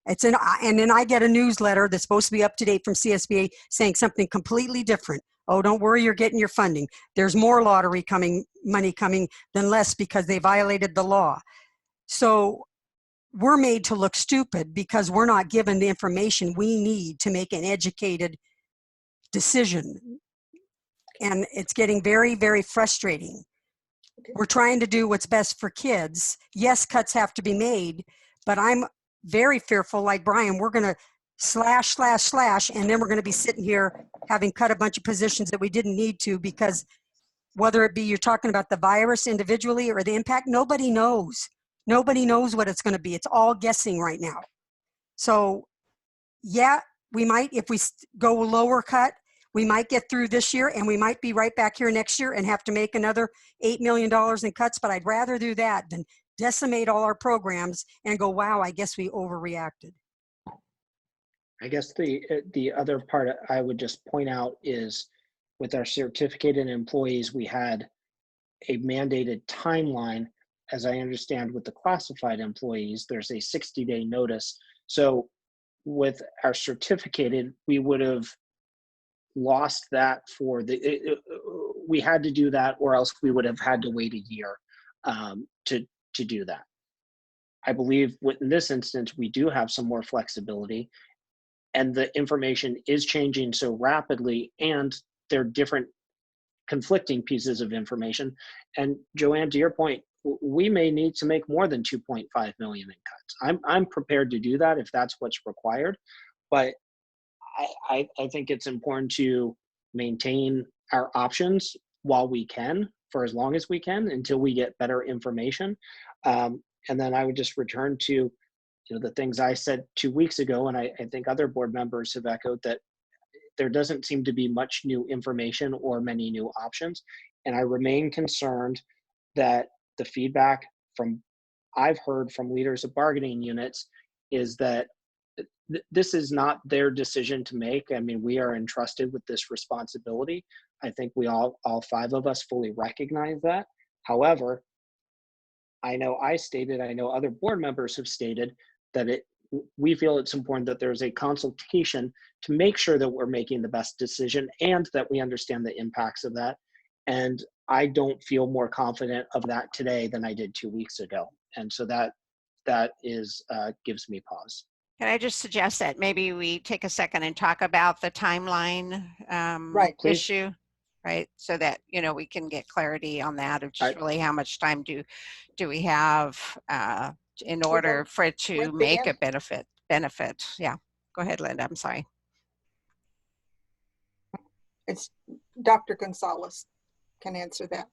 And then I get a newsletter that's supposed to be up to date from CSBA saying something completely different. Oh, don't worry, you're getting your funding. There's more lottery money coming than less because they violated the law. So we're made to look stupid because we're not given the information we need to make an educated decision. And it's getting very, very frustrating. We're trying to do what's best for kids. Yes, cuts have to be made, but I'm very fearful, like Brian, we're going to slash, and then we're going to be sitting here having cut a bunch of positions that we didn't need to, because whether it be you're talking about the virus individually or the impact, nobody knows. Nobody knows what it's going to be. It's all guessing right now. So yeah, we might, if we go lower cut, we might get through this year, and we might be right back here next year and have to make another $8 million in cuts, but I'd rather do that than decimate all our programs and go, wow, I guess we overreacted. I guess the other part I would just point out is with our certificated employees, we had a mandated timeline. As I understand with the classified employees, there's a 60-day notice. So with our certificated, we would have lost that for we had to do that, or else we would have had to wait a year to do that. I believe in this instance, we do have some more flexibility, and the information is changing so rapidly, and they're different conflicting pieces of information. And Joanne, to your point, we may need to make more than 2.5 million in cuts. I'm prepared to do that if that's what's required, but I think it's important to maintain our options while we can, for as long as we can, until we get better information. And then I would just return to the things I said 2 weeks ago, and I think other board members have echoed, that there doesn't seem to be much new information or many new options. And I remain concerned that the feedback I've heard from leaders of bargaining units is that this is not their decision to make. I mean, we are entrusted with this responsibility. I think we all five of us fully recognize that. However, I know other board members have stated that we feel it's important that there's a consultation to make sure that we're making the best decision and that we understand the impacts of that. And I don't feel more confident of that today than I did 2 weeks ago. And so that is gives me pause. Can I just suggest that maybe we take a second and talk about the timeline issue, right? So that, we can get clarity on that of just really how much time do we have in order for it to make a benefit. Yeah, go ahead, Linda, I'm sorry. It's Dr. Gonzalez can answer that.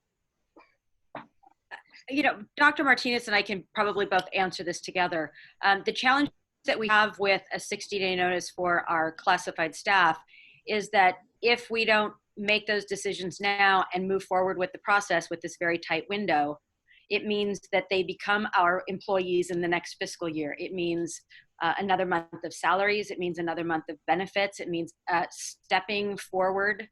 Dr. Martinez and I can probably both answer this together. The challenge that we have with a 60-day notice for our classified staff is that if we don't make those decisions now and move forward with the process with this very tight window, it means that they become our employees in the next fiscal year. It means another month of salaries. It means another month of benefits. It means stepping forward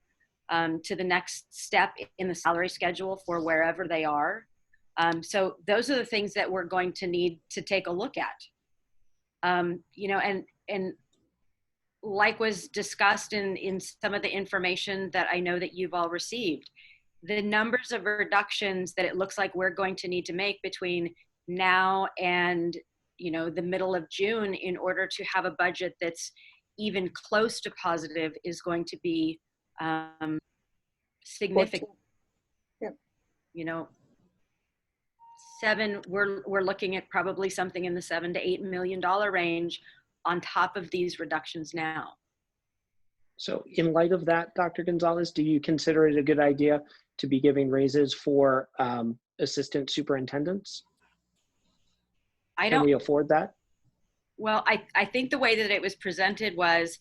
to the next step in the salary schedule for wherever they are. So those are the things that we're going to need to take a look at. And like was discussed in some of the information that I know that you've all received, the numbers of reductions that it looks like we're going to need to make between now and the middle of June in order to have a budget that's even close to positive is going to be significant. Yep. We're looking at probably something in the $7 to $8 million range on top of these reductions now. So in light of that, Dr. Gonzalez, do you consider it a good idea to be giving raises for assistant superintendents? Can we afford that? Well, I think the way that it was presented was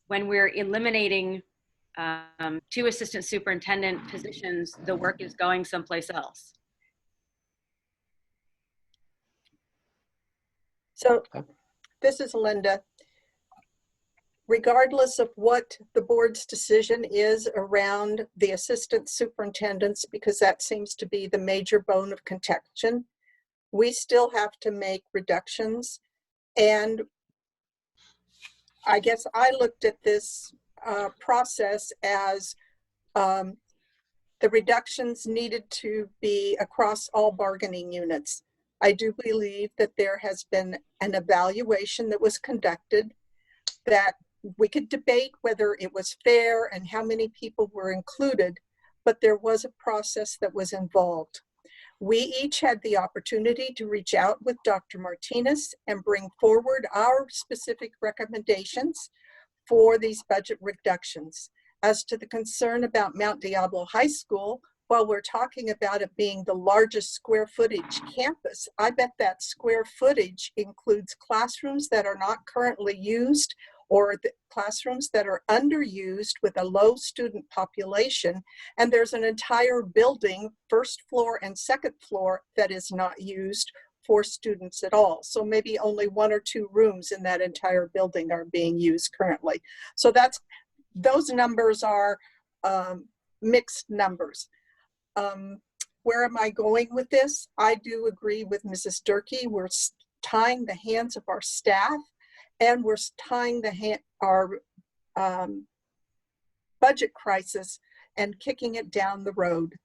when we're eliminating 2 assistant superintendent positions, the work is going someplace else. So this is Linda. regardless of what the board's decision is around the assistant superintendents, because that seems to be the major bone of contention, we still have to make reductions. And I guess I looked at this process as the reductions needed to be across all bargaining units. I do believe that there has been an evaluation that was conducted that we could debate whether it was fair and how many people were included, but there was a process that was involved. We each had the opportunity to reach out with Dr. Martinez and bring forward our specific recommendations for these budget reductions. As to the concern about Mount Diablo High School, while we're talking about it being the largest square footage campus, I bet that square footage includes classrooms that are not currently used or the classrooms that are underused with a low student population. And there's an entire building, first floor and second floor, that is not used for students at all. So maybe only 1 or 2 rooms in that entire building are being used currently. So those numbers are mixed numbers. Where am I going with this? I do agree with Mrs. Durkee. We're tying the hands of our staff, and we're tying our budget crisis and kicking it down the road.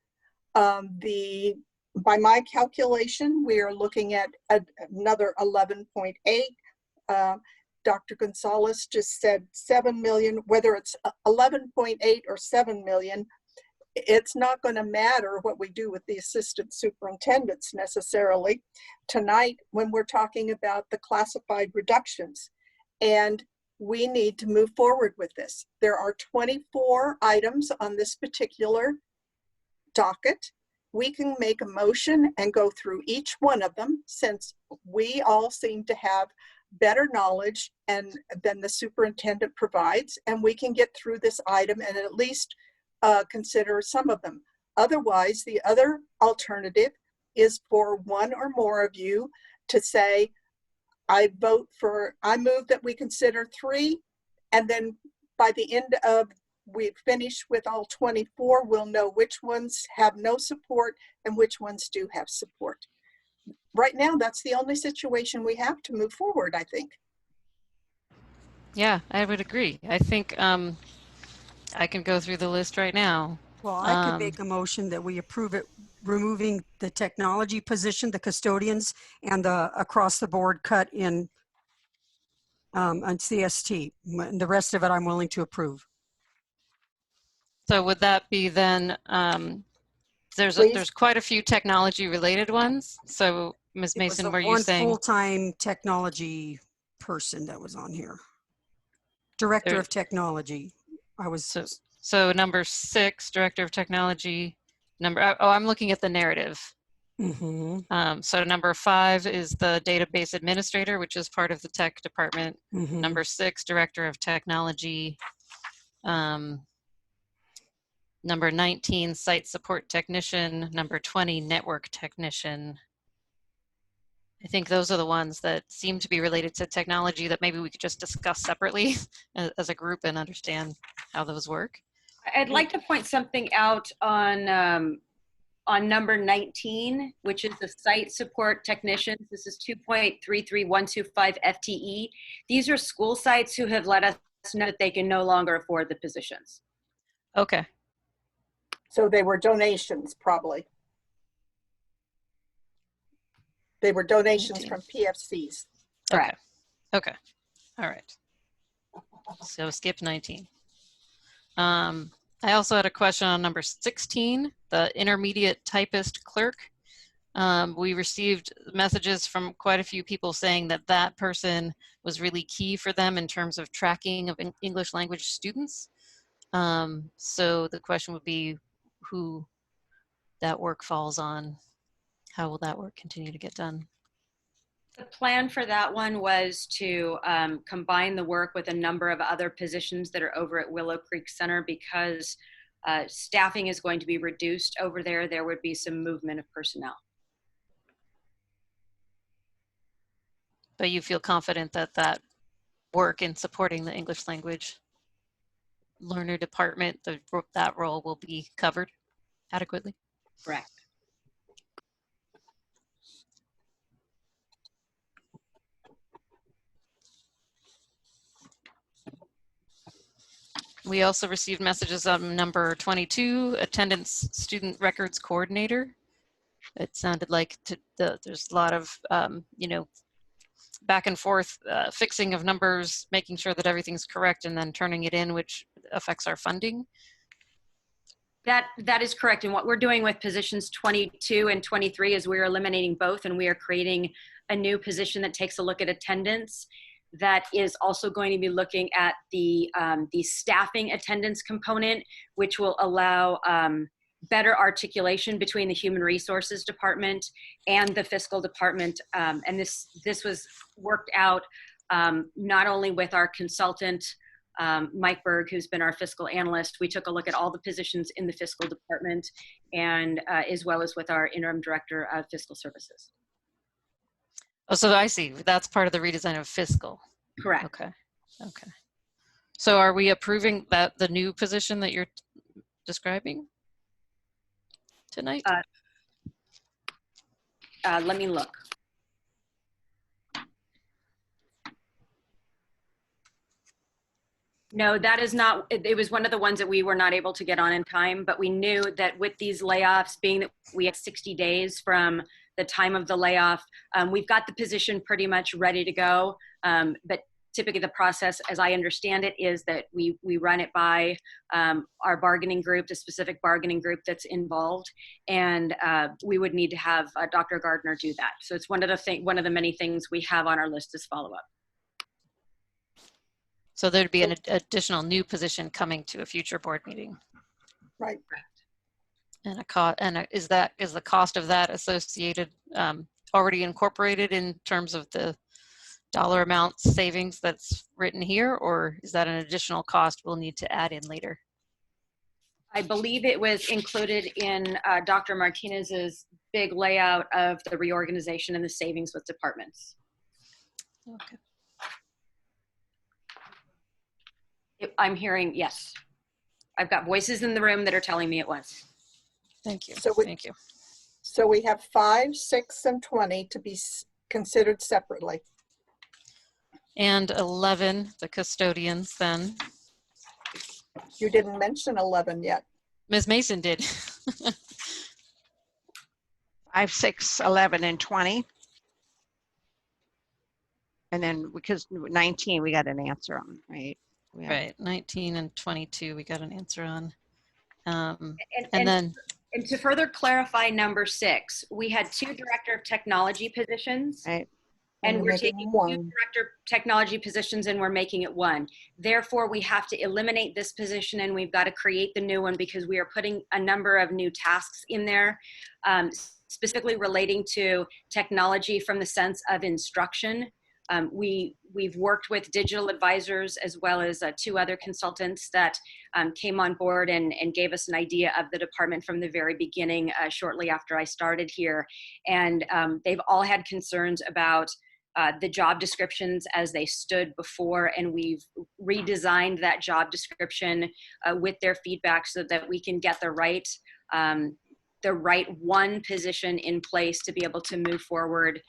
By my calculation, we are looking at another 11.8. Dr. Gonzalez just said 7 million, whether it's 11.8 or 7 million, it's not going to matter what we do with the assistant superintendents necessarily tonight when we're talking about the classified reductions. And we need to move forward with this. There are 24 items on this particular docket. We can make a motion and go through each one of them, since we all seem to have better knowledge than the superintendent provides, and we can get through this item and at least consider some of them. Otherwise, the other alternative is for one or more of you to say, I move that we consider 3, and then by the end of we finish with all 24, we'll know which ones have no support and which ones do have support. Right now, that's the only situation we have to move forward, I think. Yeah, I would agree. I think I can go through the list right now. Well, I could make a motion that we approve it, removing the technology position, the custodians, and the across the board cut in on CST. And the rest of it, I'm willing to approve. So would that be then, there's quite a few technology related ones. So Ms. Mason, were you saying? One full-time technology person that was on here. Director of technology. So number 6, Director of Technology. I'm looking at the narrative. Mm-hmm. So number 5 is the Database Administrator, which is part of the tech department. Mm-hmm. Number 6, Director of Technology. Number 19, Site Support Technician. Number 20, Network Technician. I think those are the ones that seem to be related to technology that maybe we could just discuss separately as a group and understand how those work. I'd like to point something out on number 19, which is the Site Support Technicians. This is 2.33125 FTE. These are school sites who have let us know that they can no longer afford the positions. Okay. So they were donations, probably. They were donations 19. from PFCs. Correct. Okay. All right. So skip 19. I also had a question on number 16, the intermediate typist clerk. We received messages from quite a few people saying that that person was really key for them in terms of tracking of English language students. So the question would be who that work falls on. How will that work continue to get done? The plan for that one was to combine the work with a number of other positions that are over at Willow Creek Center because staffing is going to be reduced over there. There would be some movement of personnel. But you feel confident that that work in supporting the English language learner department, that role will be covered adequately. Correct. We also received messages on number 22, attendance student records coordinator. It sounded like there's a lot of, you know, back and forth fixing of numbers, making sure that everything's correct, and then turning it in, which affects our funding. That is correct. And what we're doing with positions 22 and 23 is we're eliminating both, and we are creating a new position that takes a look at attendance. That is also going to be looking at the staffing attendance component, which will allow better articulation between the Human Resources Department and the Fiscal Department. And this was worked out not only with our consultant, Mike Berg, who's been our fiscal analyst. We took a look at all the positions in the Fiscal Department, and as well as with our interim director of fiscal services. Oh, so I see. That's part of the redesign of fiscal. Correct. Okay. Okay. So are we approving that the new position that you're describing tonight? Let me look. No, that is not, it was one of the ones that we were not able to get on in time, but we knew that with these layoffs, being that we have 60 days from the time of the layoff, we've got the position pretty much ready to go. But typically the process, as I understand it, is that we run it by our bargaining group, the specific bargaining group that's involved, and we would need to have Dr. Gardner do that. So it's one of the many things we have on our list as follow-up. So there'd be an additional new position coming to a future board meeting. Right. And is the cost of that associated, already incorporated in terms of the dollar amount savings that's written here, or is that an additional cost we'll need to add in later? I believe it was included in Dr. Martinez's big layout of the reorganization and the savings with departments. Okay. I'm hearing yes. I've got voices in the room that are telling me it was. Thank you. Thank you. So we have 5, 6, and 20 to be considered separately. And 11, the custodians then. You didn't mention 11 yet. Ms. Mason did. 5, 6, 11, and 20. And then because 19, we got an answer on, right? Right, 19 and 22, we got an answer on. And to further clarify number 6, we had 2 director of technology positions. Right. And we're taking 2 director of technology positions and we're making it 1. Therefore, we have to eliminate this position and we've got to create the new one because we are putting a number of new tasks in there, specifically relating to technology from the sense of instruction. We've worked with digital advisors as well as 2 other consultants that came on board and gave us an idea of the department from the very beginning, shortly after I started here. And they've all had concerns about the job descriptions as they stood before, and we've redesigned that job description with their feedback so that we can get the right one position in place to be able to move forward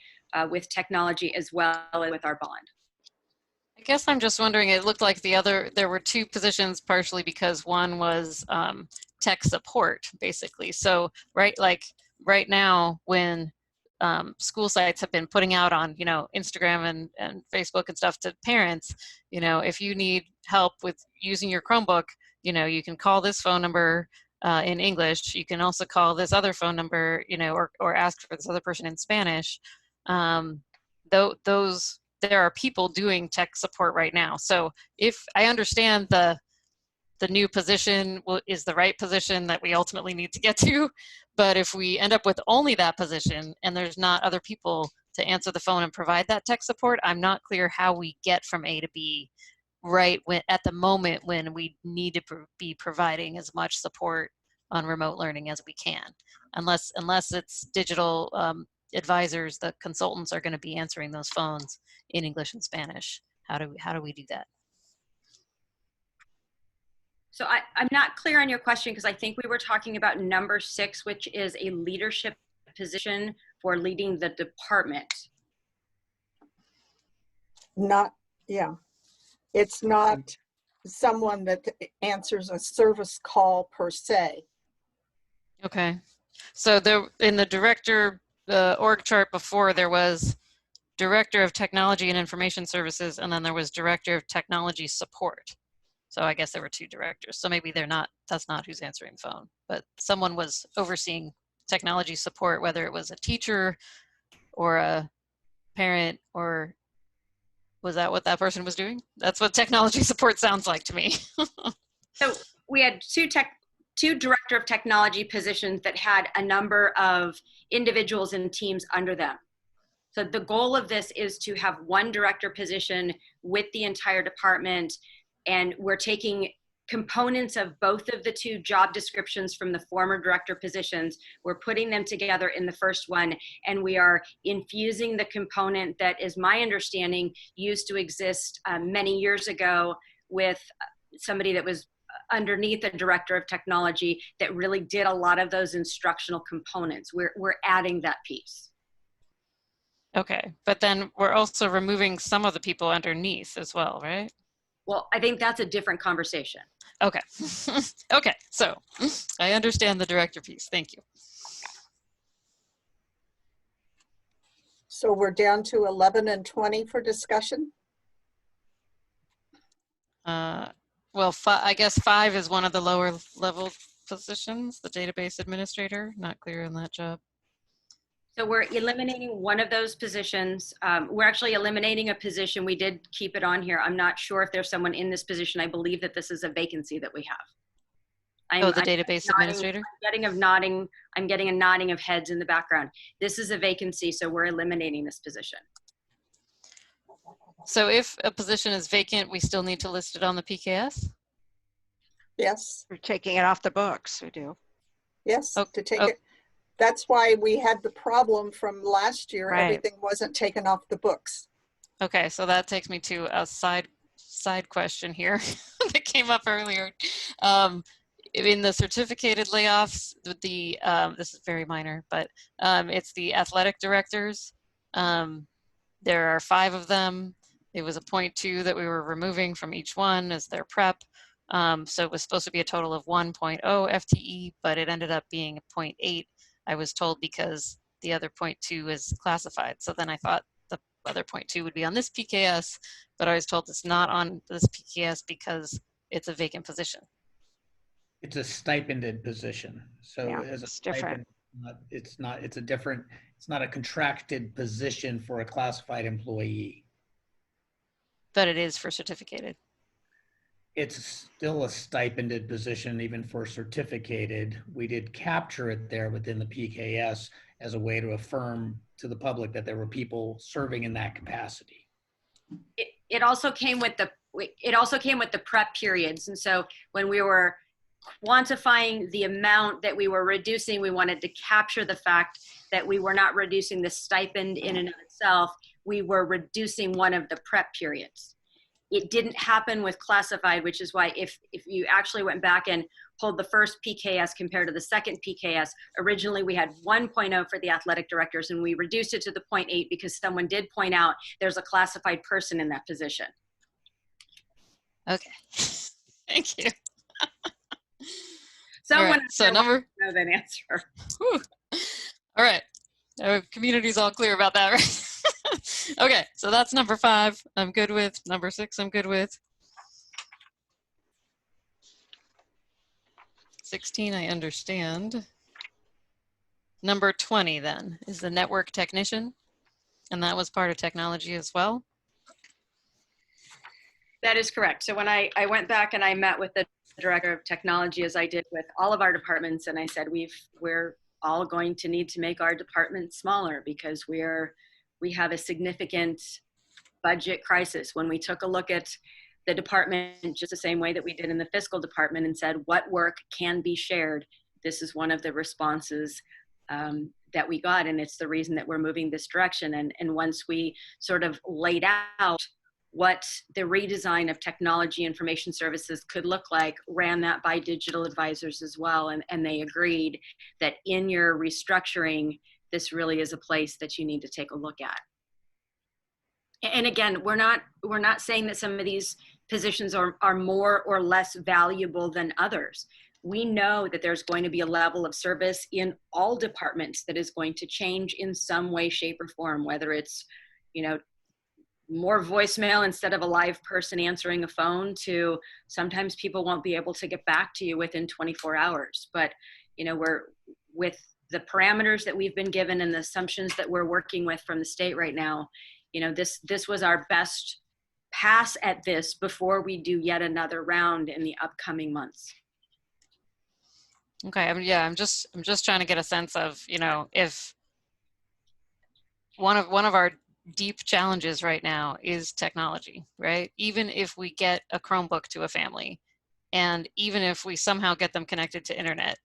with technology as well as with our bond. I guess I'm just wondering, it looked like there were 2 positions partially because one was tech support, basically. So right now when school sites have been putting out on, Instagram and Facebook and stuff to parents, if you need help with using your Chromebook, you can call this phone number in English. You can also call this other phone number, or ask for this other person in Spanish. There are people doing tech support right now. So if I understand the new position is the right position that we ultimately need to get to, but if we end up with only that position and there's not other people to answer the phone and provide that tech support, I'm not clear how we get from A to B at the moment when we need to be providing as much support on remote learning as we can, unless it's digital advisors, the consultants are going to be answering those phones in English and Spanish. How do we do that? So I'm not clear on your question because I think we were talking about number 6, which is a leadership position for leading the department. Not, yeah. It's not someone that answers a service call per se. Okay. So there, in the director, the org chart before, there was Director of Technology and Information Services, and then there was Director of Technology Support. So I guess there were 2 directors. So maybe that's not who's answering the phone, but someone was overseeing technology support, whether it was a teacher or a parent, or was that what that person was doing? That's what technology support sounds like to me. So we had 2 director of technology positions that had a number of individuals and teams under them. So the goal of this is to have one director position with the entire department, and we're taking components of both of the 2 job descriptions from the former director positions. We're putting them together in the first one, and we are infusing the component that is my understanding used to exist many years ago with somebody that was underneath the director of technology that really did a lot of those instructional components. We're adding that piece. Okay, but then we're also removing some of the people underneath as well, right? Well, I think that's a different conversation. Okay. Okay, so I understand the director piece. Thank you. So we're down to 11 and 20 for discussion. Well, I guess 5 is one of the lower level positions, the database administrator. Not clear on that job. So we're eliminating one of those positions. We're actually eliminating a position. We did keep it on here. I'm not sure if there's someone in this position. I believe that this is a vacancy that we have. The database administrator? I'm getting a nodding of heads in the background. This is a vacancy, so we're eliminating this position. So if a position is vacant, we still need to list it on the PKS? Yes. We're taking it off the books, we do. Yes, to take it. That's why we had the problem from last year. Right. Everything wasn't taken off the books. Okay, so that takes me to a side question here that came up earlier. In the certificated layoffs, this is very minor, but it's the athletic directors. There are 5 of them. It was a 0.2 that we were removing from each one as their prep. So it was supposed to be a total of 1.0 FTE, but it ended up being a 0.8. I was told because the other 0.2 is classified. So then I thought the other 0.2 would be on this PKS, but I was told it's not on this PKS because it's a vacant position. It's a stipended position. So Yeah, as a it's different. stipend, it's not a contracted position for a classified employee. But it is for certificated. It's still a stipended position, even for certificated. We did capture it there within the PKS as a way to affirm to the public that there were people serving in that capacity. It also came with the prep periods, and so when we were quantifying the amount that we were reducing, we wanted to capture the fact that we were not reducing the stipend in and of itself. We were reducing one of the prep periods. It didn't happen with classified, which is why if you actually went back and pulled the first PKS compared to the second PKS, originally we had 1.0 for the athletic directors, and we reduced it to the 0.8 because someone did point out there's a classified person in that position. Okay, thank you. Someone right, so number know that answer. Whew. All right, our community's all clear about that, right? Okay, so that's number 5. I'm good with. Number 6, I'm good with. 16, I understand. Number 20 then is the network technician, and that was part of technology as well. That is correct. So when I went back and I met with the director of technology, as I did with all of our departments, and I said we're all going to need to make our department smaller because we have a significant budget crisis. When we took a look at the department just the same way that we did in the fiscal department and said what work can be shared, this is one of the responses that we got, and it's the reason that we're moving this direction. And once we sort of laid out what the redesign of technology information services could look like, ran that by digital advisors as well. And they agreed that in your restructuring, this really is a place that you need to take a look at. And again, we're not saying that some of these positions are more or less valuable than others. We know that there's going to be a level of service in all departments that is going to change in some way, shape, or form, whether it's, more voicemail instead of a live person answering a phone, to sometimes people won't be able to get back to you within 24 hours. But, we're with the parameters that we've been given and the assumptions that we're working with from the state right now, this was our best pass at this before we do yet another round in the upcoming months. Okay, I'm just trying to get a sense of, if one of our deep challenges right now is technology, right? Even if we get a Chromebook to a family, and even if we somehow get them connected to internet,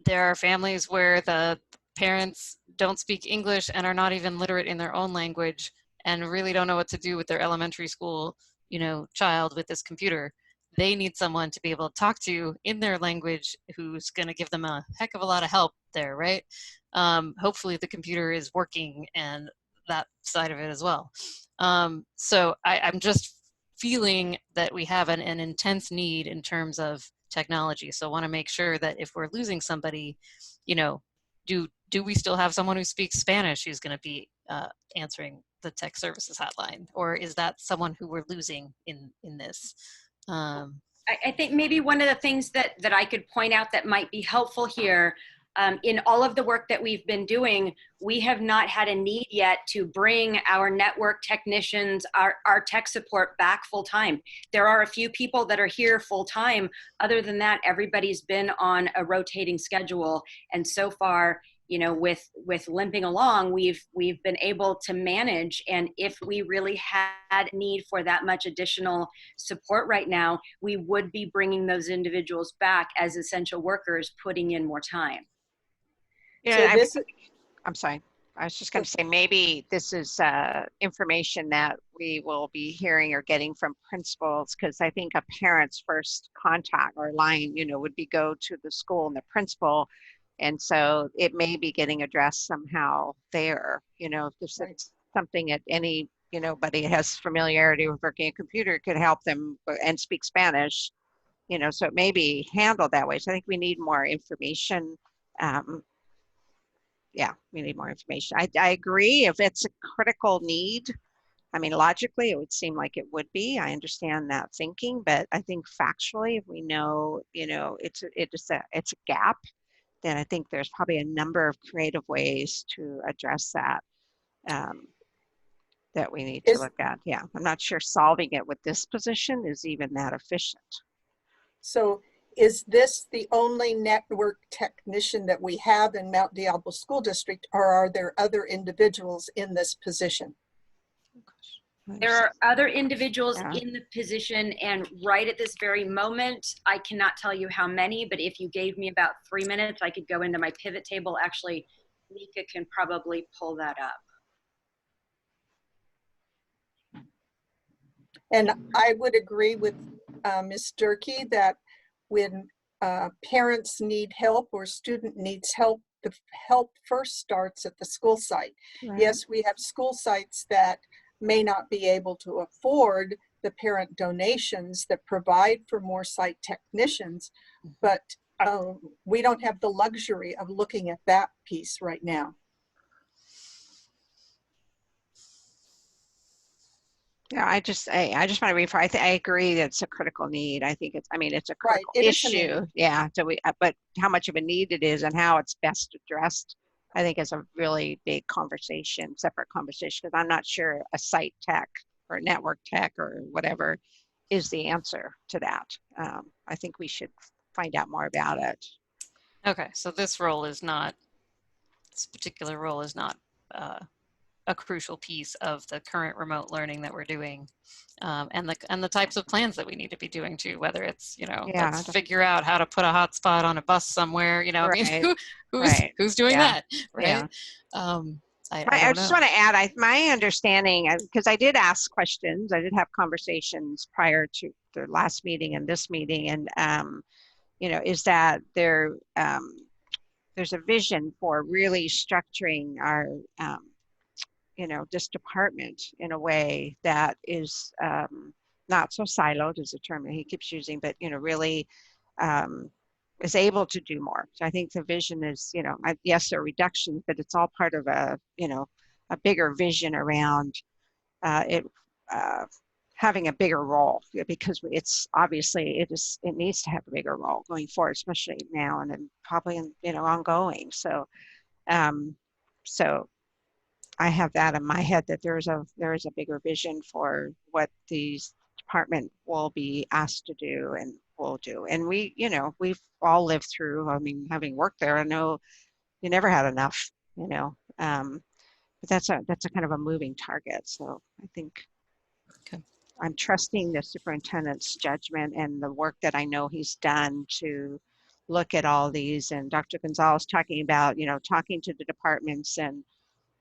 there are families where the parents don't speak English and are not even literate in their own language and really don't know what to do with their elementary school, child with this computer. They need someone to be able to talk to in their language who's going to give them a heck of a lot of help there, right? Hopefully the computer is working and that side of it as well. So I'm just feeling that we have an intense need in terms of technology. So I want to make sure that if we're losing somebody, do we still have someone who speaks Spanish who's going to be answering the tech services hotline? Or is that someone who we're losing in this? I think maybe one of the things that I could point out that might be helpful here, in all of the work that we've been doing, we have not had a need yet to bring our network technicians, our tech support back full time. There are a few people that are here full time. Other than that, everybody's been on a rotating schedule. And so far, with limping along, we've been able to manage. And if we really had need for that much additional support right now, we would be bringing those individuals back as essential workers, putting in more time. I'm sorry. I was just going to say, maybe this is information that we will be hearing or getting from principals, because I think a parent's first contact or line, would be go to the school and the principal. And so it may be getting addressed somehow there, if there's something that anybody has familiarity with working a computer could help them and speak Spanish, so it may be handled that way. So I think we need more information. We need more information. I agree. If it's a critical need, logically, it would seem like it would be. I understand that thinking, but I think factually, if we know, it's a gap, then I think there's probably a number of creative ways to address that that we need to look at. Yeah, I'm not sure solving it with this position is even that efficient. So is this the only network technician that we have in Mount Diablo School District, or are there other individuals in this position? There are other individuals in the position, and right at this very moment, I cannot tell you how many, but if you gave me about 3 minutes, I could go into my pivot table. Actually, Mika can probably pull that up. And I would agree with Ms. Durkee that when parents need help or student needs help, the help first starts at the school site. Right. Yes, we have school sites that may not be able to afford the parent donations that provide for more site technicians, but we don't have the luxury of looking at that piece right now. Yeah, I just want to refer. I agree that it's a critical need. I think it's a critical issue. Yeah. So but how much of a need it is and how it's best addressed, I think is a really big conversation, separate conversation, because I'm not sure a site tech or network tech or whatever is the answer to that. I think we should find out more about it. Okay, so this particular role is not a crucial piece of the current remote learning that we're doing, and the types of plans that we need to be doing too, whether it's, let's figure out how to put a hotspot on a bus somewhere, Right. who's doing Yeah. that, right? Yeah. I I don't just know. want to add, my understanding, because I did ask questions, I did have conversations prior to the last meeting and this meeting, and is that there's a vision for really structuring our this department in a way that is not so siloed, is a term that he keeps using, but really is able to do more. So I think the vision is, yes, there are reductions, but it's all part of a bigger vision around it having a bigger role, because it needs to have a bigger role going forward, especially now and then probably ongoing. So so I have that in my head, that there is a bigger vision for what these department will be asked to do and will do. And we've all lived through, having worked there, I know you never had enough, but that's a kind of a moving target. So I think I'm trusting the superintendent's judgment and the work that I know he's done to look at all these. And Dr. Gonzalez talking about, talking to the departments, and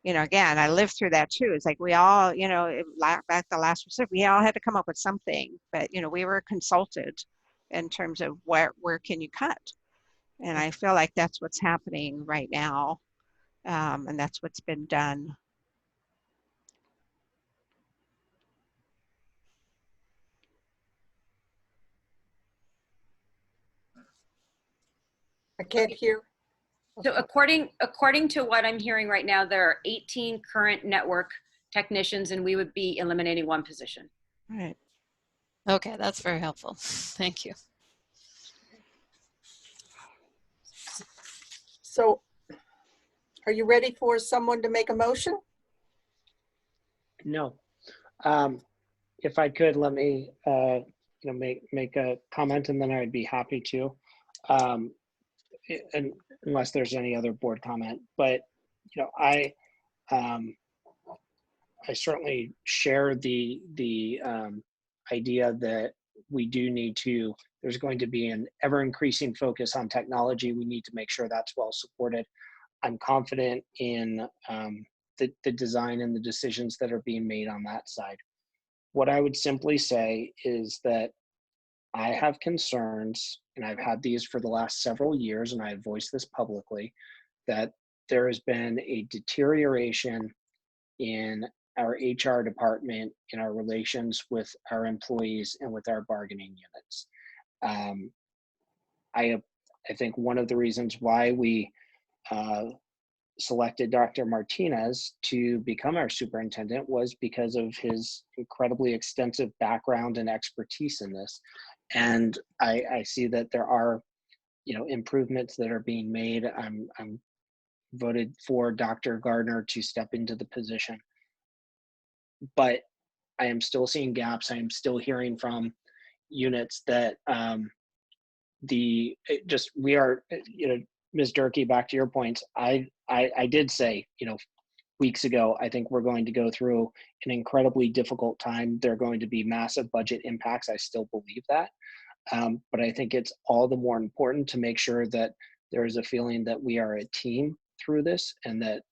again, I lived through that too. It's like we all, back the last visit, we all had to come up with something, but we were consulted in terms of where can you cut, and I feel like that's what's happening right now, and that's what's been done. I can't hear. So according to what I'm hearing right now, there are 18 current network technicians, and we would be eliminating one position. Right. Okay, that's very helpful. Thank you. So are you ready for someone to make a motion? No. If I could, let me make a comment, and then I'd be happy to. And unless there's any other board comment, but I certainly share the idea that we do need to. There's going to be an ever increasing focus on technology. We need to make sure that's well supported. I'm confident in the design and the decisions that are being made on that side. What I would simply say is that I have concerns, and I've had these for the last several years, and I've voiced this publicly, that there has been a deterioration in our HR department, in our relations with our employees and with our bargaining units. I think one of the reasons why we selected Dr. Martinez to become our superintendent was because of his incredibly extensive background and expertise in this. And I see that there are, improvements that are being made. I'm voted for Dr. Gardner to step into the position, but I am still seeing gaps. I am still hearing from units that we are, Ms. Durkee, back to your points. I did say, weeks ago, I think we're going to go through an incredibly difficult time. There are going to be massive budget impacts. I still believe that. But I think it's all the more important to make sure that there is a feeling that we are a team through this, and that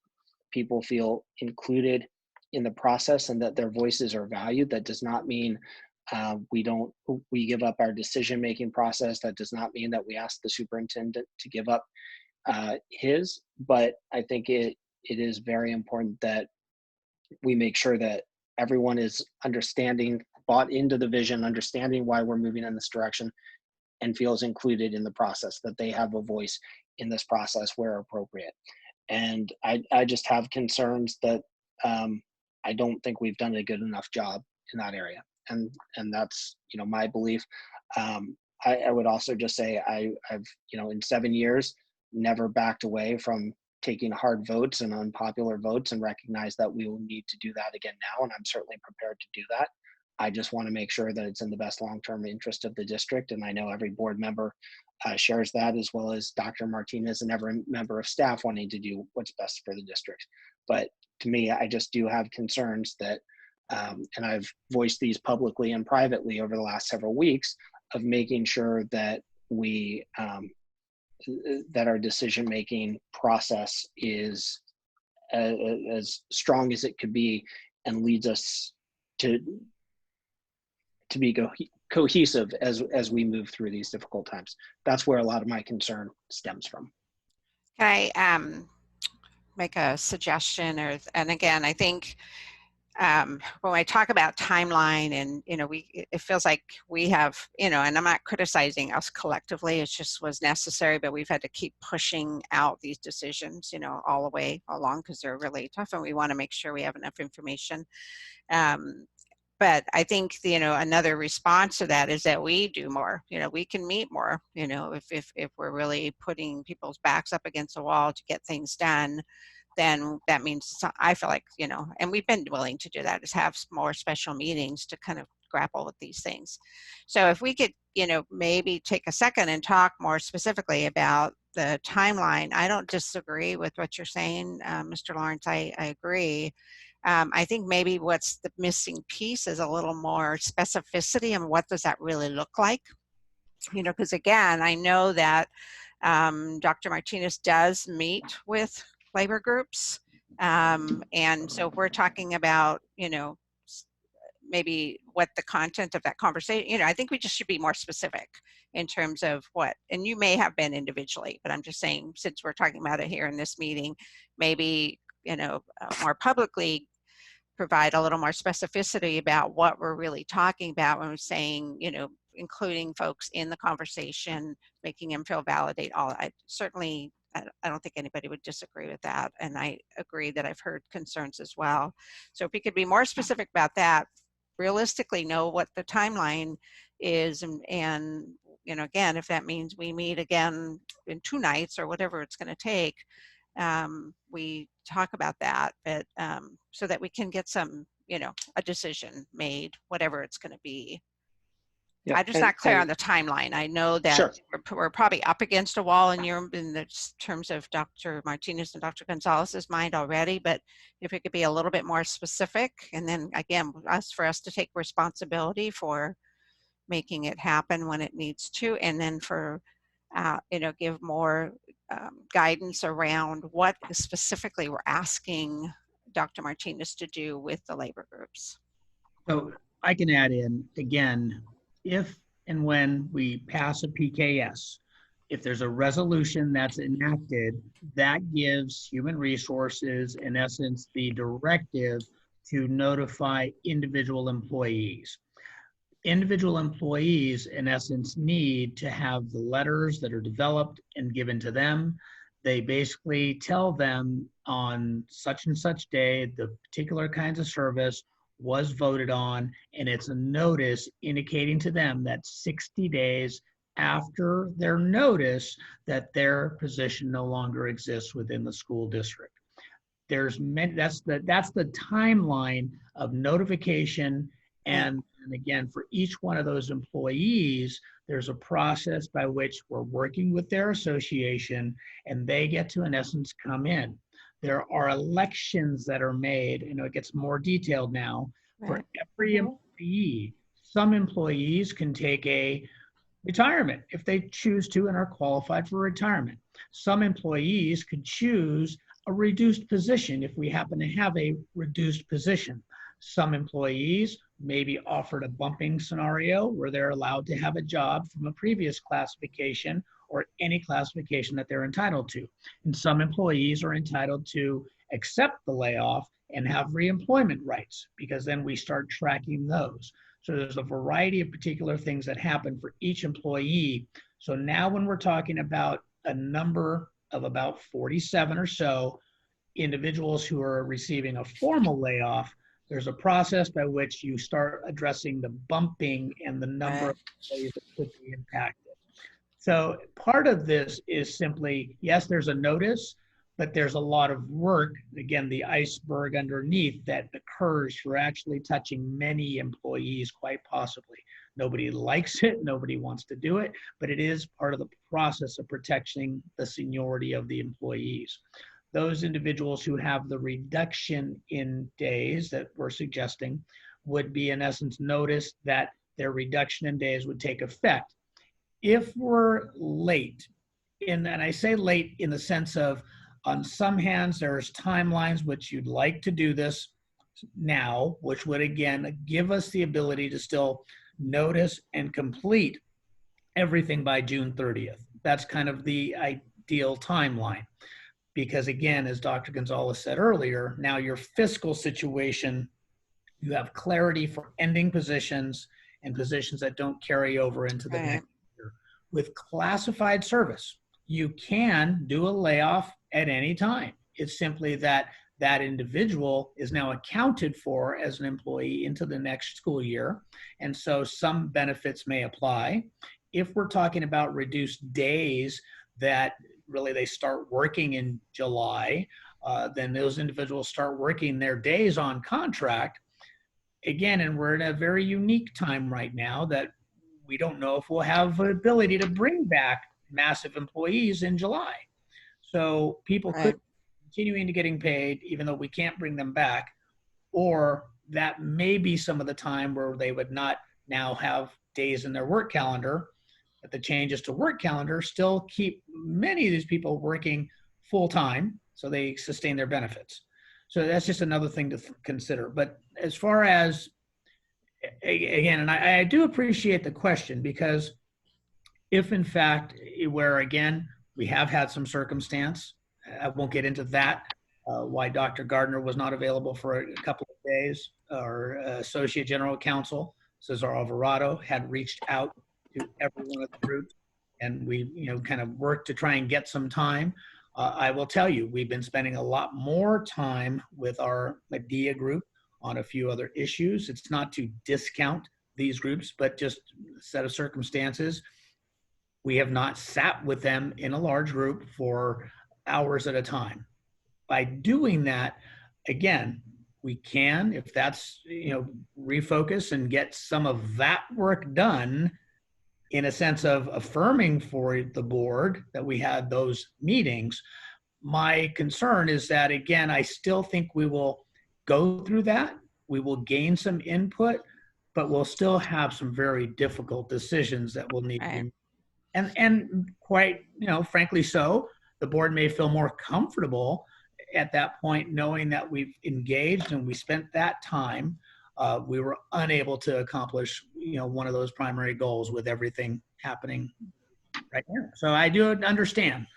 people feel included in the process and that their voices are valued. That does not mean we give up our decision-making process. That does not mean that we ask the superintendent to give up his, but I think it is very important that we make sure that everyone is understanding, bought into the vision, understanding why we're moving in this direction, and feels included in the process, that they have a voice in this process where appropriate. And I just have concerns that I don't think we've done a good enough job in that area. And that's, my belief. I would also just say I've, in 7 years, never backed away from taking hard votes and unpopular votes, and recognize that we will need to do that again now. And I'm certainly prepared to do that. I just want to make sure that it's in the best long-term interest of the district. And I know every board member shares that, as well as Dr. Martinez and every member of staff wanting to do what's best for the district. But to me, I just do have concerns that, and I've voiced these publicly and privately over the last several weeks, of making sure that we, that our decision-making process is as strong as it could be, and leads us to be cohesive as we move through these difficult times. That's where a lot of my concern stems from. Can I make a suggestion? And again, I think when I talk about timeline, and it feels like we have, and I'm not criticizing us collectively, it just was necessary, but we've had to keep pushing out these decisions, all the way along, because they're really tough, and we want to make sure we have enough information. But I think, another response to that is that we do more. We can meet more. If we're really putting people's backs up against the wall to get things done, then that means, I feel like, and we've been willing to do that, is have more special meetings to kind of grapple with these things. So if we could, maybe take a second and talk more specifically about the timeline. I don't disagree with what you're saying, Mr. Lawrence. I agree. I think maybe what's the missing piece is a little more specificity, and what does that really look like? Because again, I know that Dr. Martinez does meet with labor groups. And so if we're talking about, maybe what the content of that conversation, I think we just should be more specific in terms of what, and you may have been individually, but I'm just saying, since we're talking about it here in this meeting, maybe, more publicly provide a little more specificity about what we're really talking about when we're saying, including folks in the conversation, making them feel validate all. I don't think anybody would disagree with that. And I agree that I've heard concerns as well. So if we could be more specific about that, realistically know what the timeline is, and again, if that means we meet again in 2 nights or whatever it's going to take, we talk about that, but so that we can get some, a decision made, whatever it's going to be. Yeah, I'm just not clear on the timeline. I know that Sure. we're probably up against a wall in the terms of Dr. Martinez and Dr. Gonzalez's mind already, but if it could be a little bit more specific, and then again, for us to take responsibility for making it happen when it needs to, and then for give more guidance around what specifically we're asking Dr. Martinez to do with the labor groups. So I can add in, again, if and when we pass a PKS, if there's a resolution that's enacted, that gives human resources, in essence, the directive to notify individual employees. Individual employees, in essence, need to have the letters that are developed and given to them. They basically tell them on such and such day, the particular kinds of service was voted on, and it's a notice indicating to them that 60 days after their notice that their position no longer exists within the school district. That's the timeline of notification, and again, for each one of those employees, there's a process by which we're working with their association, and they get to, in essence, come in. There are elections that are made, it gets more detailed now. For every employee, some employees can take a retirement if they choose to and are qualified for retirement. Some employees could choose a reduced position if we happen to have a reduced position. Some employees may be offered a bumping scenario where they're allowed to have a job from a previous classification or any classification that they're entitled to. And some employees are entitled to accept the layoff and have reemployment rights, because then we start tracking those. So there's a variety of particular things that happen for each employee. So now when we're talking about a number of about 47 or so individuals who are receiving a formal layoff, there's a process by which you start addressing the bumping and the number of employees that could be impacted. So part of this is simply, yes, there's a notice, but there's a lot of work, again, the iceberg underneath that occurs for actually touching many employees, quite possibly. Nobody likes it, nobody wants to do it, but it is part of the process of protecting the seniority of the employees. Those individuals who have the reduction in days that we're suggesting would be, in essence, noticed that their reduction in days would take effect. If we're late, and I say late in the sense of On some hands, there's timelines which you'd like to do this now, which would again give us the ability to still notice and complete everything by June 30th. That's kind of the ideal timeline. Because again, as Dr. Gonzalez said earlier, now your fiscal situation, you have clarity for ending positions and positions that don't carry over into the next year. With classified service, you can do a layoff at any time. It's simply that that individual is now accounted for as an employee into the next school year. And so some benefits may apply. If we're talking about reduced days that really they start working in July, then those individuals start working their days on contract. Again, and we're in a very unique time right now that we don't know if we'll have the ability to bring back massive employees in July. So people could continuing to getting paid even though we can't bring them back, or that may be some of the time where they would not now have days in their work calendar. But the changes to work calendar still keep many of these people working full time, so they sustain their benefits. So that's just another thing to consider. But as far as, again, and I do appreciate the question, because if in fact, where again, we have had some circumstance, I won't get into that, why Dr. Gardner was not available for a couple of days. Our Associate General Counsel, Cesar Alvarado, had reached out to every one of the groups, and we kind of worked to try and get some time. I will tell you, we've been spending a lot more time with our Medea group on a few other issues. It's not to discount these groups, but just a set of circumstances. We have not sat with them in a large group for hours at a time. By doing that, again, we can, if that's, refocus and get some of that work done in a sense of affirming for the board that we had those meetings. My concern is that, again, I still think we will go through that. We will gain some input, but we'll still have some very difficult decisions that will need to be made. And quite, frankly so, the board may feel more comfortable at that point knowing that we've engaged and we spent that time. We were unable to accomplish, one of those primary goals with everything happening right now. So I do understand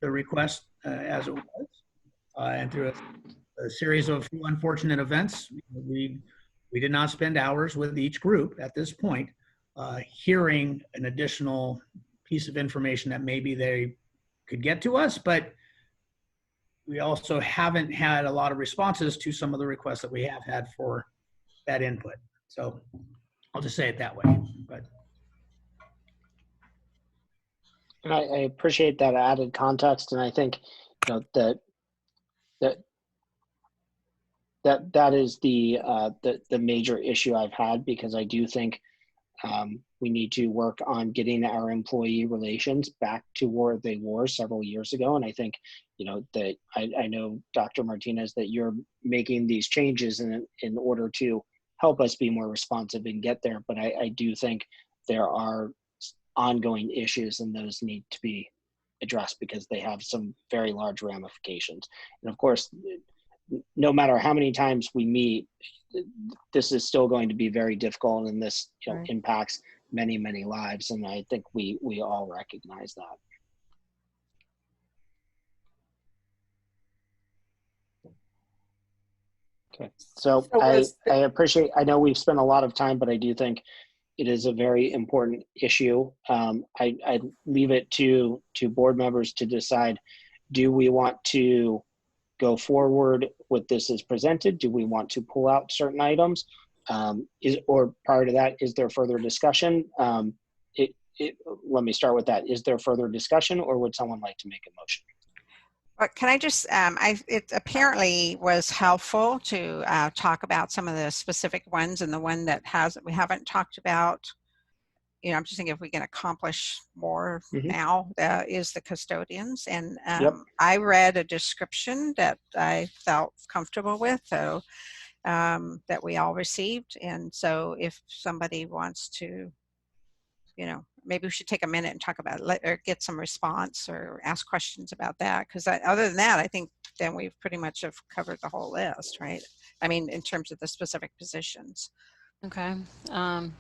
the request as it was, and through a series of unfortunate events, we did not spend hours with each group at this point, hearing an additional piece of information that maybe they could get to us, but we also haven't had a lot of responses to some of the requests that we have had for that input. So I'll just say it that way. But I appreciate that added context, and I think that is the major issue I've had, because I do think we need to work on getting our employee relations back to where they were several years ago. And I think, that I know, Dr. Martinez, that you're making these changes in order to help us be more responsive and get there. But I do think there are ongoing issues, and those need to be addressed because they have some very large ramifications. And of course, no matter how many times we meet, this is still going to be very difficult, and this impacts many, many lives. And I think we all recognize that. Okay, so I appreciate, I know we've spent a lot of time, but I do think it is a very important issue. I leave it to board members to decide, do we want to go forward with this as presented? Do we want to pull out certain items? Or prior to that, is there further discussion? Let me start with that. Is there further discussion, or would someone like to make a motion? But can I just, it apparently was helpful to talk about some of the specific ones, and the one that we haven't talked about, I'm just thinking if we can accomplish more now, is the custodians. And I read a description that I felt comfortable with, so that we all received. And so if somebody wants to, maybe we should take a minute and talk about it, or get some response or ask questions about that. Because other than that, I think then we've pretty much have covered the whole list, right? I mean, in terms of the specific positions. Okay.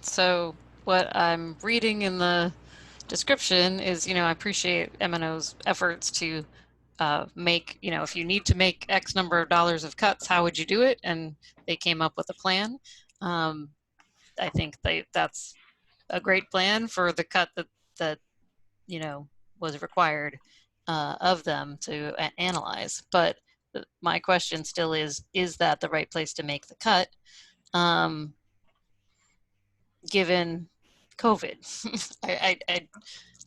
So what I'm reading in the description is, I appreciate M&O's efforts to make, if you need to make X number of dollars of cuts, how would you do it? And they came up with a plan. I think that's a great plan for the cut that was required of them to analyze. But my question still is that the right place to make the cut? Given COVID.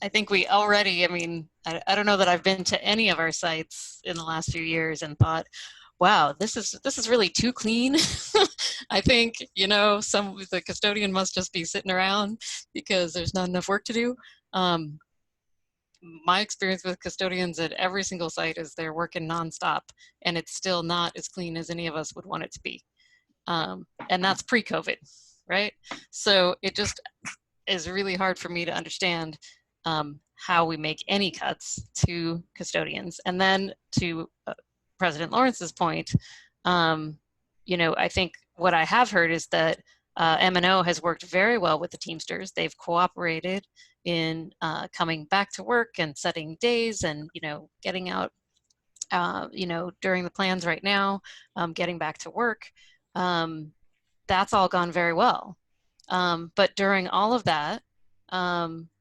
I think we already, I don't know that I've been to any of our sites in the last few years and thought, wow, this is really too clean. I think, the custodian must just be sitting around because there's not enough work to do. My experience with custodians at every single site is they're working nonstop, and it's still not as clean as any of us would want it to be. And that's pre-COVID, right? So it just is really hard for me to understand how we make any cuts to custodians. And then to President Lawrence's point, I think what I have heard is that M&O has worked very well with the Teamsters. They've cooperated in coming back to work and setting days and, getting out, during the plans right now, getting back to work. That's all gone very well. But during all of that,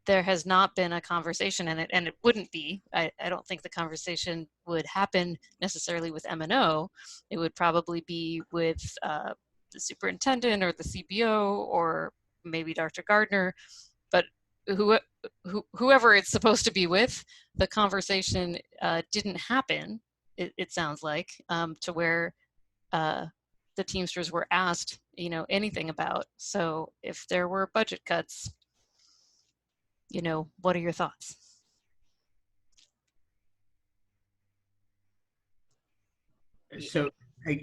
there has not been a conversation, and it wouldn't be. I don't think the conversation would happen necessarily with M&O. It would probably be with the superintendent or the CBO or maybe Dr. Gardner, but whoever it's supposed to be with, the conversation didn't happen, it sounds like, to where the Teamsters were asked, anything about. So if there were budget cuts, what are your thoughts? So I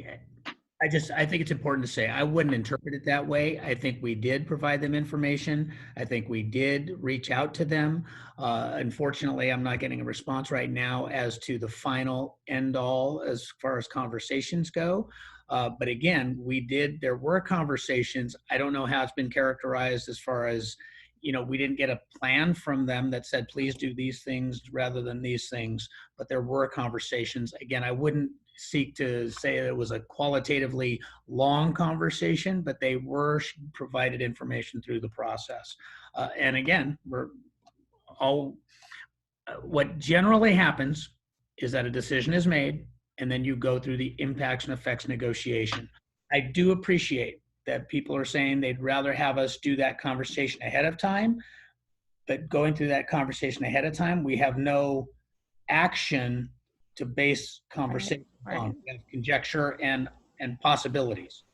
think it's important to say, I wouldn't interpret it that way. I think we did provide them information. I think we did reach out to them. Unfortunately, I'm not getting a response right now as to the final end all as far as conversations go. But again, there were conversations. I don't know how it's been characterized as far as, we didn't get a plan from them that said, please do these things rather than these things, but there were conversations. Again, I wouldn't seek to say it was a qualitatively long conversation, but they were provided information through the process. And again, what generally happens is that a decision is made, and then you go through the impacts and effects negotiation. I do appreciate that people are saying they'd rather have us do that conversation ahead of time, but going through that conversation ahead of time, we have no action to base conversation on. We have conjecture and possibilities.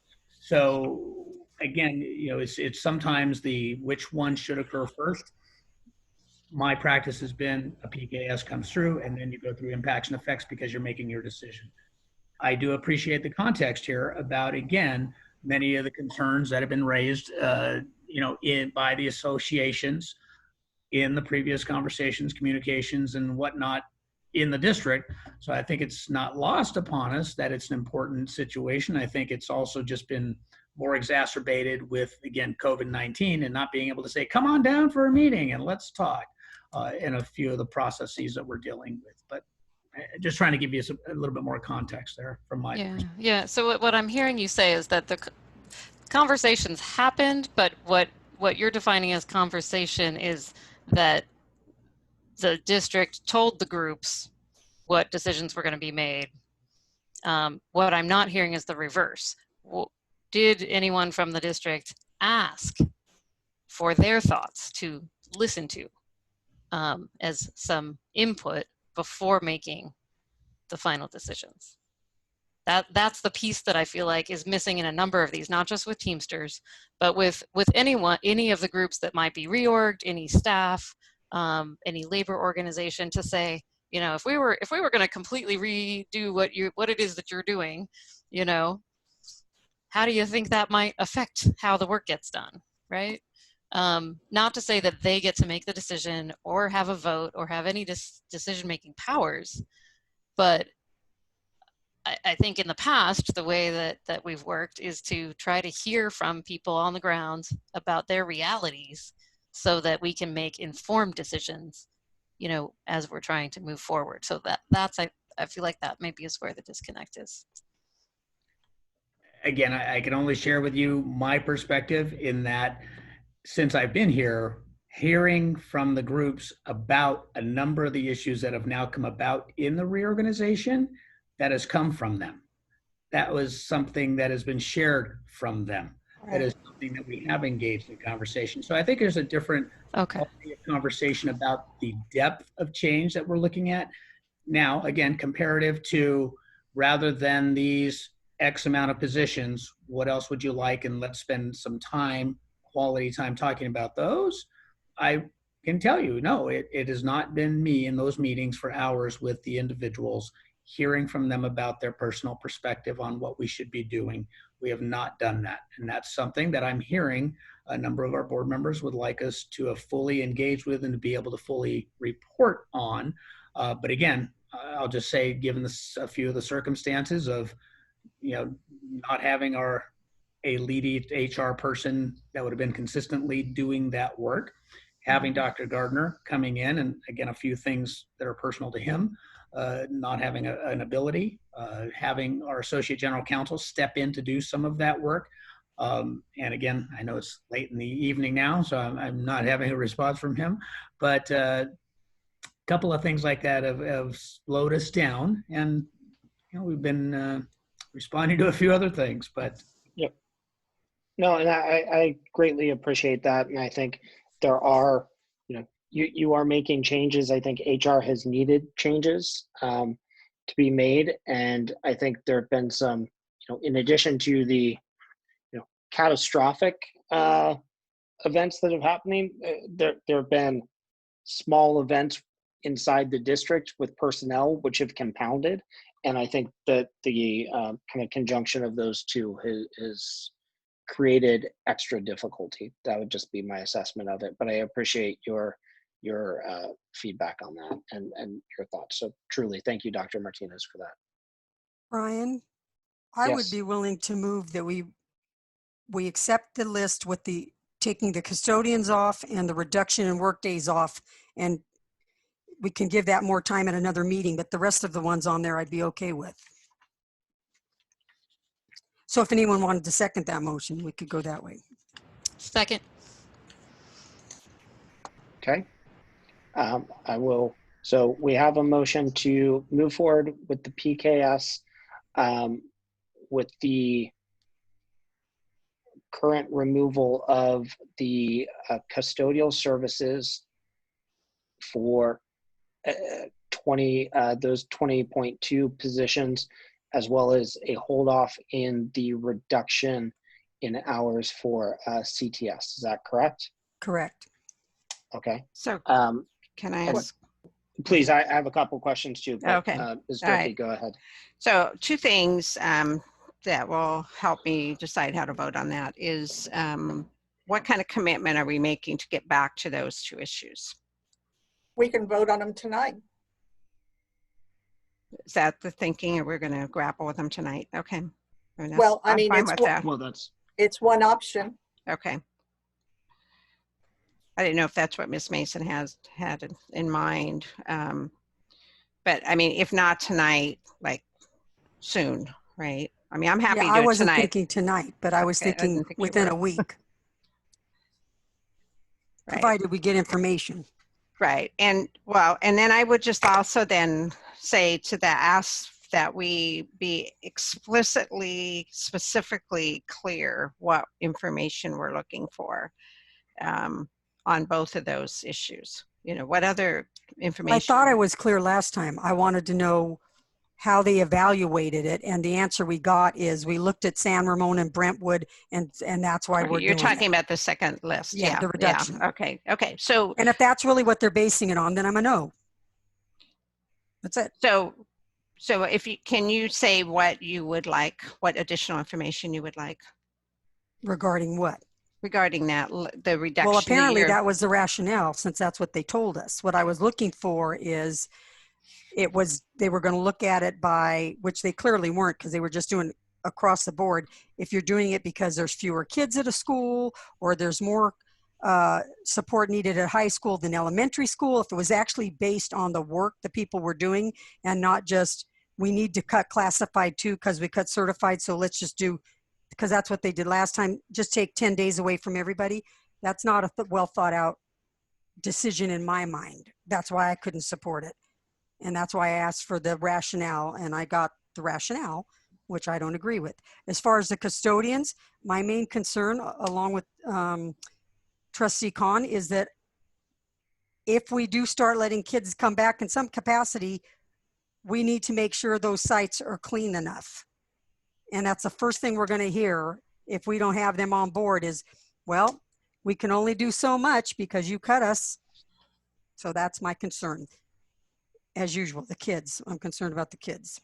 So again, it's sometimes which one should occur first. My practice has been a PKS comes through, and then you go through impacts and effects because you're making your decision. I do appreciate the context here about, again, many of the concerns that have been raised, by the associations in the previous conversations, communications, and whatnot in the district. So I think it's not lost upon us that it's an important situation. I think it's also just been more exacerbated with, again, COVID-19 and not being able to say, come on down for a meeting and let's talk in a few of the processes that we're dealing with. But just trying to give you a little bit more context there from my perspective. Yeah. So what I'm hearing you say is that the conversations happened, but what you're defining as conversation is that the district told the groups what decisions were going to be made. What I'm not hearing is the reverse. Did anyone from the district ask for their thoughts to listen to as some input before making the final decisions? That's the piece that I feel like is missing in a number of these, not just with Teamsters, but with any of the groups that might be reorged, any staff, any labor organization, to say, if we were going to completely redo what it is that you're doing, how do you think that might affect how the work gets done, right? Not to say that they get to make the decision or have a vote or have any decision-making powers, but I think in the past, the way that we've worked is to try to hear from people on the ground about their realities so that we can make informed decisions, you know, as we're trying to move forward. So that's I feel like that maybe is where the disconnect is. Again, I can only share with you my perspective in that since I've been here, hearing from the groups about a number of the issues that have now come about in the reorganization, that has come from them. That was something that has been shared from them. That is something that we have engaged in conversation. So I think there's a different conversation about the depth of change that we're looking at. Now, again, comparative to rather than these X amount of positions, what else would you like? And let's spend some time, quality time talking about those. I can tell you, no, it has not been me in those meetings for hours with the individuals, hearing from them about their personal perspective on what we should be doing. We have not done that. And that's something that I'm hearing a number of our board members would like us to have fully engaged with and to be able to fully report on. But again, I'll just say, given a few of the circumstances of, you know, not having a lead HR person that would have been consistently doing that work, having Dr. Gardner coming in, and again, a few things that are personal to him, not having an ability, having our associate general counsel step in to do some of that work. And again, I know it's late in the evening now, so I'm not having a response from him, but a couple of things like that have slowed us down, and you know, we've been responding to a few other things, but. Yep. No, and I greatly appreciate that. And I think there are, you know, you are making changes. I think HR has needed changes to be made. And I think there have been some, you know, in addition to the, you know, catastrophic events that have happening, there have been small events inside the district with personnel which have compounded. And I think that the kind of conjunction of those two has created extra difficulty. That would just be my assessment of it. But I appreciate your feedback on that and your thoughts. So truly, thank you, Dr. Martinez, for that. Brian, I would Yes. be willing to move that we accept the list with the taking the custodians off and the reduction in work days off, and we can give that more time at another meeting, but the rest of the ones on there I'd be okay with. So if anyone wanted to second that motion, we could go that way. Second. Okay. I will. So we have a motion to move forward with the PKS with the current removal of the custodial services for those 20.2 positions, as well as a hold off in the reduction in hours for CTS. Is that correct? Correct. Okay. So can I ask? Please, I have a couple questions too. But, Okay. Ms. All Durkee, right. go ahead. So two things that will help me decide how to vote on that is what kind of commitment are we making to get back to those two issues? We can vote on them tonight. Is that the thinking, or we're going to grapple with them tonight? Okay. Well, I mean, I'm fine it's with one- that. Well, It's one option. Okay. I didn't know if that's what Ms. Mason had in mind. But I mean, if not tonight, like soon, right? I mean, I'm happy Yeah, to I do it wasn't tonight. thinking tonight, but I was Okay, I thinking didn't think you within were. a week, Right. provided we get information. Right. And well, and then I would just also then say to that, ask that we be explicitly, specifically clear what information we're looking for on both of those issues. You know, what other information? I thought I was clear last time. I wanted to know how they evaluated it, and the answer we got is we looked at San Ramon and Brentwood, and that's why we're You're doing talking it. about the second list. Yeah, the reduction. Yeah. Okay. Okay. So, and if that's really what they're basing it on, then I'm a no. That's it. So if you, can you say what you would like, what additional information you would like? Regarding what? regarding that, the reduction. Well, a apparently year. that was the rationale, since that's what they told us. What I was looking for is, they were going to look at it by, which they clearly weren't, because they were just doing across the board. If you're doing it because there's fewer kids at a school, or there's more support needed at high school than elementary school, if it was actually based on the work the people were doing, and not just, we need to cut classified too because we cut certified, so let's just do, because that's what they did last time, just take 10 days away from everybody. That's not a well thought out decision in my mind. That's why I couldn't support it. And that's why I asked for the rationale, and I got the rationale, which I don't agree with. As far as the custodians, my main concern, along with Trustee Khan, is that if we do start letting kids come back in some capacity, we need to make sure those sites are clean enough. And that's the first thing we're going to hear if we don't have them on board is, well, we can only do so much because you cut us. So that's my concern. As usual, the kids. I'm concerned about the kids.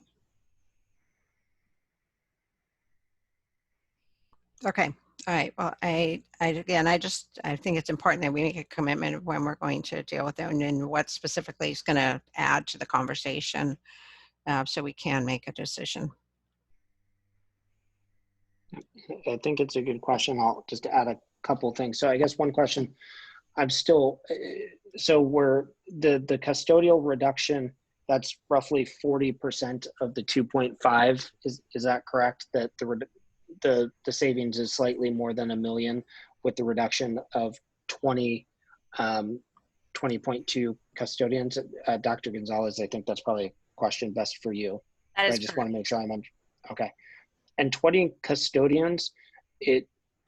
Okay. All right. Well, I think it's important that we make a commitment of when we're going to deal with it and what specifically is going to add to the conversation, so we can make a decision. I think it's a good question. I'll just add a couple things. So I guess one question, I'm still, so we're the custodial reduction, that's roughly 40% of the 2.5. Is that correct? That the savings is slightly more than $1 million with the reduction of 20.2 custodians. Dr. Gonzalez, I think that's probably a question best for you. That is I just correct. want to make sure I'm on. Okay. And 20 custodians,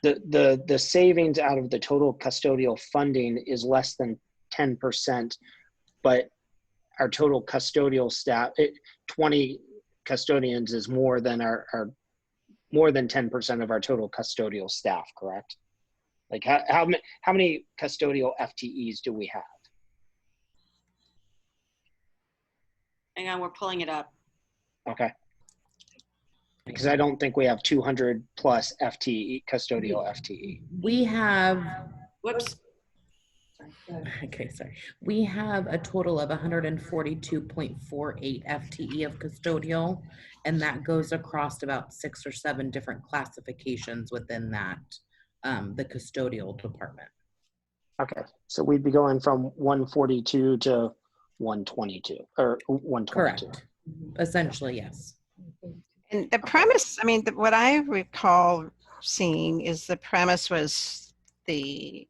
the savings out of the total custodial funding is less than 10%, but our total custodial staff, 20 custodians is more than our more than 10% of our total custodial staff, correct? Like how many custodial FTEs do we have? Hang on, we're pulling it up. Okay. Because I don't think we have 200 plus FTE, custodial FTE. We have, Whoops. okay, sorry. We have a total of 142.48 FTE of custodial, and that goes across about 6 or 7 different classifications within that, the custodial department. Okay, so we'd be going from 142 to 122, or 122. Correct. Essentially, yes. And the premise, I mean, what I recall seeing is the premise was the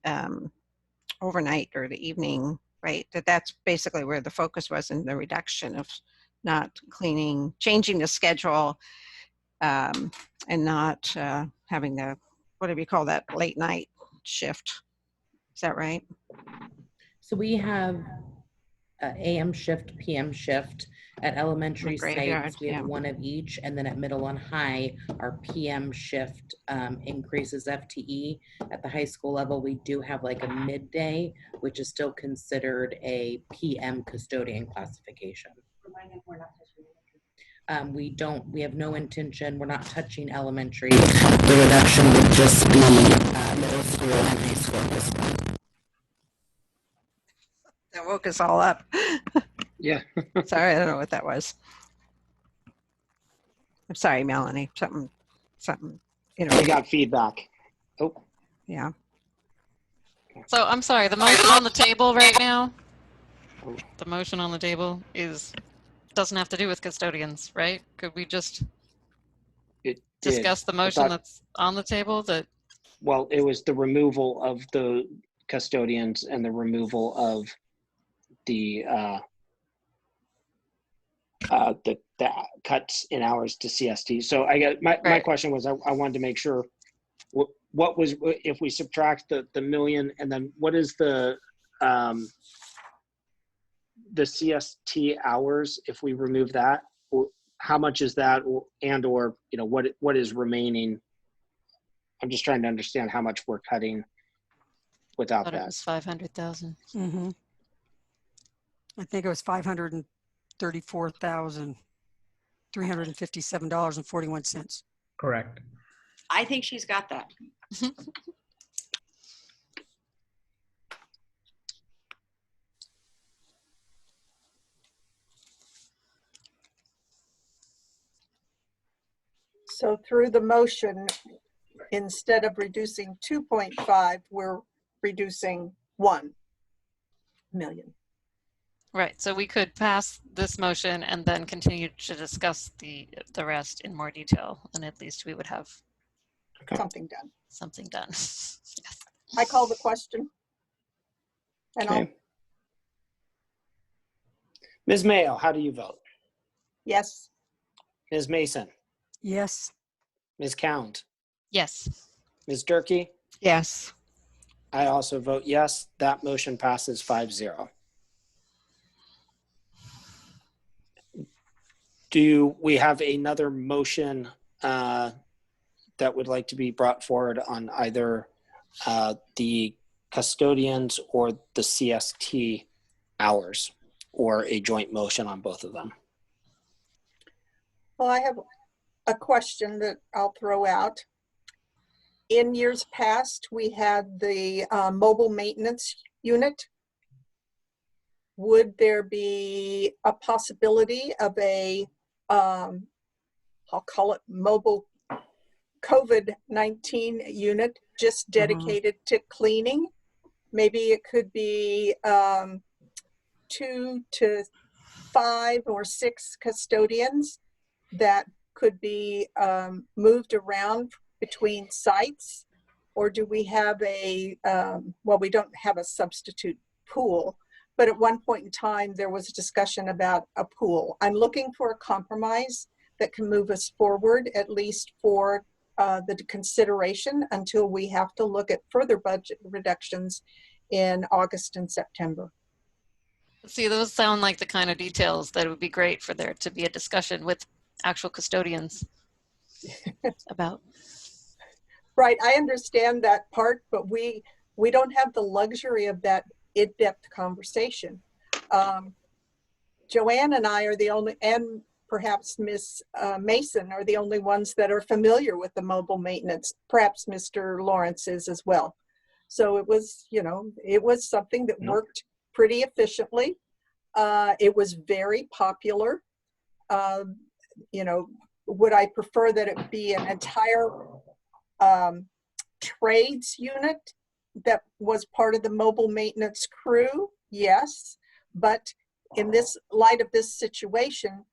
overnight or the evening, right? That's basically where the focus was in the reduction of not cleaning, changing the schedule, and not having the, what do we call that, late night shift. Is that right? So we have AM shift, PM shift. At elementary sites, we have one of each, and then at middle and high, our PM shift increases FTE. At the high school level, we do have like a midday, which is still considered a PM custodian classification. We have no intention, we're not touching elementary. The reduction would just be middle school and high school at this point. That woke us all up. Yeah. Sorry, I don't know what that was. I'm sorry, Melanie. Something. We got feedback. Oh. Yeah. So I'm sorry, the motion on the table right now, the motion on the table doesn't have to do with custodians, right? Could we just discuss the motion that's on the table? Well, it was the removal of the custodians and the removal of the cuts in hours to CST. So I got my question was, I wanted to make sure what was, if we subtract the million, and then what is the CST hours, if we remove that, how much is that, or what is remaining? I'm just trying to understand how much we're cutting without that. It was 500,000. Mm-hmm. I think it was $534,357.41. Correct. I think she's got that. So through the motion, instead of reducing 2.5, we're reducing 1 million. Right, so we could pass this motion and then continue to discuss the rest in more detail, and at least we would have Something done. something done. I call the question. And Okay. Ms. Mayo, how do you vote? Yes. Ms. Mason, Yes. Ms. Count, Yes. Ms. Durkee? Yes. I also vote yes. That motion passes 5-0. Do we have another motion that would like to be brought forward on either the custodians or the CST hours, or a joint motion on both of them? Well, I have a question that I'll throw out. In years past, we had the mobile maintenance unit. Would there be a possibility of a, I'll call it mobile COVID-19 unit just dedicated to cleaning? Maybe it could be 2 to 5 or 6 custodians that could be moved around between sites? Or do we have a, well, we don't have a substitute pool, but at one point in time, there was a discussion about a pool. I'm looking for a compromise that can move us forward, at least for the consideration, until we have to look at further budget reductions in August and September. See, those sound like the kind of details that it would be great for there to be a discussion with actual custodians about. Right, I understand that part, but we don't have the luxury of that in-depth conversation. Joanne and I are the only, and perhaps Ms. Mason are the only ones that are familiar with the mobile maintenance. Perhaps Mr. Lawrence is as well. So it was, you know, it was something that worked pretty efficiently. It was very popular. You know, would I prefer that it be an entire trades unit that was part of the mobile maintenance crew? Yes, but in this light of this situation,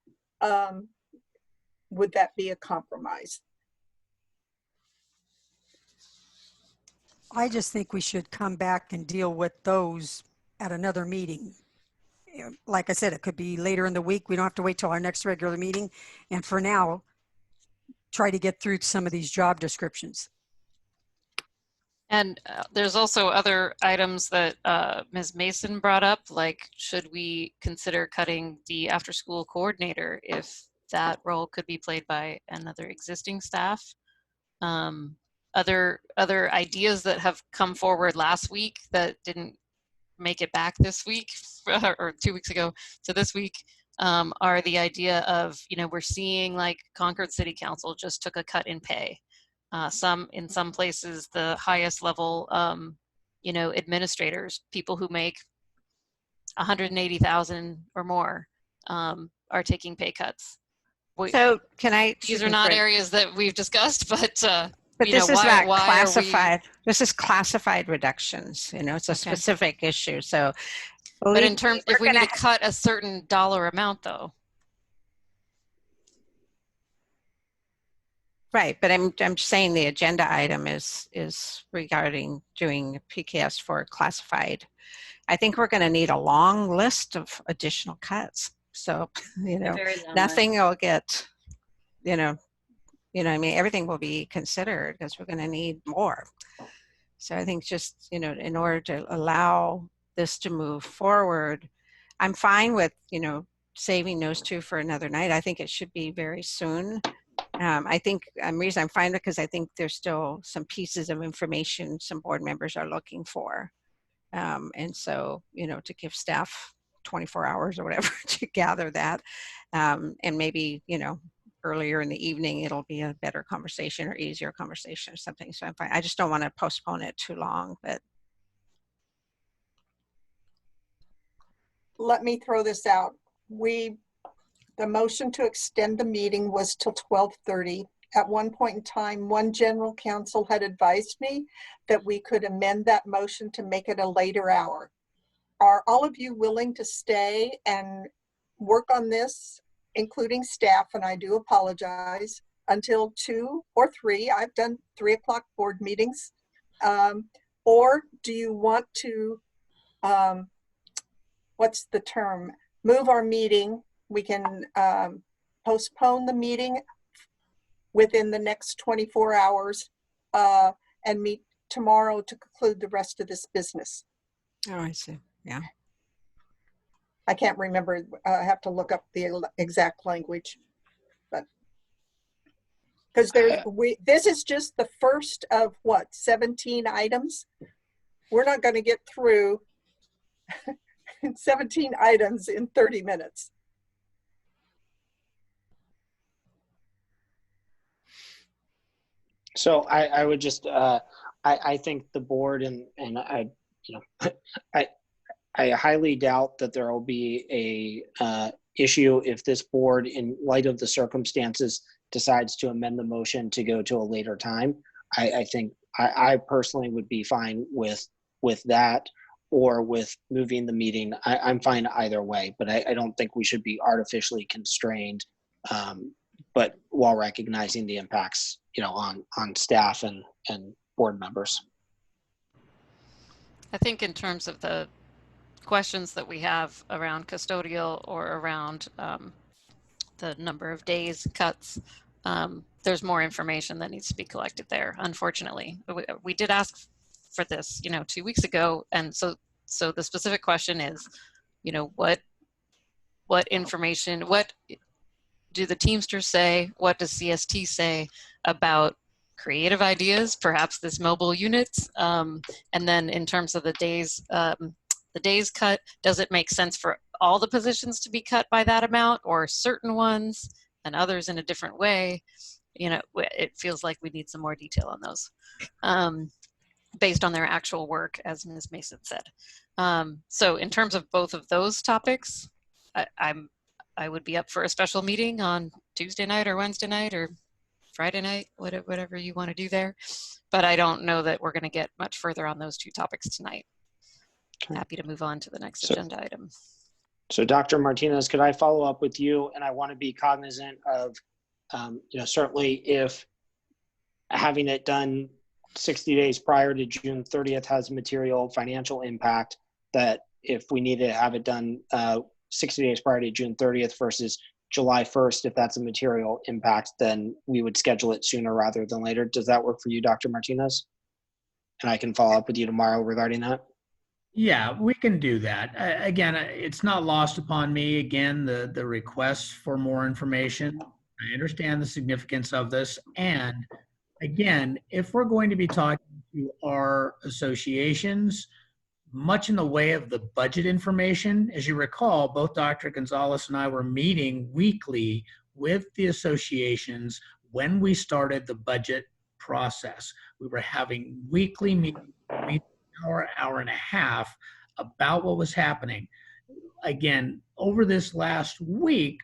would that be a compromise? I just think we should come back and deal with those at another meeting. You know, like I said, it could be later in the week. We don't have to wait till our next regular meeting. And for now, try to get through some of these job descriptions. And there's also other items that Ms. Mason brought up, like should we consider cutting the after-school coordinator if that role could be played by another existing staff? Other ideas that have come forward last week that didn't make it back this week or 2 weeks ago to this week are the idea of, you know, we're seeing like Concord City Council just took a cut in pay. In some places, the highest level, you know, administrators, people who make 180,000 or more, are taking pay cuts. So can I? These are not areas that we've discussed, but this is not classified. This is classified reductions. You know, it's a specific issue. So, but in terms, if we need to cut a certain dollar amount, though. Right, but I'm saying the agenda item is regarding doing PKS for classified. I think we're going to need a long list of additional cuts. So, you know, nothing will get, you know, I mean, everything will be considered because we're going to need more. So I think just, you know, in order to allow this to move forward, I'm fine with, you know, saving those two for another night. I think it should be very soon. I think the reason I'm fine because I think there's still some pieces of information some board members are looking for. And so, you know, to give staff 24 hours or whatever to gather that. And maybe, you know, earlier in the evening, it'll be a better conversation or easier conversation or something. So I'm fine. I just don't want to postpone it too long, but. Let me throw this out. The motion to extend the meeting was till 12:30, at one point in time, one general counsel had advised me that we could amend that motion to make it a later hour. Are all of you willing to stay and work on this, including staff, and I do apologize, until 2 or 3? I've done 3 o'clock board meetings. Or do you want to, what's the term? Move our meeting. We can postpone the meeting within the next 24 hours and meet tomorrow to conclude the rest of this business. Oh, I see. Yeah. I can't remember. I have to look up the exact language, but because this is just the first of what, 17 items. We're not going to get through 17 items in 30 minutes. So I would just, I think the board and I, you know, I highly doubt that there will be a issue if this board, in light of the circumstances, decides to amend the motion to go to a later time. I think I personally would be fine with that, or with moving the meeting. I'm fine either way, but I don't think we should be artificially constrained, but while recognizing the impacts, you know, on staff and board members. I think in terms of the questions that we have around custodial or around the number of days cuts, there's more information that needs to be collected there. Unfortunately, we did ask for this, you know, 2 weeks ago, and so the specific question is, you know, what information, what do the Teamsters say? What does CST say about creative ideas, perhaps this mobile units? And then in terms of the days cut, does it make sense for all the positions to be cut by that amount, or certain ones and others in a different way? You know, it feels like we need some more detail on those, based on their actual work, as Ms. Mason said. So in terms of both of those topics, I would be up for a special meeting on Tuesday night or Wednesday night or Friday night, whatever you want to do there. But I don't know that we're going to get much further on those two topics tonight. Okay. Happy to move on to the next agenda item. So Dr. Martinez, could I follow up with you? And I want to be cognizant of, you know, certainly if having it done 60 days prior to June 30th has material financial impact, that if we need to have it done 60 days prior to June 30th versus July 1st, if that's a material impact, then we would schedule it sooner rather than later. Does that work for you, Dr. Martinez? And I can follow up with you tomorrow regarding that. Yeah, we can do that. Again, it's not lost upon me, again, the request for more information. I understand the significance of this. And again, if we're going to be talking to our associations, much in the way of the budget information, as you recall, both Dr. Gonzalez and I were meeting weekly with the associations when we started the budget process. We were having weekly meetings, hour and a half, about what was happening. Again, over this last week,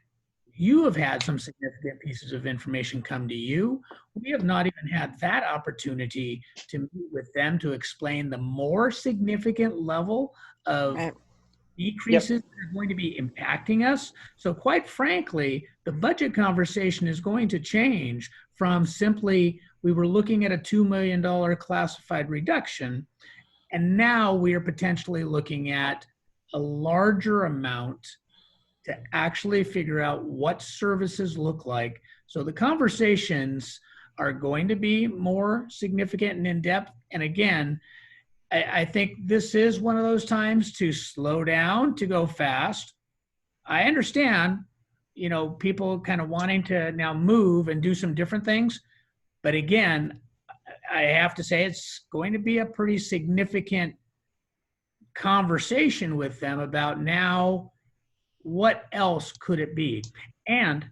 you have had some significant pieces of information come to you. We have not even had that opportunity to meet with them to explain the more significant level of decreases that are going to be impacting us. So quite frankly, the budget conversation is going to change from simply, we were looking at a $2 million classified reduction, and now we are potentially looking at a larger amount to actually figure out what services look like. So the conversations are going to be more significant and in-depth. And again, I think this is one of those times to slow down, to go fast. I understand, you know, people kind of wanting to now move and do some different things. But again, I have to say it's going to be a pretty significant conversation with them about now, what else could it be? And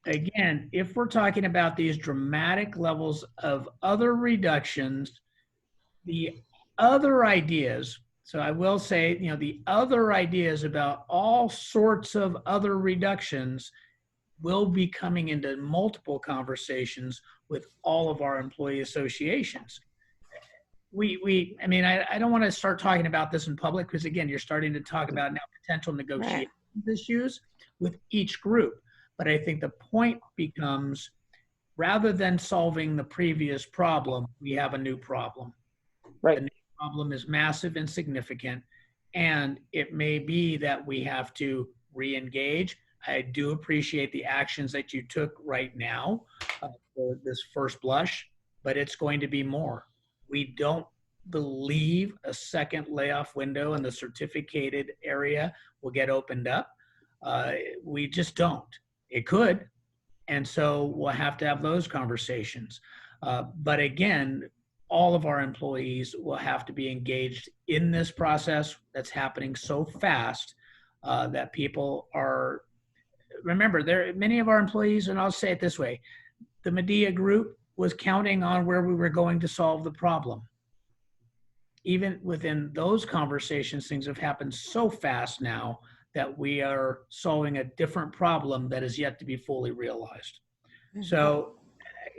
again, if we're talking about these dramatic levels of other reductions, the other ideas, so I will say, you know, the other ideas about all sorts of other reductions, we'll be coming into multiple conversations with all of our employee associations. I mean, I don't want to start talking about this in public because, again, you're starting to talk about now potential negotiation issues with each group. But I think the point becomes, rather than solving the previous problem, we have a new problem. Right. The new problem is massive and significant, and it may be that we have to re-engage. I do appreciate the actions that you took right now for this first blush, but it's going to be more. We don't believe a second layoff window in the certificated area will get opened up. We just don't. It could. And so we'll have to have those conversations. But again, all of our employees will have to be engaged in this process that's happening so fast that people are, remember, many of our employees, and I'll say it this way, the Medea group was counting on where we were going to solve the problem. Even within those conversations, things have happened so fast now that we are solving a different problem that is yet to be fully realized. So,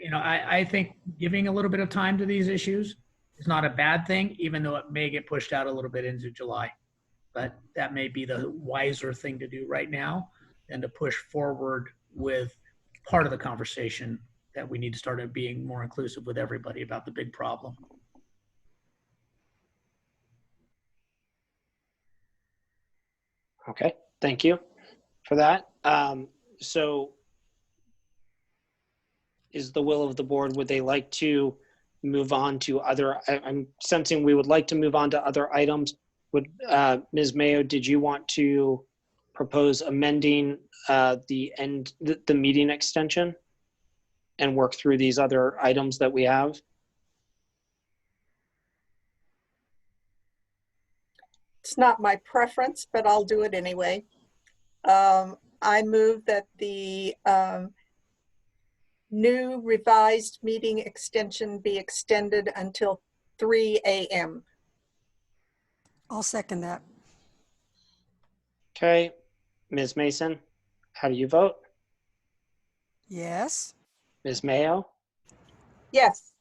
you know, I think giving a little bit of time to these issues is not a bad thing, even though it may get pushed out a little bit into July. But that may be the wiser thing to do right now than to push forward with part of the conversation that we need to start being more inclusive with everybody about the big problem. Okay, thank you for that. So is the will of the board, would they like to move on to other, I'm sensing we would like to move on to other items. Would Ms. Mayo, did you want to propose amending the meeting extension and work through these other items that we have? It's not my preference, but I'll do it anyway. I move that the new revised meeting extension be extended until 3 a.m. I'll second that. Okay, Ms. Mason, how do you vote? Yes. Ms. Mayo, Yes.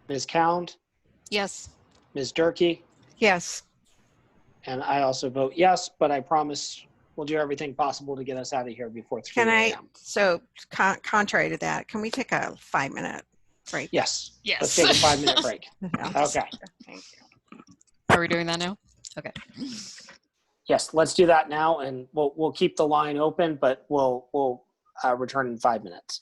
Ms. Cound, Yes. Ms. Durkee, Yes. and I also vote yes, but I promise we'll do everything possible to get us out of here before 3 Can I, a.m. so contrary to that, can we take a 5-minute break? Yes. Yes. Let's take a 5-minute break. Okay. Thank you. Are we doing that now? Okay. Yes, let's do that now, and we'll keep the line open, but we'll return in 5 minutes.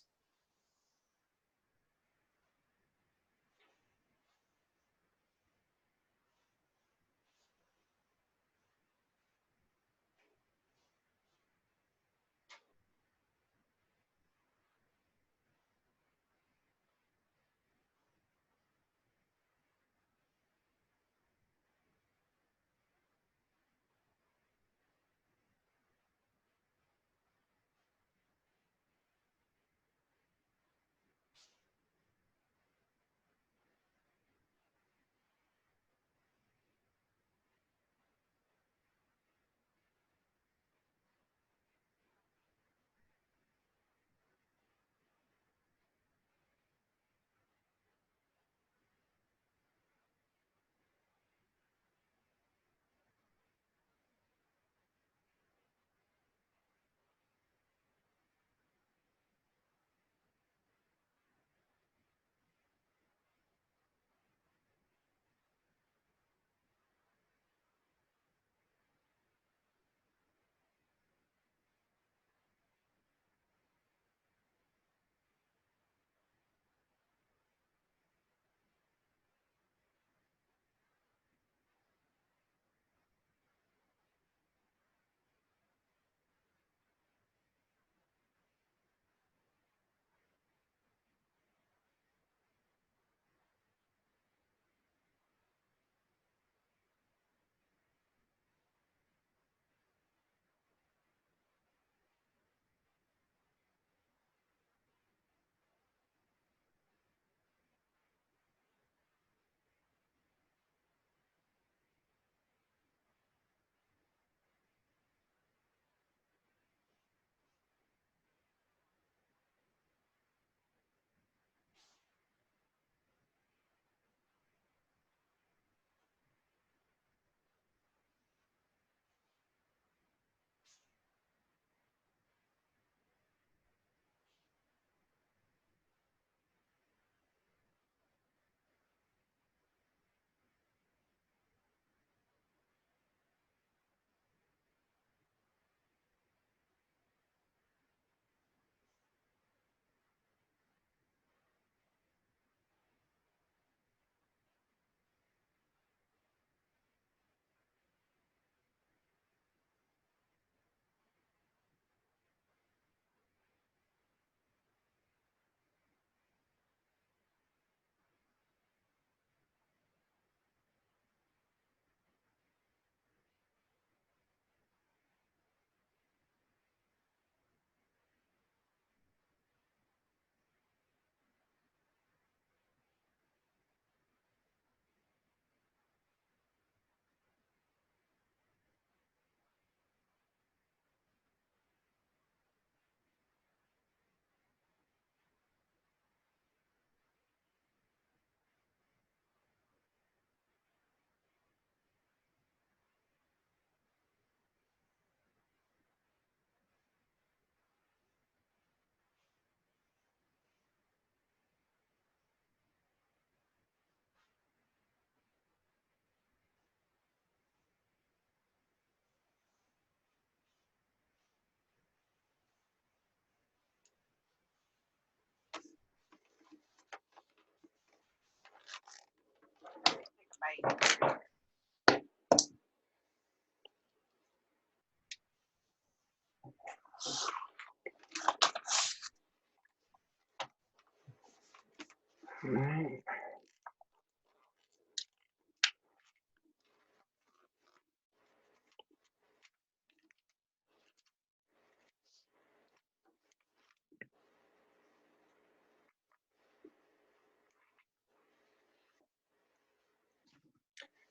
All right.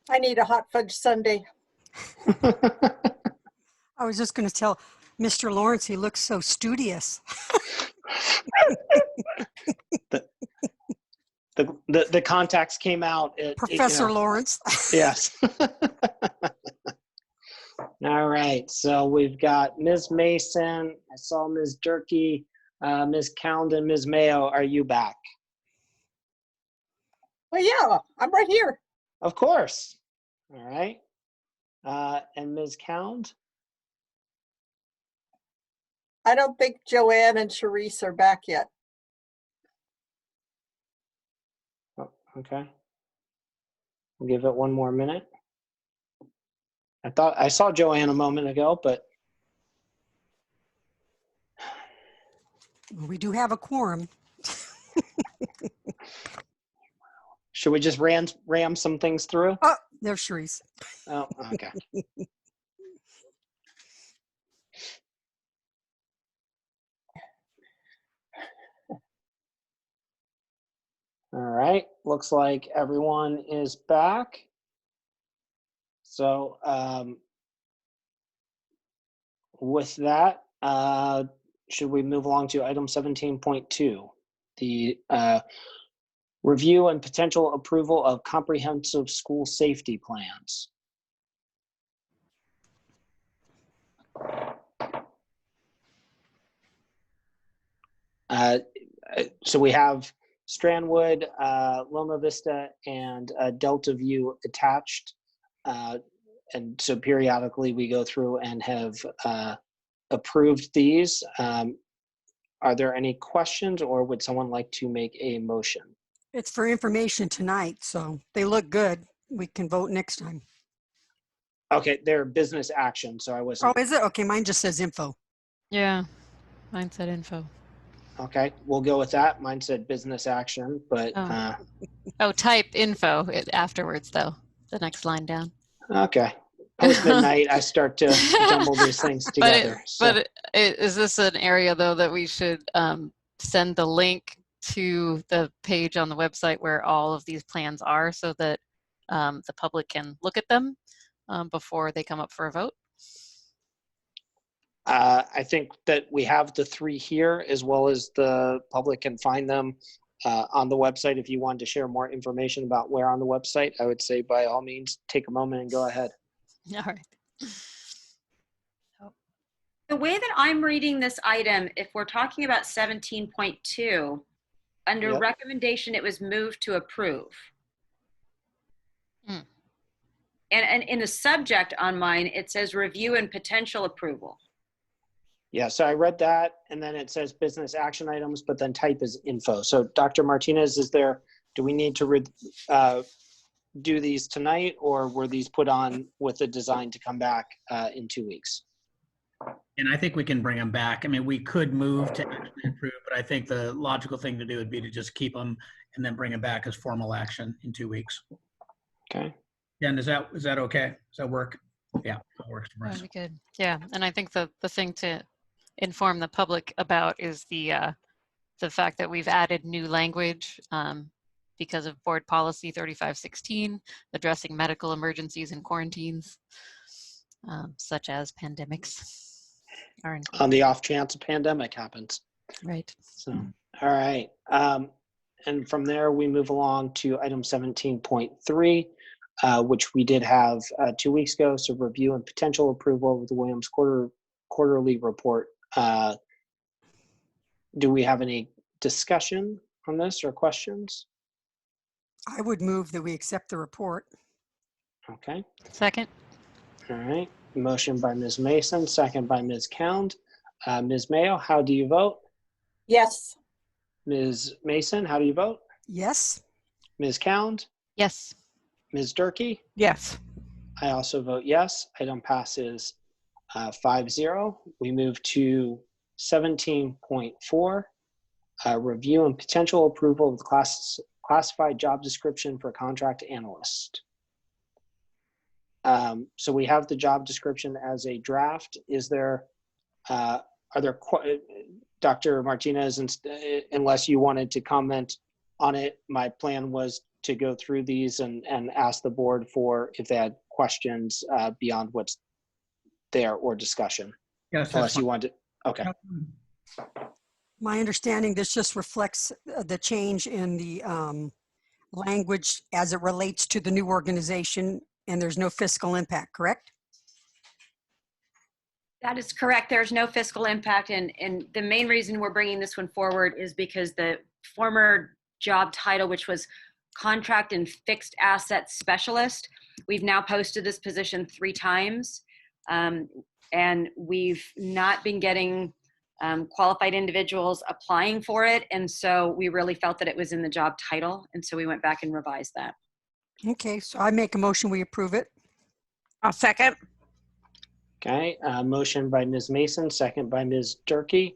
I need a hot fudge sundae. I was just going to tell Mr. Lawrence, he looks so studious. The contacts came out. Professor Lawrence. Yes. All right. So we've got Ms. Mason. I saw Ms. Durkee, Ms. Cowden, Ms. Mayo. Are you back? Well, yeah, I'm right here. Of course. All right. And Ms. Cowden? I don't think Joanne and Sharice are back yet. Oh, okay. We'll give it one more minute. I thought I saw Joanne a moment ago, but We do have a quorum. should we just ram some things through? Oh, there's Sharice. Oh, okay. All right. Looks like everyone is back. So with that, should we move along to item 17.2, the review and potential approval of comprehensive school safety plans? So we have Strandwood, Loma Vista, and Delta View attached. And so periodically we go through and have approved these. Are there any questions, or would someone like to make a motion? It's for information tonight, so they look good. We can vote next time. Okay, they're business action, so I Oh, wasn't. is it? Okay, mine just says info. Yeah, mine said info. Okay, we'll go with that. Mine said business action, but Oh. Oh, type info afterwards, though. The next line down. okay. Post midnight, I start to jumble these things together. Is this an area, though, that we should send the link to the page on the website where all of these plans are, so that the public can look at them before they come up for a vote? I think that we have the three here, as well as the public can find them on the website. If you wanted to share more information about where on the website, I would say by all means, take a moment and go ahead. All right. The way that I'm reading this item, if we're talking about 17.2, under Yep. recommendation, it was moved to approve. Hmm. And in the subject on mine, it says review and potential approval. Yeah, so I read that, and then it says business action items, but then type is info. So Dr. Martinez, do we need to do these tonight, or were these put on with the design to come back in 2 weeks? And I think we can bring them back. I mean, we could move to actually approve, but I think the logical thing to do would be to just keep them and then bring them back as formal action in 2 weeks. Okay. Jen, is that okay? Does that work? Yeah, that works for us. That'd be good. Yeah, and I think the thing to inform the public about is the fact that we've added new language because of board policy 3516, addressing medical emergencies and quarantines, such as pandemics. On the off chance a pandemic happens. Right. So, all right. And from there, we move along to item 17.3, which we did have 2 weeks ago. So review and potential approval of the Williams quarterly report. Do we have any discussion on this or questions? I would move that we accept the report. Okay. Second. All right. Motion by Ms. Mason, second by Ms. Cound. Ms. Mayo, how do you vote? Yes. Ms. Mason, how do you vote? Yes. Ms. Cound? Yes. Ms. Durkee? Yes. I also vote yes. Item passes 5-0. We move to 17.4, review and potential approval of the classified job description for contract analyst. So we have the job description as a draft. Is there, are there, Dr. Martinez, unless you wanted to comment on it, my plan was to go through these and ask the board for if they had questions beyond what's there or discussion. Yes, that's Unless you fine. want to, okay. My understanding, this just reflects the change in the language as it relates to the new organization, and there's no fiscal impact, correct? That is correct. There's no fiscal impact. And the main reason we're bringing this one forward is because the former job title, which was contract and fixed asset specialist, we've now posted this position 3 times. And we've not been getting qualified individuals applying for it. And so we really felt that it was in the job title. And so we went back and revised that. Okay, so I make a motion, we approve it. I'll second. Okay, motion by Ms. Mason, second by Ms. Durkee.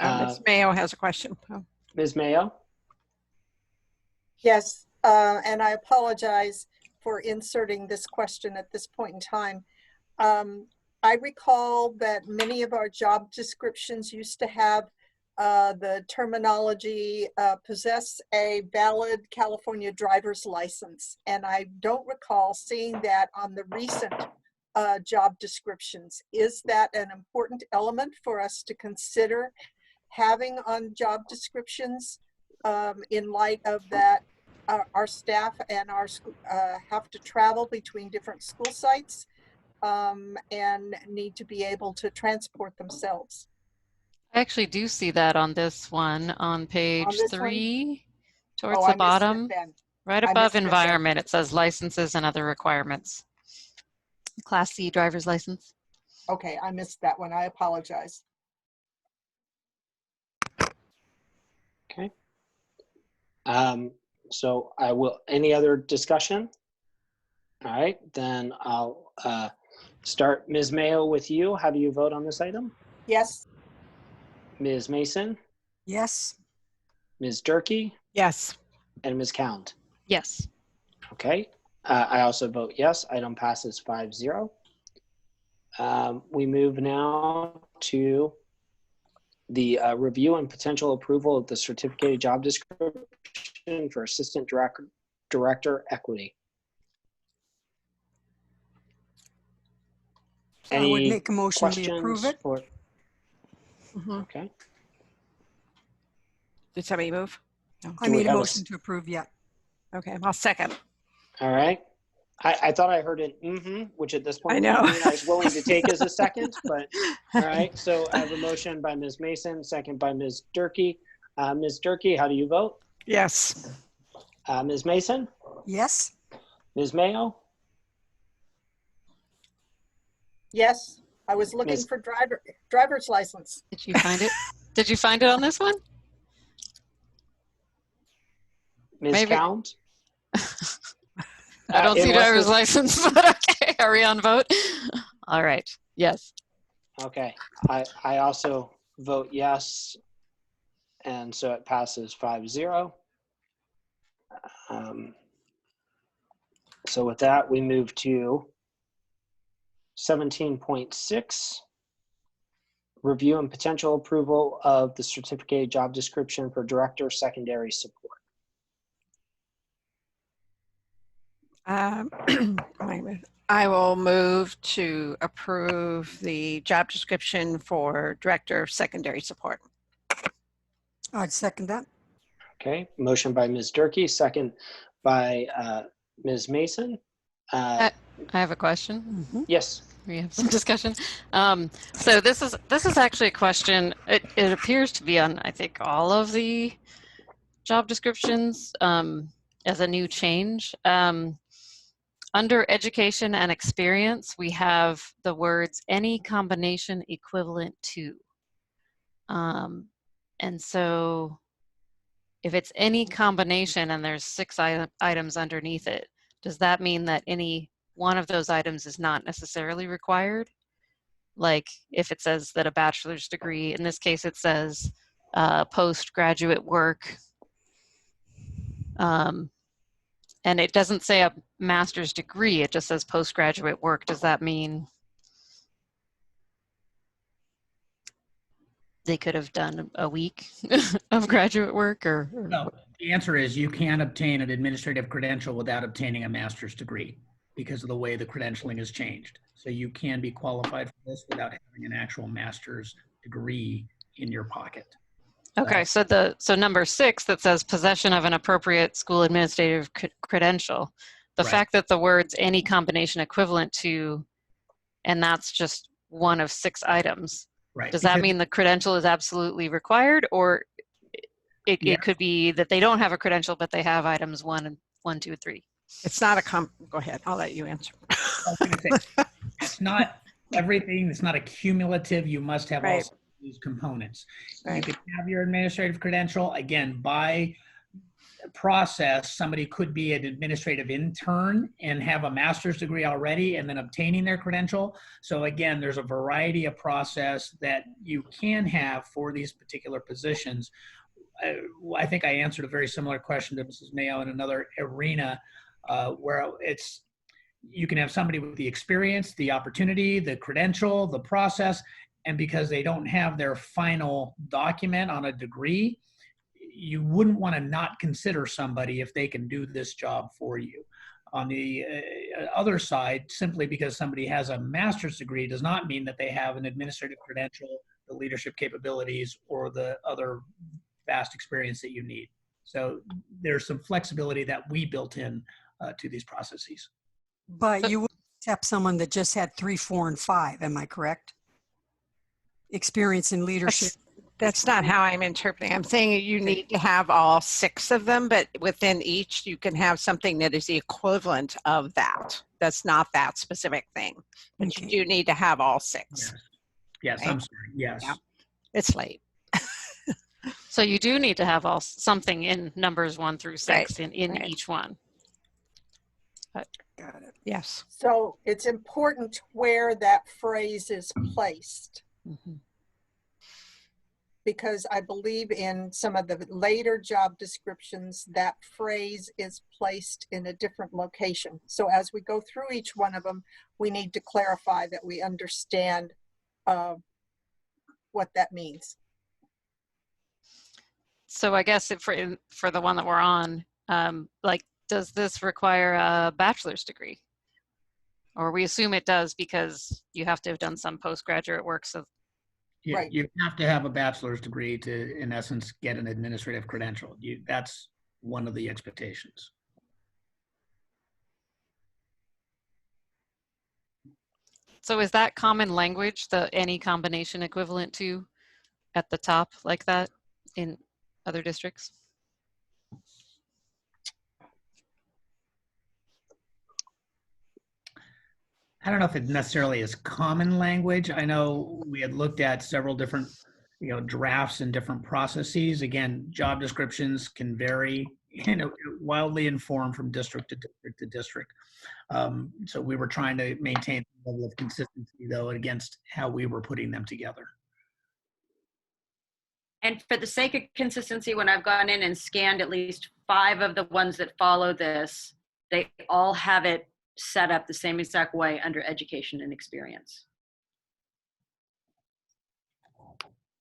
Ms. Mayo has a question. Oh. Ms. Mayo? Yes, and I apologize for inserting this question at this point in time. I recall that many of our job descriptions used to have the terminology possess a valid California driver's license. And I don't recall seeing that on the recent job descriptions. Is that an important element for us to consider having on job descriptions in light of that our staff and our have to travel between different school sites and need to be able to transport themselves? I actually do see that on this one on page On this 3 towards Oh, the I missed it bottom, then. right I above missed it then. environment. It says licenses and other requirements. Class C driver's license. Okay, I missed that one. I apologize. Okay. So I will, any other discussion? All right, then I'll start. Ms. Mayo, with you. How do you vote on this item? Yes. Ms. Mason? Yes. Ms. Durkee? Yes. And Ms. Count? Yes. Okay. I also vote yes. Item passes 5-0. We move now to the review and potential approval of the certificated job description for Assistant Director Equity. I would make a motion we approve it. Or, okay. Did somebody move? No. I made a motion to approve, yeah. Okay, I'll second. All right. I thought I heard an which at this point I know. I was willing to take as a second, but all right. So I have a motion by Ms. Mason, second by Ms. Durkee. Ms. Durkee, how do you vote? Yes. Ms. Mason? Yes. Ms. Mayo? Yes, I was looking Ms. for driver's license. Did you find it? Did you find it on this one? Ms. Maybe. Count? I don't see unless driver's there's- license, but okay. Are we on vote? All right. Yes. Okay. I also vote yes. And so it passes 5-0. So with that, we move to 17.6, review and potential approval of the certificated job description for Director Secondary Support. I will move to approve the job description for Director of Secondary Support. I'd second that. Okay, motion by Ms. Durkee, second by Ms. Mason. I have a question. Yes. We have some discussion. So this is actually a question. It appears to be on, I think, all of the job descriptions as a new change. Under education and experience, we have the words any combination equivalent to. And so if it's any combination and there's 6 items underneath it, does that mean that any one of those items is not necessarily required? Like if it says that a bachelor's degree, in this case it says postgraduate work And it doesn't say a master's degree, it just says postgraduate work. Does that mean they could have done a week of graduate work or? No, the answer is you can obtain an administrative credential without obtaining a master's degree because of the way the credentialing has changed. So you can be qualified for this without having an actual master's degree in your pocket. Okay, so number 6 that says possession of an appropriate school administrative credential. The Right. fact that the words any combination equivalent to, and that's just one of 6 items. Right. Does that mean the credential is absolutely required, or it could be that they don't have a credential, but they have items 1, 2, 3? It's not a go ahead, I'll let you answer. It's not everything. It's not a cumulative. You must have Right. also these components. Right. You could have your administrative credential. Again, by process, somebody could be an administrative intern and have a master's degree already and then obtaining their credential. So again, there's a variety of process that you can have for these particular positions. I think I answered a very similar question to Mrs. Mayo in another arena where you can have somebody with the experience, the opportunity, the credential, the process, and because they don't have their final document on a degree, you wouldn't want to not consider somebody if they can do this job for you. On the other side, simply because somebody has a master's degree does not mean that they have an administrative credential, the leadership capabilities, or the other vast experience that you need. So there's some flexibility that we built in to these processes. But you would accept someone that just had 3, 4, and 5. Am I correct? Experience in leadership. That's not how I'm interpreting. I'm saying you need to have all 6 of them, but within each, you can have something that is the equivalent of that. That's not that specific thing, but you do need to have all 6. Yes, Okay? I'm sorry. Yes. Yeah. It's late. So you do need to have something in numbers 1 through 6 in each one. Got it. Yes. So it's important where that phrase is placed. Mm-hmm. Because I believe in some of the later job descriptions, that phrase is placed in a different location. So as we go through each one of them, we need to clarify that we understand what that means. So I guess for the one that we're on, does this require a bachelor's degree? Or we assume it does because you have to have done some postgraduate work. So Yeah, Right. You have to have a bachelor's degree to, in essence, get an administrative credential. That's one of the expectations. So is that common language, the any combination equivalent to at the top like that in other districts? I don't know if it necessarily is common language. I know we had looked at several different, drafts and different processes. Again, job descriptions can vary, wildly informed from district to district to district. So we were trying to maintain a level of consistency, though, against how we were putting them together. And for the sake of consistency, when I've gone in and scanned at least 5 of the ones that follow this, they all have it set up the same exact way under education and experience.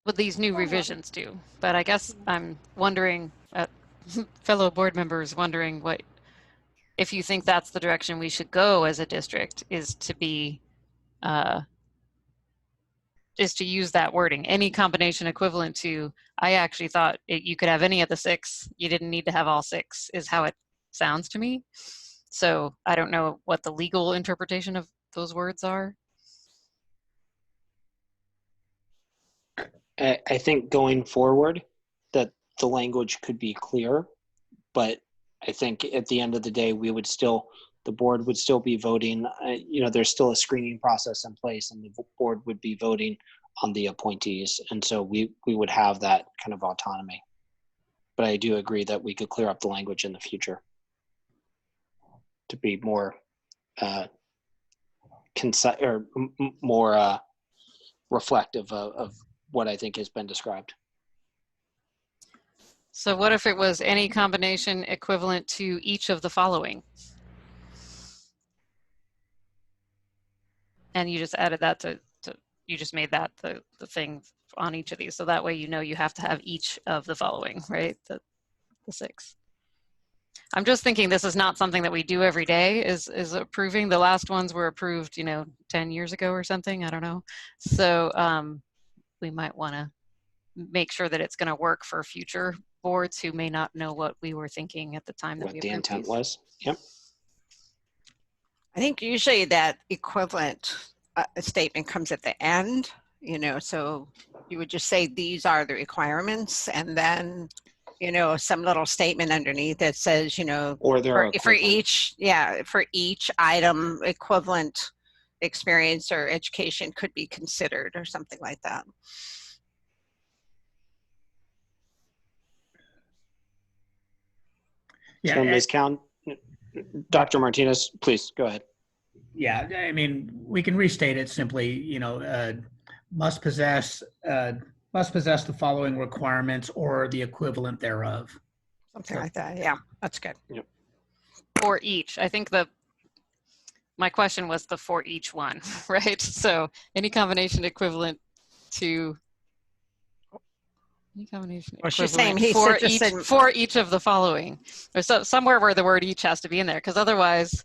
Well, these new revisions do, but I guess I'm wondering, fellow board members wondering if you think that's the direction we should go as a district, is to use that wording, any combination equivalent to. I actually thought you could have any of the 6. You didn't need to have all 6, is how it sounds to me. So I don't know what the legal interpretation of those words are. I think going forward that the language could be clear, but I think at the end of the day, the board would still be voting. There's still a screening process in place, and the board would be voting on the appointees. And so we would have that kind of autonomy. But I do agree that we could clear up the language in the future to be more concise or more reflective of what I think has been described. So what if it was any combination equivalent to each of the following? And you just added that to you just made that the thing on each of these. So that way you know you have to have each of the following, right? The 6. I'm just thinking this is not something that we do every day, is approving. The last ones were approved, 10 years ago or something, I don't know. So we might want to make sure that it's going to work for future boards who may not know what we were thinking at the time that What we the approved intent these. was. Yep. I think usually that equivalent statement comes at the end, so you would just say these are the requirements, and then, some little statement underneath that says, Or their for each item, equivalent experience or education could be considered or something like that. Yeah, So Ms. Count, Dr. Martinez, please go ahead. Yeah, I mean, we can restate it simply, must possess the following requirements or the equivalent thereof. Something like that. Yeah, that's good. Yep. For each. I think my question was the for each one, right? So any combination equivalent to any combination Well, she's equivalent saying for each of the following. There's somewhere where the word each has to be in there, because otherwise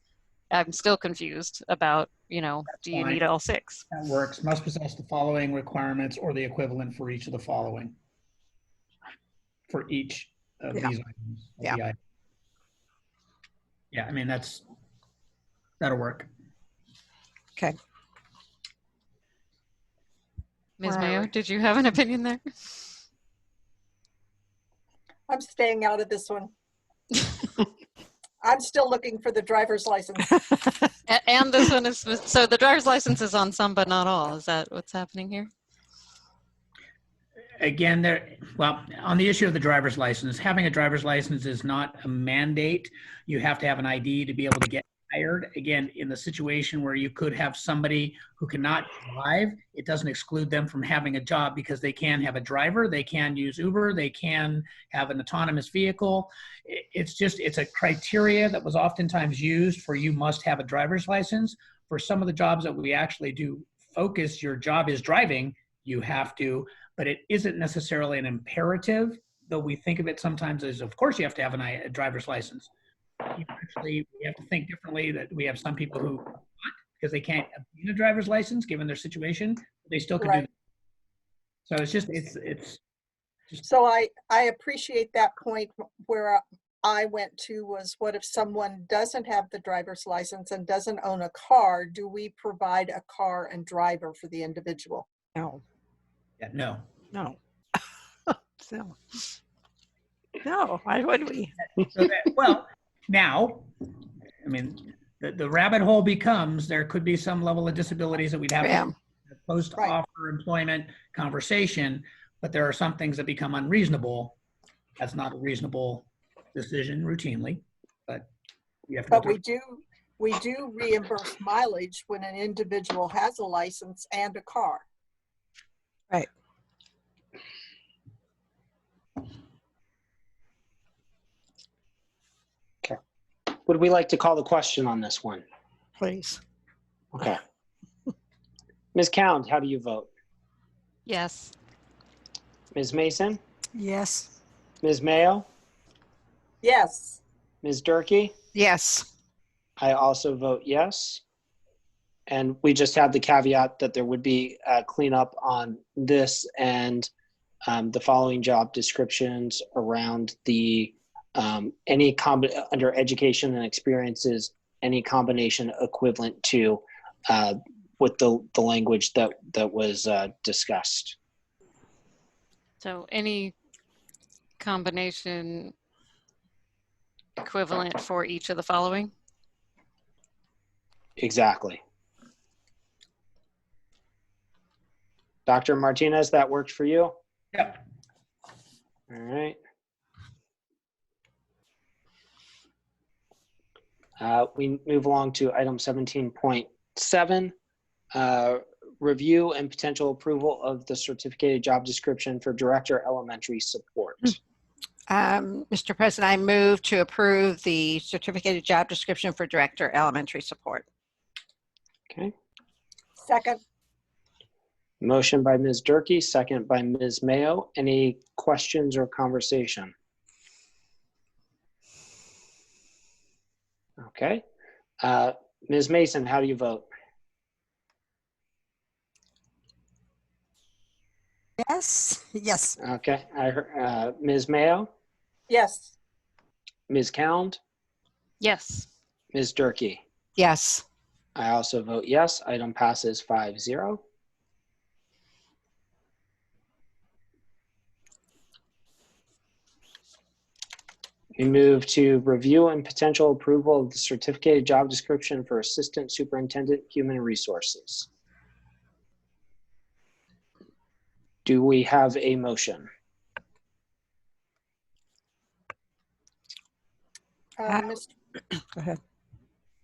I'm still confused about, do you need all 6? That works. Must possess the following requirements or the equivalent for each of the following. For each of these items. Yeah. Yeah, I mean, that'll work. Okay. Ms. Mayo, did you have an opinion there? I'm staying out of this one. I'm still looking for the driver's license. And this one is, so the driver's license is on some but not all. Is that what's happening here? Again, on the issue of the driver's license, having a driver's license is not a mandate. You have to have an ID to be able to get hired. Again, in the situation where you could have somebody who cannot drive, it doesn't exclude them from having a job, because they can have a driver, they can use Uber, they can have an autonomous vehicle. It's a criteria that was oftentimes used for you must have a driver's license. For some of the jobs that we actually do focus, your job is driving, you have to, but it isn't necessarily an imperative, though we think of it sometimes as, of course, you have to have a driver's license. Actually, we have to think differently, that we have some people who not, because they can't obtain a driver's license given their situation, but they still can do that. So it's just. So I appreciate that point. Where I went to was, what if someone doesn't have the driver's license and doesn't own a car? Do we provide a car and driver for the individual? No. Yeah, no. No. No, why would we? Now, I mean, the rabbit hole becomes, there could be some level of disabilities that we'd have to post-offer employment conversation, but there are some things that become unreasonable. That's not a reasonable decision routinely, but you have to. But we do reimburse mileage when an individual has a license and a car. Right. Would we like to call the question on this one? Please. Okay. Ms. Count, how do you vote? Yes. Ms. Mason? Yes. Ms. Mayo? Yes. Ms. Durkee? Yes. I also vote yes. And we just have the caveat that there would be cleanup on this and the following job descriptions around the under education and experiences, any combination equivalent to with the language that was discussed. So any combination equivalent for each of the following? Exactly. Dr. Martinez, that worked for you? Yep. All right. We move along to item 17.7, review and potential approval of the certificated job description for Director Elementary Support. Mr. President, I move to approve the certificated job description for Director Elementary Support. Okay. Second. Motion by Ms. Durkee, second by Ms. Mayo. Any questions or conversation? Okay. Ms. Mason, how do you vote? Yes. Yes. Okay. I heard, Ms. Mayo, Yes. Ms. Cound, Yes. Ms. Durkee. Yes. I also vote yes. Item passes 5-0. We move to review and potential approval of the certificated job description for Assistant Superintendent Human Resources. Do we have a motion? Mr. Go ahead.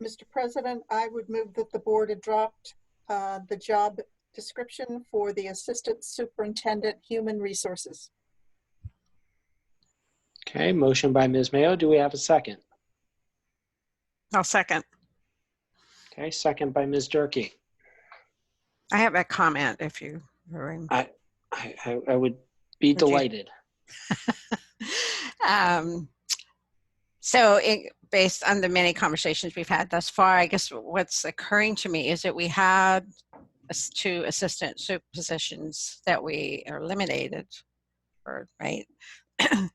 Mr. President, I would move that the board adopt the job description for the Assistant Superintendent Human Resources. Okay, motion by Ms. Mayo. Do we have a second? I'll second. Okay, second by Ms. Durkee. I have a comment if you. I would be delighted. So based on the many conversations we've had thus far, I guess what's occurring to me is that we had 2 assistant soup positions that we eliminated, right?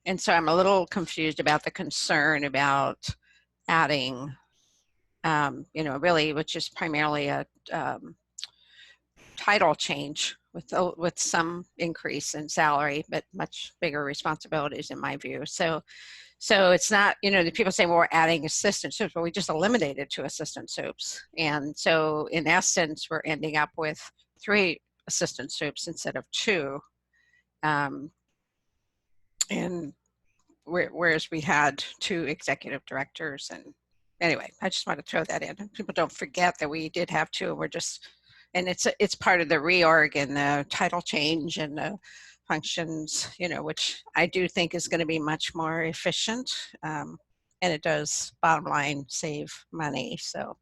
And so I'm a little confused about the concern about adding, really, which is primarily a title change with some increase in salary, but much bigger responsibilities in my view. So it's not, the people say, well, we're adding assistant soups, but we just eliminated 2 assistant soups. And so in essence, we're ending up with 3 assistant soups instead of 2. And whereas we had 2 executive directors. And anyway, I just want to throw that in. People don't forget that we did have 2. And it's part of the reorg and the title change and the functions, which I do think is going to be much more efficient. And it does, bottom line, save money. So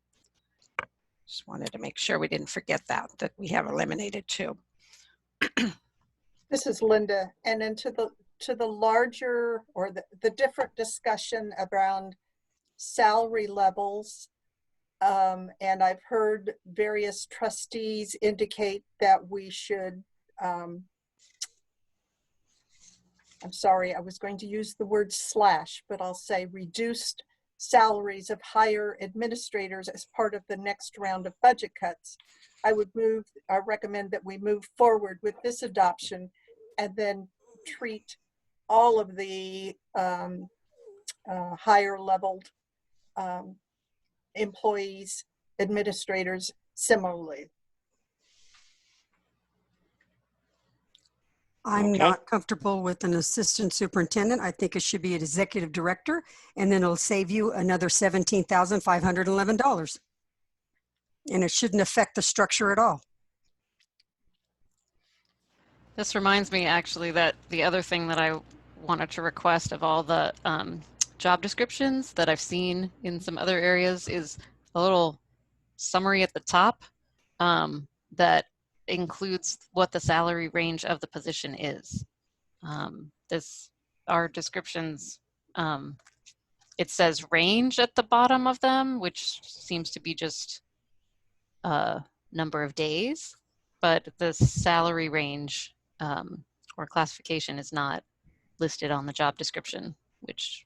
just wanted to make sure we didn't forget that we have eliminated 2. This is Linda. And then to the larger or the different discussion around salary levels, and I've heard various trustees indicate that we should, I'm sorry, I was going to use the word slash, but I'll say reduced salaries of higher administrators as part of the next round of budget cuts. I recommend that we move forward with this adoption and then treat all of the higher leveled employees, administrators similarly. I'm not comfortable with an assistant superintendent. I think it should be an executive director, and then it'll save you another $17,511. And it shouldn't affect the structure at all. This reminds me actually that the other thing that I wanted to request of all the job descriptions that I've seen in some other areas is a little summary at the top that includes what the salary range of the position is. Our descriptions, it says range at the bottom of them, which seems to be just a number of days, but the salary range or classification is not listed on the job description, which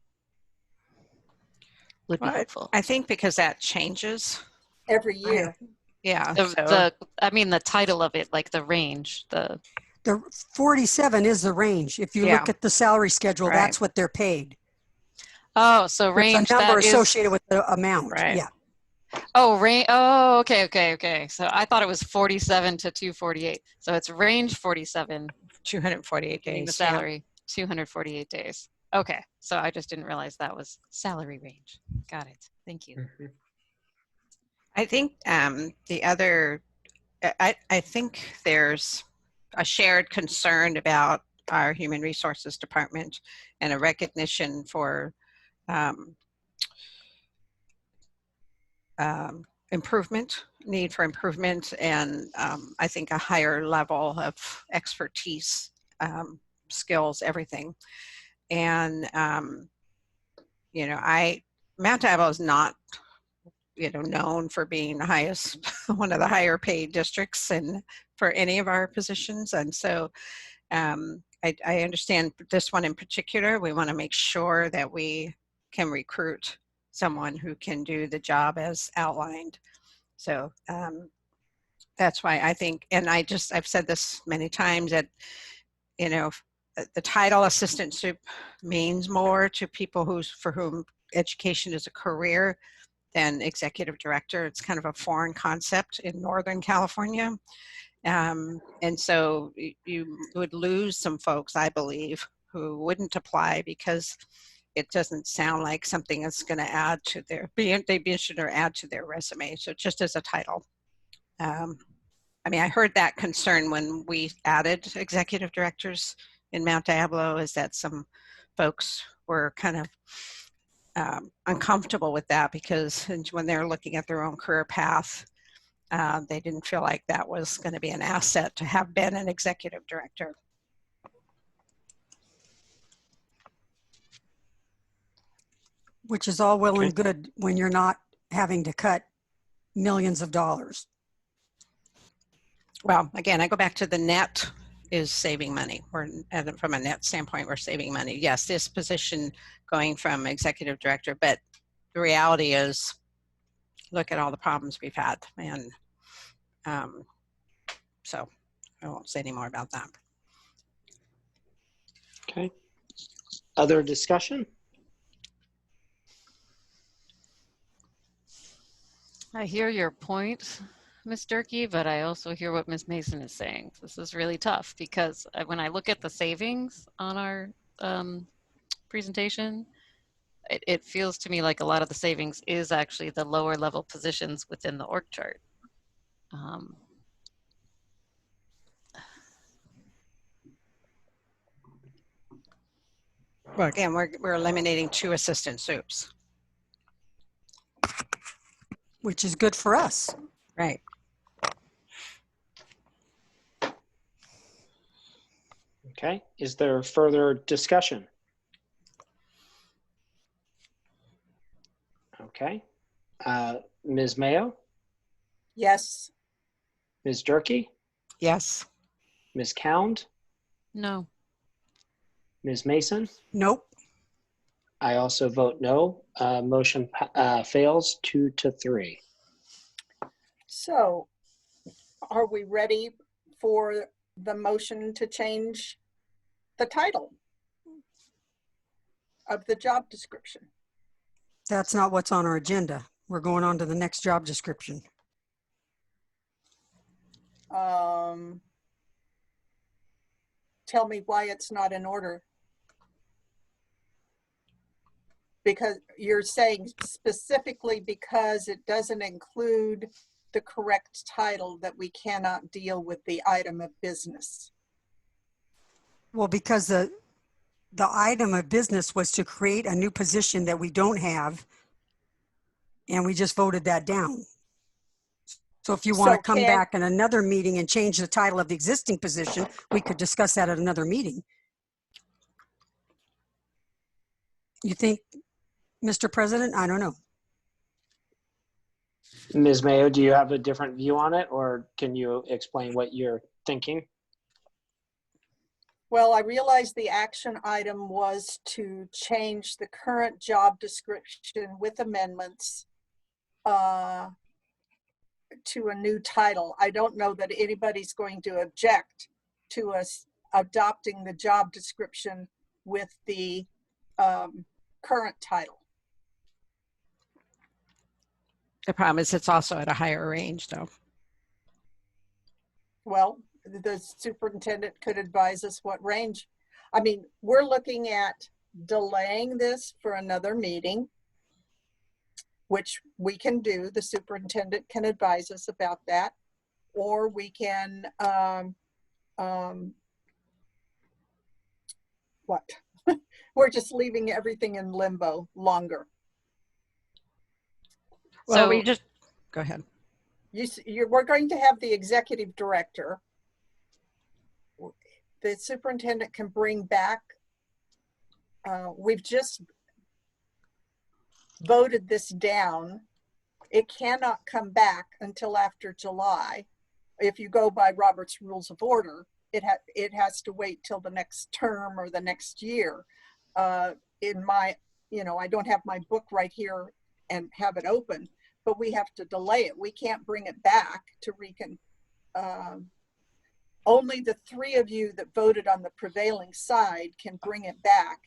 would be helpful. I think because that changes every year. Yeah. The title of it, like the range, the 47 is the range. If you look at the salary schedule, that's what they're paid. Oh, so range. There's a number associated with the amount. Right. Yeah. Oh, range. Oh, okay. So I thought it was 47 to 248. So it's range 47. 248 days. The salary, 248 days. Okay. So I just didn't realize that was salary range. Got it. Thank you. Mm-hmm. I think the other, I think there's a shared concern about our Human Resources Department and a recognition for need for improvement, and I think a higher level of expertise, skills, everything. And, Mount Diablo is not, known for being the highest, one of the higher paid districts and for any of our positions. And so I understand this one in particular. We want to make sure that we can recruit someone who can do the job as outlined. So that's why I think, and I've said this many times, that, the title assistant soup means more to people for whom education is a career than executive director. It's kind of a foreign concept in Northern California. And so you would lose some folks, I believe, who wouldn't apply because it doesn't sound like something that's going to add to they'd be interested or add to their resume. So just as a title. I heard that concern when we added executive directors in Mount Diablo, is that some folks were kind of uncomfortable with that because when they're looking at their own career path, they didn't feel like that was going to be an asset to have been an executive director. Which is all well and good when you're not having to cut millions of dollars. Well, again, I go back to the net is saving money. From a net standpoint, we're saving money. Yes, this position going from executive director, but the reality is, look at all the problems we've had. And so I won't say any more about that. Okay. Other discussion? I hear your point, Ms. Durkee, but I also hear what Ms. Mason is saying. This is really tough because when I look at the savings on our presentation, it feels to me like a lot of the savings is actually the lower level positions within the org chart. Well, again, we're eliminating 2 assistant soups. Which is good for us. Right. Okay. Is there further discussion? Okay. Ms. Mayo? Yes. Ms. Durkee? Yes. Ms. Cound? No. Ms. Mason? Nope. I also vote no. Motion fails 2-3. So are we ready for the motion to change the title of the job description? That's not what's on our agenda. We're going on to the next job description. Tell me why it's not in order. Because you're saying specifically because it doesn't include the correct title that we cannot deal with the item of business. Well, because the item of business was to create a new position that we don't have, and we just voted that down. So if you want to come back in another meeting and change the title of the existing position, we could discuss that at another meeting. You think, Mr. President? I don't know. Ms. Mayo, do you have a different view on it, or can you explain what you're thinking? Well, I realized the action item was to change the current job description with amendments to a new title. I don't know that anybody's going to object to us adopting the job description with the current title. The problem is it's also at a higher range, though. Well, the superintendent could advise us what range. I mean, we're looking at delaying this for another meeting, which we can do. The superintendent can advise us about that, or we can what? We're just leaving everything in limbo longer. Well, So- we just, go ahead. We're going to have the executive director. The superintendent can bring back, we've just voted this down. It cannot come back until after July. If you go by Robert's Rules of Order, it has to wait till the next term or the next year. In my, I don't have my book right here and have it open, but we have to delay it. We can't bring it back to only the three of you that voted on the prevailing side can bring it back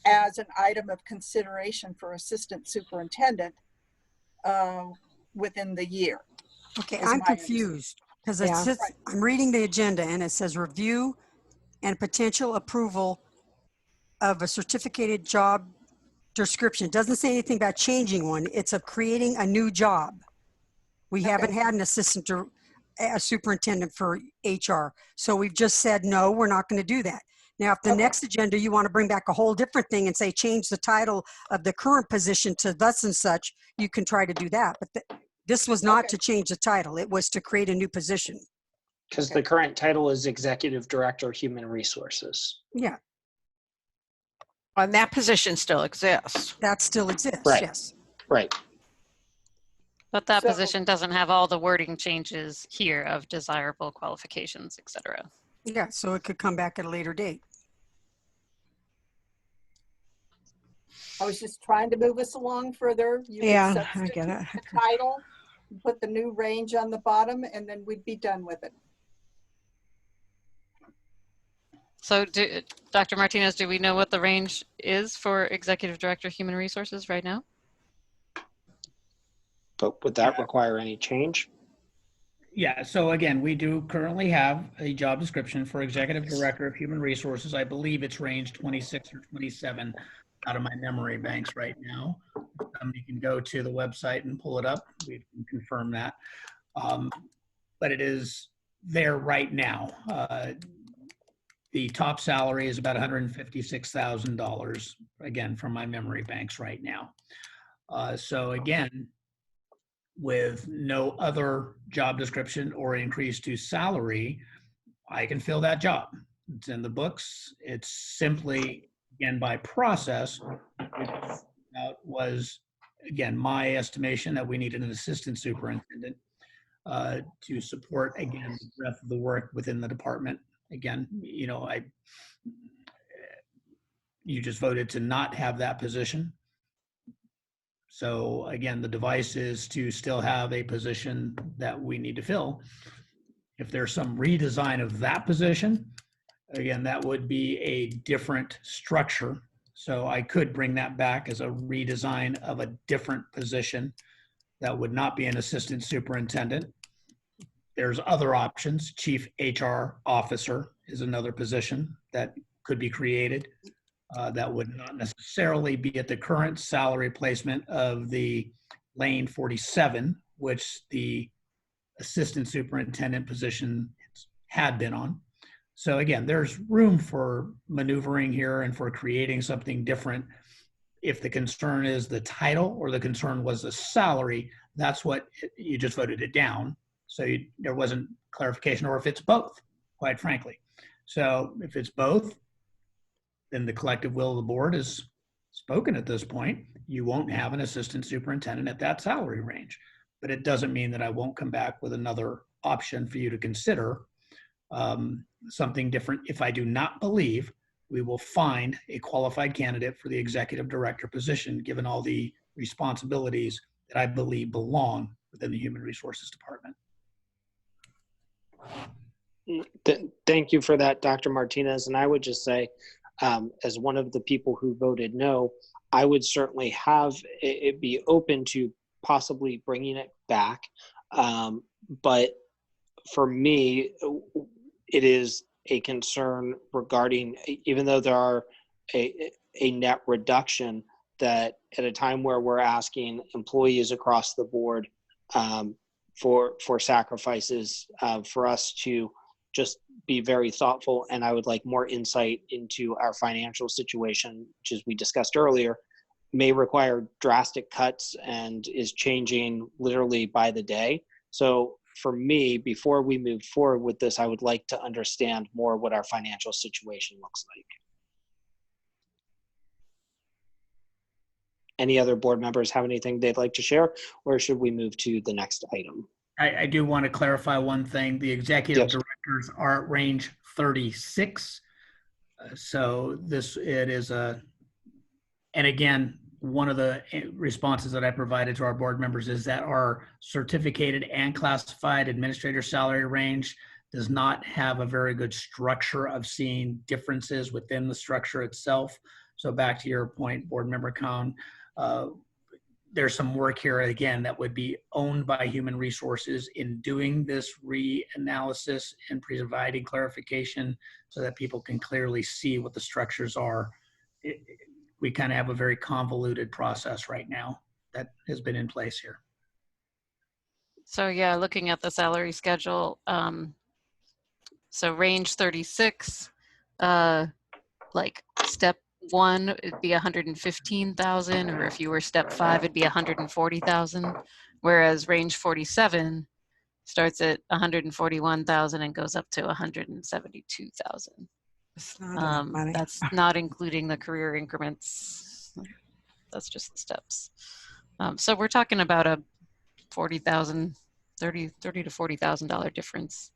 as an item of consideration for assistant superintendent within the year. Okay, is I'm my confused because it says, I'm reading the agenda and it says review and potential approval of a certificated job description. It doesn't say anything about changing one. It's of creating a new job. We haven't had an assistant to a superintendent for HR. So we've just said, no, we're not going to do that. Now, if the next agenda, you want to bring back a whole different thing and say, change the title of the current position to thus and such, you can try to do that. But this was not to change the title. It was to create a new position. Because the current title is Executive Director, Human Resources. Yeah. And that position still exists. That still exists, Right. yes. Right. But that So- position doesn't have all the wording changes here of desirable qualifications, et cetera. Yeah, so it could come back at a later date. I was just trying to move us along further. You can Yeah, I substitute get it. the title, put the new range on the bottom, and then we'd be done with it. So Dr. Martinez, do we know what the range is for Executive Director Human Resources right now? But would that require any change? Yeah, so again, we do currently have a job description for Executive Director of Human Resources. I believe it's range 26 or 27 out of my memory banks right now. You can go to the website and pull it up. We can confirm that. But it is there right now. The top salary is about $156,000, again, from my memory banks right now. So again, with no other job description or increase to salary, I can fill that job. It's in the books. It's simply, again, by process, that was, again, my estimation that we needed an assistant superintendent to support, again, the breadth of the work within the department. Again, you just voted to not have that position. So again, the device is to still have a position that we need to fill. If there's some redesign of that position, again, that would be a different structure. So I could bring that back as a redesign of a different position that would not be an assistant superintendent. There's other options. Chief HR Officer is another position that could be created. That would not necessarily be at the current salary placement of the lane 47, which the assistant superintendent position had been on. So again, there's room for maneuvering here and for creating something different. If the concern is the title or the concern was the salary, that's what you just voted it down. So there wasn't clarification, or if it's both, quite frankly. So if it's both, then the collective will of the board is spoken at this point. You won't have an assistant superintendent at that salary range, but it doesn't mean that I won't come back with another option for you to consider, something different. If I do not believe we will find a qualified candidate for the executive director position, given all the responsibilities that I believe belong within the Human Resources Department. Thank you for that, Dr. Martinez. And I would just say, as one of the people who voted no, I would certainly have it be open to possibly bringing it back. But for me, it is a concern regarding, even though there are a net reduction, that at a time where we're asking employees across the board for sacrifices, for us to just be very thoughtful, and I would like more insight into our financial situation, which, as we discussed earlier, may require drastic cuts and is changing literally by the day. So for me, before we move forward with this, I would like to understand more what our financial situation looks like. Any other board members have anything they'd like to share, or should we move to the next item? I do want to clarify one thing. The executive Yes. directors are at range 36. So it is a, and again, one of the responses that I provided to our board members is that our certificated and classified administrator salary range does not have a very good structure of seeing differences within the structure itself. So back to your point, board member Cohn, there's some work here again that would be owned by human resources in doing this reanalysis and providing clarification so that people can clearly see what the structures are. We kind of have a very convoluted process right now that has been in place here. So yeah, looking at the salary schedule, so range 36, like step 1, it'd be 115,000, or if you were step 5, it'd be 140,000. Whereas range 47 starts at 141,000 and goes up to 172,000. It's not enough money. That's not including the career increments. That's just the steps. So we're talking about a $40,000, $30 to $40,000 difference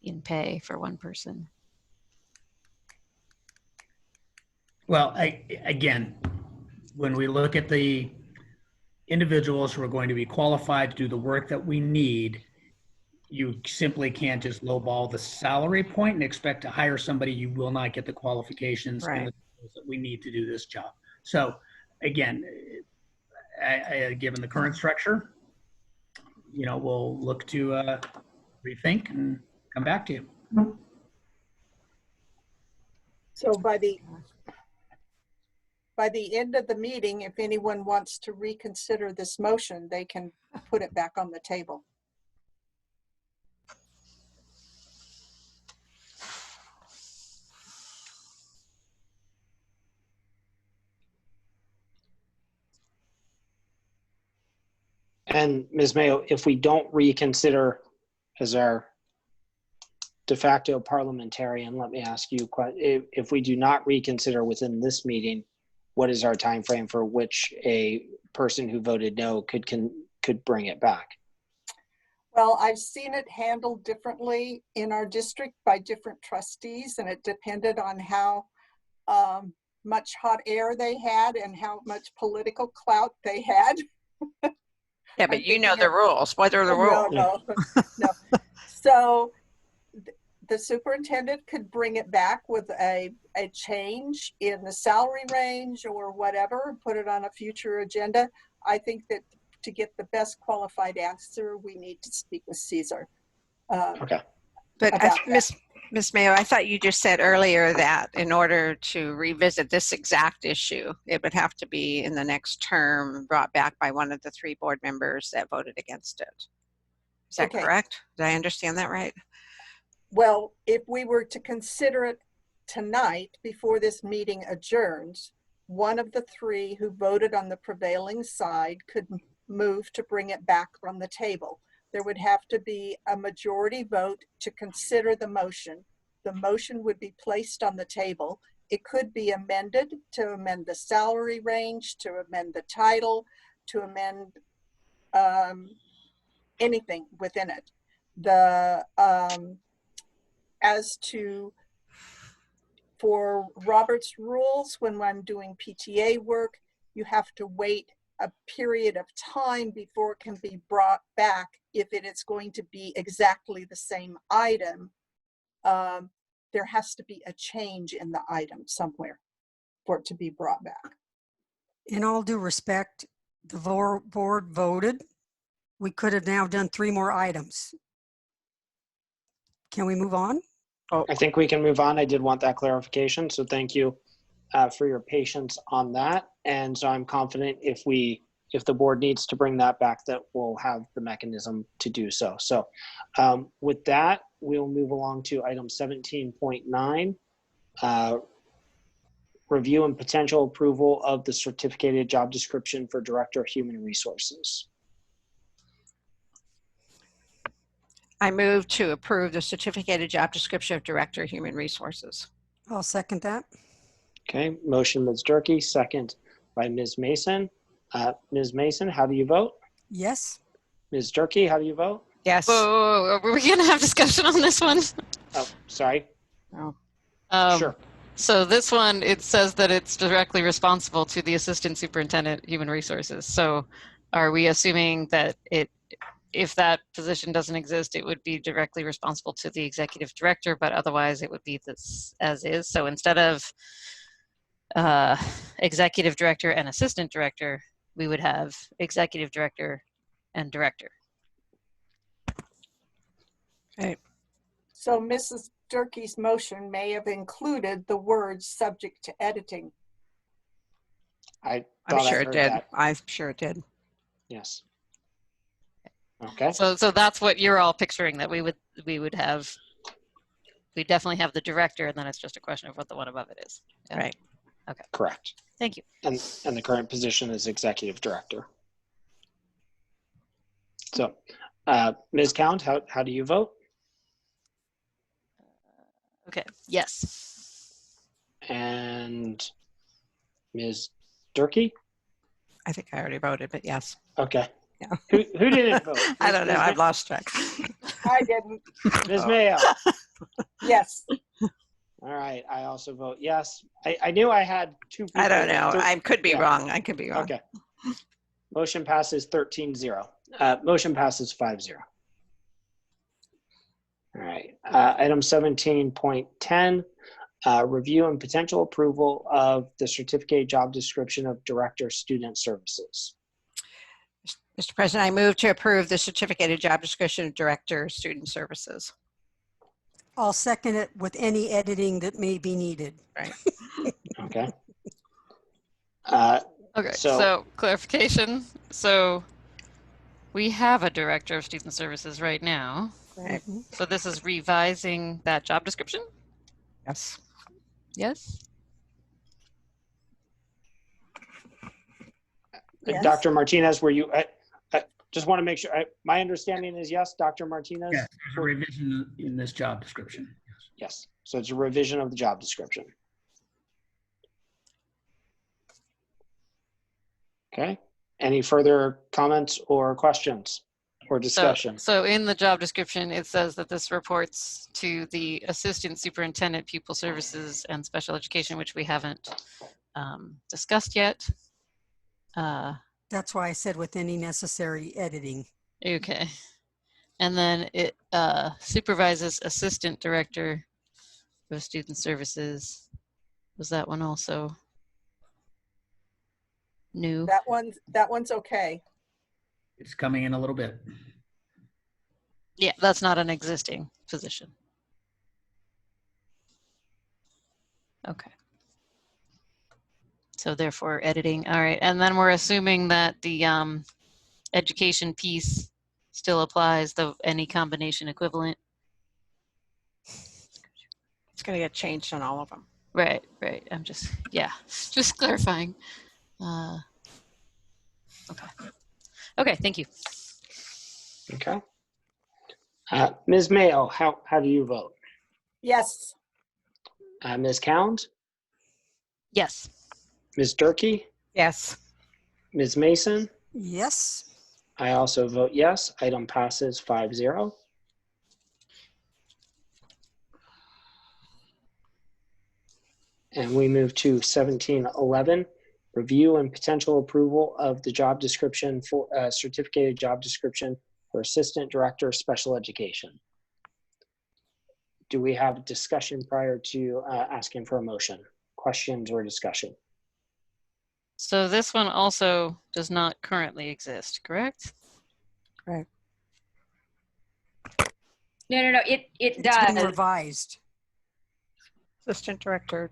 in pay for one person. Well, again, when we look at the individuals who are going to be qualified to do the work that we need, you simply can't just lowball the salary point and expect to hire somebody. You will not get the qualifications and the skills that we need to do this job. So again, given the current structure, we'll look to rethink and come back to you. So by the end of the meeting, if anyone wants to reconsider this motion, they can put it back on the table. And Ms. Mayo, if we don't reconsider as our de facto parliamentarian, let me ask you, if we do not reconsider within this meeting, what is our time frame for which a person who voted no could bring it back? Well, I've seen it handled differently in our district by different trustees, and it depended on how much hot air they had and how much political clout they had. Yeah, but you know the rules. What are the rules? No. So the superintendent could bring it back with a change in the salary range or whatever, put it on a future agenda. I think that to get the best qualified answer, we need to speak with Caesar. Okay. But Ms. Mayo, I thought you just said earlier that in order to revisit this exact issue, it would have to be in the next term brought back by one of the 3 board members that voted against it. Is that correct? Did I understand that right? Well, if we were to consider it tonight before this meeting adjourns, one of the 3 who voted on the prevailing side could move to bring it back on the table. There would have to be a majority vote to consider the motion. The motion would be placed on the table. It could be amended to amend the salary range, to amend the title, to amend anything within it. For Robert's rules, when I'm doing PTA work, you have to wait a period of time before it can be brought back. If it is going to be exactly the same item, there has to be a change in the item somewhere for it to be brought back. In all due respect, the board voted. We could have now done 3 more items. Can we move on? I think we can move on. I did want that clarification, so thank you for your patience on that. And so I'm confident if we if the board needs to bring that back, that we'll have the mechanism to do so. So with that, we'll move along to item 17.9, review and potential approval of the certificated job description for Director of Human Resources. I move to approve the certificated job description of Director of Human Resources. I'll second that. Okay, motion Ms. Durkee, second by Ms. Mason. Ms. Mason, how do you vote? Yes. Ms. Durkee, how do you vote? Yes. Whoa, were we going to have discussion on this one? Oh, sorry. No. Sure. So this one, it says that it's directly responsible to the Assistant Superintendent Human Resources. So are we assuming that if that position doesn't exist, it would be directly responsible to the Executive Director, but otherwise it would be this as is? So instead of Executive Director and Assistant Director, we would have Executive Director and Director. Right. So Mrs. Durkee's motion may have included the words subject to editing. I'm sure it did. I'm sure it did. Yes. Okay. So that's what you're all picturing, that we would have. We definitely have the director, and then it's just a question of what the one above it is. Yeah. Right. Okay. Correct. Thank you. And the current position is Executive Director. So, Ms. Count, how do you vote? Okay. Yes. And Ms. Durkee? I think I already voted, but yes. Okay. Yeah. Who didn't vote? I don't know. Ms. I've lost track. I didn't. Ms. Mayo? Yes. All right. I also vote yes. I knew I had two people. I don't know. I could be Yeah. wrong. I could be wrong. Okay. Motion passes 13-0. Motion passes 5-0. All right. Item 17.10, review and potential approval of the certificate job description of Director Student Services. Mr. President, I move to approve the certificated job description of Director Student Services. I'll second it with any editing that may be needed. Right. Okay. Okay. So- So clarification. So we have a Director of Student Services right now. Right. So this is revising that job description? Yes. Yes? Yes. Dr. Martinez, were you, I just want to make sure, my understanding is yes, Dr. Martinez? Yes, there's a revision in this job description. Yes. So it's a revision of the job description. Okay. Any further comments or questions or discussion? So in the job description, it says that this reports to the Assistant Superintendent Pupil Services and Special Education, which we haven't discussed yet. That's why I said with any necessary editing. Okay. And then it supervises Assistant Director of Student Services. Was that one also new? That one's okay. It's coming in a little bit. Yeah, that's not an existing position. Okay. So therefore editing, all right. And then we're assuming that the education piece still applies, any combination equivalent. It's going to get changed on all of them. Right. I'm just clarifying. Okay, thank you. Okay. Ms. Mayo, how do you vote? Yes. Ms. Cound? Yes. Ms. Durkee? Yes. Ms. Mason? Yes. I also vote yes. Item passes 5-0. And we move to 1711, review and potential approval of the job description for certificated job description for Assistant Director of Special Education. Do we have discussion prior to asking for a motion? Questions or discussion? So this one also does not currently exist, correct? Right. No, it It's does. been revised. Assistant Director.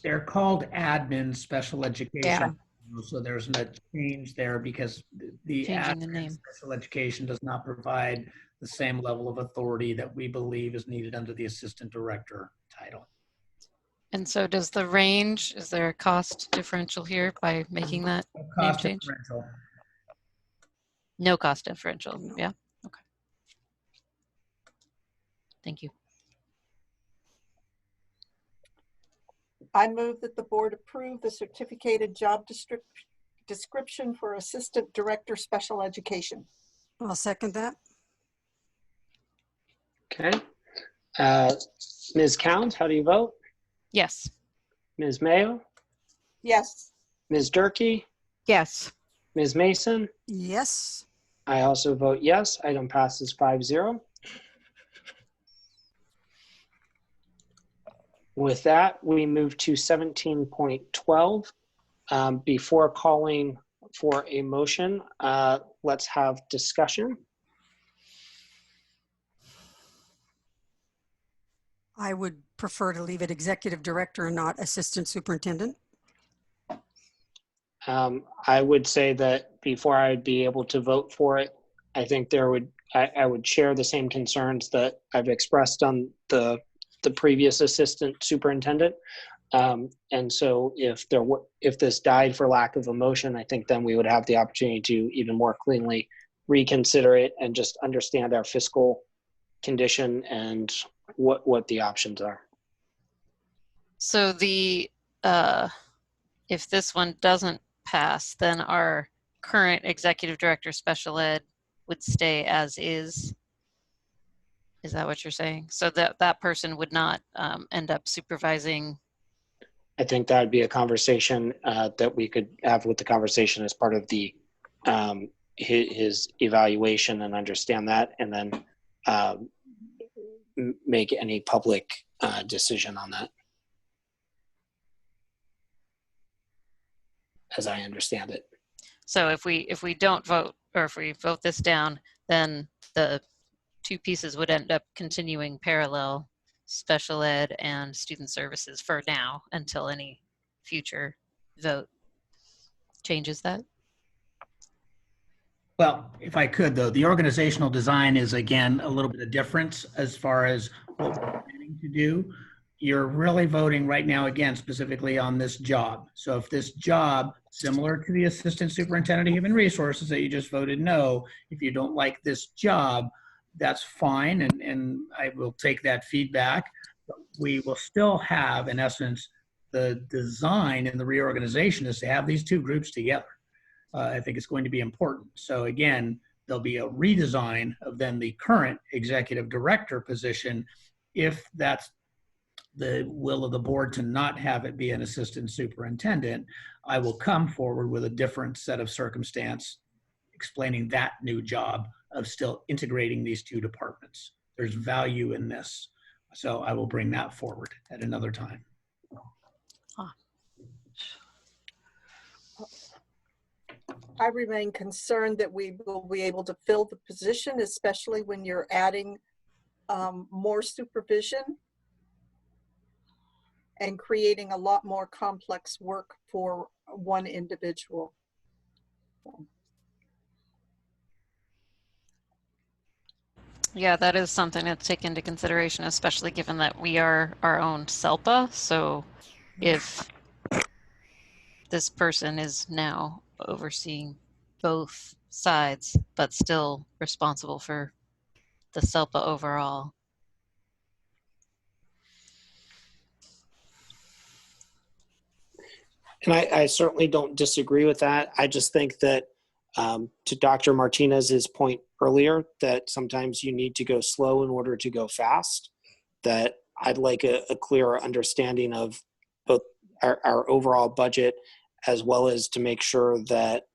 They're called admin special education. Yeah. So there's a change there because the Changing the admin name. special education does not provide the same level of authority that we believe is needed under the assistant director title. And so does the range, is there a cost differential here by making that name Cost change? differential. No cost differential, yeah, okay. Thank you. I move that the board approve the certificated job description for Assistant Director Special Education. I'll second that. Okay. Ms. Counts, how do you vote? Yes. Ms. Mayo? Yes. Ms. Durkee? Yes. Ms. Mason? Yes. I also vote yes. Item passes 5-0. With that, we move to 17.12. Before calling for a motion, let's have discussion. I would prefer to leave it executive director and not assistant superintendent. I would say that before I would be able to vote for it, I think I would share the same concerns that I've expressed on the previous assistant superintendent. And so if this died for lack of a motion, I think then we would have the opportunity to even more cleanly reconsider it and just understand our fiscal condition and what the options are. So the, if this one doesn't pass, then our current executive director special ed would stay as is. Is that what you're saying? So that person would not end up supervising? I think that would be a conversation that we could have with the conversation as part of the his evaluation and understand that, and then make any public decision on that, as I understand it. So if we don't vote, or if we vote this down, then the two pieces would end up continuing parallel, special ed and student services for now until any future vote changes that. Well, if I could though, the organizational design is again a little bit of difference as far as what we're planning to do. You're really voting right now again specifically on this job. So if this job, similar to the assistant superintendent of human resources that you just voted no, if you don't like this job, that's fine, and I will take that feedback. But we will still have, in essence, the design and the reorganization is to have these two groups together. I think it's going to be important. So again, there'll be a redesign of then the current executive director position if that's the will of the board to not have it be an assistant superintendent. I will come forward with a different set of circumstance explaining that new job of still integrating these two departments. There's value in this. So I will bring that forward at another time. I remain concerned that we will be able to fill the position, especially when you're adding more supervision and creating a lot more complex work for one individual. Yeah, that is something to take into consideration, especially given that we are our own SELPA. So if this person is now overseeing both sides, but still responsible for the SELPA overall. And I certainly don't disagree with that. I just think that to Dr. Martinez's point earlier, that sometimes you need to go slow in order to go fast, that I'd like a clearer understanding of both our overall budget, as well as to make sure that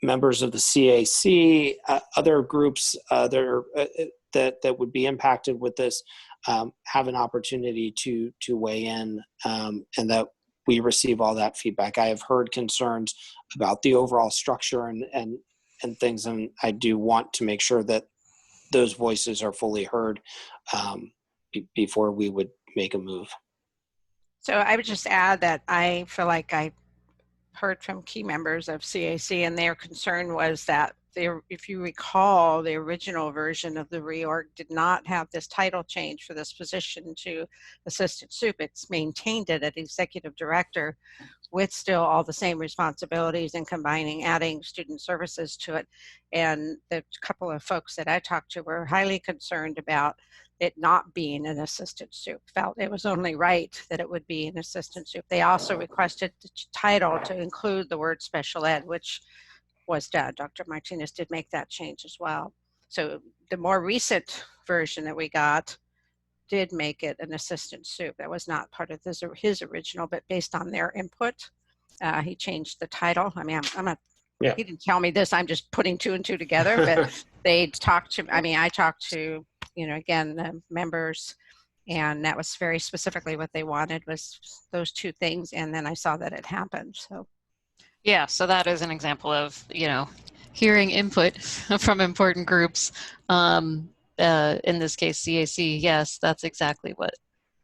members of the CAC, other groups that would be impacted with this, have an opportunity to weigh in, and that we receive all that feedback. I have heard concerns about the overall structure and things, and I do want to make sure that those voices are fully heard before we would make a move. So I would just add that I feel like I heard from key members of CAC, and their concern was that if you recall, the original version of the reorg did not have this title change for this position to assistant soup. It's maintained it at executive director with still all the same responsibilities and adding student services to it. And the couple of folks that I talked to were highly concerned about it not being an assistant soup, felt it was only right that it would be an assistant soup. They also requested the title to include the word special ed, which was done. Dr. Martinez did make that change as well. So the more recent version that we got did make it an assistant soup. That was not part of his original, but based on their input, he changed the title. I mean, I'm not, Yeah. he didn't tell me this, I'm just putting two and two together, but they talked to, I talked to, again, the members, and that was very specifically what they wanted, was those two things. And then I saw that it happened, so. Yeah, so that is an example of, hearing input from important groups. In this case, CAC, yes, that's exactly what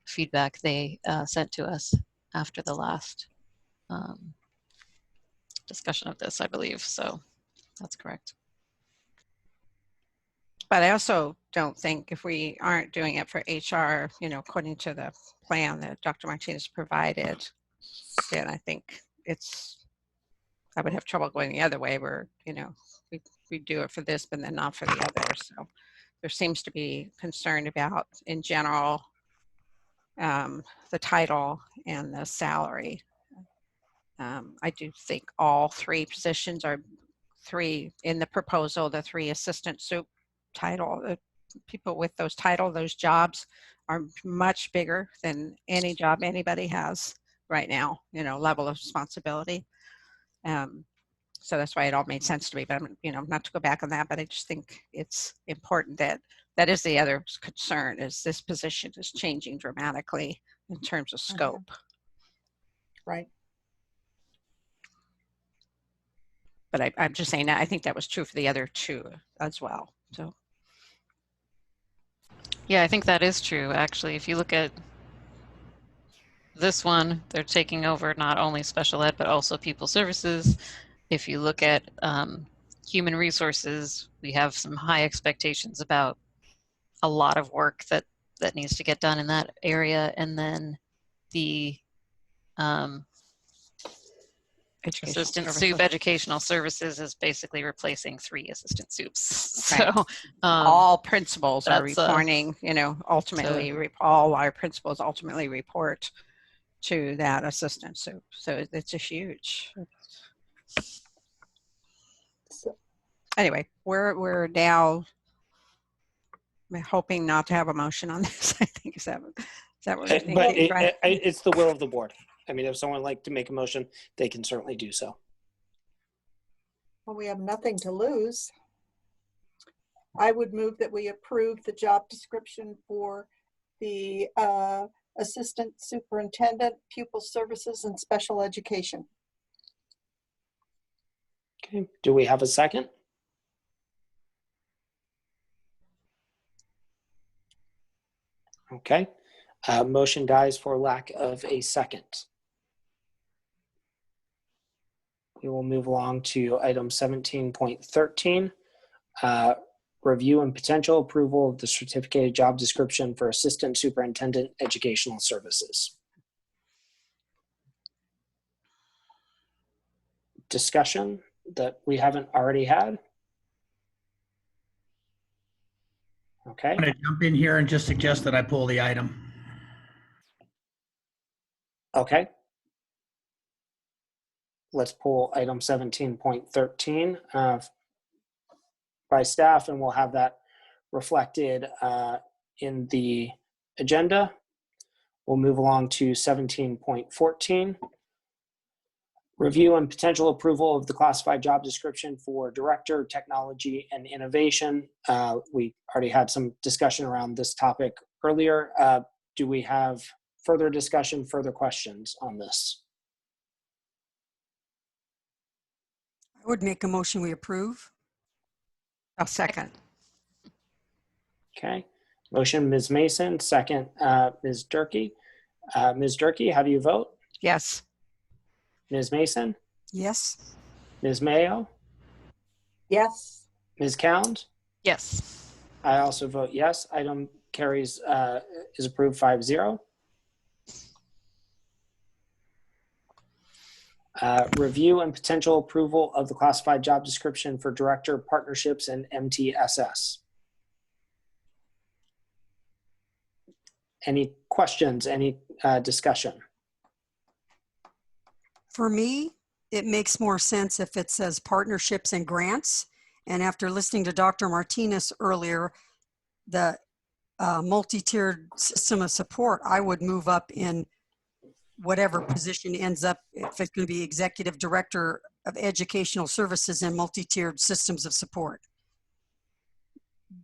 feedback they sent to us after the last discussion of this, I believe. So that's correct. But I also don't think if we aren't doing it for HR, according to the plan that Dr. Martinez provided, then I think I would have trouble going the other way where, we do it for this, but then not for the other. So there seems to be concern about, in general, the title and the salary. I do think all three positions are in the proposal, the 3 assistant soup title. The people with those those jobs are much bigger than any job anybody has right now, level of responsibility. So that's why it all made sense to me, but not to go back on that, but I just think it's important that is the other concern, is this position is changing dramatically in terms of scope. Right. But I'm just saying that I think that was true for the other 2 as well. So. Yeah, I think that is true. Actually, if you look at this one, they're taking over not only special ed, but also people services. If you look at human resources, we have some high expectations about a lot of work that needs to get done in that area. And then the assistant soup educational services is basically replacing 3 assistant soups. So right. All principals are reporting, ultimately all our principals ultimately report to that assistant soup. So it's a huge. Anyway, we're now hoping not to have a motion on this. I think is that what we're thinking? But right? It's the will of the board. I mean, if someone would like to make a motion, they can certainly do so. Well, we have nothing to lose. I would move that we approve the job description for the assistant superintendent, pupil services, and special education. Okay. Do we have a second? Okay. Motion dies for lack of a second. We will move along to item 17.13, review and potential approval of the certificated job description for Assistant Superintendent Educational Services. Discussion that we haven't already had? Okay. I'm going to jump in here and just suggest that I pull the item. Okay. Let's pull item 17.13 by staff, and we'll have that reflected in the agenda. We'll move along to 17.14. Review and potential approval of the classified job description for Director, Technology and Innovation. We already had some discussion around this topic earlier. Do we have further discussion, further questions on this? I would make a motion we approve. I'll second. Okay. Motion, Ms. Mason. Second, Ms. Durkee. Ms. Durkee, how do you vote? Yes. Ms. Mason? Yes. Ms. Mayo, Yes. Ms. Cound. Yes. I also vote yes. Item carries, is approved 5-0. Review and potential approval of the classified job description for Director of Partnerships and MTSS. Any questions, any discussion? For me, it makes more sense if it says partnerships and grants. And after listening to Dr. Martinez earlier, the multi-tiered system of support, I would move up in whatever position ends up, if it's going to be Executive Director of Educational Services and multi-tiered systems of support.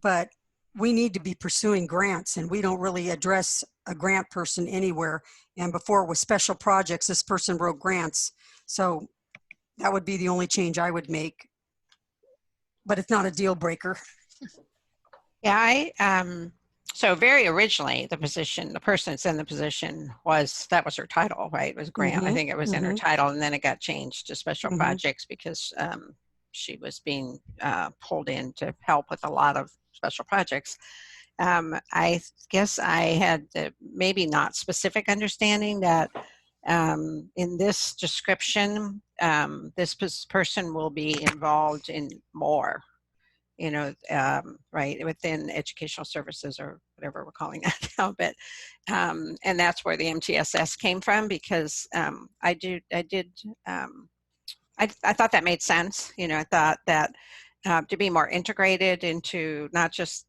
But we need to be pursuing grants, and we don't really address a grant person anywhere. And before with special projects, this person wrote grants. So that would be the only change I would make, but it's not a deal breaker. Yeah, so very originally the person that's in the position that was her title, right? It was grant. I think it was in her title, and then it got changed to special projects because she was being pulled in to help with a lot of special projects. I guess I had maybe not specific understanding that in this description, this person will be involved in more, right, within educational services or whatever we're calling that now. But and that's where the MTSS came from, because I thought that made sense. I thought that to be more integrated into not just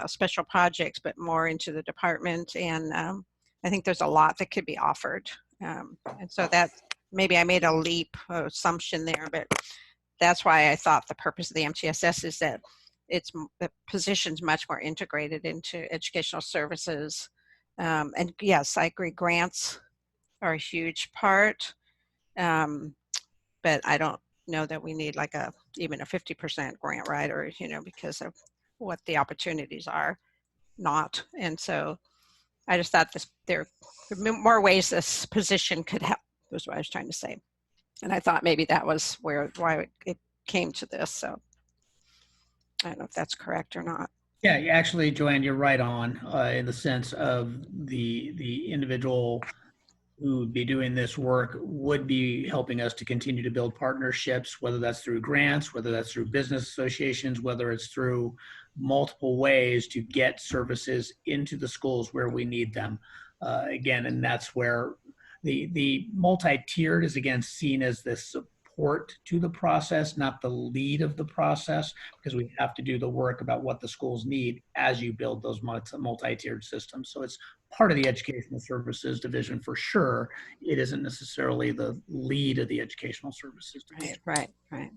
special projects, but more into the department. And I think there's a lot that could be offered. And so that maybe I made a leap assumption there, but that's why I thought the purpose of the MTSS is that the position's much more integrated into educational services. And yes, I agree, grants are a huge part, but I don't know that we need like even a 50% grant, right? Or, because of what the opportunities are not. And so I just thought there are more ways this position could help, was what I was trying to say. And I thought maybe that was why it came to this. So I don't know if that's correct or not. Yeah, actually, Joanne, you're right on in the sense of the individual who would be doing this work would be helping us to continue to build partnerships, whether that's through grants, whether that's through business associations, whether it's through multiple ways to get services into the schools where we need them. Again, and that's where the multi-tiered is again seen as the support to the process, not the lead of the process, because we have to do the work about what the schools need as you build those multi-tiered systems. So it's part of the educational services division for sure. It isn't necessarily the lead of the educational services division. Right. I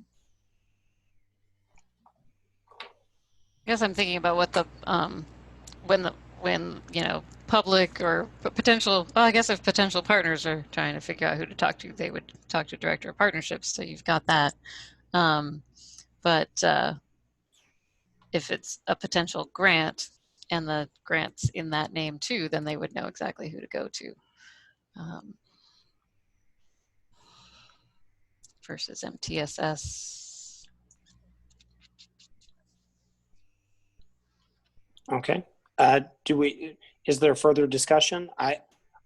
guess I'm thinking about what the when public or potential, well, I guess if potential partners are trying to figure out who to talk to, they would talk to Director of Partnerships. So you've got that. But if it's a potential grant and the grant's in that name too, then they would know exactly who to go to. Versus MTSS. Okay. Is there further discussion?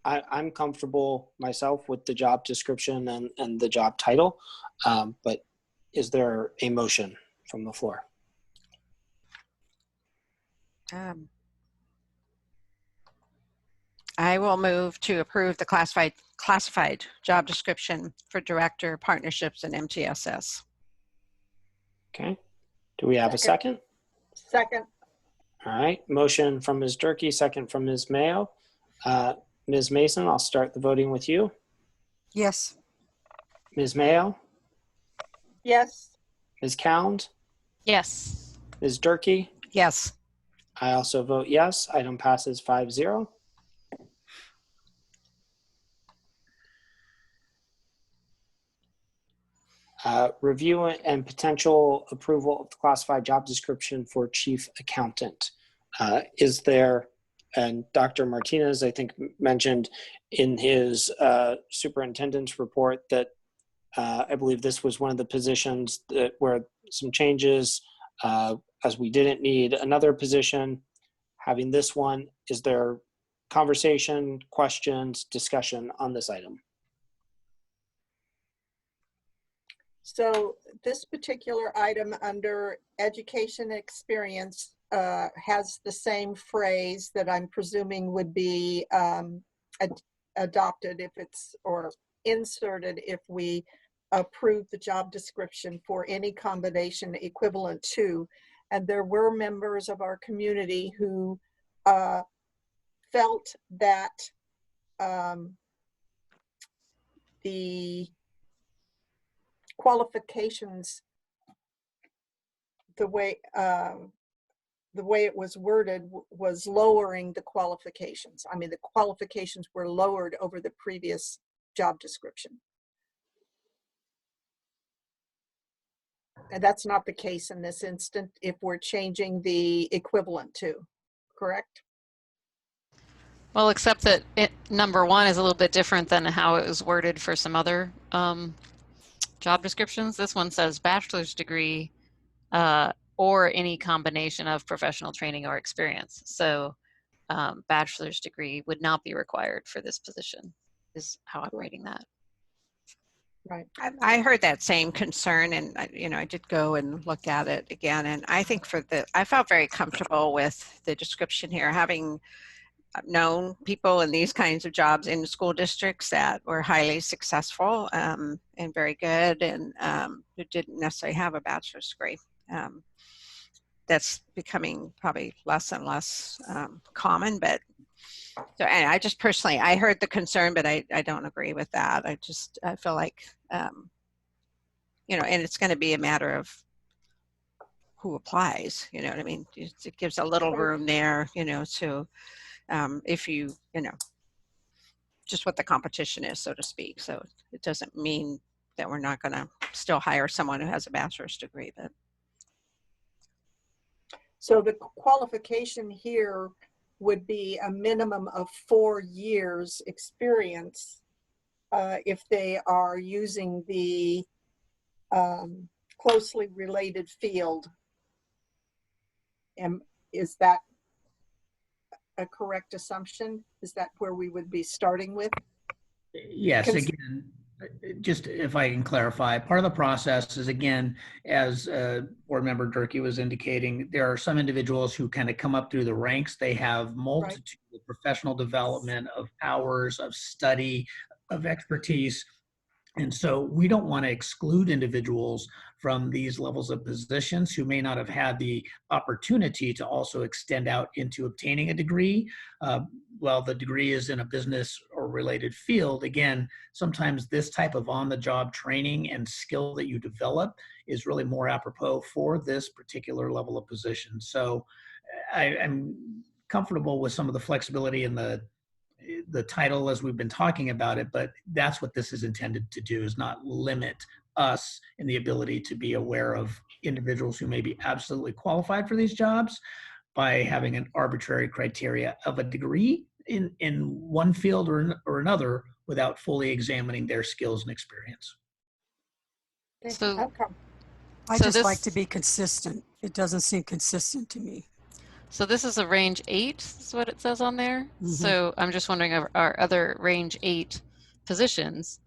I'm comfortable myself with the job description and the job title, but is there a motion from the floor? I will move to approve the classified job description for Director, Partnerships, and MTSS. Okay. Do we have a second? Second. All right. Motion from Ms. Durkee, second from Ms. Mayo. Ms. Mason, I'll start the voting with you. Yes. Ms. Mayo? Yes. Ms. Cound? Yes. Ms. Durkee? Yes. I also vote yes. Item passes 5-0. Review and potential approval of the classified job description for chief accountant. Is there, and Dr. Martinez, I think, mentioned in his superintendent's report that I believe this was one of the positions that where some changes, as we didn't need another position. Having this one, is there conversation, questions, discussion on this item? So this particular item under education experience has the same phrase that I'm presuming would be adopted if it's, or inserted if we approve the job description for any combination equivalent to. And there were members of our community who felt that the qualifications, the way it was worded was lowering the qualifications. I mean, the qualifications were lowered over the previous job description. And that's not the case in this instant if we're changing the equivalent to, correct? Well, except that number one is a little bit different than how it was worded for some other job descriptions. This one says bachelor's degree or any combination of professional training or experience. So bachelor's degree would not be required for this position, is how I'm reading that. Right. I heard that same concern, and I did go and look at it again, and I think I felt very comfortable with the description here, having known people in these kinds of jobs in school districts that were highly successful and very good, and who didn't necessarily have a bachelor's degree. That's becoming probably less and less common, but so I just personally, I heard the concern, but I don't agree with that. I feel like, and it's going to be a matter of who applies, you know what I mean? It gives a little room there, to, if you just what the competition is, so to speak. So it doesn't mean that we're not going to still hire someone who has a bachelor's degree, but. So the qualification here would be a minimum of 4 years experience if they are using the closely related field. And is that a correct assumption? Is that where we would be starting with? Yes, again, just if I can clarify, part of the process is, again, as Board Member Durkee was indicating, there are some individuals who kind of come up through the ranks. They have multitude of professional development, of hours, of study, of expertise. And so we don't want to exclude individuals from these levels of positions who may not have had the opportunity to also extend out into obtaining a degree. While the degree is in a business or related field, again, sometimes this type of on-the-job training and skill that you develop is really more apropos for this particular level of position. So I'm comfortable with some of the flexibility in the title as we've been talking about it, but that's what this is intended to do, is not limit us in the ability to be aware of individuals who may be absolutely qualified for these jobs by having an arbitrary criteria of a degree in one field or another without fully examining their skills and experience. So, I so just this- like to be consistent. It doesn't seem consistent to me. So this is a range 8, is what it says on there. Mhm. So I'm just wondering, our other range 8 positions,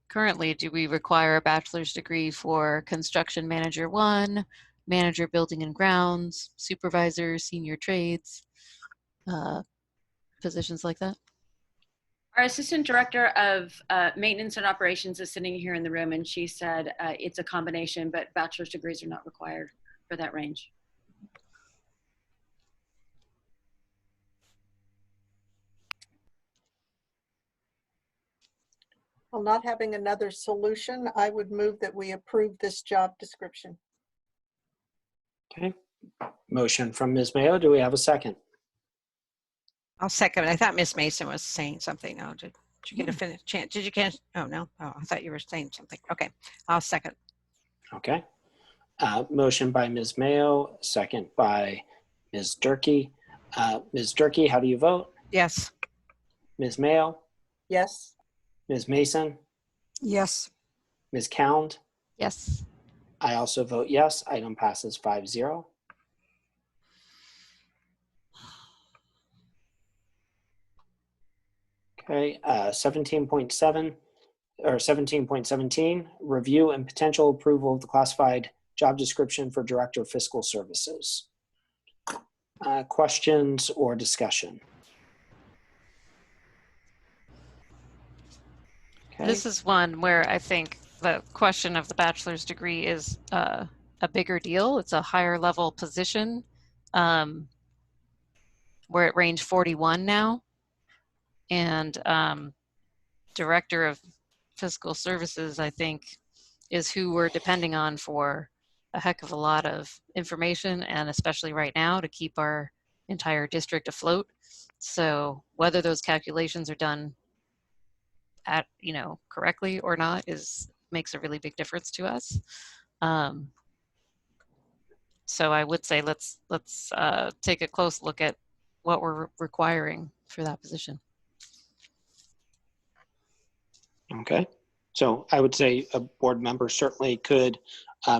currently, do we require a bachelor's degree for construction manager 1, manager building and grounds, supervisor, senior trades, positions like that? Our assistant director of maintenance and operations is sitting here in the room, and she said it's a combination, but bachelor's degrees are not required for that range. Well, not having another solution, I would move that we approve this job description. Okay. Motion from Ms. Mayo. Do we have a second? I'll second it. I thought Ms. Mason was saying something. No, did you get a finish chance? Did you get? Oh, no. Oh, I thought you were saying something. Okay. I'll second. Okay. Motion by Ms. Mayo, second by Ms. Durkee. Ms. Durkee, how do you vote? Yes. Ms. Mayo? Yes. Ms. Mason? Yes. Ms. Cound? Yes. I also vote yes. Item passes 5-0. Okay, 17.7 or 17.17, review and potential approval of the classified job description for Director of Fiscal Services. Questions or discussion? Okay. This is one where I think the question of the bachelor's degree is a bigger deal. It's a higher level position. We're at range 41 now. And Director of Fiscal Services, I think, is who we're depending on for a heck of a lot of information, and especially right now to keep our entire district afloat. So whether those calculations are done at, correctly or not makes a really big difference to us. So I would say let's take a close look at what we're requiring for that position. Okay, so I would say a board member certainly could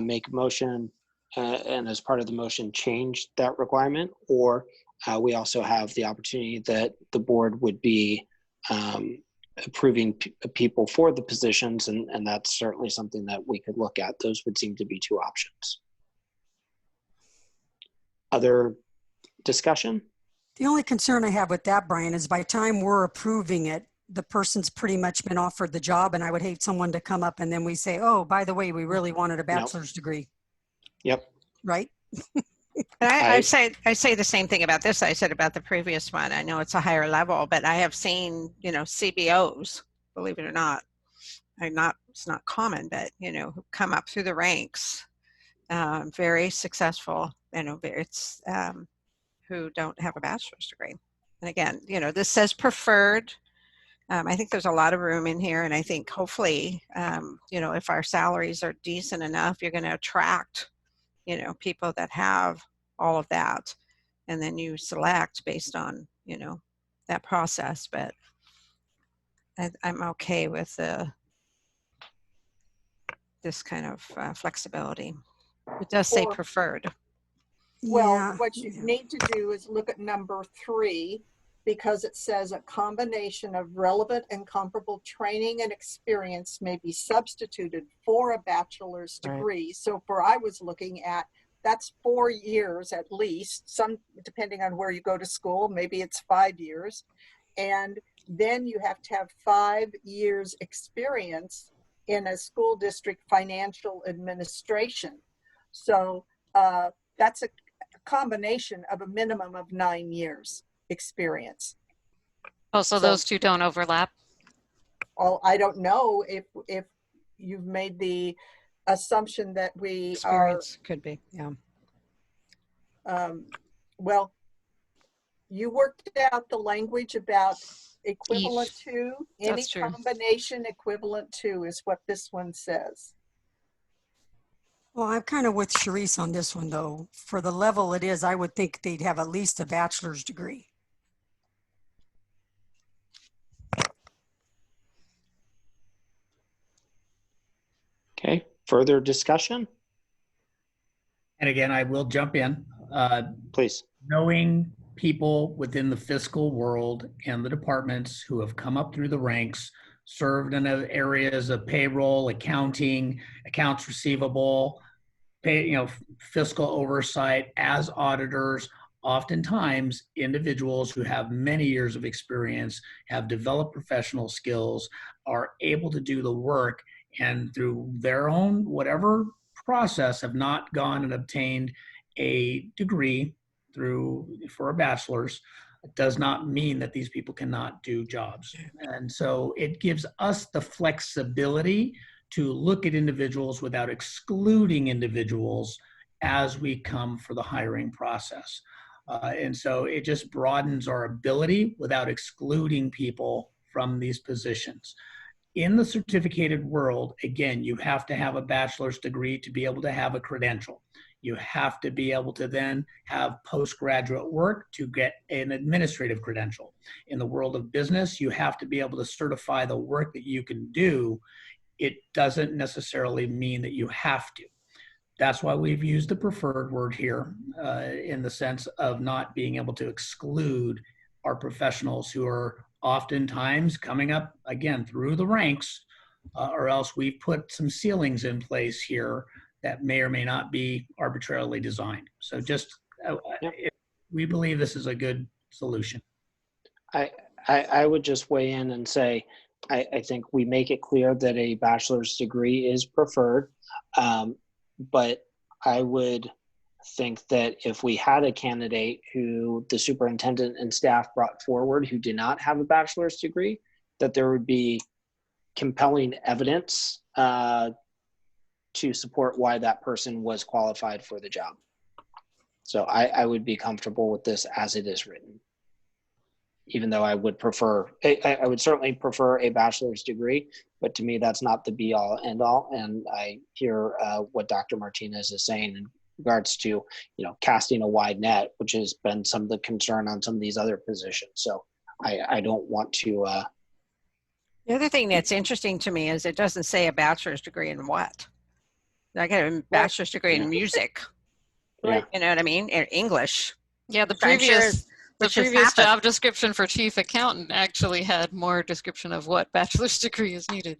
make a motion and as part of the motion change that requirement, or we also have the opportunity that the board would be approving people for the positions, and that's certainly something that we could look at. Those would seem to be two options. Other discussion? The only concern I have with that, Brian, is by the time we're approving it, the person's pretty much been offered the job, and I would hate someone to come up and then we say, oh, by the way, we really wanted a bachelor's degree. Yep. Right? I say the same thing about this I said about the previous one. I know it's a higher level, but I have seen, CBOs, believe it or not, it's not common, but, who come up through the ranks, very successful, it's who don't have a bachelor's degree. And again, this says preferred. I think there's a lot of room in here, and I think hopefully, if our salaries are decent enough, you're going to attract, people that have all of that, and then you select based on, that process. But I'm okay with this kind of flexibility. It does say preferred. Well, what you need to do is look at number 3, because it says a combination of relevant and comparable training and experience may be substituted for a bachelor's degree. Right. So I was looking at, that's 4 years at least, some depending on where you go to school, maybe it's 5 years. And then you have to have 5 years experience in a school district financial administration. So that's a combination of a minimum of 9 years experience. Oh, so those two don't overlap? Well, I don't know if you've made the assumption that we experience could be, yeah. Well, you worked out the language about equivalent to, any combination equivalent to is what this one says. Well, I'm kind of with Sharice on this one, though. For the level it is, I would think they'd have at least a bachelor's degree. Okay, further discussion? And again, I will jump in. Please. Knowing people within the fiscal world and the departments who have come up through the ranks, served in areas of payroll, accounting, accounts receivable, fiscal oversight as auditors. Oftentimes, individuals who have many years of experience, have developed professional skills, are able to do the work, and through their own whatever process have not gone and obtained a degree for a bachelor's. It does not mean that these people cannot do jobs. And so it gives us the flexibility to look at individuals without excluding individuals as we come for the hiring process. And so it just broadens our ability without excluding people from these positions. In the certificated world, again, you have to have a bachelor's degree to be able to have a credential. You have to be able to then have postgraduate work to get an administrative credential. In the world of business, you have to be able to certify the work that you can do it doesn't necessarily mean that you have to. That's why we've used the preferred word here in the sense of not being able to exclude our professionals who are oftentimes coming up, again, through the ranks, or else we've put some ceilings in place here that may or may not be arbitrarily designed. So just, we believe this is a good solution. I would just weigh in and say, I think we make it clear that a bachelor's degree is preferred. But I would think that if we had a candidate who the superintendent and staff brought forward who did not have a bachelor's degree, that there would be compelling evidence to support why that person was qualified for the job. So I would be comfortable with this as it is written, even though I would prefer, I would certainly prefer a bachelor's degree, but to me, that's not the be all end all. And I hear what Dr. Martinez is saying in regards to, casting a wide net, which has been some of the concern on some of these other positions. So I don't want to. The other thing that's interesting to me is it doesn't say a bachelor's degree in what. I got a bachelor's degree in music. Yeah. You know what I mean? In English. Yeah, the I'm sure previous job description for chief accountant actually had more description of what bachelor's degree is needed.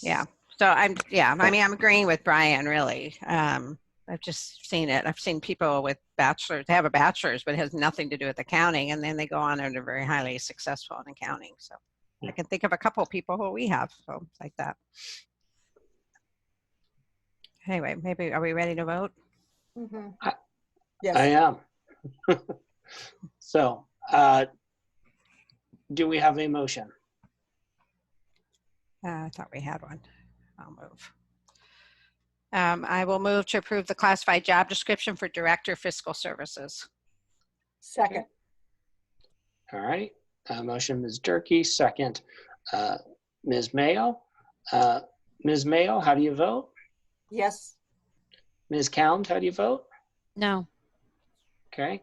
Yeah. So I mean, I'm agreeing with Brian, really. I've just seen it. I've seen people with bachelors, they have a bachelor's, but it has nothing to do with accounting. And then they go on and are very highly successful in accounting. So I can think of a couple of people who we have like that. Anyway, maybe, are we ready to vote? Mm-hmm. I am. So, do we have a motion? I thought we had one. I'll move. I will move to approve the classified job description for Director Fiscal Services. Second. All right. Motion, Ms. Durkee. Second, Ms. Mayo. Ms. Mayo, how do you vote? Yes. Ms. Cound, how do you vote? No. Okay.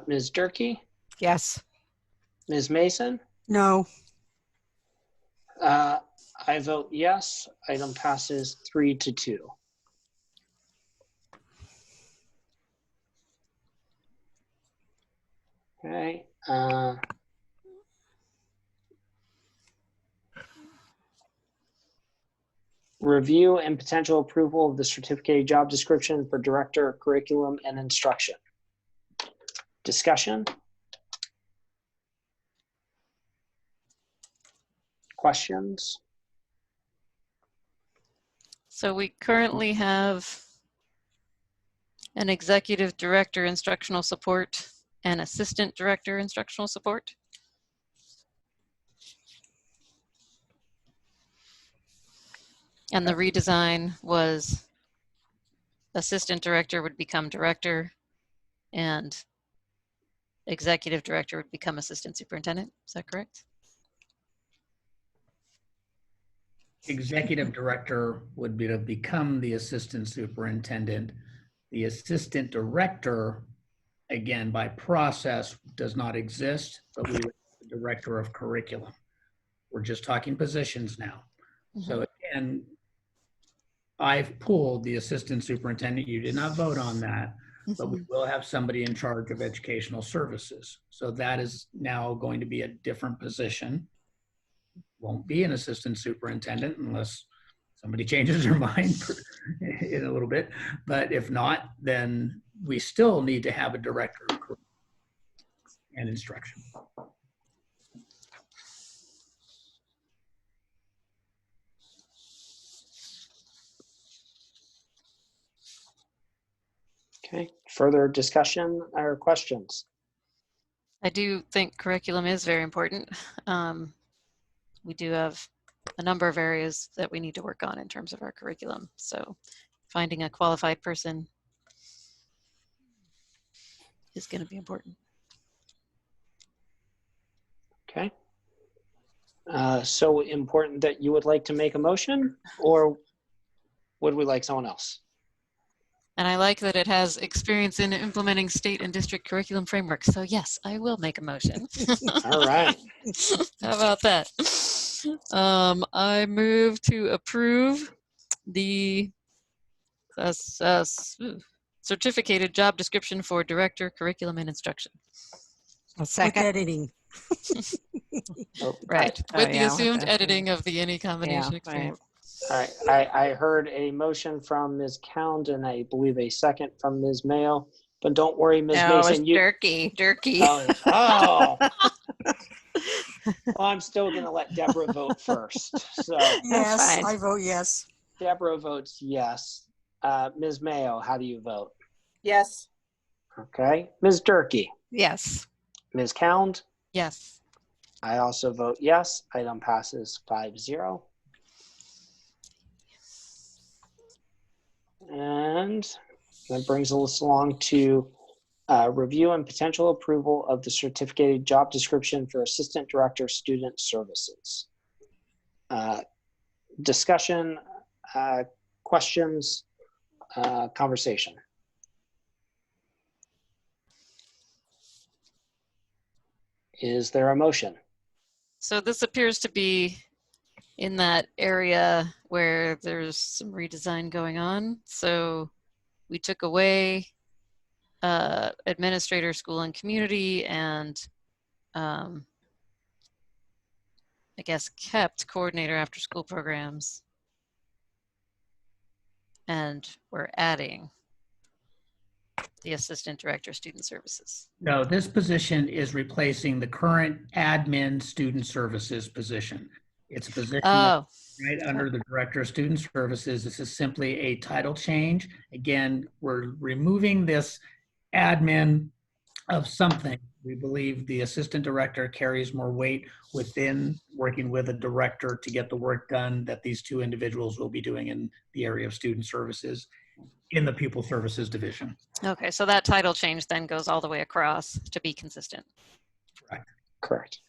Ms. Durkee? Yes. Ms. Mason? No. I vote yes. Item passes 3-2. Okay. Review and potential approval of the certificated job description for Director of Curriculum and Instruction. Discussion? Questions? So we currently have an executive director instructional support and assistant director instructional support. And the redesign was assistant director would become director and executive director would become assistant superintendent. Is that correct? Executive director would be to become the assistant superintendent. The assistant director, again, by process, does not exist, but we are the director of curriculum. We're just talking positions now. Mm-hmm. So again, I've pulled the assistant superintendent. You did not vote on that, but we will have somebody in charge of educational services. So that is now going to be a different position. Won't be an assistant superintendent unless somebody changes their mind in a little bit. But if not, then we still need to have a director and instruction. Okay, further discussion or questions? I do think curriculum is very important. We do have a number of areas that we need to work on in terms of our curriculum. So finding a qualified person is going to be important. Okay. So important that you would like to make a motion, or would we like someone else? And I like that it has experience in implementing state and district curriculum frameworks. So yes, I will make a motion. All right. How about that? I move to approve the certificated job description for director, curriculum, and instruction. A With second. editing. Right. Oh, With the yeah, assumed okay. editing of the any combination Yeah, experience. All right, I heard a motion from Ms. Cound and I believe a second from Ms. Mayo. But don't worry, Ms. No, it's Mason. Durkee. Oh. Well, I'm still going to let Deborah vote first. So Yes, fine. I vote yes. Deborah votes yes. Ms. Mayo, how do you vote? Yes. Okay. Ms. Durkee, Yes. Ms. Cound, Yes. I also vote yes. Item passes 5-0. And that brings us along to review and potential approval of the certificated job description for Assistant Director Student Services. Discussion, questions, conversation. Is there a motion? So this appears to be in that area where there's some redesign going on. So we took away administrator, school and community, and I guess kept coordinator after school programs. And we're adding the assistant director student services. No, this position is replacing the current admin student services position. It's a position Oh, right under the director of student services. This is simply a title change. Again, we're removing this admin of something. We believe the assistant director carries more weight within working with a director to get the work done that these two individuals will be doing in the area of student services in the pupil services division. okay. So that title change then goes all the way across to be consistent. Correct.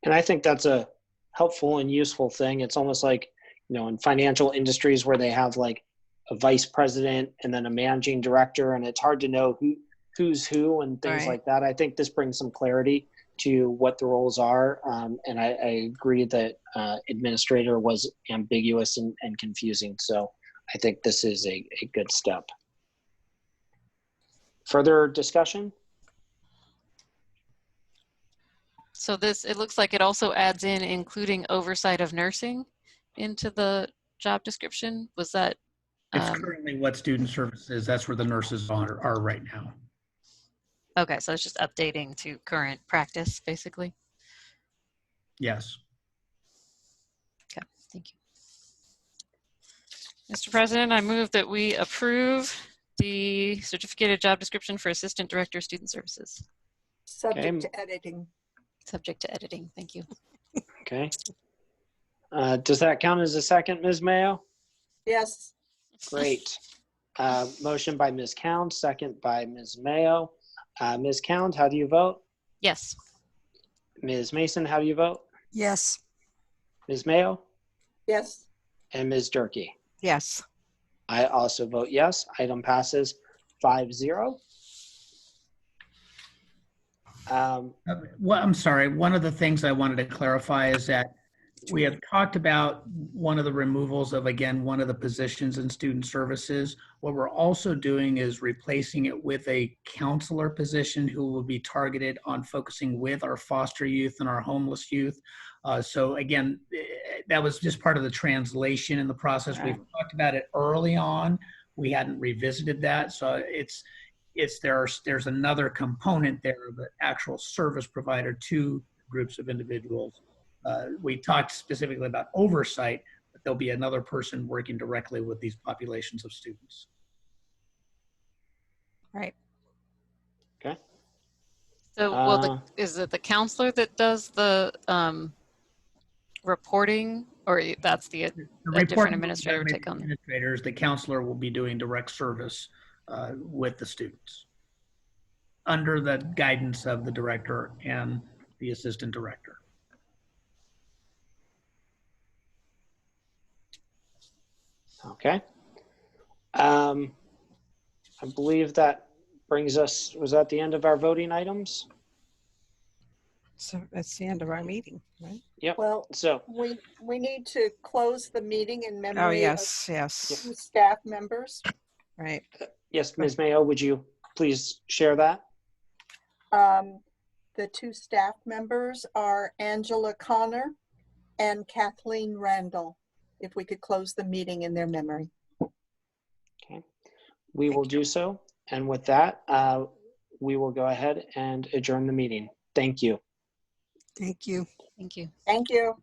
And I think that's a helpful and useful thing. It's almost like, in financial industries where they have like a vice president and then a managing director, and it's hard to know who's who and things Right. like that. I think this brings some clarity to what the roles are. And I agree that administrator was ambiguous and confusing. So I think this is a good step. Further discussion? So this, it looks like it also adds in including oversight of nursing into the job description. Was that? It's currently what student services, that's where the nurses are right now. Okay, so it's just updating to current practice, basically. Yes. Okay, thank you. Mr. President, I move that we approve the certificated job description for Assistant Director Student Services. Subject to editing. Subject to editing, thank you. Okay. Does that count as a second, Ms. Mayo? Yes. Great. Motion by Ms. Cound, second by Ms. Mayo. Ms. Cound, how do you vote? Yes. Ms. Mason, how do you vote? Yes. Ms. Mayo? Yes. And Ms. Durkee? Yes. I also vote yes. Item passes 5-0. Well, I'm sorry. One of the things I wanted to clarify is that we have talked about one of the removals of, again, one of the positions in student services. What we're also doing is replacing it with a counselor position who will be targeted on focusing with our foster youth and our homeless youth. So again, that was just part of the translation in the process. We've talked about it early on. We hadn't revisited that. So there's another component there of the actual service provider to groups of individuals. We talked specifically about oversight, but there'll be another person working directly with these populations of students. Right. Okay. So is it the counselor that does the reporting, or that's a different administrator would take on that? Administrators, the counselor will be doing direct service with the students under the guidance of the director and the assistant director. Okay. I believe that brings us, was that the end of our voting items? So that's the end of our meeting, right? Yep. Well, So we need to close the meeting in memory Oh, of yes, yes. two staff members. Right. yes, Ms. Mayo, would you please share that? The two staff members are Angela Connor and Kathleen Randall. If we could close the meeting in their memory. Okay, we will do so. And with that, we will go ahead and adjourn the meeting. Thank you. Thank you. Thank you. Thank you.